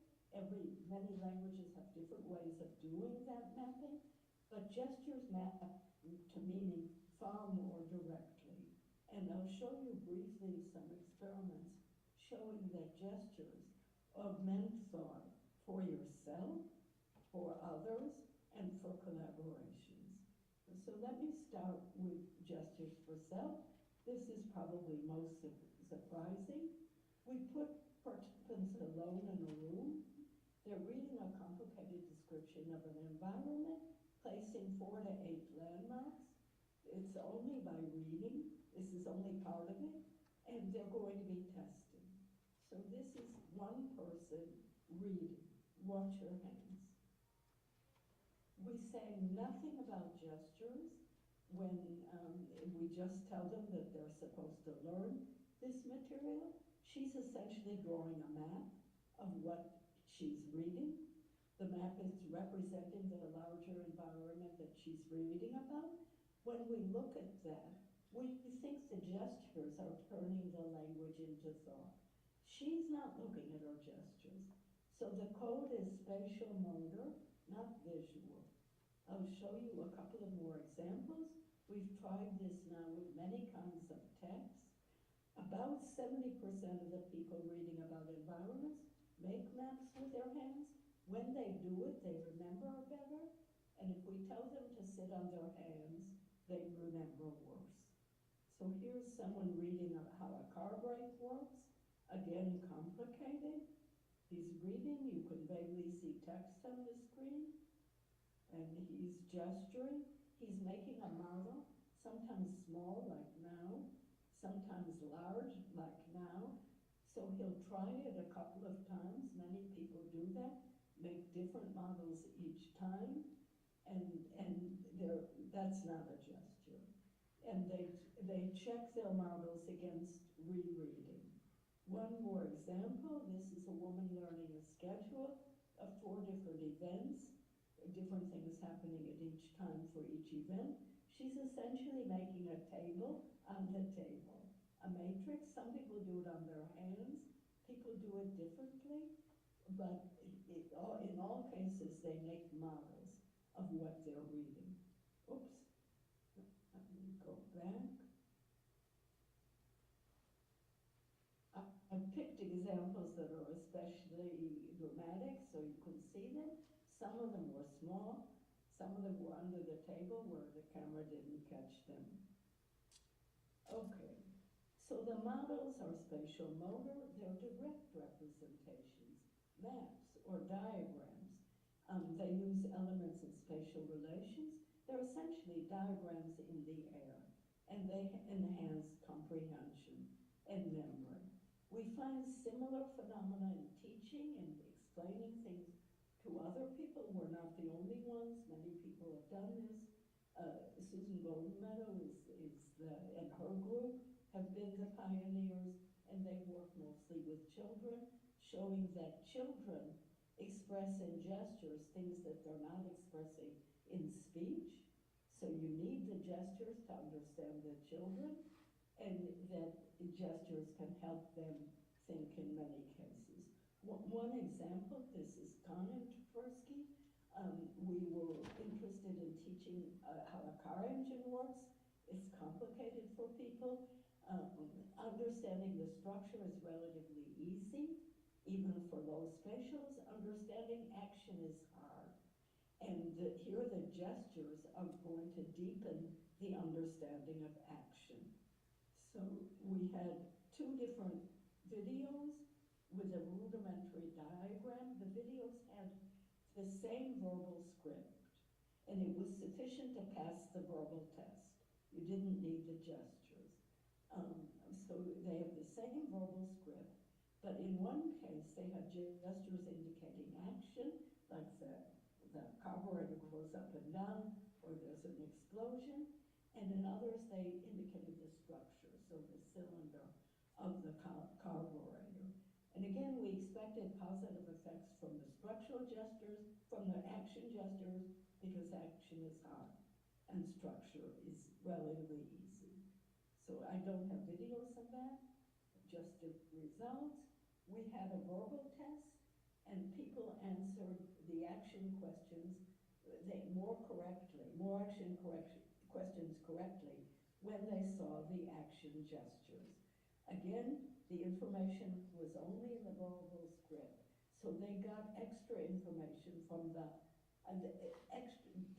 Speaker 12: Many languages have different ways of doing that mapping, but gestures map to meaning far more directly. And I'll show you briefly some experiments showing that gestures augment thought for yourself, for others, and for collaborations. So let me start with gestures for self. This is probably most surprising. We put participants alone in a room. They're reading a complicated description of an environment, placing 4 to 8 landmarks. It's only by reading. This is only part of it. And they're going to be tested. So this is one person reading. Watch your hands. We say nothing about gestures when we just tell them that they're supposed to learn this material. She's essentially drawing a map of what she's reading. The map is representing the larger environment that she's reading about. When we look at that, we think the gestures are turning the language into thought. She's not looking at her gestures. So the code is spatial motor, not visual. I'll show you a couple of more examples. We've tried this now with many kinds of text. About 70% of the people reading about environments make maps with their hands. When they do it, they remember better. And if we tell them to sit on their hands, they remember worse. So here's someone reading how a car brake works. Again, complicated. He's reading. You can vaguely see text on the screen. And he's gesturing. He's making a model, sometimes small, like now, sometimes large, like now. So he'll try it a couple of times. Many people do that, make different models each time, and that's not a gesture. And they check their models against rereading. One more example, this is a woman learning a schedule of 4 different events, different things happening at each time for each event. She's essentially making a table on the table, a matrix. Some people do it on their hands, people do it differently, but in all cases they make models of what they're reading. Oops, let me go back. I picked examples that are especially dramatic so you can see them. Some of them were small, some of them were under the table where the camera didn't catch them. Okay, so the models are spatial motor, they're direct representations, maps or diagrams. They use elements of spatial relations. They're essentially diagrams in the air, and they enhance comprehension and memory. We find similar phenomena in teaching and explaining things to other people. We're not the only ones. Many people have done this. Susan Goldenmeadow and her group have been the pioneers, and they work mostly with children, showing that children express in gestures things that they're not expressing in speech. So you need the gestures to understand the children, and that gestures can help them think in many cases. One example, this is Conan Tversky. We were interested in teaching how a car engine works. It's complicated for people. Understanding the structure is relatively easy, even for low spatials. Understanding action is hard. And here the gestures are going to deepen the understanding of action. So we had 2 different videos. with a rudimentary diagram. The videos had the same verbal script, and it was sufficient to pass the verbal test. You didn't need the gestures. So they have the same verbal script, but in one case they have gestures indicating action, like the carburetor goes up and down, or there's an explosion, and in others they indicated the structure, so the cylinder of the carburetor. And again, we expected positive effects from the structural gestures, from the action gestures, because action is hard and structure is relatively easy. So I don't have videos of that, just the results. We had a verbal test, and people answered the action questions more questions correctly when they saw the action gestures. Again, the information was only in the verbal script, so they got extra information from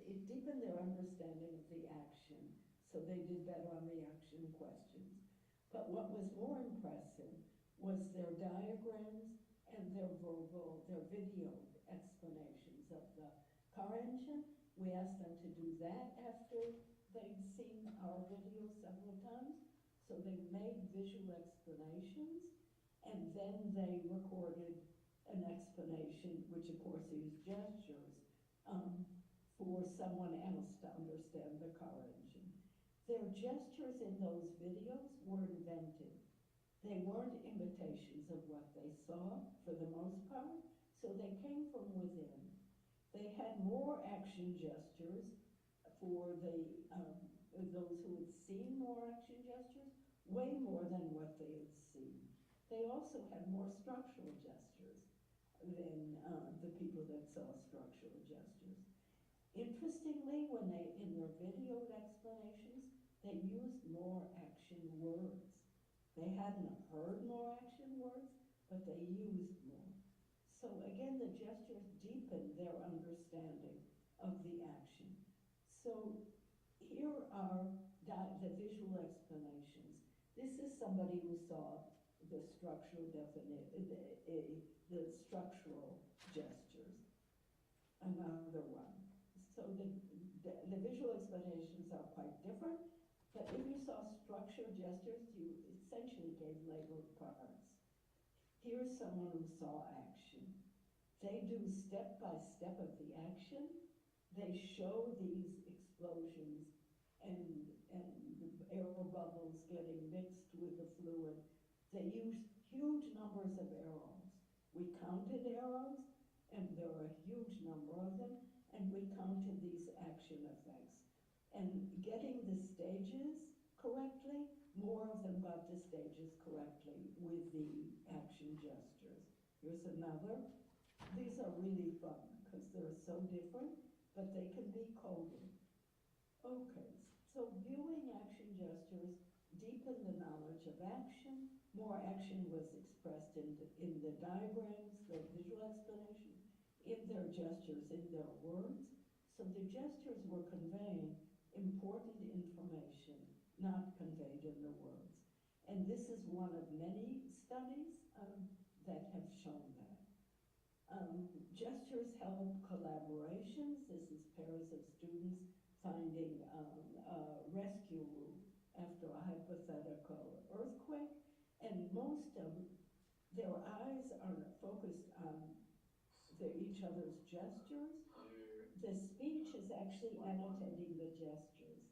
Speaker 12: it deepened their understanding of the action, so they did better on the action questions. But what was more impressive was their diagrams and their video explanations of the car engine. We asked them to do that after they'd seen our video several times. So they made visual explanations, and then they recorded an explanation, which of course used gestures, for someone else to understand the car engine. Their gestures in those videos were invented. They weren't imitations of what they saw, for the most part, so they came from within. They had more action gestures for those who had seen more action gestures, way more than what they had seen. They also had more structural gestures than the people that saw structural gestures. Interestingly, when in their video explanations, they used more action words. They hadn't heard more action words, but they used more. So again, the gestures deepened their understanding of the action. So here are the visual explanations. This is somebody who saw the structural the structural gestures. Another one. So the visual explanations are quite different, but if you saw structural gestures, you essentially gave labeled parts. Here's someone who saw action. They do step by step of the action. They show these explosions and the air bubbles getting mixed with the fluid. They use huge numbers of arrows. We counted arrows, and there are a huge number of them, and we counted these action effects. And getting the stages correctly, more of them got the stages correctly with the action gestures. Here's another. These are really fun because they're so different, but they can be coded. Okay, so viewing action gestures deepened the knowledge of action. More action was expressed in the diagrams, the visual explanation, in their gestures, in their words. So the gestures were conveying important information not conveyed in the words. And this is one of many studies that have shown that. Gestures help collaborations. This is pairs of students finding a rescue route after a hypothetical earthquake. And most of their eyes are focused on each other's gestures. The speech is actually annotating the gestures,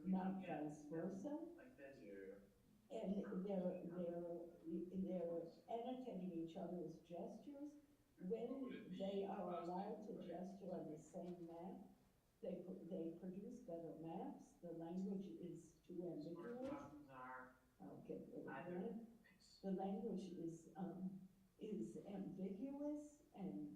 Speaker 12: not vice versa. And they're annotating each other's gestures. When they are allowed to gesture on the same map, they produce better maps. The language is too ambiguous. I'll get rid of that. The language is ambiguous, and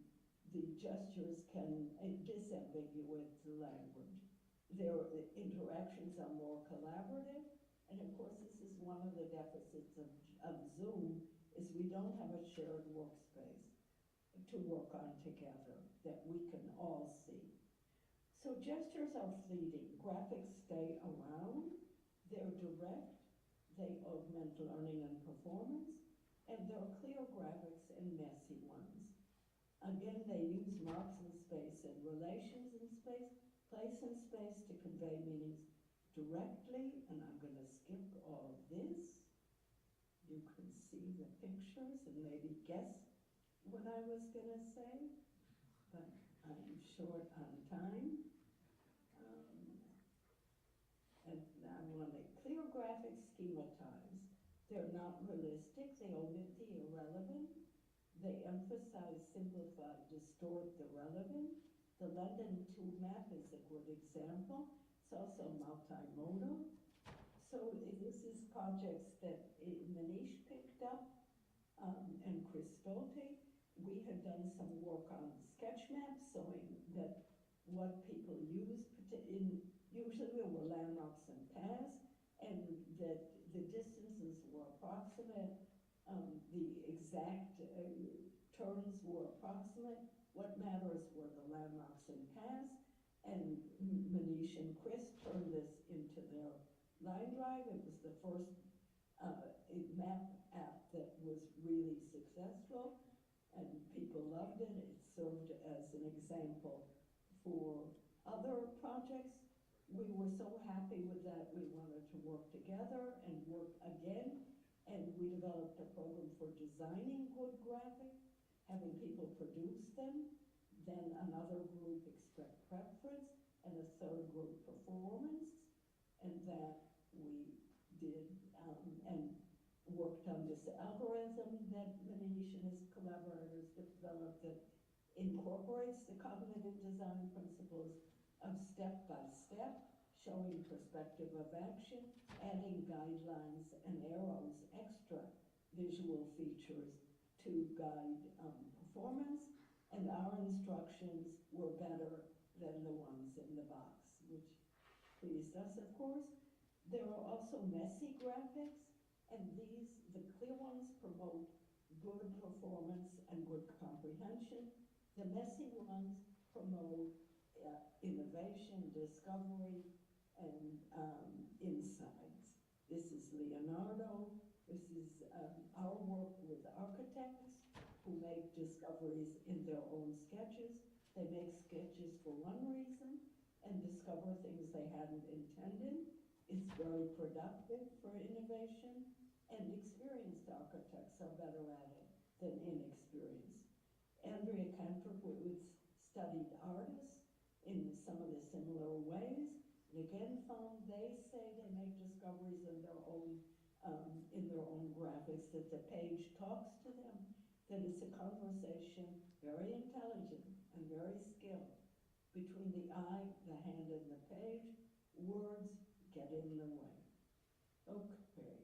Speaker 12: the gestures can disambiguate the language. Their interactions are more collaborative, and of course this is one of the deficits of Zoom, is we don't have a shared workspace to work on together that we can all see. So gestures are fleeting. Graphics stay around. They're direct. They augment learning and performance. And there are clear graphics and messy ones. Again, they use marks in space and relations in space, place in space to convey meanings directly, and I'm going to skip all of this. You can see the pictures and maybe guess what I was going to say, but I'm short on time. And I want to clear graphics schematized. They're not realistic, they omit the irrelevant. They emphasize, simplify, distort the relevant. The London 2 map is a good example. It's also multimodal. So this is projects that Manish picked up and Chris Stolte. We had done some work on sketch maps showing that what people use, usually there were landmarks and paths, and that the distances were approximate, the exact turns were approximate. What matters were the landmarks and paths, and Manish and Chris turned this into their line drive. It was the first map app that was really successful, and people loved it. It served as an example for other projects. We were so happy with that, we wanted to work together and work again, and we developed a program for designing good graphics, having people produce them, then another group express preference, and a third group performance, and that we did and worked on this algorithm that Manish and his collaborators developed that incorporates the cognitive design principles of step-by-step, showing perspective of action, adding guidelines and arrows, extra visual features to guide performance, and our instructions were better than the ones in the box, which pleased us, of course. There are also messy graphics, and these, the clear ones, promote good performance and good comprehension. The messy ones promote innovation, discovery, and insights. This is Leonardo. This is our work with architects who make discoveries in their own sketches. They make sketches for one reason and discover things they hadn't intended. It's very productive for innovation, and experienced architects are better at it than inexperienced. Andrea Kantrowitz studied artists in some of the similar ways, and again found they say they make discoveries in their own graphics, that the page talks to them, that it's a conversation, very intelligent and very skilled, between the eye, the hand, and the page. Words get in the way. Okay,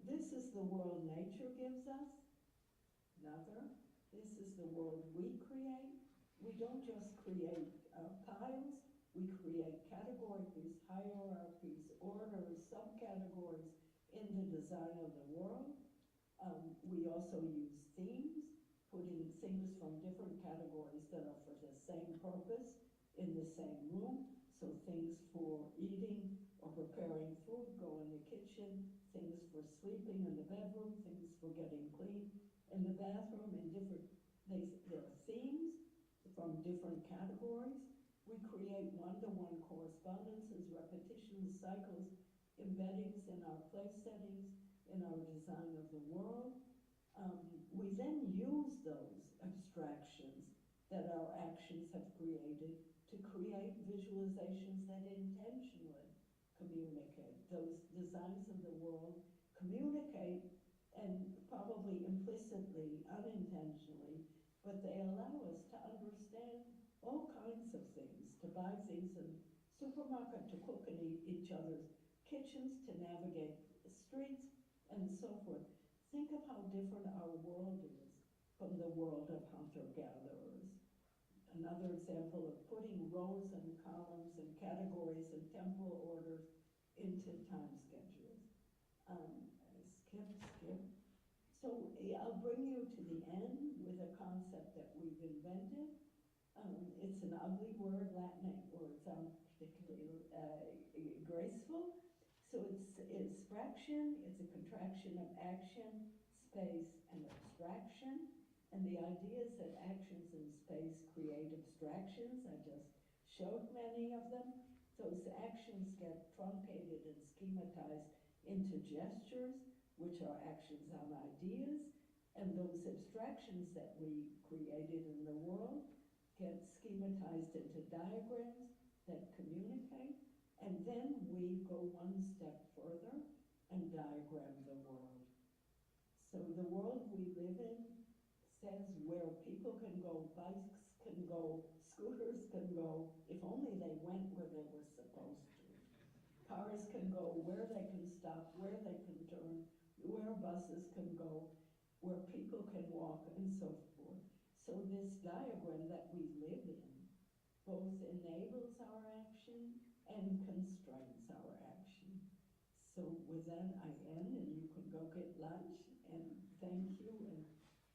Speaker 12: this is the world nature gives us. Another, this is the world we create. We don't just create piles, we create categories, hierarchies, orders, subcategories in the design of the world. We also use themes, putting things from different categories that are for the same purpose in the same room. So things for eating or preparing food go in the kitchen, things for sleeping in the bedroom, things for getting clean in the bathroom, and there are themes from different categories. We create one-to-one correspondences, repetitions, cycles, embeddings in our place settings, in our design of the world. We then use those abstractions that our actions have created to create visualizations that intentionally communicate. Those designs of the world communicate, and probably implicitly, unintentionally, but they allow us to understand all kinds of things, to buy things in the supermarket, to cook in each other's kitchens, to navigate the streets, and so forth. Think of how different our world is from the world of hunter-gatherers. Another example of putting rows and columns and categories and temporal orders into time schedules. Skip. So I'll bring you to the end with a concept that we've invented. It's an ugly word, Latin words aren't particularly graceful. So it's fraction, it's a contraction of action, space, and abstraction. And the idea is that actions in space create abstractions. I just showed many of them. Those actions get truncated and schematized into gestures, which are actions on ideas. And those abstractions that we created in the world get schematized into diagrams that communicate. And then we go one step further and diagram the world. So the world we live in says where people can go, bikes can go, scooters can go, if only they went where they were supposed to. Cars can go where they can stop, where they can turn, where buses can go, where people can walk, and so forth. So this diagram that we live in both enables our action and constrains our action. So with that, I end, and you can go get lunch, and thank you, and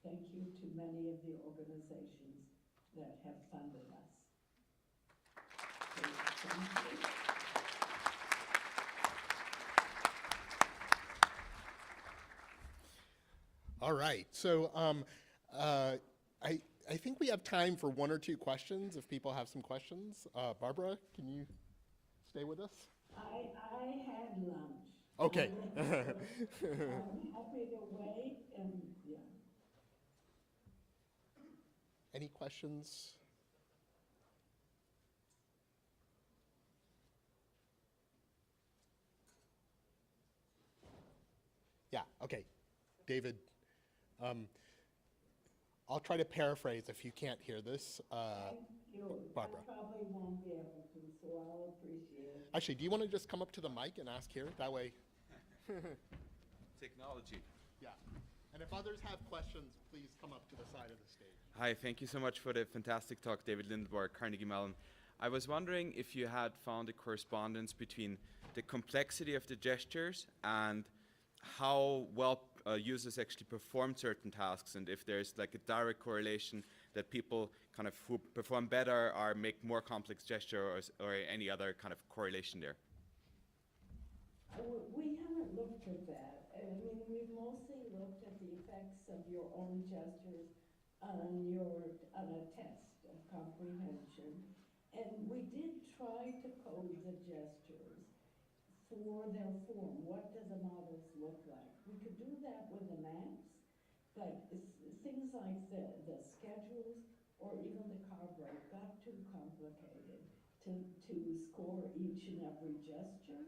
Speaker 12: thank you to many of the organizations that have funded us. So, thank you.
Speaker 22: All right, so I think we have time for one or two questions if people have some questions. Barbara, can you stay with us?
Speaker 12: I had lunch.
Speaker 22: Okay.
Speaker 12: I'm happy to wait, and yeah.
Speaker 22: Any questions? Yeah, okay. David, I'll try to paraphrase if you can't hear this.
Speaker 12: Thank you.
Speaker 22: Barbara.
Speaker 12: I probably won't be able to, so I'll appreciate it.
Speaker 22: Actually, do you want to just come up to the mic and ask here? That way.
Speaker 5: Technology.
Speaker 22: Yeah. And if others have questions, please come up to the side of the stage.
Speaker 5: Hi, thank you so much for the fantastic talk, David Lindeborg, Carnegie Mellon. I was wondering if you had found a correspondence between the complexity of the gestures and how well users actually perform certain tasks, and if there's like a direct correlation that people kind of who perform better or make more complex gestures or any other kind of correlation there.
Speaker 12: We haven't looked at that. I mean, we've mostly looked at the effects of your own gestures on a test of comprehension. And we did try to code the gestures for their form. What do the models look like? We could do that with the maps, but things like the schedules or even the car brake got too complicated to score each and every gesture.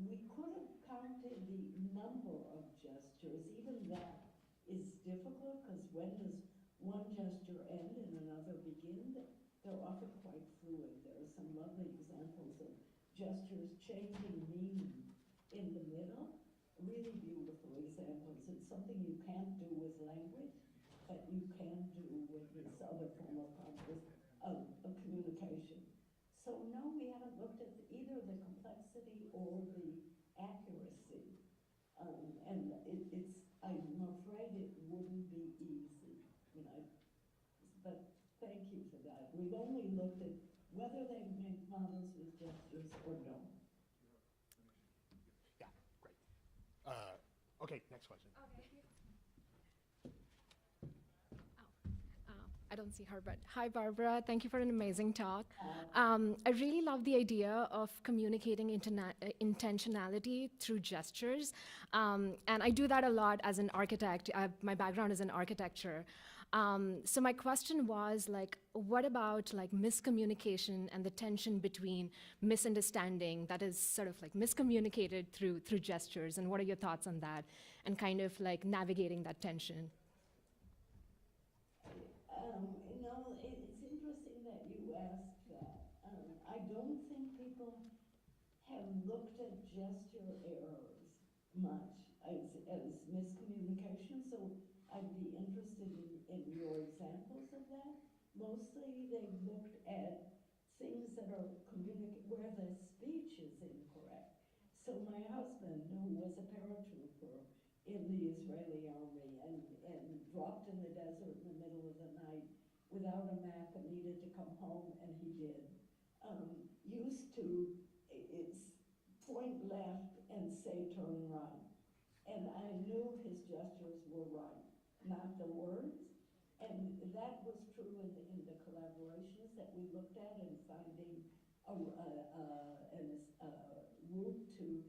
Speaker 12: We could have counted the number of gestures. Even that is difficult because when does one gesture end and another begin? They're often quite fluid. There are some lovely examples of gestures changing meaning in the middle. Really beautiful examples. It's something you can't do with language, but you can do with this other form of communication. So no, we haven't looked at either the complexity or the accuracy. And I'm afraid it wouldn't be easy. But thank you for that. We've only looked at whether they make models with gestures or don't.
Speaker 22: Yeah, great. Okay, next question.
Speaker 13: I don't see her, but hi, Barbara. Thank you for an amazing talk. I really love the idea of communicating intentionality through gestures. And I do that a lot as an architect. My background is in architecture. So my question was, like, what about like miscommunication and the tension between misunderstanding that is sort of like miscommunicated through gestures, and what are your thoughts on that, and kind of like navigating that tension?
Speaker 12: It's interesting that you asked that. I don't think people have looked at gesture errors much as miscommunication, so I'd be interested in your examples of that. Mostly they've looked at things that are where the speech is incorrect. So my husband, who was a paratrooper in the Israeli army and dropped in the desert in the middle of the night without a map and needed to come home, and he did, used to point left and say turn right. And I knew his gestures were right, not the words. And that was true in the collaborations that we looked at in finding a route to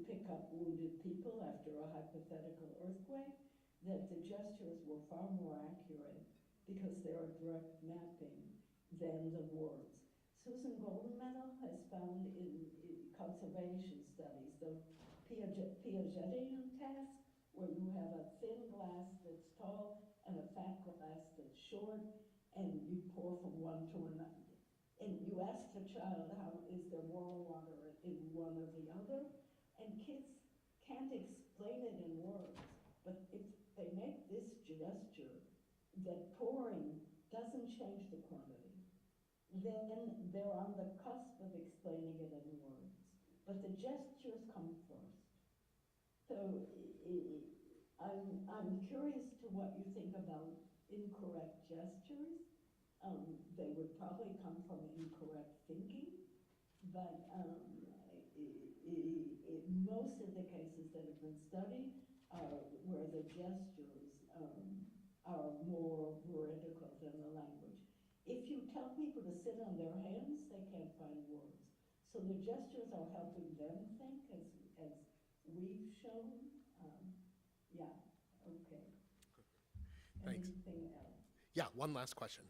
Speaker 12: pick up wounded people after a hypothetical earthquake, that the gestures were far more accurate because they're a direct mapping than the words. Susan Goldenmeadow has found in conservation studies the Piagetian task, where you have a thin glass that's tall and a fat glass that's short, and you pour from one to another. And you ask the child, how is there more water in one or the other? And kids can't explain it in words, but if they make this gesture, that pouring doesn't change the quantity, then they're on the cusp of explaining it in words. But the gestures come first. So I'm curious to what you think about incorrect gestures. They would probably come from incorrect thinking, but most of the cases that have been studied are where the gestures are more veridical than the language. If you tell people to sit on their hands, they can't find words. So the gestures are helping them think, as we've shown. Yeah, okay.
Speaker 22: Thanks.
Speaker 12: Anything else?
Speaker 22: Yeah, one last question.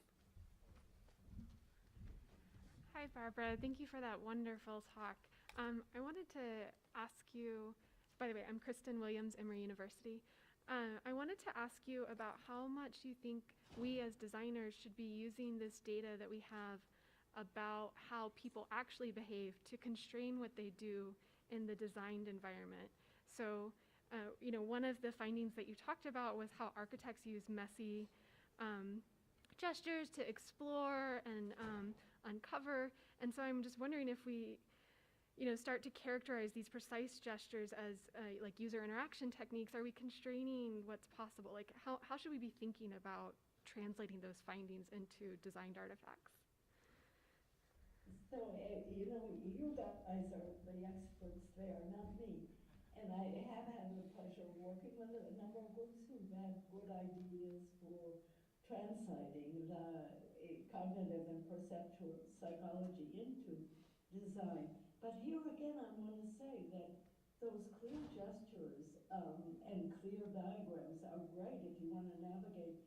Speaker 2: Hi, Barbara. Thank you for that wonderful talk. I wanted to ask you, by the way, I'm Kristen Williams, Emory University. I wanted to ask you about how much you think we as designers should be using this data that we have about how people actually behave to constrain what they do in the designed environment. So, one of the findings that you talked about was how architects use messy gestures to explore and uncover. And so I'm just wondering if we start to characterize these precise gestures as like user interaction techniques, are we constraining what's possible? Like how should we be thinking about translating those findings into designed artifacts?
Speaker 12: So, you guys are the experts there, not me. And I have had the pleasure of working with a number of groups who've had good ideas for translating the cognitive and perceptual psychology into design. But here again, I want to say that those clear gestures and clear diagrams are great if you want to navigate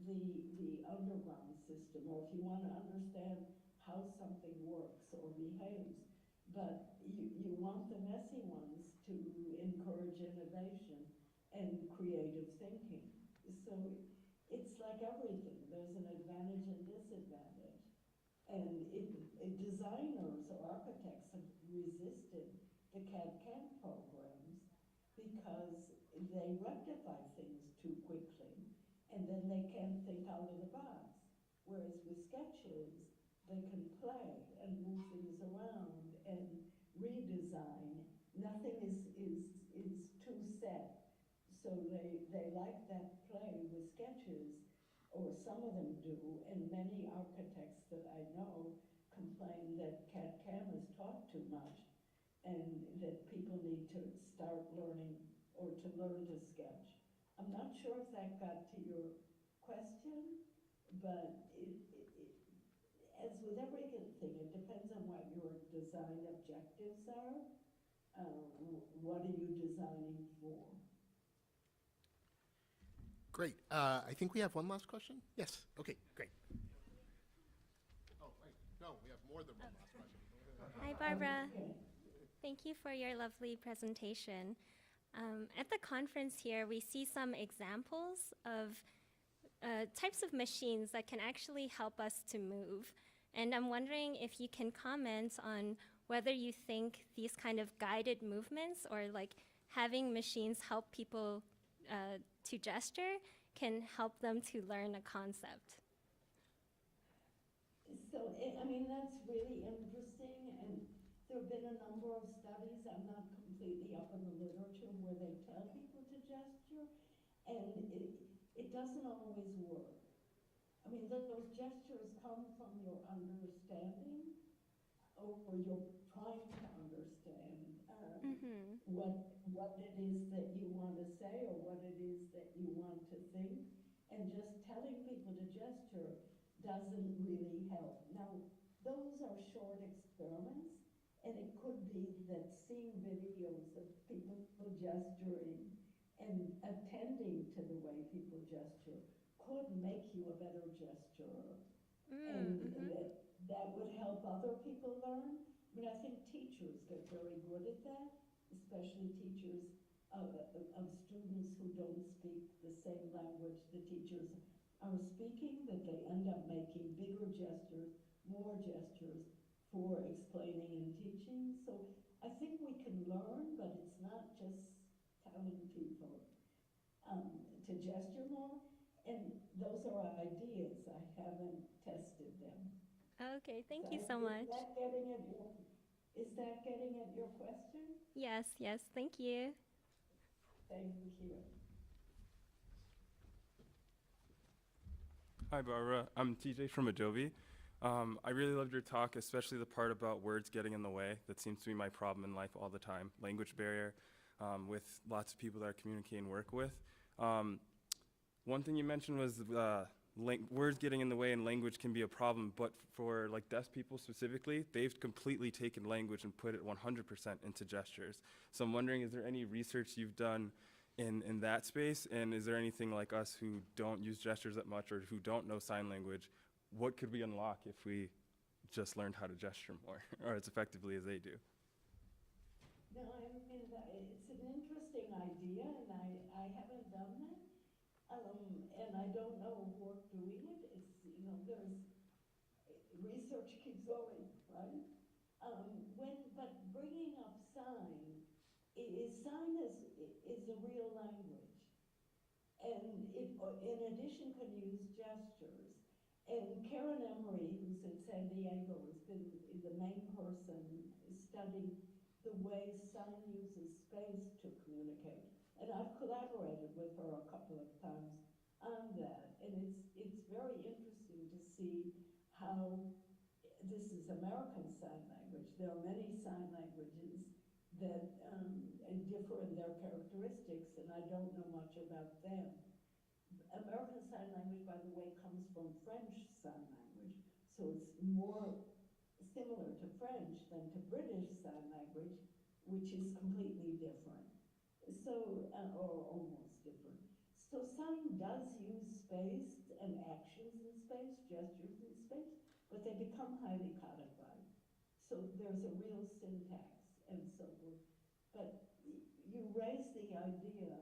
Speaker 12: the underground system, or if you want to understand how something works or behaves. But you want the messy ones to encourage innovation and creative thinking. So it's like everything. There's an advantage and disadvantage. And designers or architects have resisted the CAD/CAM programs because they rectify things too quickly, and then they can't think out of the box. Whereas with sketches, they can play and move things around and redesign. Nothing is too set. So they like that play with sketches, or some of them do, and many architects that I know complain that CAD/CAM is taught too much, and that people need to start learning or to learn to sketch. I'm not sure if that got to your question, but as with everything, it depends on what your design objectives are. What are you designing for?
Speaker 22: Great. I think we have one last question. Yes. Okay, great. Oh, wait. No, we have more than one last question.
Speaker 17: Hi, Barbara. Thank you for your lovely presentation. At the conference here, we see some examples of types of machines that can actually help us to move. And I'm wondering if you can comment on whether you think these kind of guided movements, or like having machines help people to gesture, can help them to learn a concept.
Speaker 12: So, I mean, that's really interesting, and there have been a number of studies, I'm not completely up in the literature, where they tell people to gesture, and it doesn't always work. I mean, those gestures come from your understanding, or you're trying to understand what it is that you want to say. say or what it is that you want to think. And just telling people to gesture doesn't really help. Now, those are short experiments, and it could be that seeing videos of people gesturing and attending to the way people gesture could make you a better gesturer. And that would help other people learn. I mean, I think teachers get very good at that, especially teachers of students who don't speak the same language the teachers are speaking, that they end up making bigger gestures, more gestures for explaining and teaching. So I think we can learn, but it's not just telling people to gesture more. And those are ideas. I haven't tested them.
Speaker 17: Okay, thank you so much.
Speaker 12: Is that getting at your question?
Speaker 17: Yes, yes, thank you.
Speaker 12: Thank you.
Speaker 18: Hi, Barbara. I'm TJ from Adobe. I really loved your talk, especially the part about words getting in the way. That seems to be my problem in life all the time. Language barrier with lots of people that I communicate and work with. One thing you mentioned was words getting in the way and language can be a problem, but for like deaf people specifically, they've completely taken language and put it 100% into gestures. So I'm wondering, is there any research you've done in that space? And is there anything like us who don't use gestures that much or who don't know sign language, what could we unlock if we just learned how to gesture more or as effectively as they do?
Speaker 12: No, I mean, it's an interesting idea, and I haven't done that. And I don't know who's doing it. It's, there's, research keeps going, right? But bringing up sign is a real language. And it, in addition, can use gestures. And Karen Emery, who's in San Diego, has been the main person studying the way sign uses space to communicate. And I've collaborated with her a couple of times on that. And it's very interesting to see how this is American Sign Language. There are many sign languages that differ in their characteristics, and I don't know much about them. American Sign Language, by the way, comes from French Sign Language, so it's more similar to French than to British Sign Language, which is completely different. So, or almost different. So sign does use space and actions in space, gestures in space, but they become highly codified. So there's a real syntax and so forth. But you raise the idea,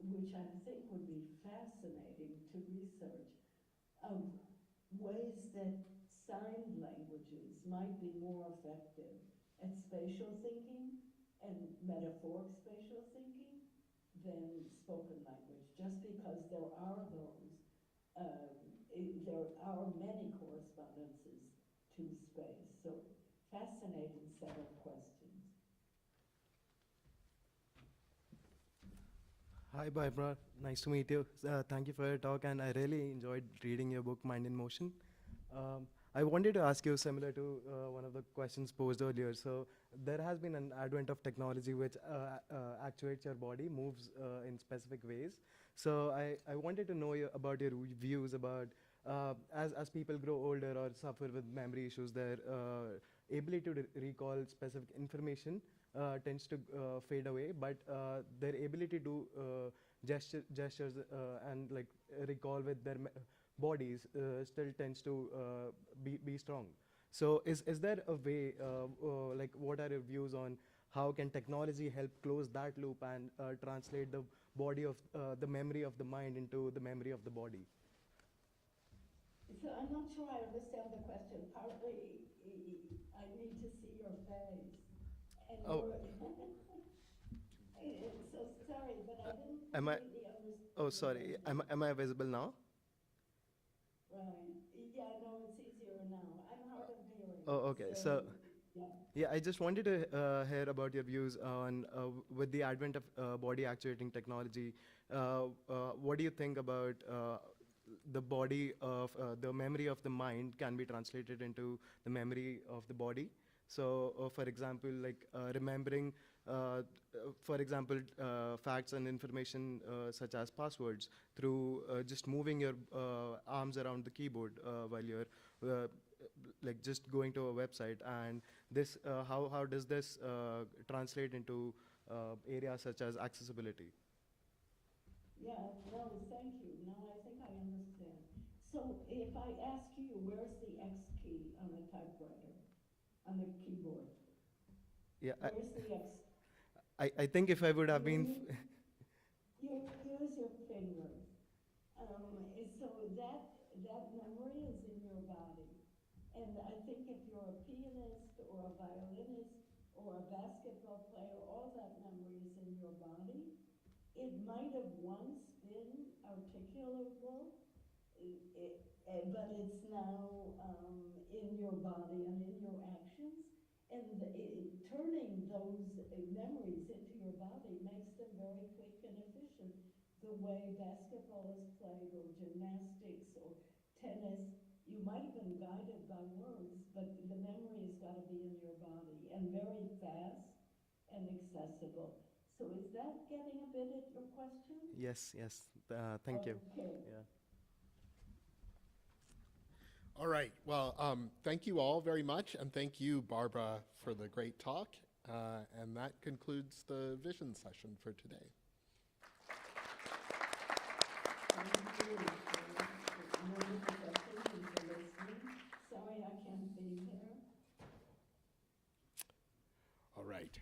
Speaker 12: which I think would be fascinating to research, of ways that signed languages might be more effective at spatial thinking and metaphoric spatial thinking than spoken language, just because there are many correspondences to space. So fascinating set of questions.
Speaker 20: Hi, Barbara. Nice to meet you. Thank you for your talk, and I really enjoyed reading your book, Mind in Motion. I wanted to ask you, similar to one of the questions posed earlier. So there has been an advent of technology which actuates your body, moves in specific ways. So I wanted to know about your views about as people grow older or suffer with memory issues, their ability to recall specific information tends to fade away, but their ability to gestures and like recall with their bodies still tends to be strong. So is there a way, like what are your views on how can technology help close that loop and translate the body of the memory of the mind into the memory of the body?
Speaker 12: So I'm not sure I understand the question. Partly, I need to see your face. And so sorry, but I didn't completely understand.
Speaker 20: Oh, sorry. Am I visible now?
Speaker 12: Right. Yeah, no, it's easier now. I'm hard of hearing.
Speaker 20: Oh, okay. So yeah, I just wanted to hear about your views on with the advent of body actuating technology. What do you think about the body of the memory of the mind can be translated into the memory of the body? So, for example, like remembering, for example, facts and information such as passwords through just moving your arms around the keyboard while you're like just going to a website. And this, how does this translate into areas such as accessibility?
Speaker 12: Yeah, no, thank you. Now I think I understand. So if I ask you, where's the X key on a typewriter, on the keyboard?
Speaker 20: Yeah,
Speaker 12: Where's the X?
Speaker 20: I think if I would have been.
Speaker 12: You use your fingers. So that memory is in your body. And I think if you're a pianist or a violinist or a basketball player, all that memory is in your body. It might have once been articulable, but it's now in your body and in your actions. And turning those memories into your body makes them very quick and efficient. The way basketball is played, or gymnastics, or tennis, you might have been guided by words, but the memory has got to be in your body, and very fast and accessible. So is that getting a bit at your question?
Speaker 20: Yes, yes. Thank you.
Speaker 12: Okay.
Speaker 20: Yeah.
Speaker 22: All right. Well, thank you all very much, and thank you, Barbara, for the great talk. And that concludes the vision session for today.
Speaker 12: Thank you for wonderful questions and for listening. Sorry I can't be there.
Speaker 22: All right.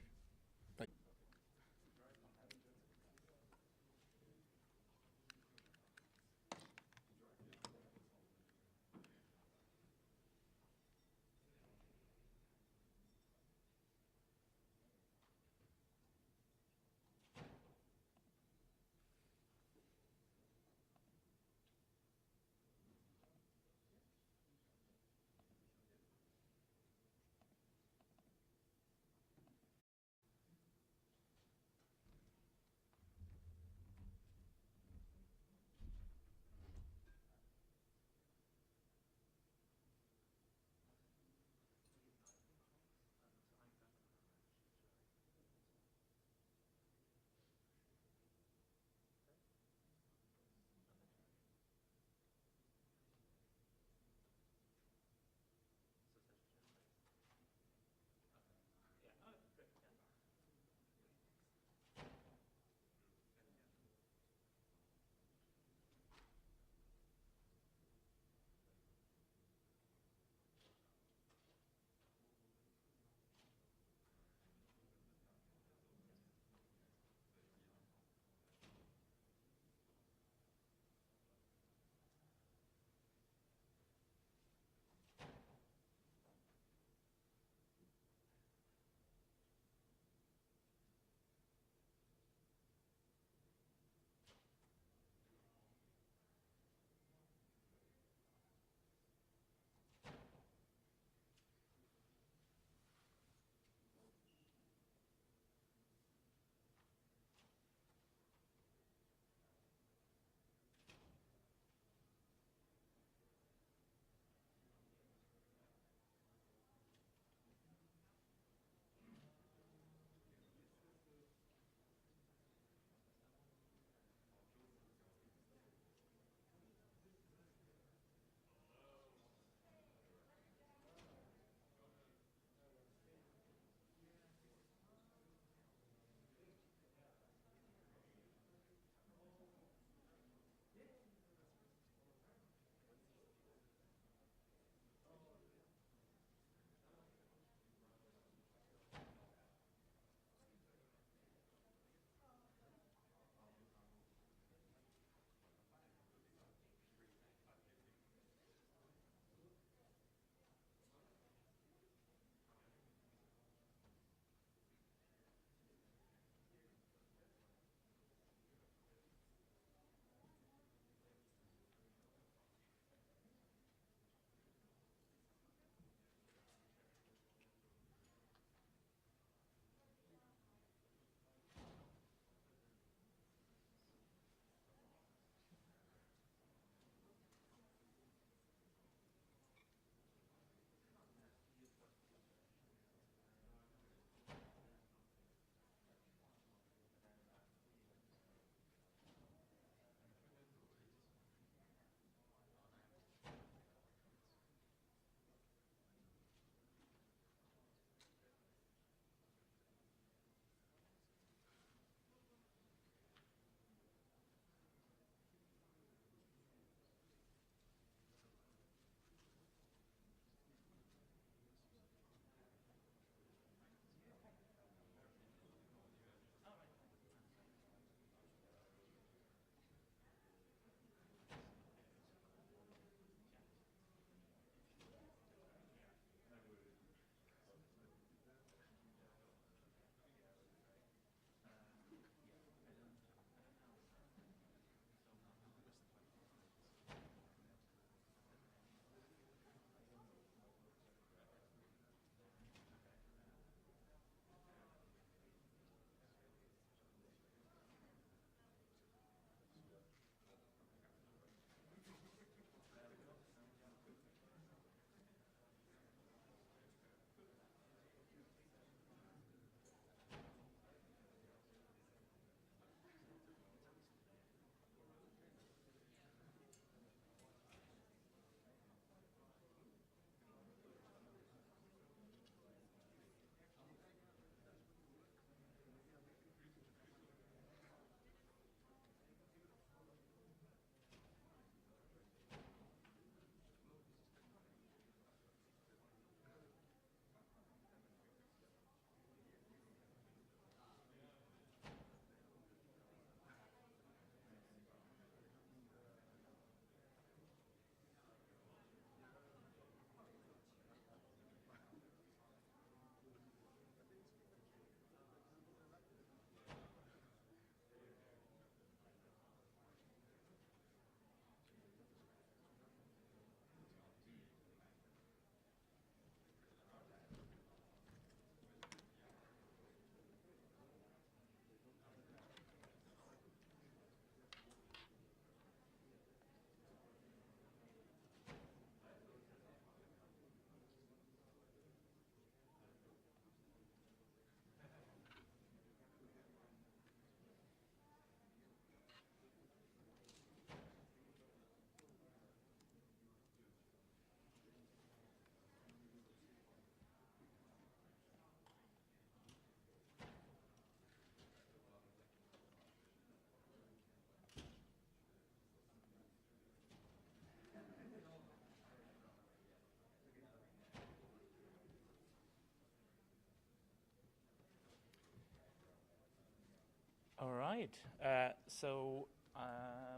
Speaker 19: All right,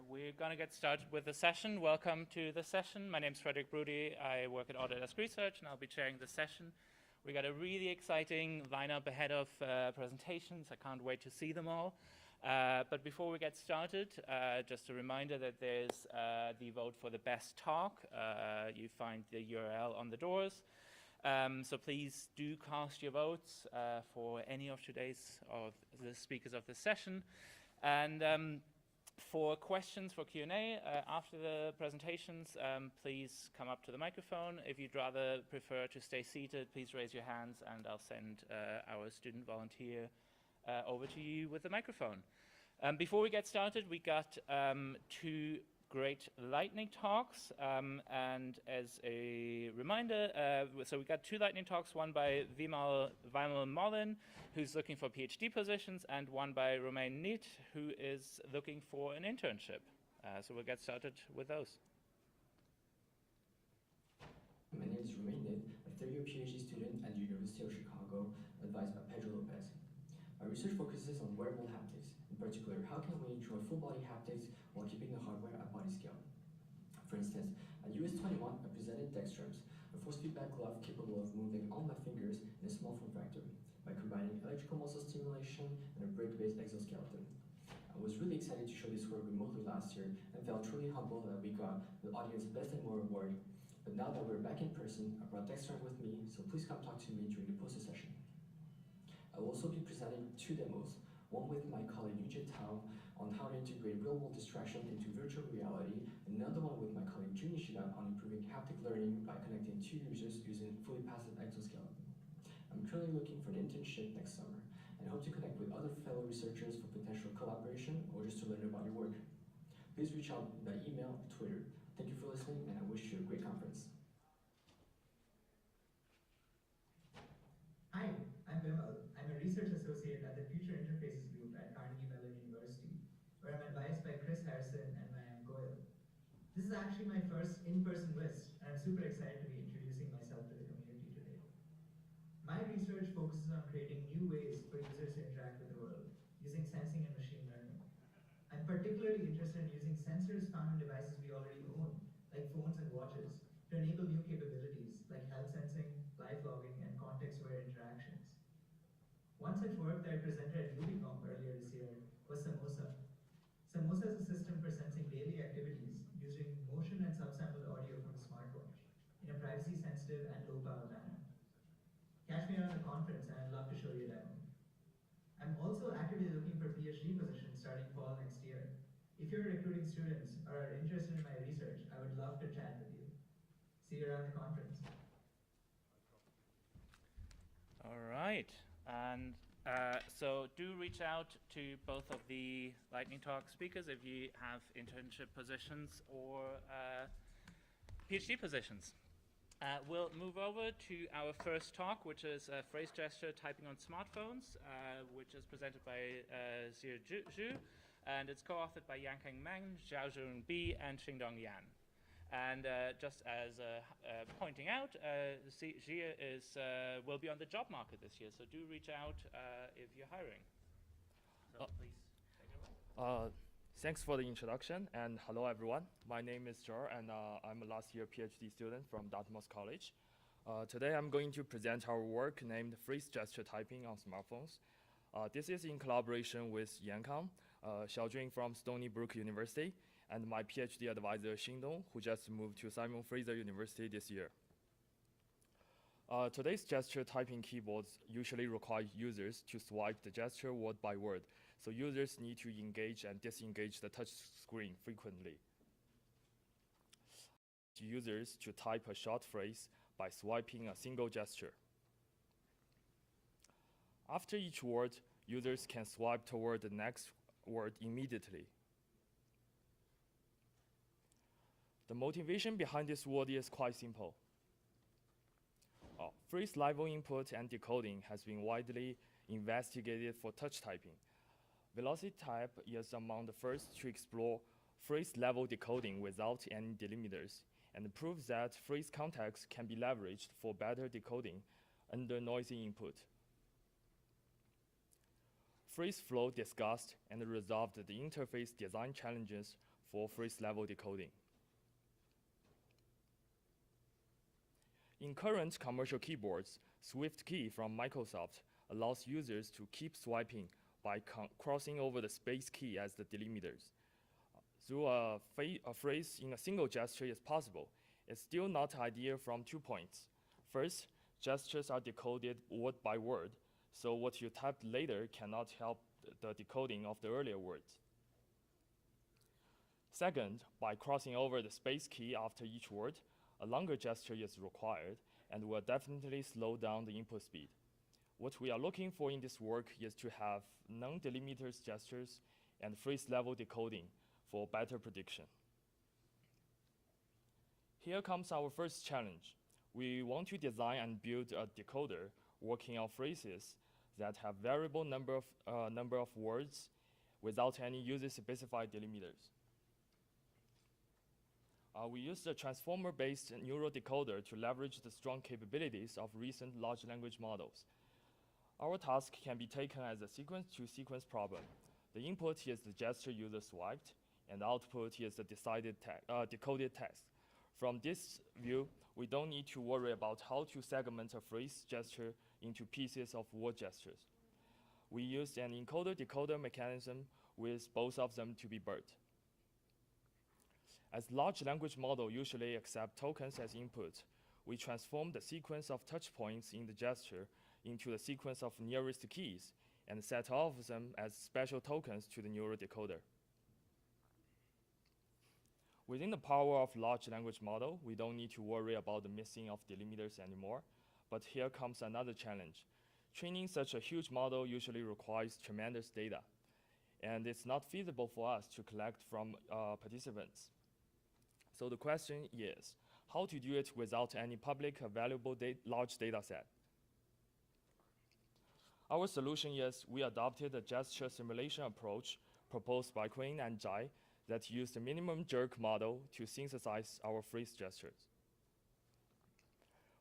Speaker 19: we're gonna get started with the session. Welcome to the session. My name is Frederick Brody. I work at Autodesk Research and I'll be chairing the session. We got a really exciting lineup ahead of presentations. I can't wait to see them all. But before we get started, just a reminder that there's the vote for the best talk. You find the URL on the doors. So please do cast your votes for any of today's of the speakers of the session. And for questions for Q&A after the presentations, please come up to the microphone. If you'd rather prefer to stay seated, please raise your hands and I'll send our student volunteer over to you with the microphone. Before we get started, we got two great lightning talks, and as a reminder, so we got two lightning talks, one by Vimal Molin, who's looking for PhD positions, and one by Romain Niet, who is looking for an internship. So we'll get started with those.
Speaker 21: My name is Romain Niet, a third-year PhD student at the University of Chicago, advised by Pedro Lopez. My research focuses on wearable haptics. In particular, how can we enjoy full-body haptics while keeping the hardware at body scale? For instance, at UIST 21, I presented Dextrams, a force feedback glove capable of moving all my fingers in a small form factor by combining electrical muscle stimulation and a brake-based exoskeleton. I was really excited to show this work remotely last year and felt truly humbled that we got the audience Best and More award. But now that we're back in person, I brought Dextrams with me, so please come talk to me during the poster session. I will also be presenting two demos, one with my colleague Yujie Tao on how to integrate real-world distraction into virtual reality, and another one with my colleague Jun Ishida on improving haptic learning by connecting two users using fully passive exoskeleton. I'm currently looking for an internship next summer, and hope to connect with other fellow researchers for potential collaboration or just to learn about your work. Please reach out by email or Twitter. Thank you for listening, and I wish you a great conference.
Speaker 23: Hi, I'm Vimal. I'm a research associate at the Future Interfaces Group at Carnegie Mellon University, where I'm advised by Chris Harrison and Mayam Goyal. This is actually my first in-person WIST, and I'm super excited to be introducing myself to the community today. My research focuses on creating new ways for users to interact with the world, using sensing and machine learning. I'm particularly interested in using sensors found in devices we already own, like phones and watches, to enable new capabilities like health sensing, live logging, and context-aware interactions. One such work that I presented at UbiCom earlier this year was Samosa. Samosa is a system for sensing daily activities using motion and subsampled audio from a smartwatch in a privacy-sensitive and low-power manner. Catch me around the conference and I'd love to show you a demo. I'm also actively looking for PhD positions starting fall next year. If you're recruiting students or are interested in my research, I would love to chat with you. See you around the conference.
Speaker 19: All right, and so do reach out to both of the lightning talk speakers if you have internship positions or PhD positions. We'll move over to our first talk, which is phrase gesture typing on smartphones, which is presented by Zhi Zhu, and it's co-authored by Yankang Meng, Xiaojun Bi, and Xingdong Yan. And just as pointing out, Zhi will be on the job market this year, so do reach out if you're hiring. So please take it away.
Speaker 11: Thanks for the introduction, and hello everyone. My name is Jor, and I'm a last year PhD student from Dartmouth College. Today I'm going to present our work named Phrase Gesture Typing on Smartphones. This is in collaboration with Yankang, Xiaojun from Stony Brook University, and my PhD advisor Xingdong, who just moved to Simon Fraser University this year. Today's gesture typing keyboards usually require users to swipe the gesture word by word, so users need to engage and disengage the touch screen frequently. Users to type a short phrase by swiping a single gesture. After each word, users can swipe toward the next word immediately. The motivation behind this word is quite simple. Phrase level input and decoding has been widely investigated for touch typing. VelociType is among the first to explore phrase level decoding without any delimiters, and proves that phrase context can be leveraged for better decoding under noisy input. Phrase flow discussed and resolved the interface design challenges for phrase level decoding. In current commercial keyboards, SwiftKey from Microsoft allows users to keep swiping by crossing over the space key as the delimiters. Though a phrase in a single gesture is possible, it's still not ideal from 2 points. First, gestures are decoded word by word, so what you typed later cannot help the decoding of the earlier words. Second, by crossing over the space key after each word, a longer gesture is required and will definitely slow down the input speed. What we are looking for in this work is to have non-delimiters gestures and phrase level decoding for better prediction. Here comes our first challenge. We want to design and build a decoder working on phrases that have variable number of words without any user-specified delimiters. We used a transformer-based neural decoder to leverage the strong capabilities of recent large language models. Our task can be taken as a sequence-to-sequence problem. The input is the gesture user swiped, and the output is the decoded text. From this view, we don't need to worry about how to segment a phrase gesture into pieces of word gestures. We used an encoder-decoder mechanism with both of them to be BERT. As large language model usually accept tokens as input, we transform the sequence of touch points in the gesture into the sequence of nearest keys and set all of them as special tokens to the neural decoder. Within the power of large language model, we don't need to worry about the missing of delimiters anymore, but here comes another challenge. Training such a huge model usually requires tremendous data, and it's not feasible for us to collect from participants. So the question is, how to do it without any public available large data set? Our solution is we adopted a gesture simulation approach proposed by Quinn and Zhai that used a minimum jerk model to synthesize our phrase gestures.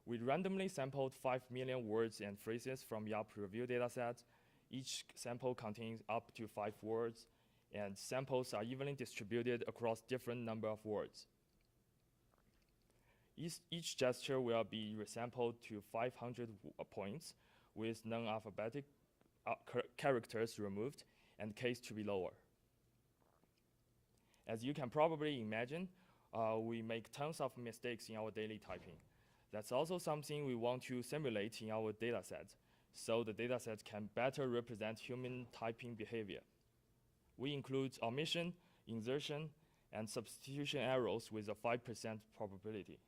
Speaker 11: We randomly sampled 5 million words and phrases from Yelp review dataset. Each sample contains up to 5 words, and samples are evenly distributed across different number of words. Each gesture will be resampled to 500 points with non-alphabetic characters removed and case to be lower. As you can probably imagine, we make tons of mistakes in our daily typing. That's also something we want to simulate in our dataset, so the dataset can better represent human typing behavior. We include omission, insertion, and substitution errors with a 5% probability.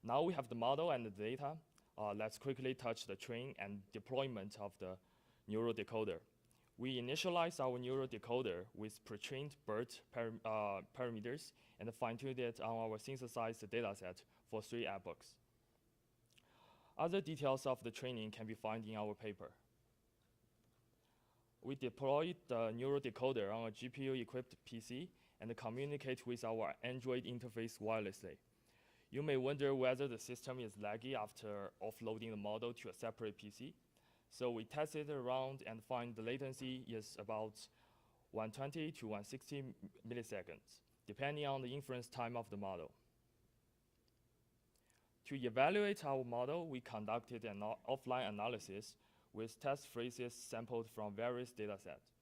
Speaker 11: Now we have the model and the data. Let's quickly touch the train and deployment of the neural decoder. We initialize our neural decoder with pre-trained BERT parameters and fine-tuned it on our synthesized dataset for 3 epochs. Other details of the training can be found in our paper. We deployed the neural decoder on a GPU-equipped PC and communicate with our Android interface wirelessly. You may wonder whether the system is laggy after offloading the model to a separate PC. So we tested around and find the latency is about 120 to 160 milliseconds, depending on the inference time of the model. To evaluate our model, we conducted an offline analysis with test phrases sampled from various datasets.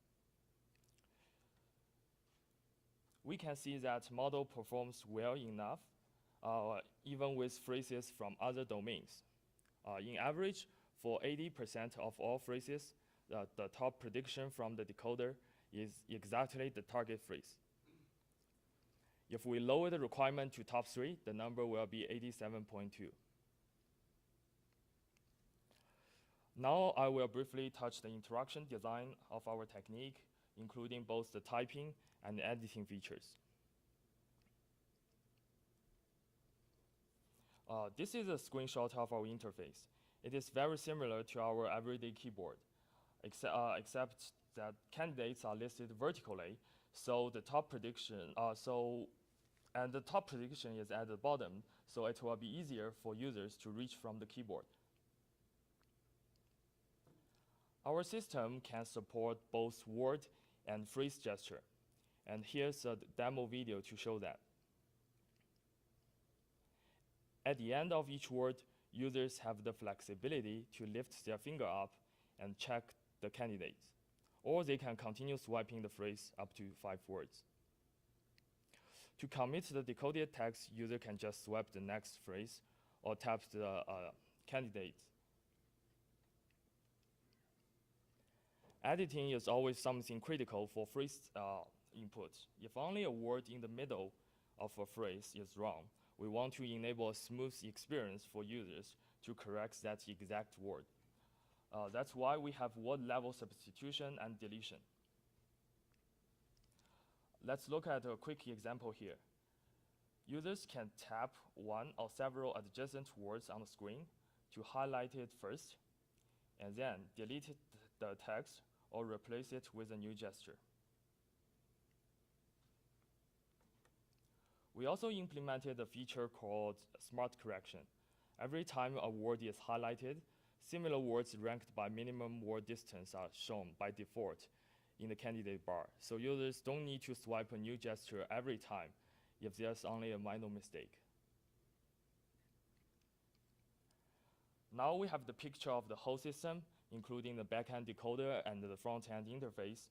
Speaker 11: We can see that model performs well enough, even with phrases from other domains. In average, for 80% of all phrases, the top prediction from the decoder is exactly the target phrase. If we lower the requirement to top 3, the number will be 87.2. Now I will briefly touch the interaction design of our technique, including both the typing and editing features. This is a screenshot of our interface. It is very similar to our everyday keyboard, except that candidates are listed vertically, so the top prediction, the top prediction is at the bottom, so it will be easier for users to reach from the keyboard. Our system can support both word and phrase gesture. And here's a demo video to show that. At the end of each word, users have the flexibility to lift their finger up and check the candidate, or they can continue swiping the phrase up to 5 words. To commit the decoded text, user can just swipe the next phrase or tap the candidate. Editing is always something critical for phrase input. If only a word in the middle of a phrase is wrong, we want to enable a smooth experience for users to correct that exact word. That's why we have word-level substitution and deletion. Let's look at a quick example here. Users can tap one or several adjacent words on the screen to highlight it first, and then delete the text or replace it with a new gesture. We also implemented a feature called Smart Correction. Every time a word is highlighted, similar words ranked by minimum word distance are shown by default in the candidate bar, so users don't need to swipe a new gesture every time if there's only a minor mistake. Now we have the picture of the whole system, including the backend decoder and the front-end interface.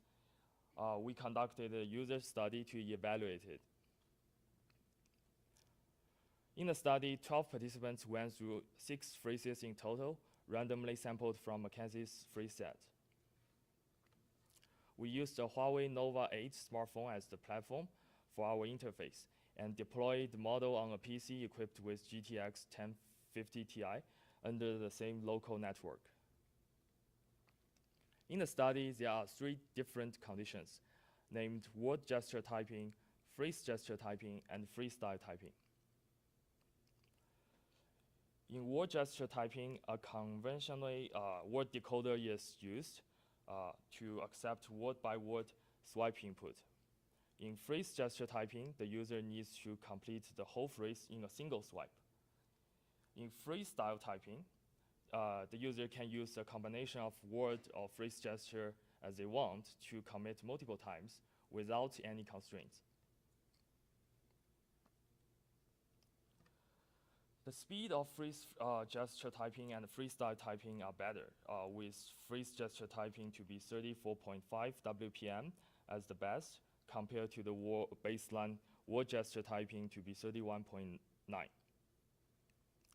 Speaker 11: We conducted a user study to evaluate it. In the study, 12 participants went through 6 phrases in total, randomly sampled from Mackenzie's phrase set. We used a Huawei Nova 8 smartphone as the platform for our interface and deployed the model on a PC equipped with GTX 1050 Ti under the same local network. In the study, there are 3 different conditions, named word gesture typing, phrase gesture typing, and freestyle typing. In word gesture typing, a conventionally word decoder is used to accept word-by-word swipe input. In phrase gesture typing, the user needs to complete the whole phrase in a single swipe. In freestyle typing, the user can use a combination of word or phrase gesture as they want to commit multiple times without any constraints. The speed of phrase gesture typing and freestyle typing are better, with phrase gesture typing to be 34.5 WPM as the best, compared to the baseline word gesture typing to be 31.9.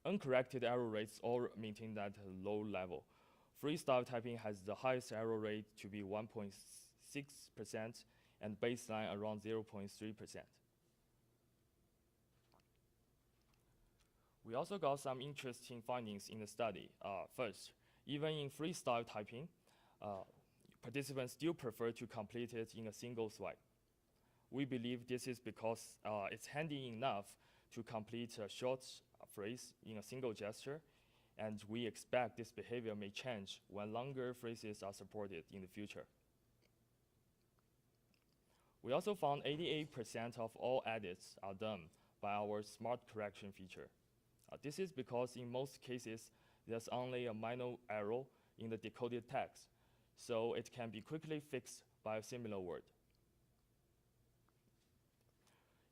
Speaker 11: Uncorrected error rates all maintained at a low level. Freestyle typing has the highest error rate to be 1.6% and baseline around 0.3%. We also got some interesting findings in the study. First, even in freestyle typing, participants still prefer to complete it in a single swipe. We believe this is because it's handy enough to complete a short phrase in a single gesture, and we expect this behavior may change when longer phrases are supported in the future. We also found 88% of all edits are done by our smart correction feature. This is because in most cases, there's only a minor error in the decoded text, so it can be quickly fixed by a similar word.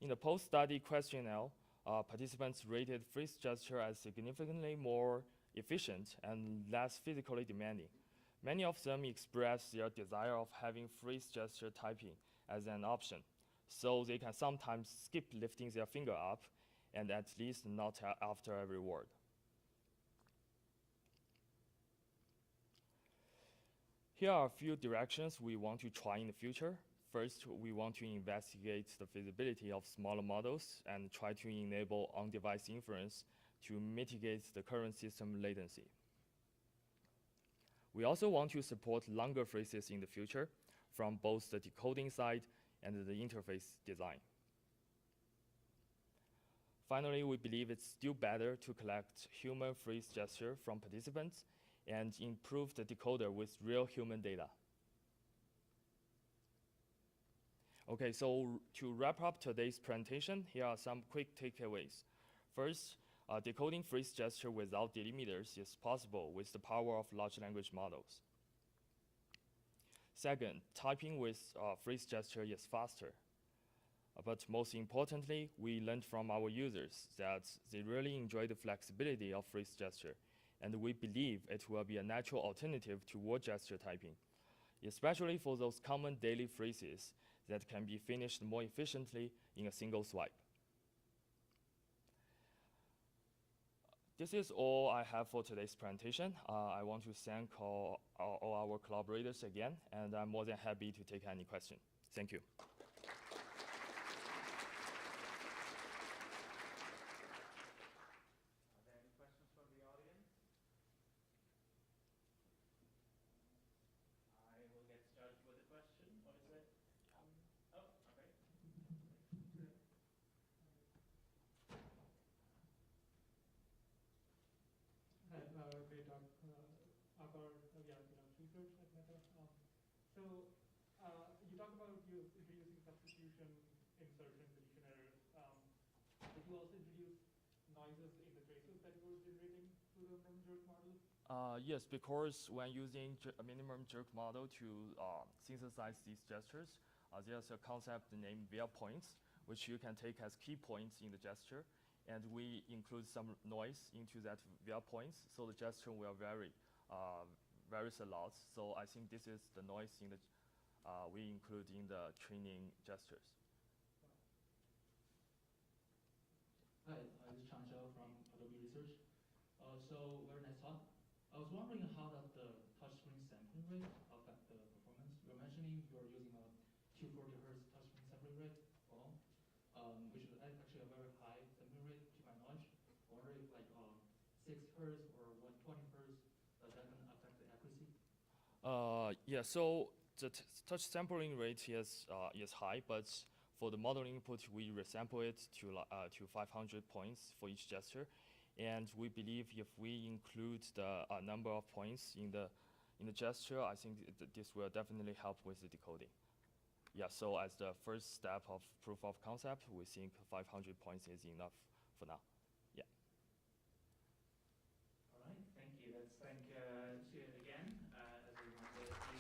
Speaker 11: In the post-study questionnaire, participants rated phrase gesture as significantly more efficient and less physically demanding. Many of them expressed their desire of having phrase gesture typing as an option, so they can sometimes skip lifting their finger up, and at least not after every word. Here are a few directions we want to try in the future. First, we want to investigate the feasibility of smaller models and try to enable on-device inference to mitigate the current system latency. We also want to support longer phrases in the future from both the decoding side and the interface design. Finally, we believe it's still better to collect human phrase gesture from participants and improve the decoder with real human data. Okay, so to wrap up today's presentation, here are some quick takeaways. First, decoding phrase gesture without delimiters is possible with the power of large language models. Second, typing with freeze gesture is faster. But most importantly, we learned from our users that they really enjoy the flexibility of freeze gesture, and we believe it will be a natural alternative to word gesture typing, especially for those common daily phrases that can be finished more efficiently in a single swipe. This is all I have for today's presentation. I want to thank all our collaborators again, and I'm more than happy to take any questions. Thank you.
Speaker 10: Hi, great talk. Akar Vyapinat Research at Meta. You talked about you introducing substitution, insertion, deletion errors. Did you also introduce noises in the traces that you were generating through the minimum jerk model?
Speaker 11: Yes, because when using a minimum jerk model to synthesize these gestures, there's a concept named via points, which you can take as key points in the gesture. And we include some noise into that via points, so the gesture will vary varies a lot. So I think this is the noise in the we include in the training gestures.
Speaker 6: Hi, this is Chang Xiao from Adobe Research. So very nice talk. I was wondering how does the touchscreen sampling rate affect the performance? You're mentioning you're using a 240 Hz touchscreen sampling rate alone, which is actually a very high sampling rate to my knowledge. I wonder if like 6 Hz or 120 Hz, does that gonna affect the accuracy?
Speaker 11: Yeah, so the touch sampling rate is high, but for the model input, we resample it to 500 points for each gesture, and we believe if we include the number of points in the gesture, I think this will definitely help with the decoding. Yeah, so as the first step of proof of concept, we think 500 points is enough for now. Yeah.
Speaker 6: All right, thank you. Let's thank Xie again as a reminder to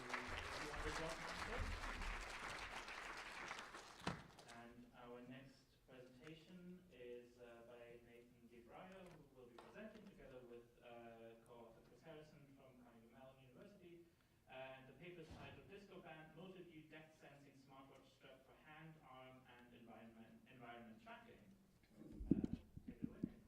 Speaker 6: And our next presentation is by Nathan DeBrio, who will be presenting together with co-author Chris Harrison from Carnegie Mellon University. And the paper is titled Disco Band, Multi-View Depth Sensing Smartwatch Strap for Hand, Arm, and Environment Tracking. Take it away, Nathan.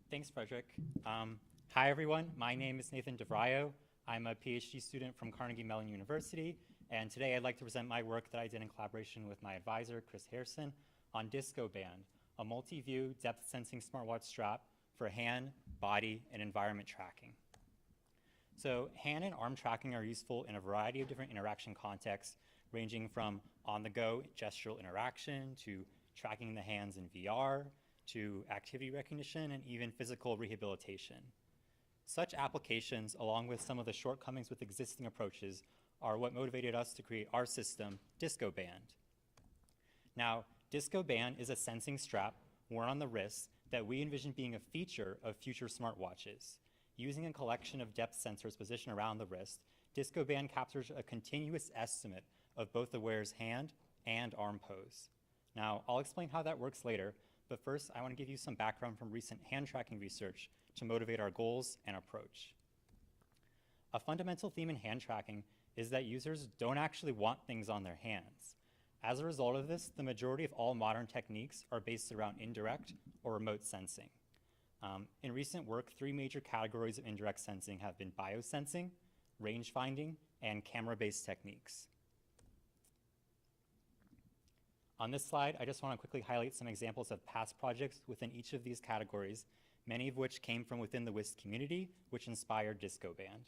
Speaker 9: Thanks, Frederick. Hi, everyone. My name is Nathan DeVrio. I'm a PhD student from Carnegie Mellon University, and today I'd like to present my work that I did in collaboration with my advisor, Chris Harrison, on Disco Band, a multi-view depth sensing smartwatch strap for hand, body, and environment tracking. So hand and arm tracking are useful in a variety of different interaction contexts, ranging from on-the-go gestural interaction to tracking the hands in VR, to activity recognition, and even physical rehabilitation. Such applications, along with some of the shortcomings with existing approaches, are what motivated us to create our system, Disco Band. Now, Disco Band is a sensing strap worn on the wrist that we envision being a feature of future smartwatches. Using a collection of depth sensors positioned around the wrist, Disco Band captures a continuous estimate of both the wearer's hand and arm pose. Now, I'll explain how that works later, but first I want to give you some background from recent hand tracking research to motivate our goals and approach. A fundamental theme in hand tracking is that users don't actually want things on their hands. As a result of this, the majority of all modern techniques are based around indirect or remote sensing. In recent work, 3 major categories of indirect sensing have been biosensing, range finding, and camera-based techniques. On this slide, I just want to quickly highlight some examples of past projects within each of these categories, many of which came from within the UIST community, which inspired Disco Band.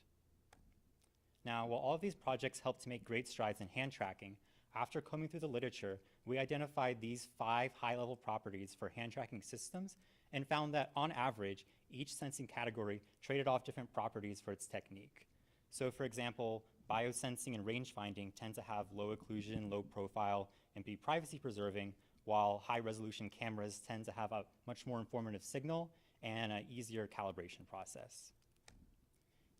Speaker 9: Now, while all of these projects helped to make great strides in hand tracking, after combing through the literature, we identified these 5 high-level properties for hand tracking systems and found that, on average, each sensing category traded off different properties for its technique. So, for example, biosensing and range finding tend to have low occlusion, low profile, and be privacy preserving, while high-resolution cameras tend to have a much more informative signal and an easier calibration process.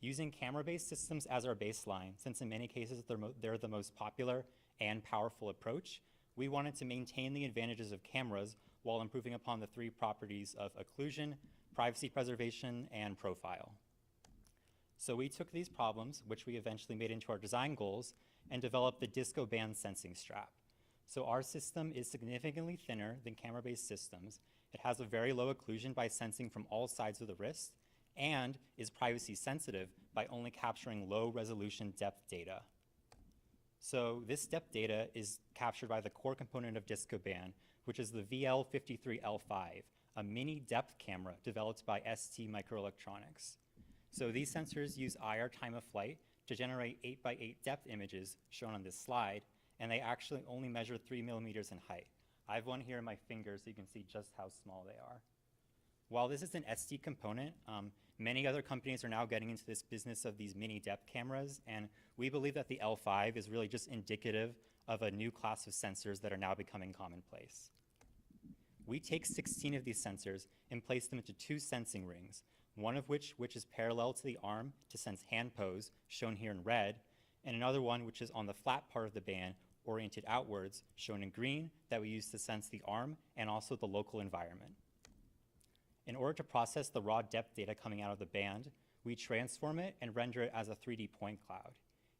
Speaker 9: Using camera-based systems as our baseline, since in many cases they're the most popular and powerful approach, we wanted to maintain the advantages of cameras while improving upon the three properties of occlusion, privacy preservation, and profile. So we took these problems, which we eventually made into our design goals, and developed the disco band sensing strap. So our system is significantly thinner than camera-based systems. It has a very low occlusion by sensing from all sides of the wrist, and is privacy sensitive by only capturing low resolution depth data. So this depth data is captured by the core component of disco band, which is the VL53L5, a mini depth camera developed by ST Microelectronics. So these sensors use IR time of flight to generate 8x8 depth images shown on this slide, and they actually only measure 3 millimeters in height. I have one here in my finger so you can see just how small they are. While this is an ST component, many other companies are now getting into this business of these mini depth cameras, and we believe that the L5 is really just indicative of a new class of sensors that are now becoming commonplace. We take 16 of these sensors and place them into two sensing rings, one of which is parallel to the arm to sense hand pose, shown here in red, and another one which is on the flat part of the band, oriented outwards, shown in green, that we use to sense the arm and also the local environment. In order to process the raw depth data coming out of the band, we transform it and render it as a 3D point cloud.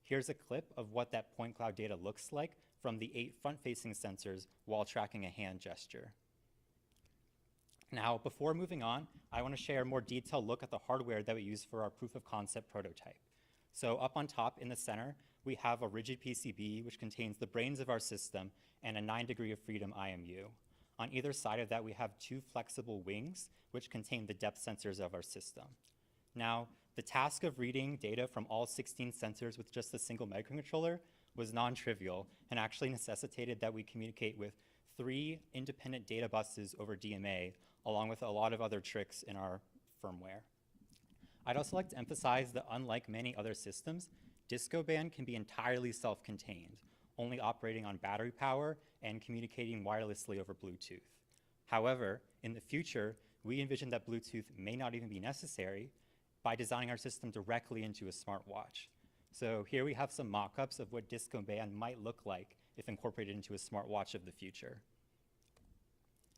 Speaker 9: Here's a clip of what that point cloud data looks like from the 8 front-facing sensors while tracking a hand gesture. Now, before moving on, I want to share a more detailed look at the hardware that we use for our proof of concept prototype. So up on top in the center, we have a rigid PCB which contains the brains of our system and a 9 degree of freedom IMU. On either side of that, we have 2 flexible wings which contain the depth sensors of our system. Now, the task of reading data from all 16 sensors with just a single microcontroller was non-trivial and actually necessitated that we communicate with 3 independent data buses over DMA, along with a lot of other tricks in our firmware. I'd also like to emphasize that unlike many other systems, disco band can be entirely self-contained, only operating on battery power and communicating wirelessly over Bluetooth. However, in the future, we envision that Bluetooth may not even be necessary by designing our system directly into a smartwatch. So here we have some mock-ups of what disco band might look like if incorporated into a smartwatch of the future.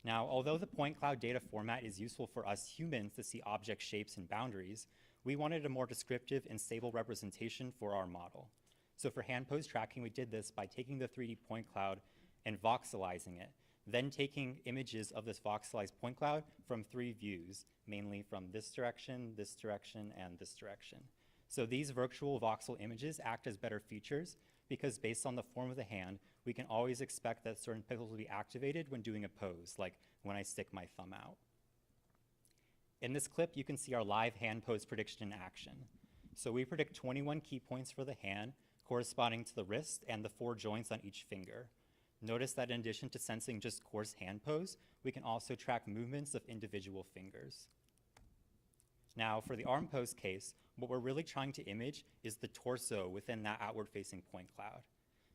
Speaker 9: Now, although the point cloud data format is useful for us humans to see object shapes and boundaries, we wanted a more descriptive and stable representation for our model. So for hand pose tracking, we did this by taking the 3D point cloud and voxelizing it, then taking images of this voxelized point cloud from 3 views, mainly from this direction, and this direction. So these virtual voxel images act as better features because based on the form of the hand, we can always expect that certain pixels will be activated when doing a pose, like when I stick my thumb out. In this clip, you can see our live hand pose prediction in action. So we predict 21 key points for the hand, corresponding to the wrist and the 4 joints on each finger. Notice that in addition to sensing just coarse hand pose, we can also track movements of individual fingers. Now, for the arm pose case, what we're really trying to image is the torso within that outward-facing point cloud.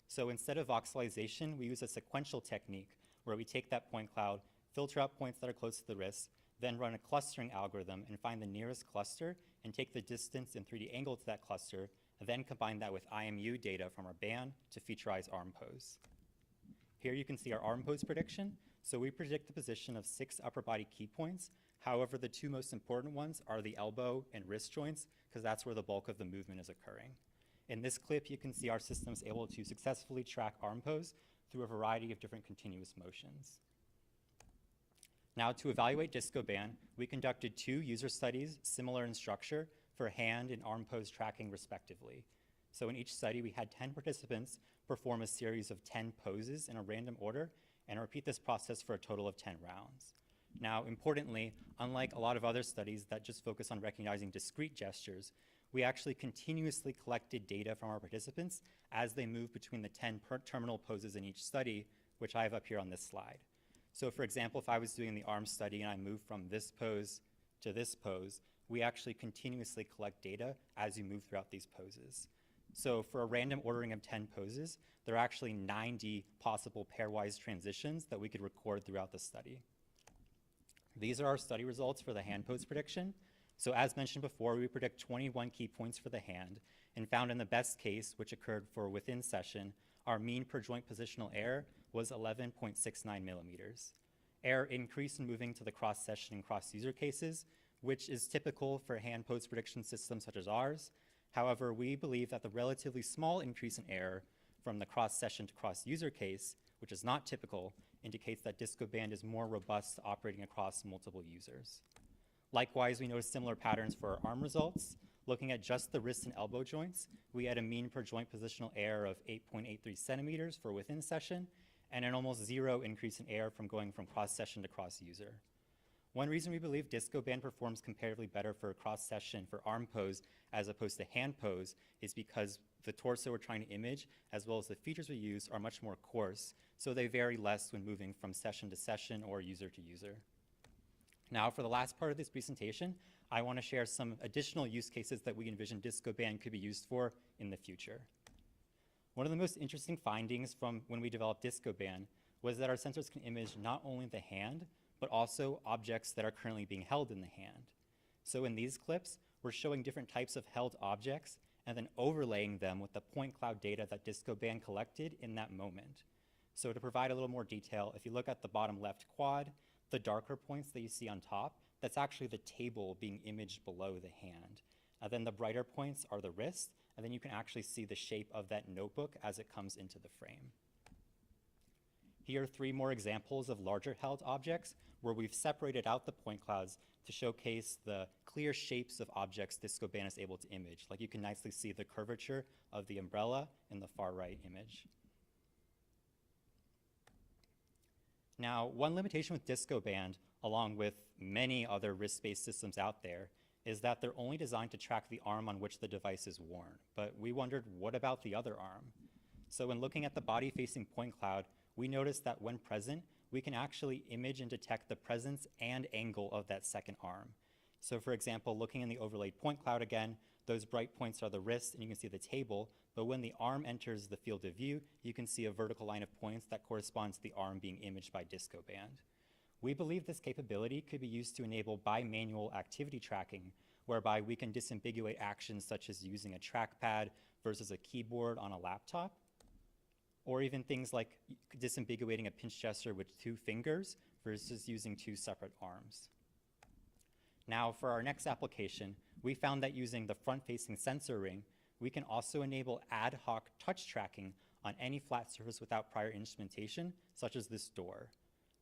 Speaker 9: So instead of voxelization, we use a sequential technique where we take that point cloud, filter out points that are close to the wrist, then run a clustering algorithm and find the nearest cluster and take the distance and 3D angle to that cluster, and then combine that with IMU data from our band to featurize arm pose. Here you can see our arm pose prediction. So we predict the position of 6 upper body key points. However, the 2 most important ones are the elbow and wrist joints, because that's where the bulk of the movement is occurring. In this clip, you can see our system is able to successfully track arm pose through a variety of different continuous motions. Now, to evaluate disco band, we conducted 2 user studies similar in structure for hand and arm pose tracking respectively. So in each study, we had 10 participants perform a series of 10 poses in a random order and repeat this process for a total of 10 rounds. Now, importantly, unlike a lot of other studies that just focus on recognizing discrete gestures, we actually continuously collected data from our participants as they move between the 10 terminal poses in each study, which I have up here on this slide. So for example, if I was doing the arm study and I moved from this pose to this pose, we actually continuously collect data as you move throughout these poses. So for a random ordering of 10 poses, there are actually 90 possible pairwise transitions that we could record throughout the study. These are our study results for the hand pose prediction. So as mentioned before, we predict 21 key points for the hand and found in the best case, which occurred for within session, our mean per joint positional error was 11.69 millimeters. Error increased in moving to the cross-session and cross-user cases, which is typical for hand pose prediction systems such as ours. However, we believe that the relatively small increase in error from the cross-session to cross-user case, which is not typical, indicates that Discoband is more robust operating across multiple users. Likewise, we noticed similar patterns for our arm results. Looking at just the wrist and elbow joints, we had a mean per joint positional error of 8.83 centimeters for within session, and an almost zero increase in error from going from cross-session to cross-user. One reason we believe Discoband performs comparatively better for cross-session for arm pose as opposed to hand pose is because the torso we're trying to image, as well as the features we use, are much more coarse, so they vary less when moving from session to session or user to user. Now, for the last part of this presentation, I want to share some additional use cases that we envision Discoband could be used for in the future. One of the most interesting findings from when we developed Discoband was that our sensors can image not only the hand, but also objects that are currently being held in the hand. So in these clips, we're showing different types of held objects and then overlaying them with the point cloud data that Discoband collected in that moment. So to provide a little more detail, if you look at the bottom left quad, the darker points that you see on top, that's actually the table being imaged below the hand. And then the brighter points are the wrist, and then you can actually see the shape of that notebook as it comes into the frame. Here are 3 more examples of larger held objects where we've separated out the point clouds to showcase the clear shapes of objects Discoband is able to image. Like you can nicely see the curvature of the umbrella in the far right image. Now, one limitation with Discoband, along with many other wrist-based systems out there, is that they're only designed to track the arm on which the device is worn. But we wondered, what about the other arm? So when looking at the body-facing point cloud, we noticed that when present, we can actually image and detect the presence and angle of that second arm. So for example, looking in the overlaid point cloud again, those bright points are the wrist, and you can see the table, but when the arm enters the field of view, you can see a vertical line of points that corresponds to the arm being imaged by Discoband. We believe this capability could be used to enable bimanual activity tracking, whereby we can disambiguate actions such as using a trackpad versus a keyboard on a laptop, or even things like disambiguating a pinch gesture with 2 fingers versus using 2 separate arms. Now, for our next application, we found that using the front-facing sensor ring, we can also enable ad hoc touch tracking on any flat surface without prior instrumentation, such as this door.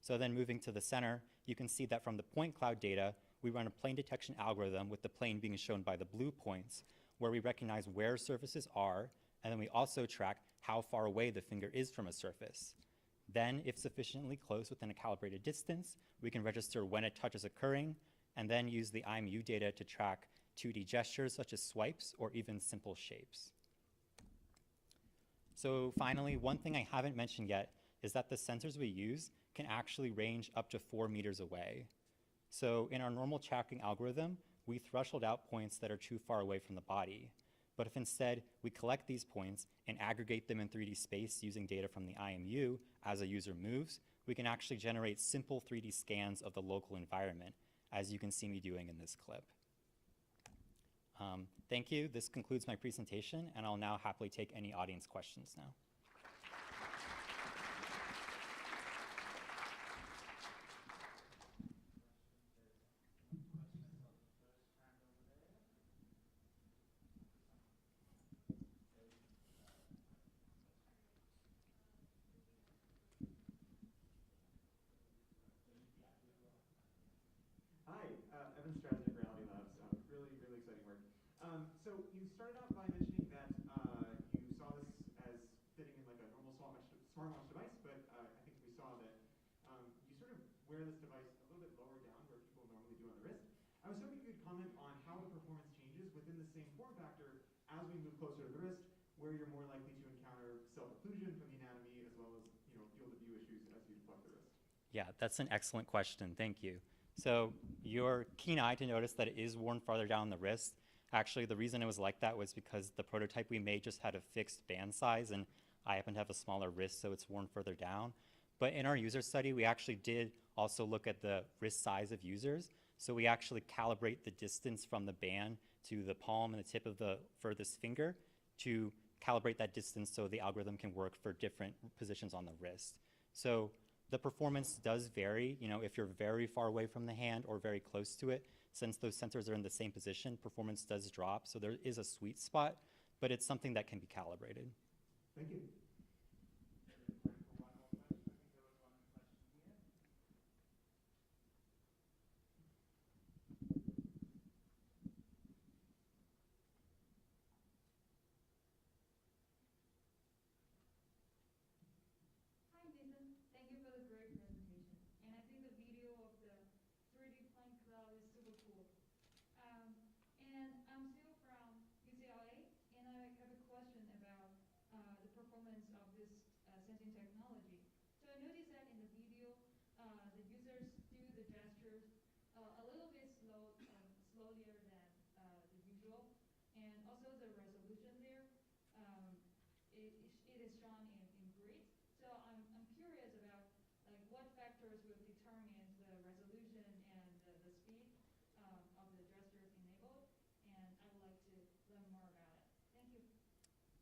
Speaker 9: So then moving to the center, you can see that from the point cloud data, we run a plane detection algorithm with the plane being shown by the blue points, where we recognize where surfaces are, and then we also track how far away the finger is from a surface. Then, if sufficiently close within a calibrated distance, we can register when a touch is occurring, and then use the IMU data to track 2D gestures such as swipes or even simple shapes. So finally, one thing I haven't mentioned yet is that the sensors we use can actually range up to 4 meters away. So in our normal tracking algorithm, we threshold out points that are too far away from the body. But if instead we collect these points and aggregate them in 3D space using data from the IMU as a user moves, we can actually generate simple 3D scans of the local environment, as you can see me doing in this clip. Thank you. This concludes my presentation, and I'll now happily take any audience questions now.
Speaker 4: Hi, Evan Strazik, Reality Labs. Really exciting work. So you started out by mentioning that you saw this as fitting in like a normal smartwatch device, but I think we saw that you sort of wear this device a little bit lower down where people normally do on the wrist. I was hoping you could comment on how the performance changes within the same form factor as we move closer to the wrist, where you're more likely to encounter self-occlusion from the anatomy as well as field of view issues as you deflect the wrist.
Speaker 9: Yeah, that's an excellent question. Thank you. So your keen eye to notice that it is worn farther down the wrist. Actually, the reason it was like that was because the prototype we made just had a fixed band size, and I happen to have a smaller wrist, so it's worn further down. But in our user study, we actually did also look at the wrist size of users. So we actually calibrate the distance from the band to the palm and the tip of the furthest finger to calibrate that distance so the algorithm can work for different positions on the wrist. So the performance does vary, you know, if you're very far away from the hand or very close to it, since those sensors are in the same position, performance does drop. So there is a sweet spot, but it's something that can be calibrated.
Speaker 4: Thank you.
Speaker 14: Hi, Nathan. Thank you for the great presentation. And I think the video of the 3D plane cloud is super cool. And I'm still from UCLA, and I have a question about the performance of this sensing technology. So I noticed that in the video, the users do the gestures a little bit slower than the usual, and also the resolution there, it is shown in grid. So I'm curious about like what factors will determine the resolution and the speed of the gestures enabled, and I would like to learn more about it. Thank you.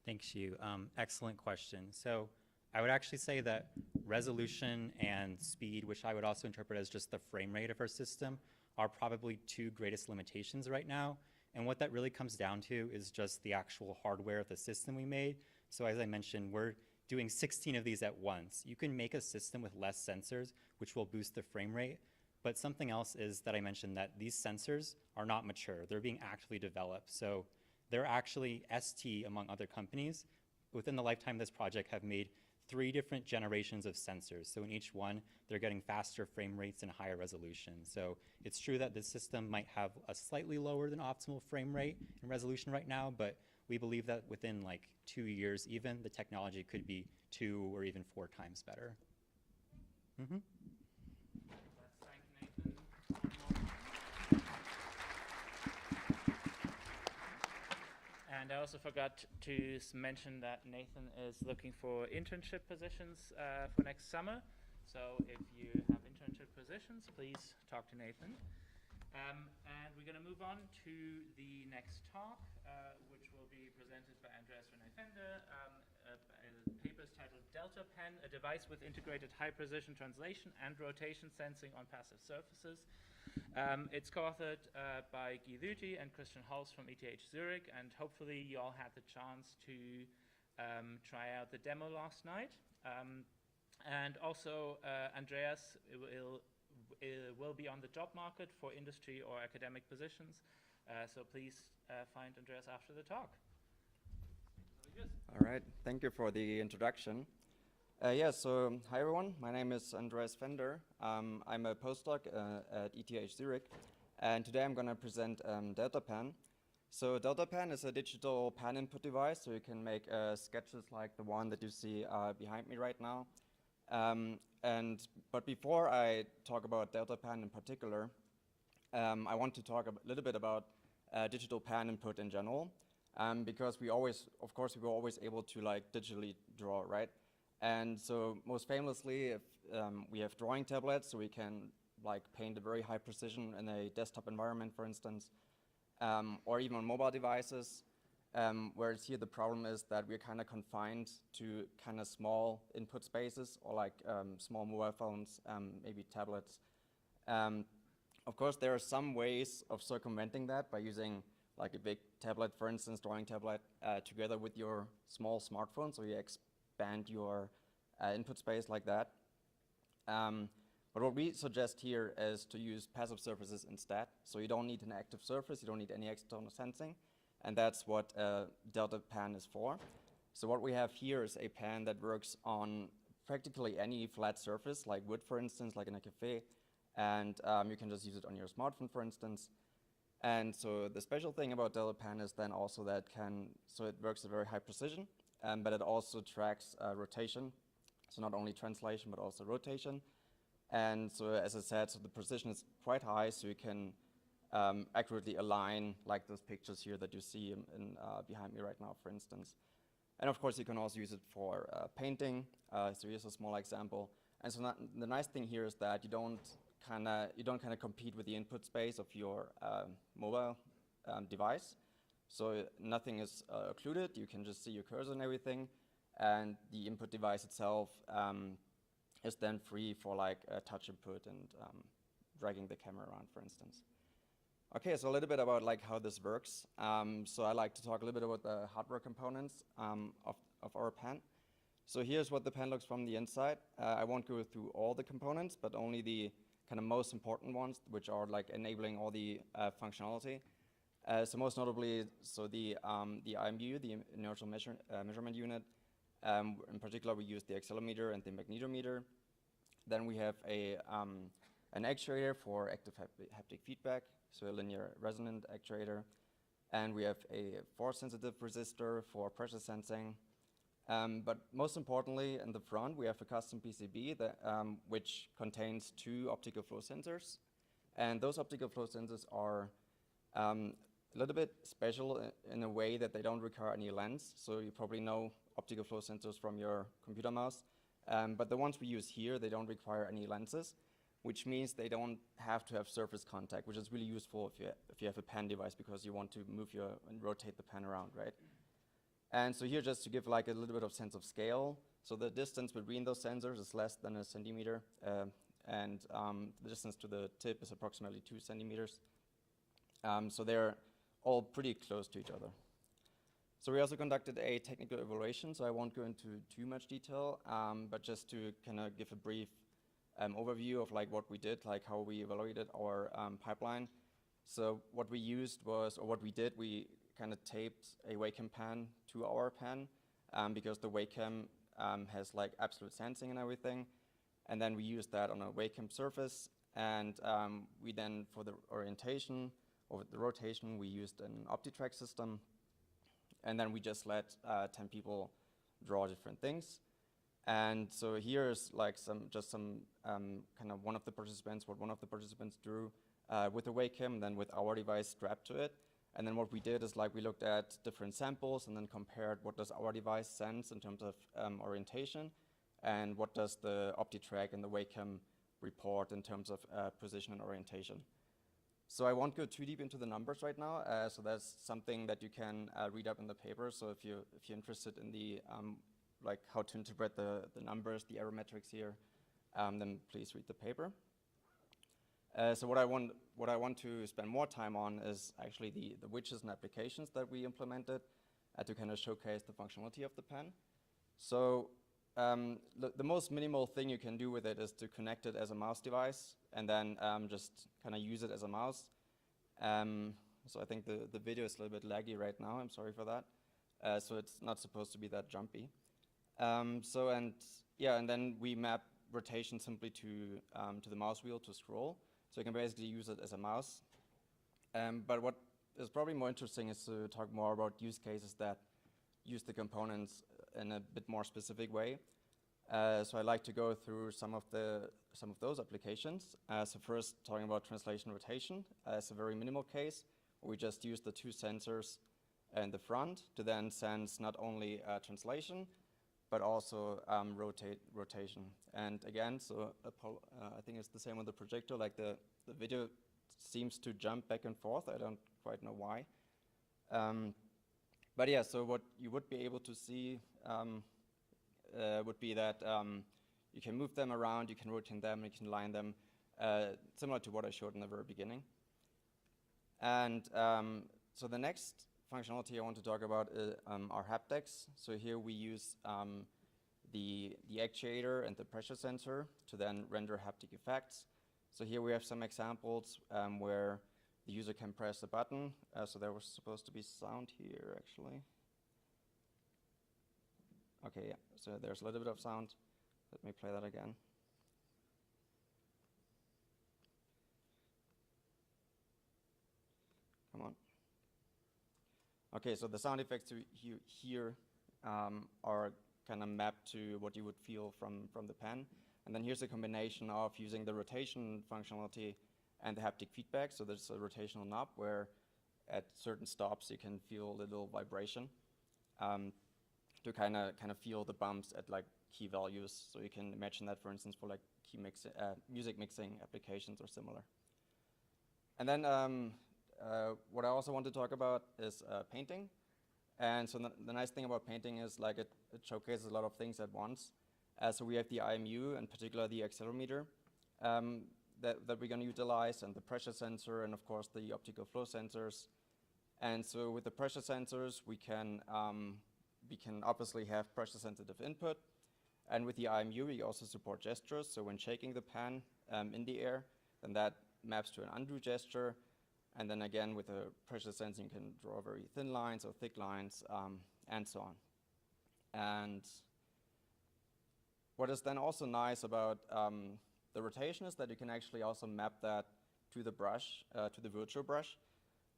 Speaker 9: Thanks, you. Excellent question. So I would actually say that resolution and speed, which I would also interpret as just the frame rate of our system, are probably two greatest limitations right now. And what that really comes down to is just the actual hardware of the system we made. So as I mentioned, we're doing 16 of these at once. You can make a system with less sensors, which will boost the frame rate. But something else is that I mentioned that these sensors are not mature. They're being actively developed. So they're actually ST, among other companies, within the lifetime of this project have made 3 different generations of sensors. So in each one, they're getting faster frame rates and higher resolution. So it's true that this system might have a slightly lower than optimal frame rate and resolution right now, but we believe that within like 2 years even, the technology could be 2 or even 4 times better. Mm-hmm.
Speaker 19: Let's thank Nathan. And I also forgot to mention that Nathan is looking for internship positions for next summer. So if you have internship positions, please talk to Nathan. And we're going to move on to the next talk, which will be presented by Andreas Fender. The paper is titled Delta Pen, a device with integrated high-precision translation and rotation sensing on passive surfaces. It's co-authored by Guy Lüthi and Christian Hulse from ETH Zurich, and hopefully you all had the chance to try out the demo last night. And also, Andreas will be on the job market for industry or academic positions. So please find Andreas after the talk.
Speaker 3: All right, thank you for the introduction. So hi everyone, my name is Andreas Fender. I'm a postdoc at ETH Zurich, and today I'm going to present Delta Pen. So Delta Pen is a digital pen input device, so you can make sketches like the one that you see behind me right now. But before I talk about Delta Pen in particular, I want to talk a little bit about digital pen input in general, because we were always able to like digitally draw, right? And so most famously, if we have drawing tablets, so we can like paint a very high precision in a desktop environment, for instance, or even on mobile devices. Whereas here the problem is that we're kind of confined to kind of small input spaces, or like small mobile phones, maybe tablets. Of course, there are some ways of circumventing that by using like a big tablet, for instance, drawing tablet, together with your small smartphone, so you expand your input space like that. But what we suggest here is to use passive surfaces instead. So you don't need an active surface, you don't need any external sensing, and that's what Delta Pen is for. So what we have here is a pen that works on practically any flat surface, like wood, for instance, like in a cafe, and you can just use it on your smartphone, for instance. And so the special thing about Delta Pen is then also that it works at very high precision, but it also tracks rotation. So not only translation, but also rotation. And so as I said, so the precision is quite high, so you can accurately align like those pictures here that you see behind me right now, for instance. And of course, you can also use it for painting. So here's a small example. And so the nice thing here is that you don't don't kind of compete with the input space of your mobile device. So nothing is occluded. You can just see your cursor and everything, and the input device itself is then free for like touch input and dragging the camera around, for instance. Okay, so a little bit about like how this works. So I like to talk a little bit about the hardware components of our pen. So here's what the pen looks from the inside. I won't go through all the components, but only the kind of most important ones, which are like enabling all the functionality. So most notably, so the IMU, the inertial measurement unit. In particular, we use the accelerometer and the magnetometer. Then we have an actuator for active haptic feedback, so a linear resonant actuator. And we have a force-sensitive resistor for pressure sensing. But most importantly, in the front, we have a custom PCB that, which contains 2 optical flow sensors. And those optical flow sensors are a little bit special in a way that they don't require any lens. So you probably know optical flow sensors from your computer mouse. But the ones we use here, they don't require any lenses, which means they don't have to have surface contact, which is really useful if you have a pen device because you want to move and rotate the pen around, right? And so here, just to give like a little bit of sense of scale, so the distance between those sensors is less than a centimeter, and the distance to the tip is approximately 2 centimeters. So they're all pretty close to each other. So we also conducted a technical evaluation, so I won't go into too much detail, but just to kind of give a brief overview of like what we did, like how we evaluated our pipeline. So what we used was, or what we did, we kind of taped a Wacom pen to our pen because the Wacom has like absolute sensing and everything. And then we used that on a Wacom surface. And we then, for the orientation or the rotation, we used an OptiTrack system. And then we just let 10 people draw different things. And so here's like some kind of one of the participants drew with the Wacom, then with our device strapped to it. And then what we did is like we looked at different samples and then compared what does our device sense in terms of orientation and what does the OptiTrack and the Wacom report in terms of position and orientation. So I won't go too deep into the numbers right now. So that's something that you can read up in the paper. So if you're interested in the like how to interpret the numbers, the error metrics here, then please read the paper. So what I want to spend more time on is actually the widgets and applications that we implemented to kind of showcase the functionality of the pen. So the most minimal thing you can do with it is to connect it as a mouse device and then just kind of use it as a mouse. So I think the video is a little bit laggy right now. I'm sorry for that. So it's not supposed to be that jumpy. And then we map rotation simply to the mouse wheel to scroll. So you can basically use it as a mouse. But what is probably more interesting is to talk more about use cases that use the components in a bit more specific way. So I'd like to go through some of those applications. So first, talking about translation rotation. It's a very minimal case. We just use the 2 sensors in the front to then sense not only translation, but also rotation. And again, so I think it's the same on the projector, like the video seems to jump back and forth. I don't quite know why. But yeah, so what you would be able to see would be that you can move them around, you can rotate them, you can line them, similar to what I showed in the very beginning. And so the next functionality I want to talk about are haptics. So here we use the actuator and the pressure sensor to then render haptic effects. So here we have some examples where the user can press a button. So there was supposed to be sound here, actually. Okay, yeah, so there's a little bit of sound. Let me play that again. Come on. Okay, so the sound effects you hear are kind of mapped to what you would feel from the pen. And then here's a combination of using the rotation functionality and the haptic feedback. So there's a rotational knob where at certain stops you can feel a little vibration. to kind of feel the bumps at like key values. So you can imagine that, for instance, for like music mixing applications or similar. And then what I also want to talk about is painting. And so the nice thing about painting is like it showcases a lot of things at once. So we have the IMU, in particular the accelerometer, that we're going to utilize, and the pressure sensor, and of course the optical flow sensors. And so with the pressure sensors, we can obviously have pressure sensitive input. And with the IMU, we also support gestures. So when shaking the pen in the air, then that maps to an undo gesture. And then again, with the pressure sensing, you can draw very thin lines or thick lines, and so on. And what is then also nice about the rotation is that you can actually also map that to the brush, to the virtual brush.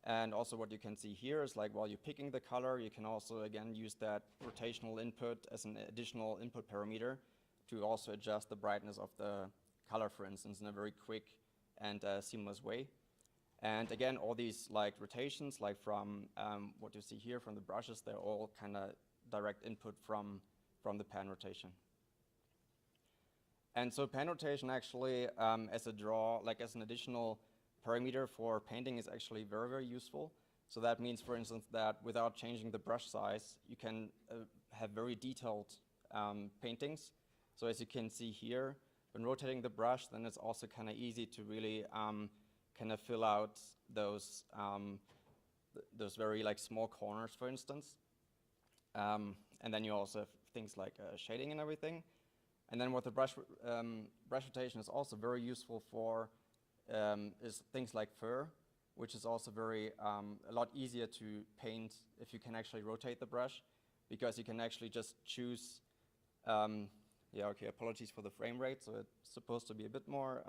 Speaker 3: And also what you can see here is like while you're picking the color, you can also again use that rotational input as an additional input parameter to also adjust the brightness of the color, for instance, in a very quick and seamless way. And again, all these like rotations, like from what you see here from the brushes, they're all kind of direct input from the pen rotation. And so pen rotation actually, as an additional parameter for painting, is actually very, very useful. So that means, for instance, that without changing the brush size, you can have very detailed paintings. So as you can see here, when rotating the brush, then it's also kind of easy to really kind of fill out those very like small corners, for instance. And then you also have things like shading and everything. And then what the brush rotation is also very useful for is things like fur, which is also a lot easier to paint if you can actually rotate the brush, because you can actually just choose, apologies for the frame rate, so it's supposed to be a bit more,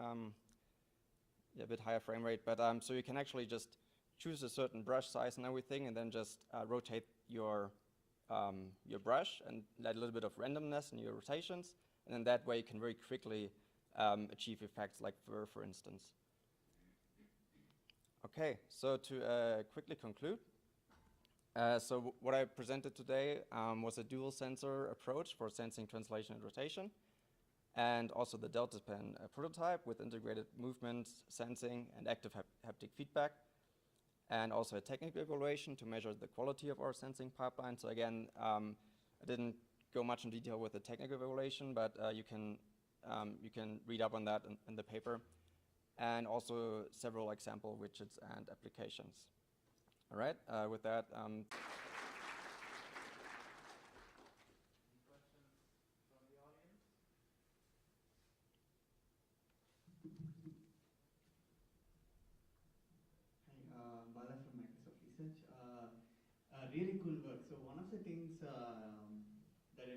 Speaker 3: a bit higher frame rate, but so you can actually just choose a certain brush size and everything, and then just rotate your brush and let a little bit of randomness in your rotations, and then that way you can very quickly achieve effects like fur, for instance. Okay, so to quickly conclude, so what I presented today was a dual sensor approach for sensing translation and rotation, and also the Delta Pen prototype with integrated movement sensing and active haptic feedback, and also a technical evaluation to measure the quality of our sensing pipeline. So again, I didn't go much in detail with the technical evaluation, but you can read up on that in the paper, and also several example widgets and applications. All right, with that.
Speaker 4: Bala from Microsoft Research. Really cool work. So one of the things that I'm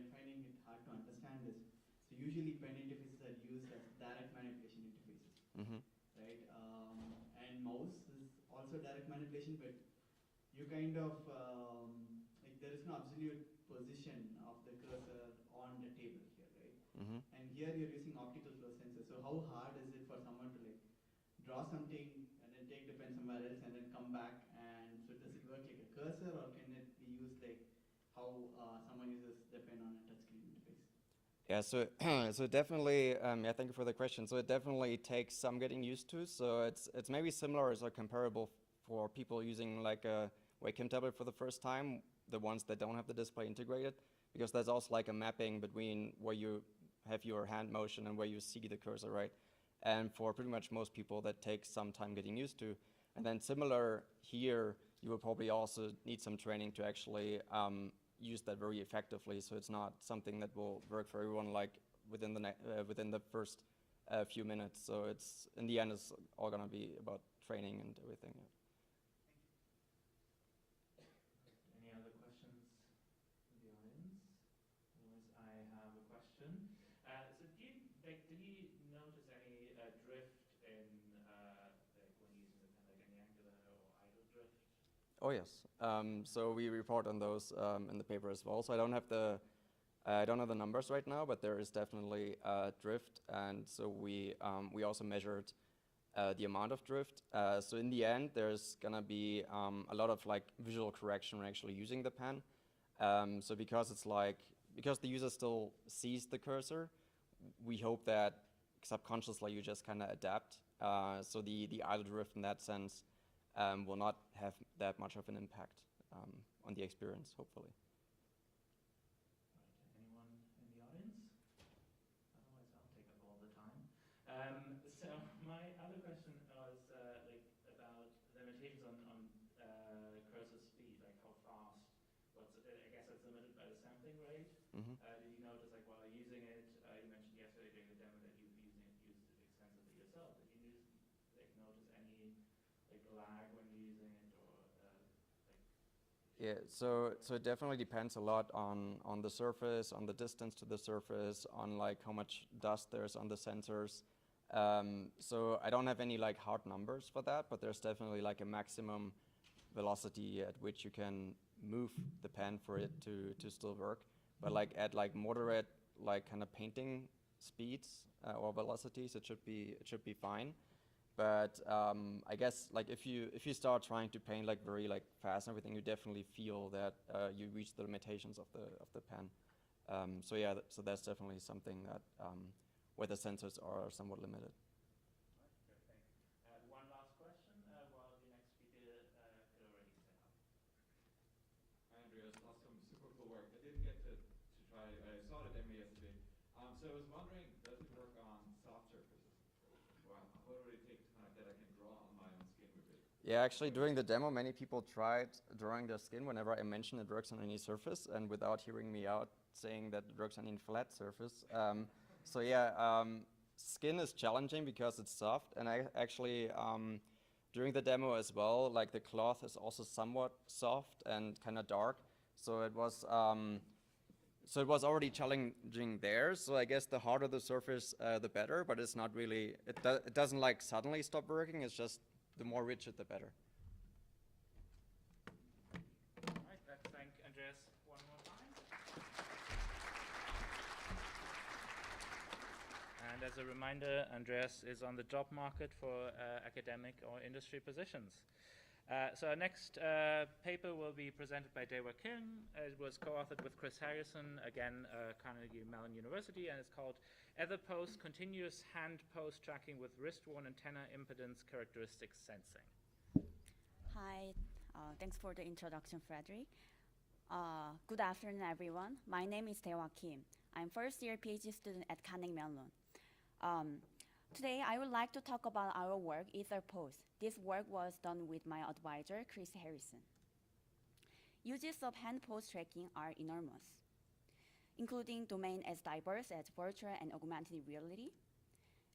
Speaker 4: finding it hard to understand is, so usually pen interfaces are used as direct manipulation interfaces, right? And mouse is also direct manipulation, but you kind of, like there is no absolute position of the cursor on the table here, right? And here you're using optical flow sensor. So how hard is it for someone to like draw something and then take the pen somewhere else and then come back? And so does it work like a cursor, or can it be used like how someone uses the pen on a touchscreen interface?
Speaker 3: Yeah, so so definitely, thank you for the question. So it definitely takes some getting used to. So it's maybe similar or comparable for people using like a Wacom tablet for the first time, the ones that don't have the display integrated, because there's also like a mapping between where you have your hand motion and where you see the cursor, right? And for pretty much most people, that takes some time getting used to. And then similar here, you will probably also need some training to actually use that very effectively. So it's not something that will work for everyone like within the first few minutes. So it's, in the end, it's all gonna be about training and everything. Yeah.
Speaker 19: Any other questions from the audience? Otherwise, I have a question. So did you notice any drift in like when using the pen, like any angular or idle drift?
Speaker 3: Oh yes. So we report on those in the paper as well. So I don't have the numbers right now, but there is definitely drift, and so we also measured the amount of drift. So in the end, there's gonna be a lot of like visual correction when actually using the pen, So because it's like, because the user still sees the cursor, we hope that subconsciously you just kind of adapt. So the idle drift in that sense will not have that much of an impact on the experience, hopefully.
Speaker 19: Anyone in the audience? Otherwise, I'll take up all the time. So my other question was like about limitations on cursor speed, like how fast. I guess it's limited by the sampling rate. Did you notice, like while using it, you mentioned yesterday during the demo that you've used it extensively yourself. Did you notice any like lag when you're using it, or like?
Speaker 3: Yeah, so it definitely depends a lot on the surface, on the distance to the surface, on like how much dust there's on the sensors. So I don't have any like hard numbers for that, but there's definitely like a maximum velocity at which you can move the pen for it to still work. But like at like moderate like kind of painting speeds or velocities, it should be fine. But I guess like if you start trying to paint like very like fast and everything, you definitely feel that you reach the limitations of the pen. So yeah, so that's definitely something that where the sensors are somewhat limited.
Speaker 19: Great, thanks. One last question while the next speaker could already set up.
Speaker 1: Hi Andreas, awesome, super cool work. I didn't get to try, I saw the demo yesterday. So I was wondering, does it work on soft surfaces? Wow, what would it take to kind of that I can draw on my own skin with it?
Speaker 3: Yeah, actually during the demo, many people tried drawing their skin whenever I mentioned it works on any surface, and without hearing me out saying that it works on any flat surface. So yeah, skin is challenging because it's soft, and I actually, during the demo as well, like the cloth is also somewhat soft and kind of dark, so it was already challenging there. So I guess the harder the surface, the better, but it's not really, it doesn't like suddenly stop working, it's just the more rigid, the better.
Speaker 19: All right, let's thank Andreas one more time. And as a reminder, Andreas is on the job market for academic or industry positions. So our next paper will be presented by Daewoo Kim. It was co-authored with Chris Harrison, again, Carnegie Mellon University, and it's called Ether Post Continuous Hand Post Tracking with Wrist-Worn Antenna Impedance Characteristics Sensing.
Speaker 15: Hi, thanks for the introduction, Frederick. Good afternoon, everyone. My name is Daewoo Kim. I'm first-year PhD student at Carnegie Mellon. Today, I would like to talk about our work, Ether Post. This work was done with my advisor, Chris Harrison. Uses of hand pose tracking are enormous, including domain as diverse as virtual and augmented reality,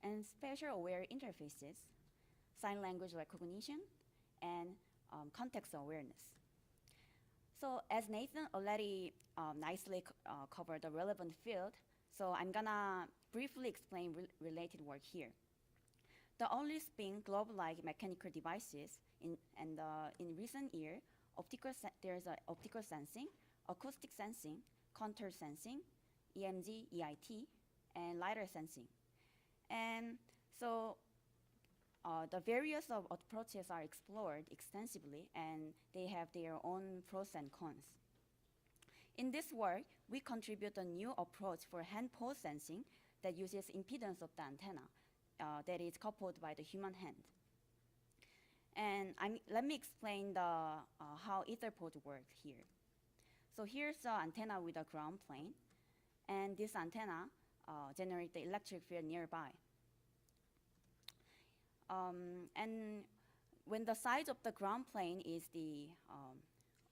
Speaker 15: and spatial-aware interfaces, sign language recognition, and context awareness. So as Nathan already nicely covered the relevant field, so I'm gonna briefly explain related work here. The only spin globe-like mechanical devices in recent years, there's optical sensing, acoustic sensing, contour sensing, EMG, EIT, and lidar sensing. And so the various approaches are explored extensively, and they have their own pros and cons. In this work, we contribute a new approach for hand pose sensing that uses impedance of the antenna that is coupled by the human hand. And let me explain how EtherPod works here. So here's the antenna with a ground plane, and this antenna generates the electric field nearby. And when the size of the ground plane is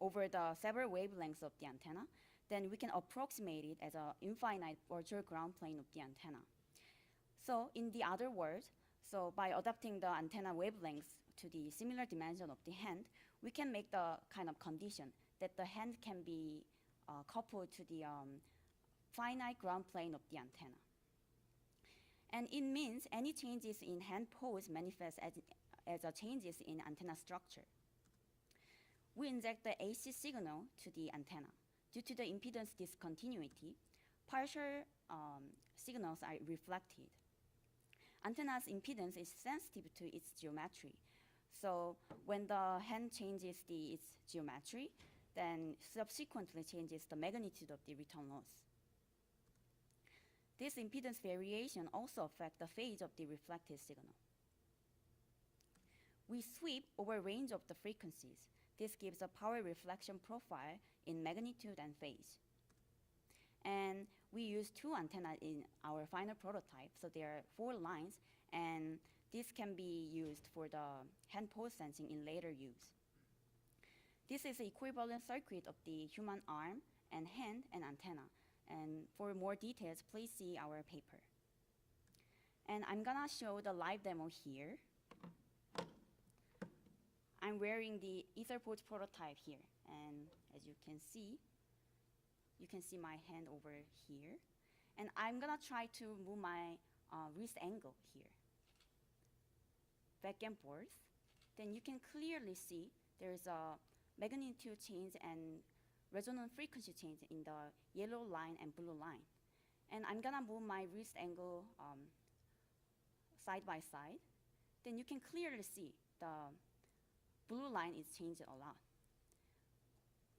Speaker 15: over the several wavelengths of the antenna, then we can approximate it as an infinite virtual ground plane of the antenna. So in the other words, so by adapting the antenna wavelengths to the similar dimension of the hand, we can make the kind of condition that the hand can be coupled to the finite ground plane of the antenna. And it means any changes in hand pose manifest as a changes in antenna structure. We inject the AC signal to the antenna. Due to the impedance discontinuity, partial signals are reflected. Antenna's impedance is sensitive to its geometry. So when the hand changes its geometry, then subsequently changes the magnitude of the return loss. This impedance variation also affects the phase of the reflected signal. We sweep over a range of the frequencies. This gives a power reflection profile in magnitude and phase. And we use 2 antennas in our final prototype, so there are 4 lines, and this can be used for the hand pose sensing in later use. This is the equivalent circuit of the human arm and hand and antenna. And for more details, please see our paper. And I'm gonna show the live demo here. I'm wearing the EtherPort prototype here. And as you can see my hand over here. And I'm gonna try to move my wrist angle here, back and forth. Then you can clearly see there's a magnitude change and resonant frequency change in the yellow line and blue line. And I'm gonna move my wrist angle side by side. Then you can clearly see the blue line is changed a lot.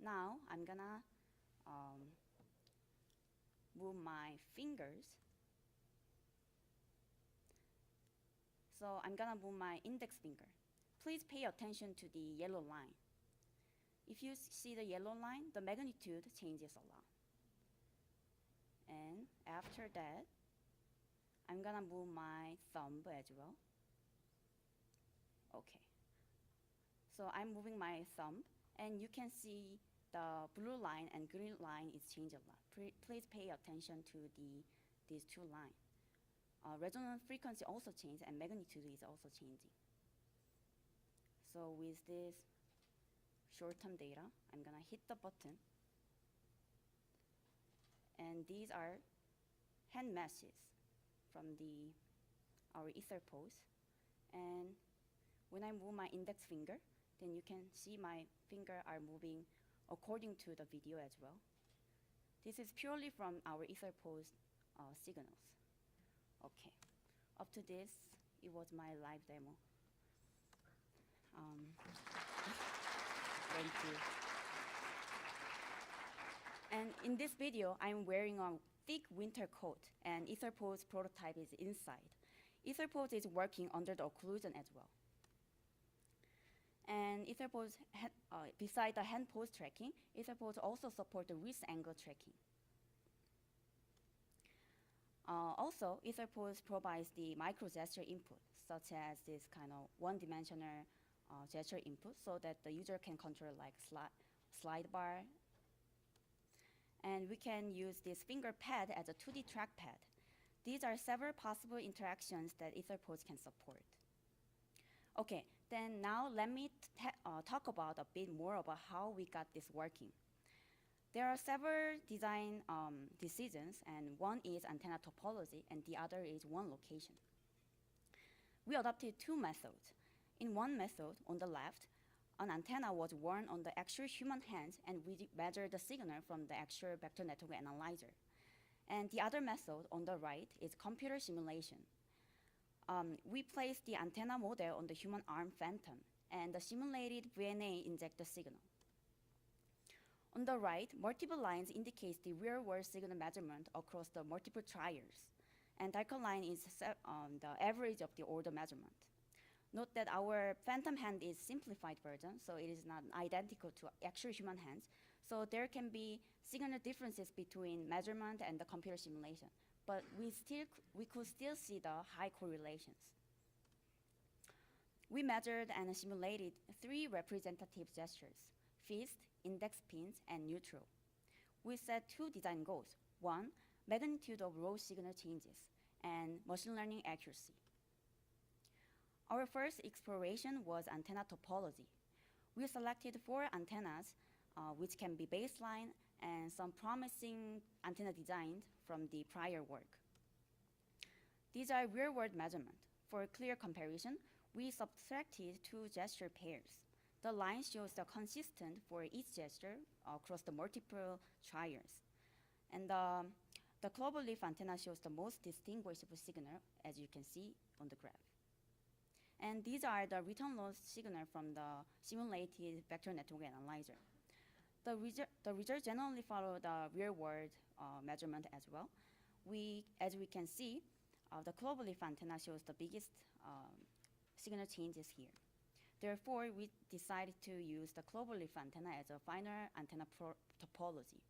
Speaker 15: Now I'm gonna move my fingers. So I'm gonna move my index finger. Please pay attention to the yellow line. If you see the yellow line, the magnitude changes a lot. And after that, I'm gonna move my thumb as well. Okay. So I'm moving my thumb, and you can see the blue line and green line is changed a lot. Please pay attention to these 2 lines. Resonant frequency also changes, and magnitude is also changing. So with this short-term data, I'm gonna hit the button. And these are hand meshes from our EtherPose. And when I move my index finger, then you can see my finger are moving according to the video as well. This is purely from our EtherPose signals. Okay, up to this, it was my live demo. Thank you. And in this video, I'm wearing a thick winter coat, and EtherPose prototype is inside. EtherPose is working under the occlusion as well. And EtherPose, beside the hand pose tracking, EtherPose also supports the wrist angle tracking. Also, EtherPose provides the micro gesture input, such as this kind of one-dimensional gesture input, so that the user can control like slide bar. And we can use this finger pad as a 2D trackpad. These are several possible interactions that EtherPose can support. Okay, then now let me talk about a bit more about how we got this working. There are several design decisions, and one is antenna topology, and the other is one location. We adopted 2 methods. In one method, on the left, an antenna was worn on the actual human hands, and we measured the signal from the actual vector network analyzer. And the other method on the right is computer simulation. We placed the antenna model on the human arm phantom, and the simulated VNA inject the signal. On the right, multiple lines indicate the real-world signal measurement across the multiple trials, and darker line is the average of the order measurement. Note that our phantom hand is simplified version, so it is not identical to actual human hands. So there can be signal differences between measurement and the computer simulation, but we could still see the high correlations. We measured and simulated 3 representative gestures: fist, index pins, and neutral. We set 2 design goals: 1, magnitude of raw signal changes, and machine learning accuracy. Our first exploration was antenna topology. We selected 4 antennas, which can be baseline, and some promising antenna designs from the prior work. These are real-world measurement. For clear comparison, we subtracted 2 gesture pairs. The line shows the consistent for each gesture across the multiple trials. And the cloverleaf antenna shows the most distinguishable signal, as you can see on the graph. And these are the return loss signal from the simulated vector network analyzer. The results generally follow the real-world measurement as well. As we can see, the cloverleaf antenna shows the biggest signal changes here. Therefore, we decided to use the cloverleaf antenna as a final antenna topology.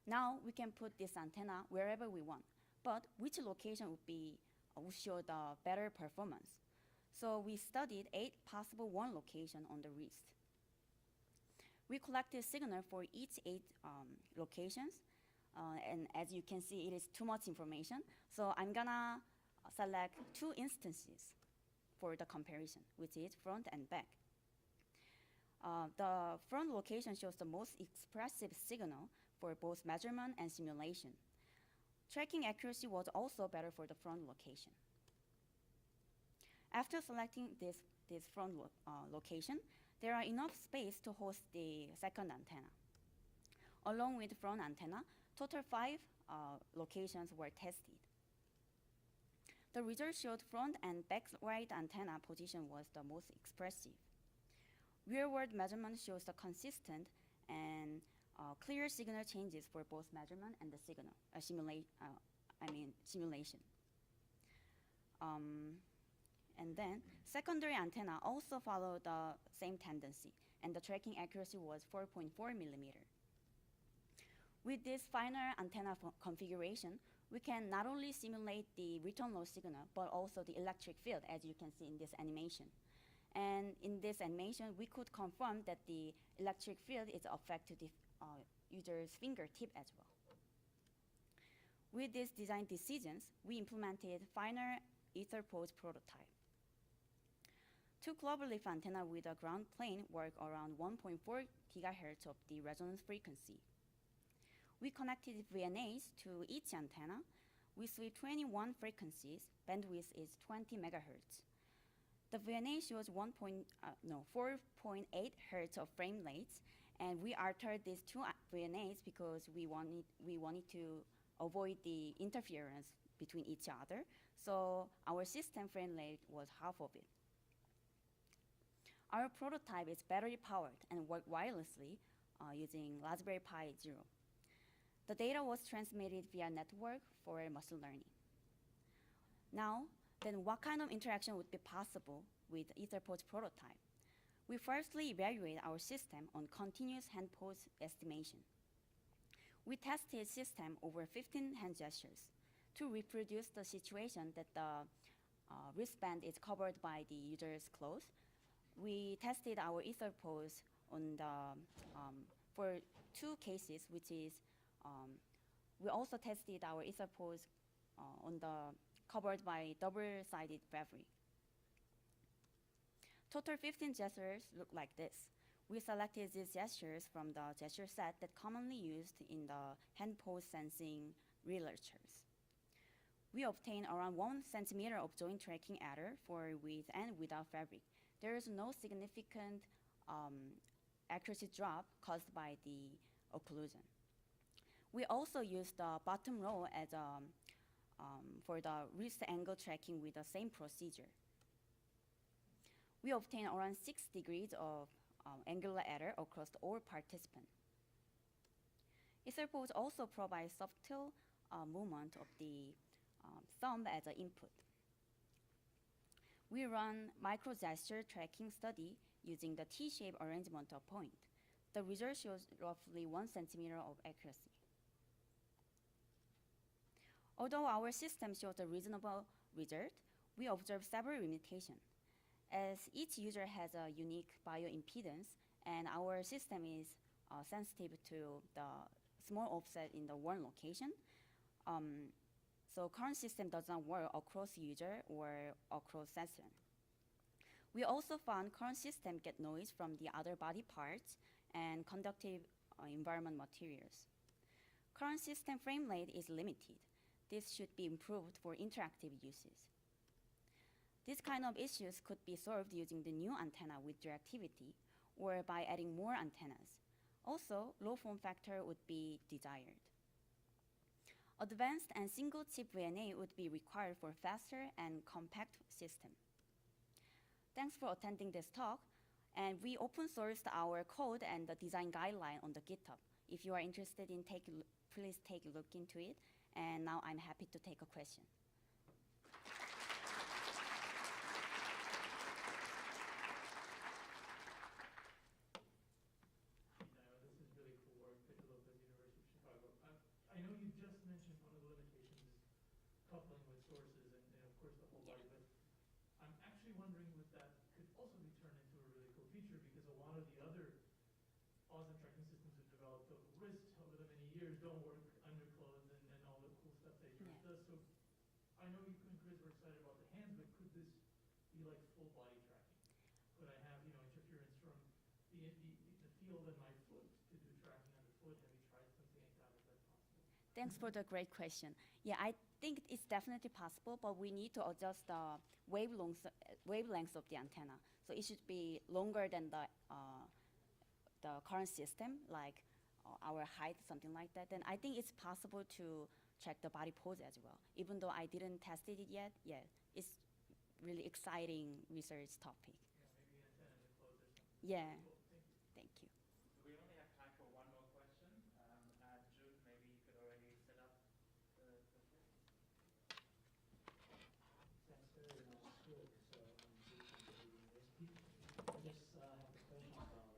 Speaker 15: Now we can put this antenna wherever we want, but which location would show the better performance? So we studied 8 possible one location on the wrist. We collected signal for each 8 locations, and as you can see, it is too much information. So I'm gonna select 2 instances for the comparison, which is front and back. The front location shows the most expressive signal for both measurement and simulation. Tracking accuracy was also better for the front location. After selecting this front location, there are enough space to host the second antenna. Along with front antenna, total 5 locations were tested. The results showed front and back right antenna position was the most expressive. Real-world measurement shows the consistent and clear signal changes for both measurement and the signal simulation. And then secondary antenna also followed the same tendency, and the tracking accuracy was 4.4 millimeter. With this final antenna configuration, we can not only simulate the return loss signal, but also the electric field, as you can see in this animation. And in this animation, we could confirm that the electric field is affected to the user's fingertip as well. With these design decisions, we implemented final ether pose prototype. 2 cloverleaf antenna with a ground plane work around 1.4 gigahertz of the resonance frequency. We connected VNAs to each antenna. We sweep 21 frequencies. Bandwidth is 20 megahertz. The VNA shows 4.8 hertz of frame rates, and we altered these 2 VNAs because we wanted to avoid the interference between each other. So our system frame rate was half of it. Our prototype is battery powered and works wirelessly using Raspberry Pi Zero. The data was transmitted via network for machine learning. Now, then what kind of interaction would be possible with EtherPose prototype? We firstly evaluate our system on continuous hand pose estimation. We tested system over 15 hand gestures to reproduce the situation that the wristband is covered by the user's clothes. We tested our EtherPose on the, for 2 cases, which is we also tested our EtherPose on the covered by double-sided fabric. Total 15 gestures look like this. We selected these gestures from the gesture set that commonly used in the hand pose sensing literatures. We obtained around 1 centimeter of joint tracking error for with and without fabric. There is no significant accuracy drop caused by the occlusion. We also used the bottom row as for the wrist angle tracking with the same procedure. We obtained around 6 degrees of angular error across all participants. EtherPose also provides subtle movement of the thumb as an input. We run micro gesture tracking study using the T-shaped arrangement of point. The result shows roughly 1 centimeter of accuracy. Although our system shows a reasonable result, we observe several limitations. As each user has a unique bioimpedance, and our system is sensitive to the small offset in the one location, so current system does not work across user or across session. We also found current system get noise from the other body parts and conductive environment materials. Current system frame rate is limited. This should be improved for interactive uses. These kind of issues could be solved using the new antenna with directivity or by adding more antennas. Also, low form factor would be desired. Advanced and single chip VNA would be required for faster and compact system. Thanks for attending this talk, And we open sourced our code and the design guideline on the GitHub. If you are interested in please take a look into it. And now I'm happy to take a question.
Speaker 6: This is really cool work, Pedro Lopez, University of Chicago. I know you just mentioned one of the limitations is coupling with sources and of course the whole body, but I'm actually wondering if that could also be turned into a really cool feature, because a lot of the other awesome tracking systems we've developed over WIST over the many years don't work under clothes and all the cool stuff that yours does. So I know you and Chris were excited about the hands, but could this be like full body tracking? Could I have interference from the field in my foot to do tracking underfoot? Have you tried something like that? Is that possible?
Speaker 15: Thanks for the great question. Yeah, I think it's definitely possible, but we need to adjust the wavelengths of the antenna. So it should be longer than the current system, like our height, something like that. Then I think it's possible to check the body pose as well. Even though I didn't test it yet, yeah, it's really exciting research topic.
Speaker 6: Yeah, maybe antenna in the clothes or something.
Speaker 15: Yeah.
Speaker 6: Cool. Thank you.
Speaker 15: Thank you.
Speaker 19: We only have time for one more question. June, maybe you could already set up the question.
Speaker 7: Thanks, very nice work. So I'm June from the university. I just have a question about,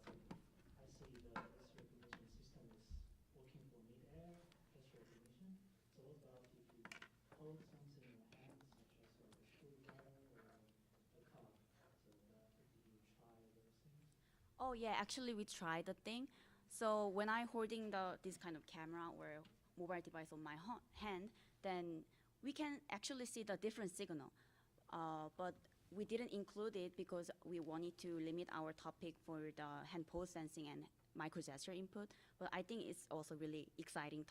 Speaker 7: I see the face recognition system is working for mid-air face recognition. So what about if you hold something in your hand, such as like a screwdriver or a cup? So did you try those things?
Speaker 15: Oh yeah, actually we tried the thing. So when I'm holding this kind of camera or mobile device on my hand, then we can actually see the different signal. But we didn't include it because we wanted to limit our topic for the hand pose sensing and micro gesture input. But I think it's also really exciting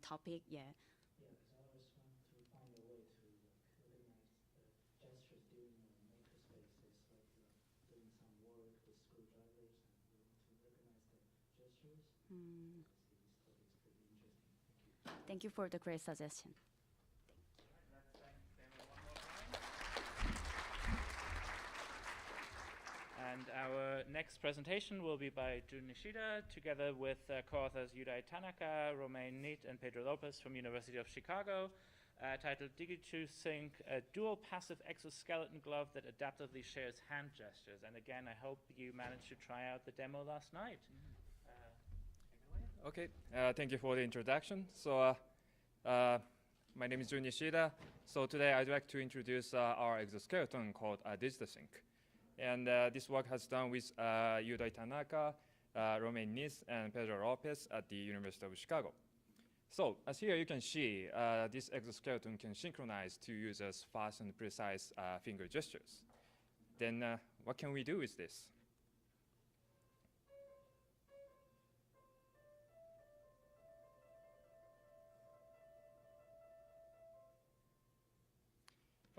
Speaker 15: topic, yeah.
Speaker 7: Yeah, because I always want to find a way to recognize the gestures during makerspaces, like doing some work with screwdrivers, and we want to recognize the gestures.
Speaker 15: Mm.
Speaker 7: I see this topic is pretty interesting. Thank you.
Speaker 15: Thank you for the great suggestion.
Speaker 19: Let's thank Daniel one more time. And our next presentation will be by Jun Nishida, together with co-authors Yudai Tanaka, Romain Neat, and Pedro Lopez from University of Chicago, titled DigiTrueSync, a dual passive exoskeleton glove that adaptively shares hand gestures. And again, I hope you managed to try out the demo last night.
Speaker 8: Okay, thank you for the introduction. So my name is Jun Nishida. So today I'd like to introduce our exoskeleton called DigiTrueSync. And this work has done with Yudai Tanaka, Romain Nis, and Pedro Lopez at the University of Chicago. So as here you can see, this exoskeleton can synchronize two users' fast and precise finger gestures. Then what can we do with this?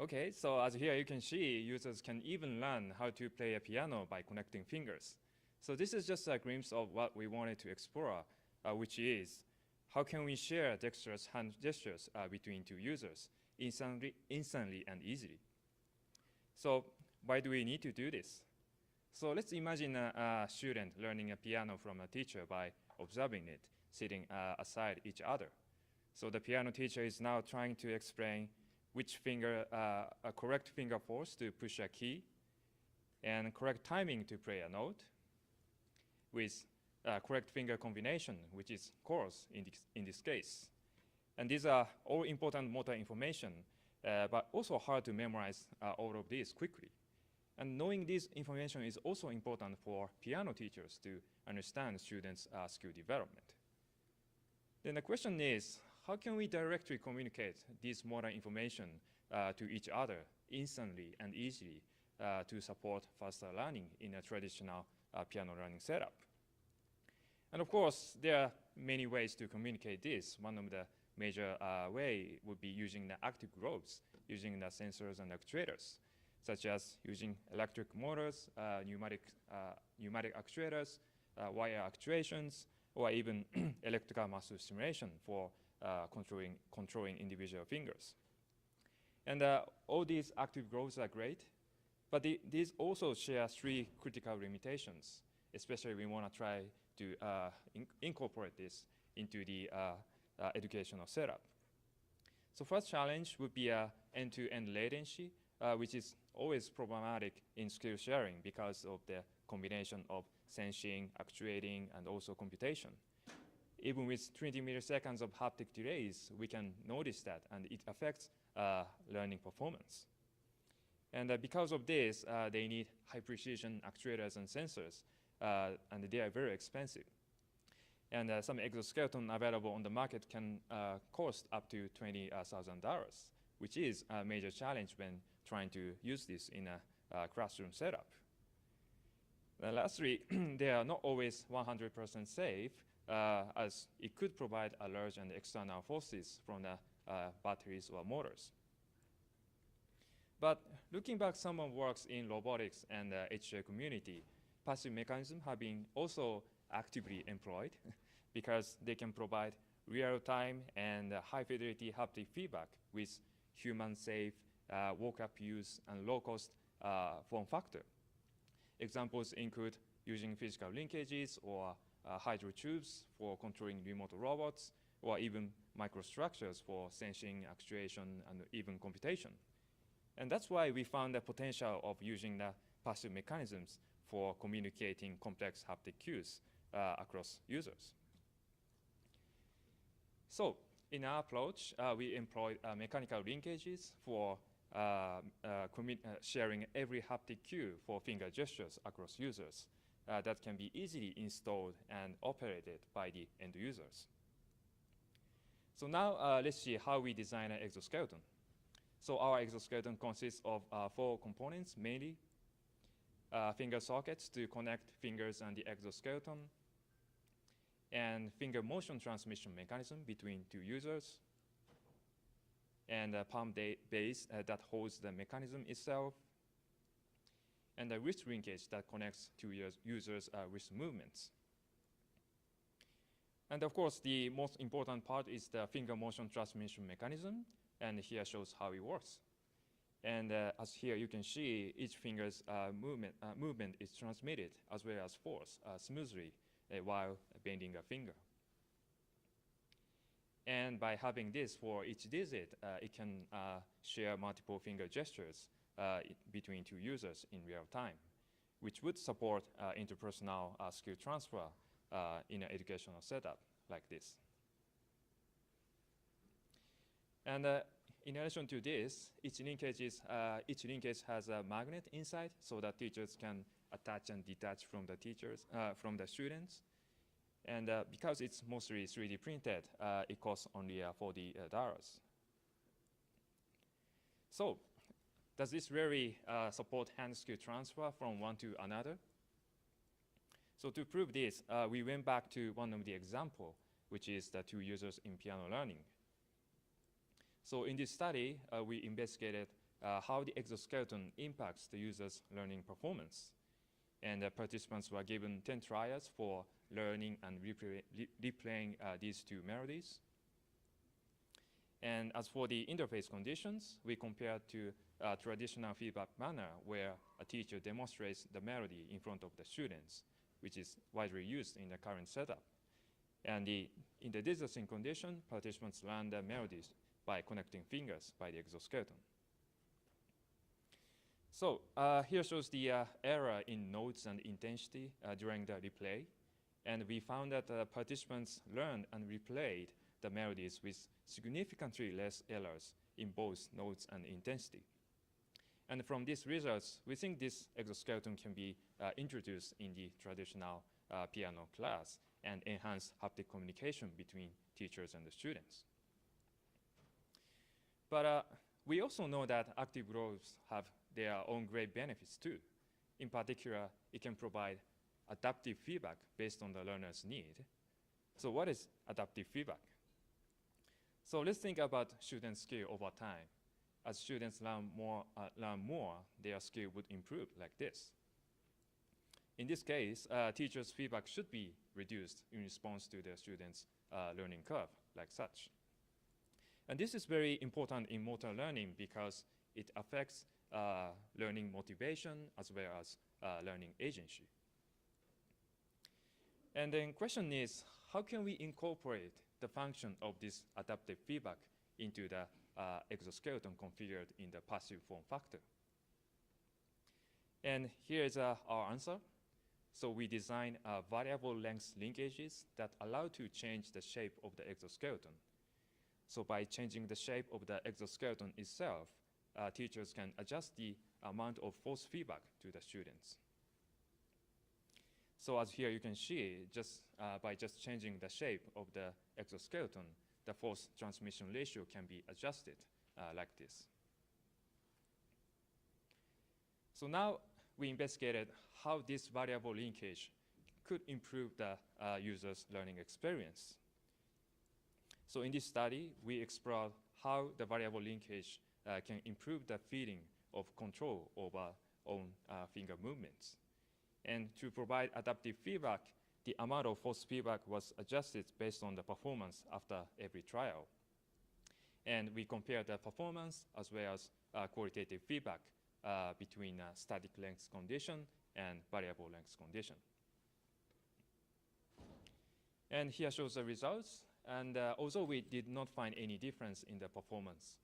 Speaker 8: Okay, so as here you can see, users can even learn how to play a piano by connecting fingers. So this is just a glimpse of what we wanted to explore, which is how can we share dexterous hand gestures between two users instantly and easily. So why do we need to do this? So let's imagine a student learning a piano from a teacher by observing it, sitting aside each other. So the piano teacher is now trying to explain which finger, a correct finger force to push a key, and correct timing to play a note, with correct finger combination, which is chords in this case. And these are all important motor information, but also hard to memorize all of these quickly. And knowing this information is also important for piano teachers to understand students' skill development. Then the question is, how can we directly communicate this motor information to each other instantly and easily to support faster learning in a traditional piano learning setup? And of course, there are many ways to communicate this. One of the major way would be using the active globes, using the sensors and actuators, such as using electric motors, pneumatic actuators, wire actuations, or even electrical muscle stimulation for controlling individual fingers. And all these active globes are great, But these also share three critical limitations, especially we want to try to incorporate this into the educational setup. So first challenge would be end-to-end latency, which is always problematic in skill sharing because of the combination of sensing, actuating, and also computation. Even with 20 milliseconds of haptic delays, we can notice that, and it affects learning performance. And because of this, they need high-precision actuators and sensors, and they are very expensive. And some exoskeleton available on the market can cost up to $20,000, which is a major challenge when trying to use this in a classroom setup. Lastly, they are not always 100% safe, as it could provide a large and external forces from the batteries or motors. But looking back, someone works in robotics and the HJ community, passive mechanisms have been also actively employed because they can provide real-time and high-fidelity haptic feedback with human-safe walk-up use and low-cost form factor. Examples include using physical linkages or hydro tubes for controlling remote robots, or even microstructures for sensing, actuation, and even computation. And that's why we found the potential of using the passive mechanisms for communicating complex haptic cues across users. So in our approach, we employed mechanical linkages for sharing every haptic cue for finger gestures across users that can be easily installed and operated by the end users. So now let's see how we design an exoskeleton. So our exoskeleton consists of 4 components mainly. Finger sockets to connect fingers and the exoskeleton, and finger motion transmission mechanism between 2 users, and a palm base that holds the mechanism itself, and a wrist linkage that connects 2 users' wrist movements. And of course, the most important part is the finger motion transmission mechanism, and here shows how it works. And as here you can see, each finger's movement is transmitted as well as force smoothly while bending a finger. And by having this for each digit, it can share multiple finger gestures between 2 users in real time, which would support interpersonal skill transfer in an educational setup like this. And in addition to this, each linkage has a magnet inside so that teachers can attach and detach from the students. And because it's mostly 3D printed, it costs only $40. So, does this really support hand skill transfer from one to another? So to prove this, we went back to one of the examples, which is the 2 users in piano learning. So in this study, we investigated how the exoskeleton impacts the user's learning performance. And participants were given 10 trials for learning and replaying these 2 melodies. And as for the interface conditions, we compared to a traditional feedback manner where a teacher demonstrates the melody in front of the students, which is widely used in the current setup. And in the distancing condition, participants learn the melodies by connecting fingers by the exoskeleton. So here shows the error in notes and intensity during the replay. And we found that participants learned and replayed the melodies with significantly less errors in both notes and intensity. And from these results, we think this exoskeleton can be introduced in the traditional piano class and enhance haptic communication between teachers and the students. But we also know that active roles have their own great benefits too. In particular, it can provide adaptive feedback based on the learner's need. So what is adaptive feedback? So let's think about student skill over time. As students learn more, their skill would improve like this. In this case, teachers' feedback should be reduced in response to the students' learning curve, like such. And this is very important in motor learning because it affects learning motivation as well as learning agency. And then question is, how can we incorporate the function of this adaptive feedback into the exoskeleton configured in the passive form factor? And here is our answer. So we design variable length linkages that allow to change the shape of the exoskeleton. So by changing the shape of the exoskeleton itself, teachers can adjust the amount of force feedback to the students. So as here you can see, by just changing the shape of the exoskeleton, the force transmission ratio can be adjusted like this. So now we investigated how this variable linkage could improve the user's learning experience. So in this study, we explored how the variable linkage can improve the feeling of control over own finger movements. And to provide adaptive feedback, the amount of force feedback was adjusted based on the performance after every trial. And we compared the performance as well as qualitative feedback between static length condition and variable length condition. And here shows the results. And although we did not find any difference in the performance,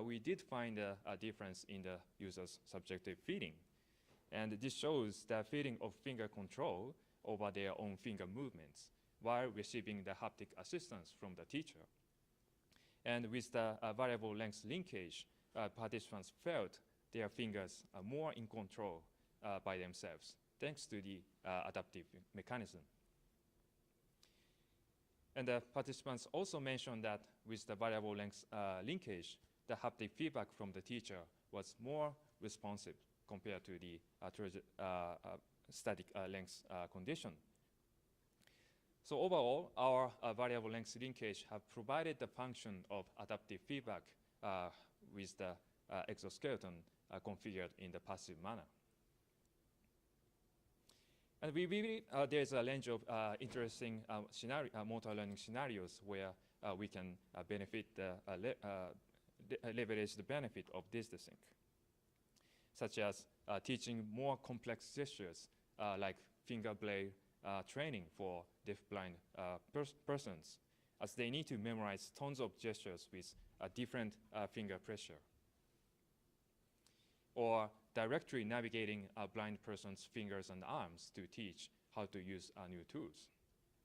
Speaker 8: we did find a difference in the user's subjective feeling. And this shows the feeling of finger control over their own finger movements while receiving the haptic assistance from the teacher. And with the variable length linkage, participants felt their fingers are more in control by themselves, thanks to the adaptive mechanism. And the participants also mentioned that with the variable length linkage, the haptic feedback from the teacher was more responsive compared to the static length condition. So overall, our variable length linkage have provided the function of adaptive feedback with the exoskeleton configured in the passive manner. And we believe there's a range of interesting motor learning scenarios where we can leverage the benefit of this sync, such as teaching more complex gestures like finger blade training for deafblind persons, as they need to memorize tons of gestures with different finger pressure. Or directly navigating a blind person's fingers and arms to teach how to use new tools,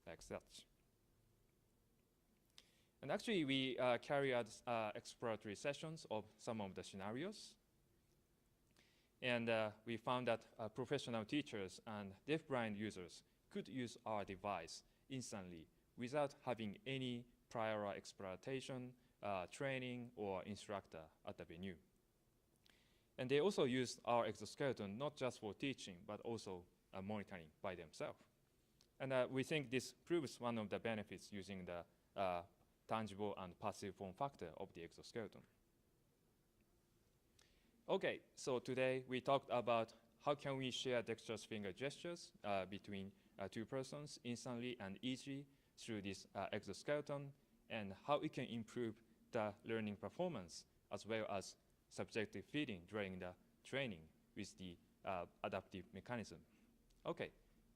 Speaker 8: like such. And actually, we carry out exploratory sessions of some of the scenarios. And we found that professional teachers and deafblind users could use our device instantly without having any prior exploitation, training, or instructor at the venue. And they also used our exoskeleton not just for teaching, but also monitoring by themselves. And we think this proves one of the benefits using the tangible and passive form factor of the exoskeleton. Okay, so today we talked about how can we share dexterous finger gestures between two persons instantly and easily through this exoskeleton, and how it can improve the learning performance as well as subjective feeling during the training with the adaptive mechanism. Okay,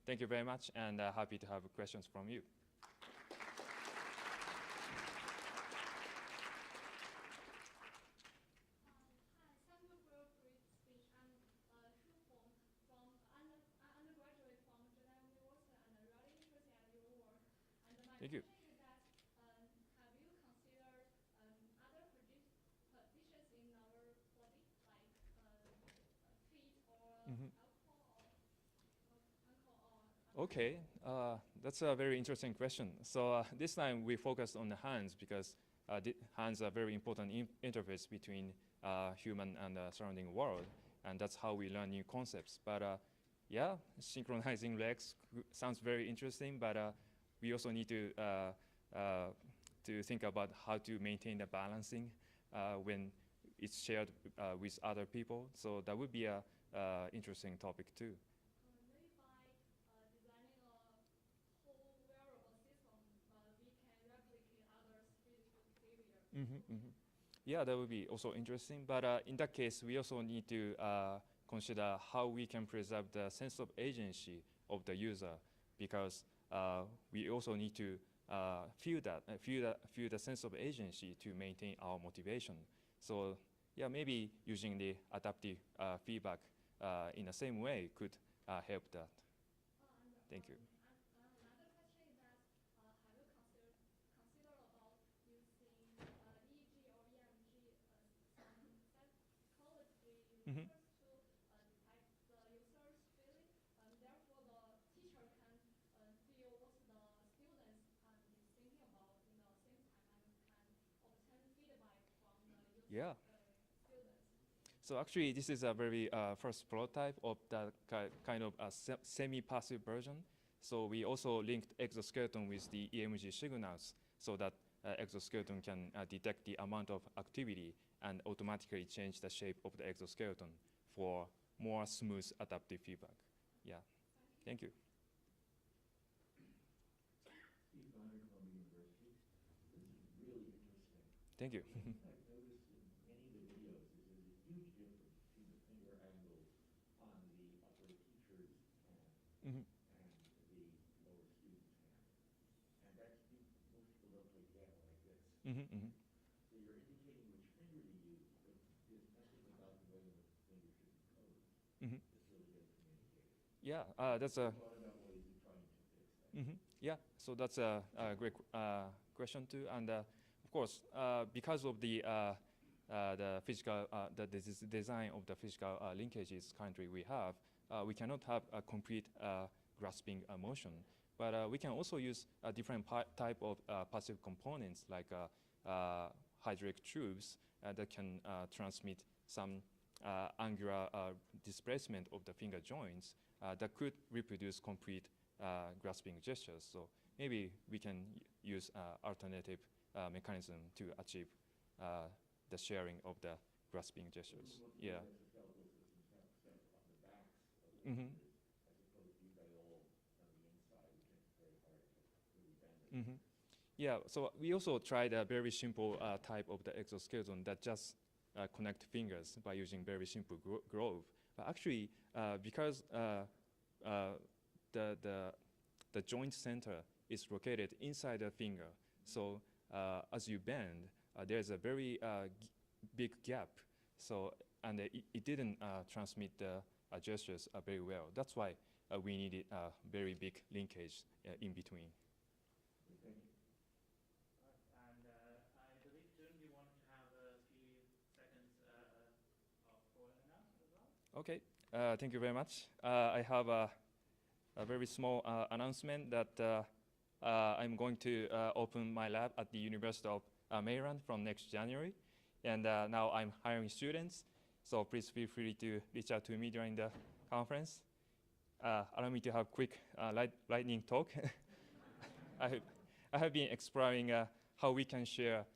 Speaker 8: thank you very much, and happy to have questions from you. Thank you.
Speaker 14: Is that, have you considered other positions in our body, like feet or ankle or
Speaker 8: Okay, that's a very interesting question. So this time we focused on the hands because the hands are very important interface between human and the surrounding world, and that's how we learn new concepts. But yeah, synchronizing legs sounds very interesting, but we also need to think about how to maintain the balancing when it's shared with other people. So that would be a interesting topic too.
Speaker 14: maybe by designing a whole wearable system, we can replicate others' physical behavior.
Speaker 8: Yeah, that would be also interesting. But in that case, we also need to consider how we can preserve the sense of agency of the user, because we also need to feel the sense of agency to maintain our motivation. So yeah, maybe using the adaptive feedback in the same way could help that. Thank you.
Speaker 14: Another question is that have you considered about using EEG or EMG some psychology
Speaker 8: Mm-hmm.
Speaker 14: methods to detect the user's feeling, and therefore the teacher can feel what the students is thinking about in the same time and can obtain feedback from the user
Speaker 8: Yeah.
Speaker 14: students.
Speaker 8: So actually, this is a very first prototype of that kind of a semi-passive version. So we also linked exoskeleton with the EMG signals so that exoskeleton can detect the amount of activity and automatically change the shape of the exoskeleton for more smooth adaptive feedback. Yeah, thank you.
Speaker 5: Steve Bonner, Columbia University. This is really interesting.
Speaker 8: Thank you.
Speaker 5: One thing I've noticed in many of the videos is there's a huge difference between the finger angles on the upper teacher's hand
Speaker 8: Mm-hmm.
Speaker 5: and the lower student's hand. And that's, most people don't play piano like this.
Speaker 8: Mm-hmm, mm-hmm.
Speaker 5: So you're indicating which finger to use, but there's nothing about the way the finger should be posed
Speaker 8: Mm-hmm.
Speaker 5: that's really going to communicate it.
Speaker 8: Yeah, that's a.
Speaker 5: Thought about ways of trying to fix that.
Speaker 8: Mm-hmm. Yeah, so that's a great question too, and of course, because of the physical, design of the physical linkages currently we have, we cannot have a complete grasping motion, but we can also use a different type of passive components like hydraulic tubes that can transmit some angular displacement of the finger joints that could reproduce complete grasping gestures. So maybe we can use alternative mechanism to achieve the sharing of the grasping gestures. Yeah.
Speaker 5: Exoskeletal systems have stuff on the backs of the
Speaker 8: Mm-hmm.
Speaker 5: fingers, as opposed to you've got it all on the inside, which makes it very hard to really bend it.
Speaker 8: Mm-hmm. Yeah, so we also tried a very simple type of the exoskeleton that just connect fingers by using very simple groove. But actually, because the joint center is located inside the finger, so as you bend, there's a very big gap. So and it didn't transmit the gestures very well. That's why we needed a very big linkage in between.
Speaker 5: Thank you.
Speaker 19: And I believe, Jun, you wanted to have a few seconds for an announcement as well?
Speaker 8: Okay, thank you very much. I have a very small announcement that I'm going to open my lab at the University of Maryland from next January. And now I'm hiring students, so please feel free to reach out to me during the conference. Allow me to have quick lightning talk. I have been exploring how we can share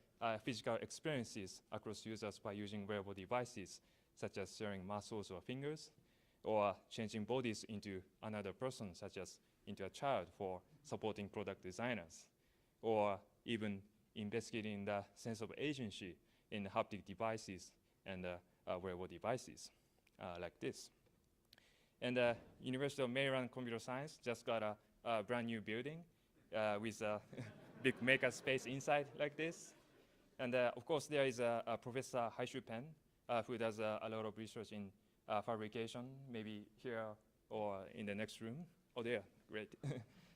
Speaker 8: physical experiences across users by using wearable devices, such as sharing muscles or fingers, or changing bodies into another person, such as into a child for supporting product designers, or even investigating the sense of agency in haptic devices and wearable devices, like this. And University of Maryland Computer Science just got a brand new building with a big maker space inside like this. And of course, there is a Professor Haishu Pen who does a lot of research in fabrication, maybe here or in the next room. Oh, there, great.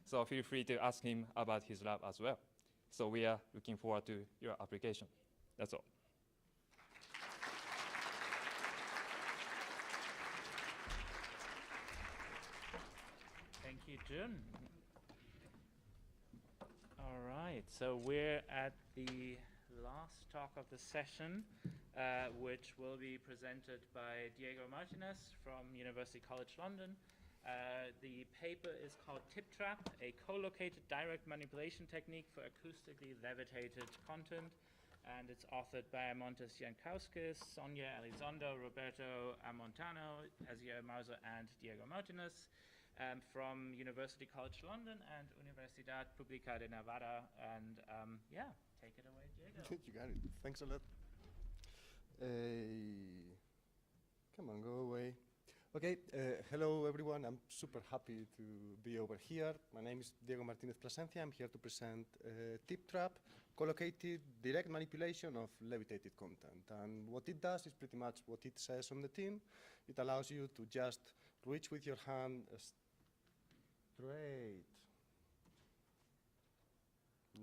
Speaker 8: So feel free to ask him about his lab as well. So we are looking forward to your application. That's all.
Speaker 19: Thank you, Jun. All right, so we're at the last talk of the session, which will be presented by Diego Martinez from University College London. The paper is called Tip Trap, a co-located direct manipulation technique for acoustically levitated content. And it's authored by Montes Jankauskis, Sonia Elizondo, Roberto Amontano, Asia Mauser, and Diego Martinez from University College London and Universidad Pública de Nevada. And yeah, take it away, Diego.
Speaker 13: You got it. Thanks a lot.
Speaker 2: Come on, go away. Okay, hello everyone. I'm super happy to be over here. My name is Diego Martinez Plasencia. I'm here to present Tip Trap, collocated direct manipulation of levitated content. And what it does is pretty much what it says on the tin. It allows you to just reach with your hand straight.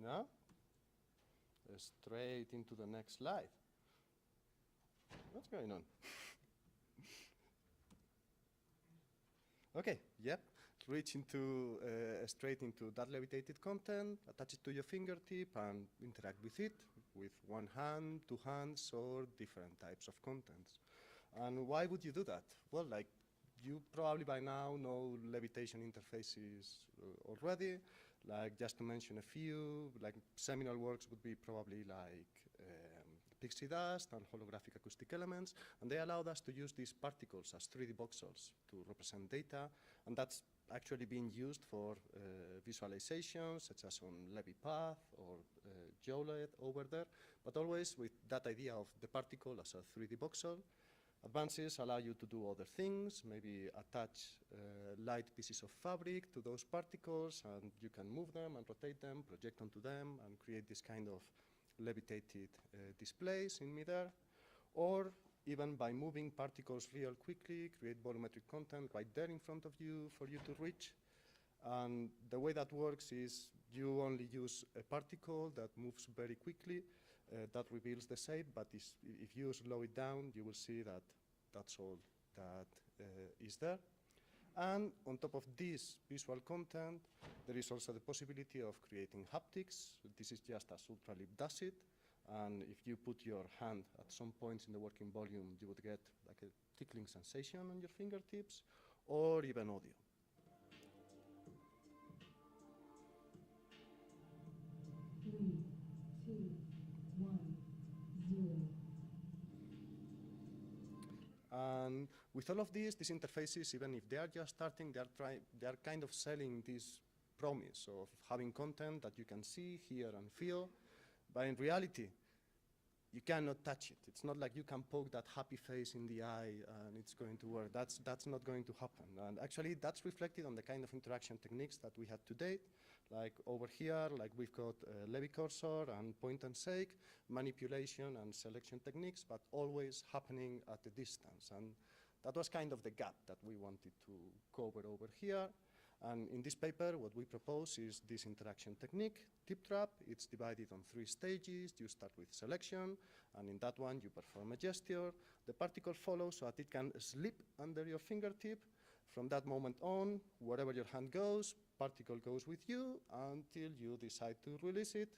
Speaker 2: No? Straight into the next slide. What's going on? Okay, yep. Reach into straight into that levitated content, attach it to your fingertip, and interact with it with one hand, two hands, or different types of contents. And why would you do that? Well, like, you probably by now know levitation interfaces already. Like, just to mention a few, like seminal works would be probably like pixie dust and holographic acoustic elements, and they allowed us to use these particles as 3D voxels to represent data, and that's actually being used for visualizations, such as on LeviPath or Joled over there, but always with that idea of the particle as a 3D voxel. Advances allow you to do other things, maybe attach light pieces of fabric to those particles, and you can move them and rotate them, project onto them, and create this kind of levitated displays in midair. Or even by moving particles real quickly, create volumetric content right there in front of you for you to reach. And the way that works is you only use a particle that moves very quickly, that reveals the shape, but if you slow it down, you will see that that's all that is there. And on top of this visual content, there is also the possibility of creating haptics. This is just as Ultralib does it. And if you put your hand at some points in the working volume, you would get like a tickling sensation on your fingertips, or even audio.
Speaker 12: Three, two, 1, 0.
Speaker 2: And with all of these interfaces, even if they are just starting, they are kind of selling this promise of having content that you can see, hear, and feel. But in reality, you cannot touch it. It's not like you can poke that happy face in the eye and it's going to work. That's not going to happen. And actually, that's reflected on the kind of interaction techniques that we had to date. Like over here, like we've got Levi cursor and point and shake, manipulation and selection techniques, but always happening at a distance. And that was kind of the gap that we wanted to cover over here. And in this paper, what we propose is this interaction technique, Tip Trap. It's divided on 3 stages. You start with selection, and in that one, you perform a gesture. The particle follows so that it can slip under your fingertip. From that moment on, wherever your hand goes, particle goes with you until you decide to release it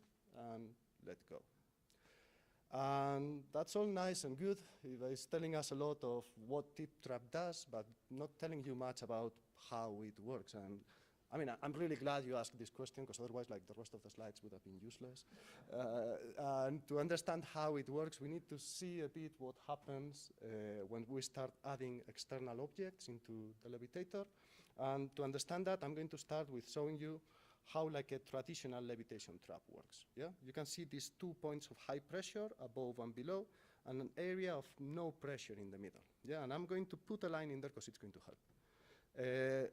Speaker 2: and let go. And that's all nice and good. It's telling us a lot of what Tip Trap does, but not telling you much about how it works. And I mean, I'm really glad you asked this question, because otherwise, like, the rest of the slides would have been useless. And to understand how it works, we need to see a bit what happens when we start adding external objects into the levitator. And to understand that, I'm going to start with showing you how like a traditional levitation trap works. Yeah, you can see these 2 points of high pressure above and below, and an area of no pressure in the middle. Yeah, and I'm going to put a line in there because it's going to help.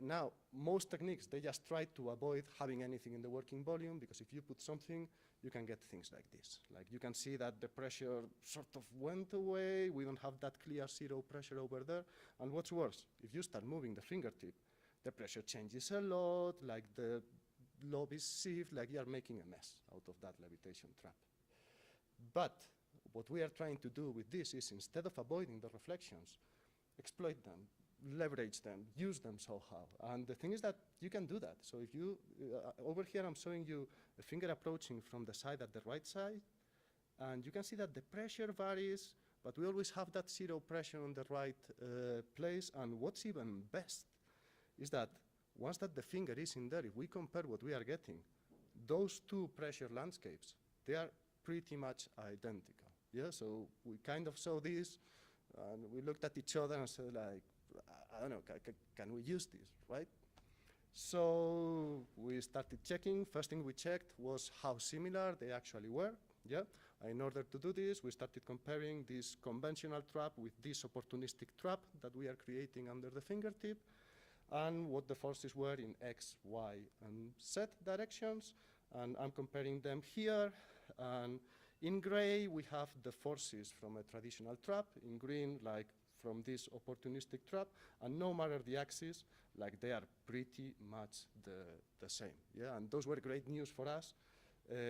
Speaker 2: Now, most techniques, they just try to avoid having anything in the working volume, because if you put something, you can get things like this. Like, you can see that the pressure sort of went away. We don't have that clear 0 pressure over there. And what's worse, if you start moving the fingertip, the pressure changes a lot, like the lobe is sieved, like you are making a mess out of that levitation trap. But what we are trying to do with this is, instead of avoiding the reflections, exploit them, leverage them, use them somehow. And the thing is that you can do that. So if you, over here I'm showing you a finger approaching from the side at the right side, and you can see that the pressure varies, but we always have that 0 pressure on the right place. And what's even best is that once that the finger is in there, if we compare what we are getting, those 2 pressure landscapes, they are pretty much identical. Yeah, so we kind of saw this, and we looked at each other and said, like, I don't know, can we use this, right? So we started checking. First thing we checked was how similar they actually were. Yeah. In order to do this, we started comparing this conventional trap with this opportunistic trap that we are creating under the fingertip, and what the forces were in X, Y, and Z directions. And I'm comparing them here. And in gray, we have the forces from a traditional trap. In green, like from this opportunistic trap. And no matter the axis, like they are pretty much the same. Yeah, and those were great news for us.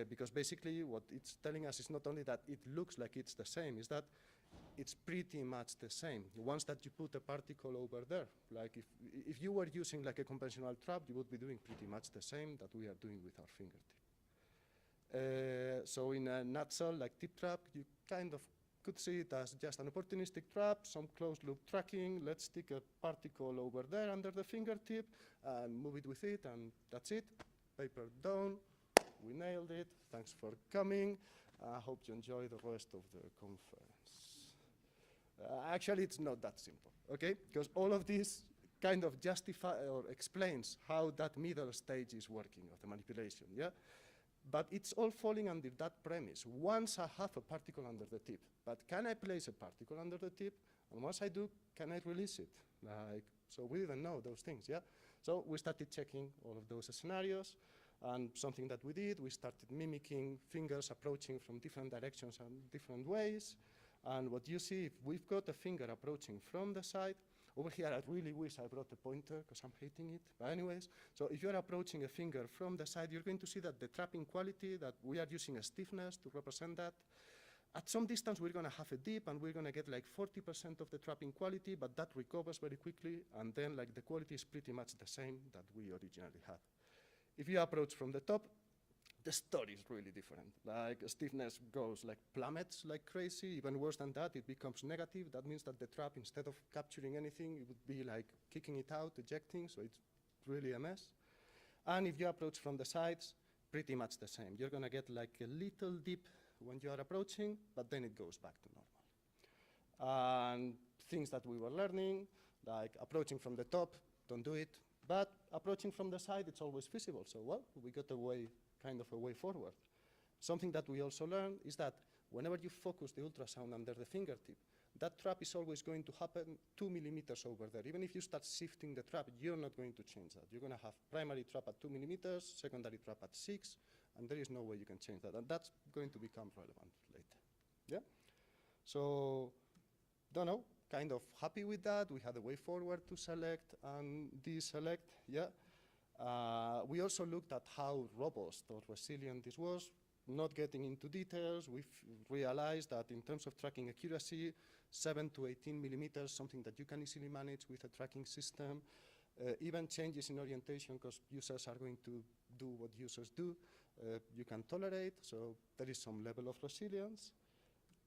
Speaker 2: Because basically what it's telling us is not only that it looks like it's the same, is that it's pretty much the same. Once that you put a particle over there, like if you were using like a conventional trap, you would be doing pretty much the same that we are doing with our fingertip. So in a nutshell, like tip trap, you kind of could see it as just an opportunistic trap, some closed loop tracking. Let's stick a particle over there under the fingertip and move it with it, and that's it. Paper down. We nailed it. Thanks for coming. I hope you enjoy the rest of the conference. Actually, it's not that simple, okay? Because all of this kind of justify or explains how that middle stage is working of the manipulation, yeah? But it's all falling under that premise. Once I have a particle under the tip, but can I place a particle under the tip? And once I do, can I release it? Like, so we didn't know those things, yeah? So we started checking all of those scenarios. And something that we did, we started mimicking fingers approaching from different directions and different ways. And what you see, if we've got a finger approaching from the side, over here I really wish I brought a pointer because I'm hating it. But anyways, so if you're approaching a finger from the side, you're going to see that the trapping quality, that we are using a stiffness to represent that. At some distance, we're going to have a dip, and we're going to get like 40% of the trapping quality, but that recovers very quickly, and then like the quality is pretty much the same that we originally had. If you approach from the top, the story is really different. Like stiffness goes like plummets like crazy. Even worse than that, it becomes negative. That means that the trap, instead of capturing anything, it would be like kicking it out, ejecting, so it's really a mess. And if you approach from the sides, pretty much the same. You're gonna get like a little dip when you are approaching, but then it goes back to normal. And things that we were learning, like approaching from the top, don't do it. But approaching from the side, it's always feasible. So, well, we got a way, kind of a way forward. Something that we also learned is that whenever you focus the ultrasound under the fingertip, that trap is always going to happen 2 millimeters over there. Even if you start shifting the trap, you're not going to change that. You're going to have primary trap at 2 millimeters, secondary trap at 6, and there is no way you can change that. And that's going to become relevant later. Yeah? So, don't know. Kind of happy with that. We had a way forward to select and deselect, yeah. We also looked at how robust or resilient this was. Not getting into details, we've realized that in terms of tracking accuracy, 7 to 18 millimeters, something that you can easily manage with a tracking system. Even changes in orientation, because users are going to do what users do, you can tolerate, so there is some level of resilience.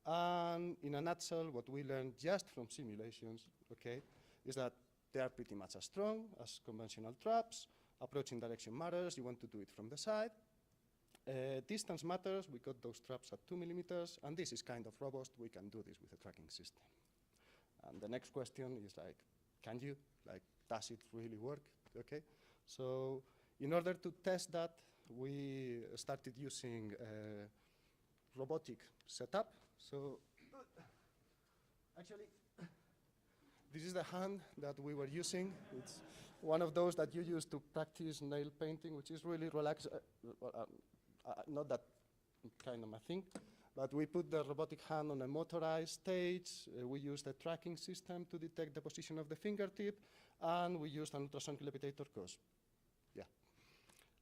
Speaker 2: And in a nutshell, what we learned just from simulations, okay, is that they are pretty much as strong as conventional traps. Approaching direction matters. You want to do it from the side. Distance matters. We got those traps at 2 millimeters, and this is kind of robust. We can do this with a tracking system. And the next question is like, can you? Like, does it really work? Okay. So in order to test that, we started using robotic setup. So actually, this is the hand that we were using. It's one of those that you use to practice nail painting, which is really relaxed. Not that kind of a thing, but we put the robotic hand on a motorized stage. We used a tracking system to detect the position of the fingertip, and we used an ultrasonic levitator because, yeah.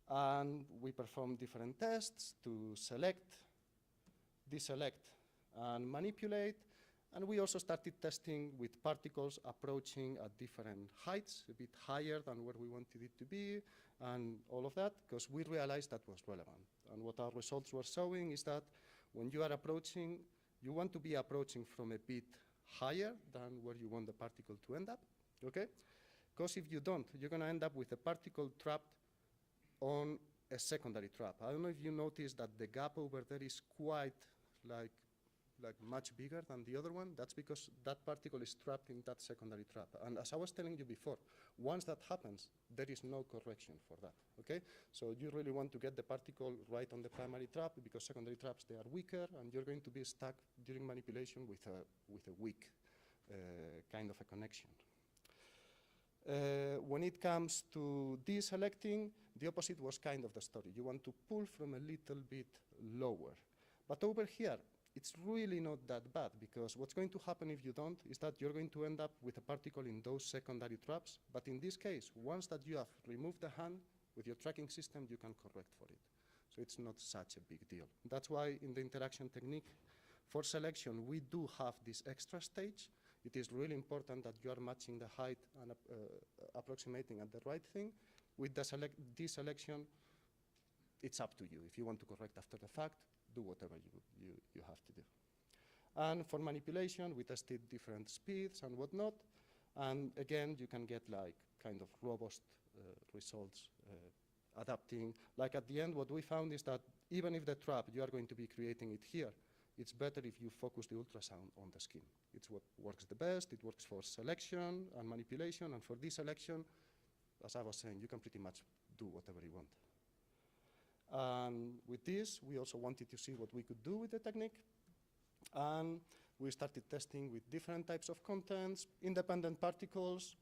Speaker 2: And we performed different tests to select, deselect, and manipulate. And we also started testing with particles approaching at different heights, a bit higher than where we wanted it to be, and all of that, because we realized that was relevant. And what our results were showing is that when you are approaching, you want to be approaching from a bit higher than where you want the particle to end up, okay? Because if you don't, you're going to end up with a particle trapped on a secondary trap. I don't know if you noticed that the gap over there is quite like like much bigger than the other one, that's because that particle is trapped in that secondary trap. And as I was telling you before, once that happens, there is no correction for that, okay? So you really want to get the particle right on the primary trap, because secondary traps, they are weaker, and you're going to be stuck during manipulation with a weak kind of a connection. When it comes to deselecting, the opposite was kind of the story. You want to pull from a little bit lower. But over here, it's really not that bad, because what's going to happen if you don't is that you're going to end up with a particle in those secondary traps. But in this case, once that you have removed the hand, with your tracking system, you can correct for it. So it's not such a big deal. That's why in the interaction technique, for selection, we do have this extra stage. It is really important that you are matching the height and approximating at the right thing. With the deselection, it's up to you. If you want to correct after the fact, do whatever you have to do. And for manipulation, we tested different speeds and whatnot. And again, you can get like kind of robust results adapting. Like at the end, what we found is that even if the trap, you are going to be creating it here, it's better if you focus the ultrasound on the skin. It's what works the best. It works for selection and manipulation. And for deselection, as I was saying, you can pretty much do whatever you want. And with this, we also wanted to see what we could do with the technique. And we started testing with different types of contents, independent particles,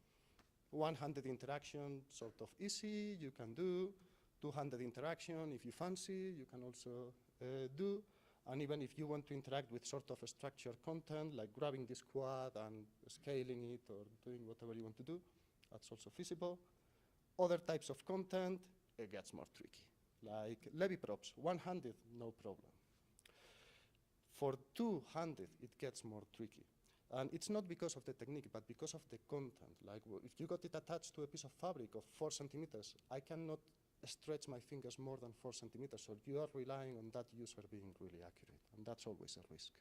Speaker 2: one-handed interaction, sort of easy, you can do. Two-handed interaction, if you fancy, you can also do. And even if you want to interact with sort of a structured content, like grabbing this quad and scaling it or doing whatever you want to do, that's also feasible. Other types of content, it gets more tricky. Like Levy props, one-handed, no problem. For two-handed, it gets more tricky. And it's not because of the technique, but because of the content. Like if you got it attached to a piece of fabric of 4 centimeters, I cannot stretch my fingers more than 4 centimeters, so you are relying on that user being really accurate, and that's always a risk.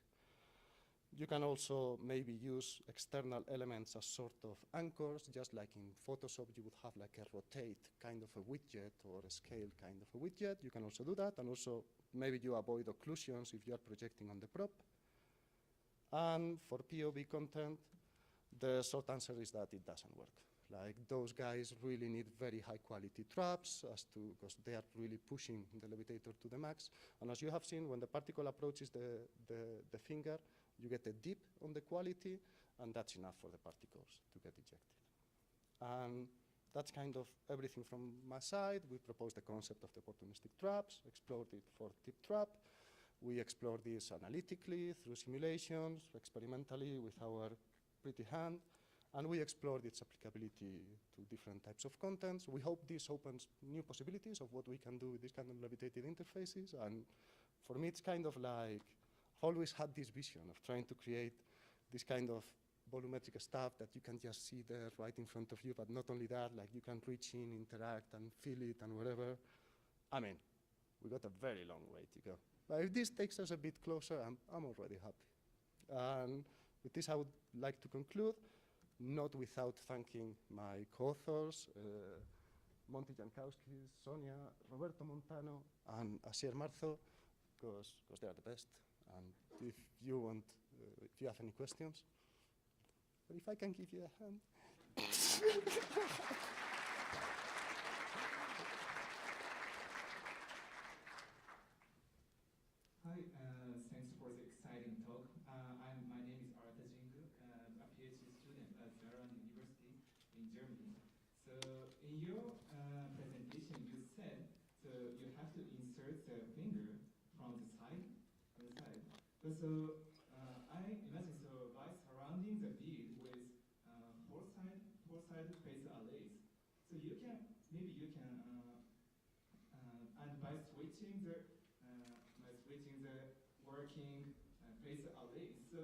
Speaker 2: You can also maybe use external elements as sort of anchors, just like in Photoshop you would have like a rotate kind of a widget or a scale kind of a widget. You can also do that, and also maybe you avoid occlusions if you are projecting on the prop. And for POV content, the short answer is that it doesn't work. Like those guys really need very high quality traps because they are really pushing the levitator to the max. And as you have seen, when the particle approaches the finger, you get a dip on the quality, and that's enough for the particles to get ejected. And that's kind of everything from my side. We proposed the concept of the opportunistic traps, explored it for tip trap. We explored this analytically through simulations, experimentally with our pretty hand, and we explored its applicability to different types of contents. We hope this opens new possibilities of what we can do with these kind of levitated interfaces. And for me, it's kind of like, I've always had this vision of trying to create this kind of volumetric stuff that you can just see there right in front of you, but not only that, like you can reach in, interact, and feel it, and whatever. I mean, we got a very long way to go. But if this takes us a bit closer, I'm already happy. And with this, I would like to conclude, not without thanking my co-authors, Monty Jankowski, Sonia, Roberto Montano, and Asier Marzo, because they are the best. And if you want, if you have any questions, or if I can give you a hand.
Speaker 1: Hi, thanks for the exciting talk. My name is Arta Jingu, a PhD student at Saarland University in Germany. So in your presentation, you said so you have to insert the finger from the side. But so I imagine so by surrounding the bead with four side face arrays, so you can maybe you can and by switching the working face arrays, so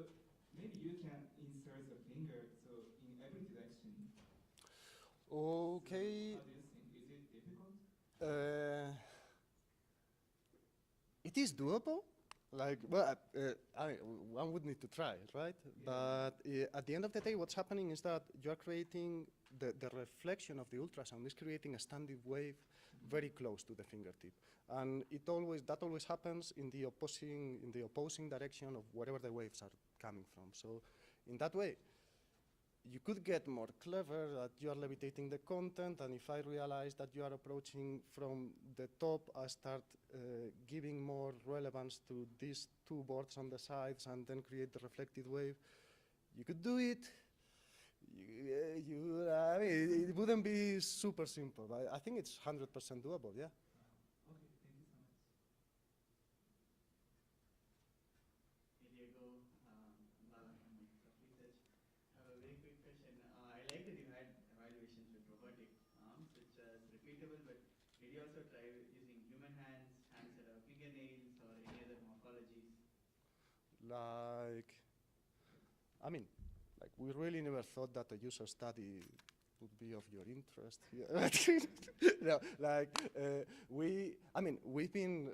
Speaker 1: maybe you can insert the finger so in every direction.
Speaker 2: Okay.
Speaker 1: So how do you think? Is it difficult?
Speaker 2: It is doable. Like, well, one would need to try it, right? Yeah. But at the end of the day, what's happening is that you are creating the reflection of the ultrasound is creating a standing wave very close to the fingertip. And that always happens in the opposing direction of wherever the waves are coming from. So in that way, you could get more clever that you are levitating the content, and if I realize that you are approaching from the top, I start giving more relevance to these two boards on the sides and then create the reflected wave. You could do it. I mean, it wouldn't be super simple, but I think it's 100% doable, yeah.
Speaker 6: Okay, thank you so much.
Speaker 13: Hey Diego, I'm Bala from Microsoft Research. I have a very quick question. I like that you had evaluations with robotic arms, which is repeatable, but did you also try using human hands that have fingernails, or any other morphologies?
Speaker 2: We really never thought that a user study would be of your interest here. No, we've been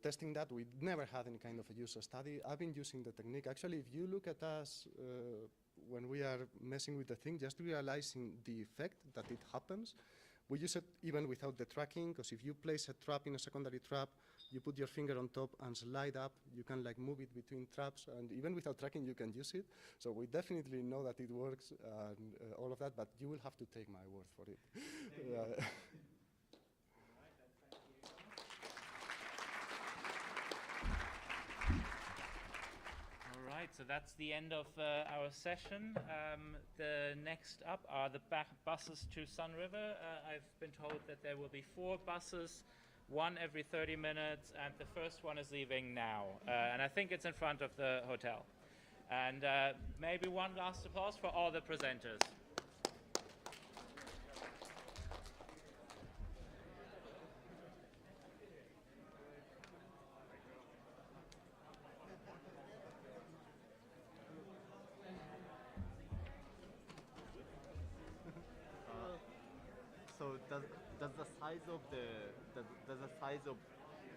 Speaker 2: testing that. We never had any kind of a user study. I've been using the technique. Actually, if you look at us when we are messing with the thing, just realizing the effect that it happens, we use it even without the tracking, because if you place a trap in a secondary trap, you put your finger on top and slide up, you can move it between traps, and even without tracking, you can use it. So we definitely know that it works and all of that, but you will have to take my word for it.
Speaker 19: All right, so that's the end of our session. The next up are the buses to Sun River. I've been told that there will be 4 buses, one every 30 minutes, and the first one is leaving now. And I think it's in front of the hotel. And maybe one last applause for all the presenters.
Speaker 16: So does the size of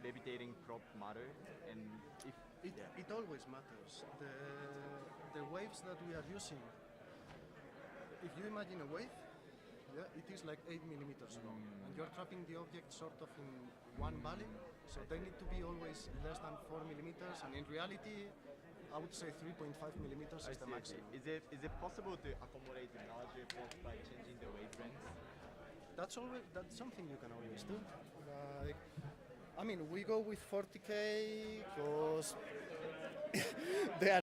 Speaker 16: levitating prop matter? And if
Speaker 2: it always matters. The waves that we are using, if you imagine a wave, it is like 8 millimeters long, and you're trapping the object sort of in one valley, so they need to be always less than 4 millimeters, and in reality, I would say 3.5 millimeters is the maximum.
Speaker 16: Is it possible to accommodate the larger prop by changing the wavelength?
Speaker 2: That's something you can always do. We go with 40K because they are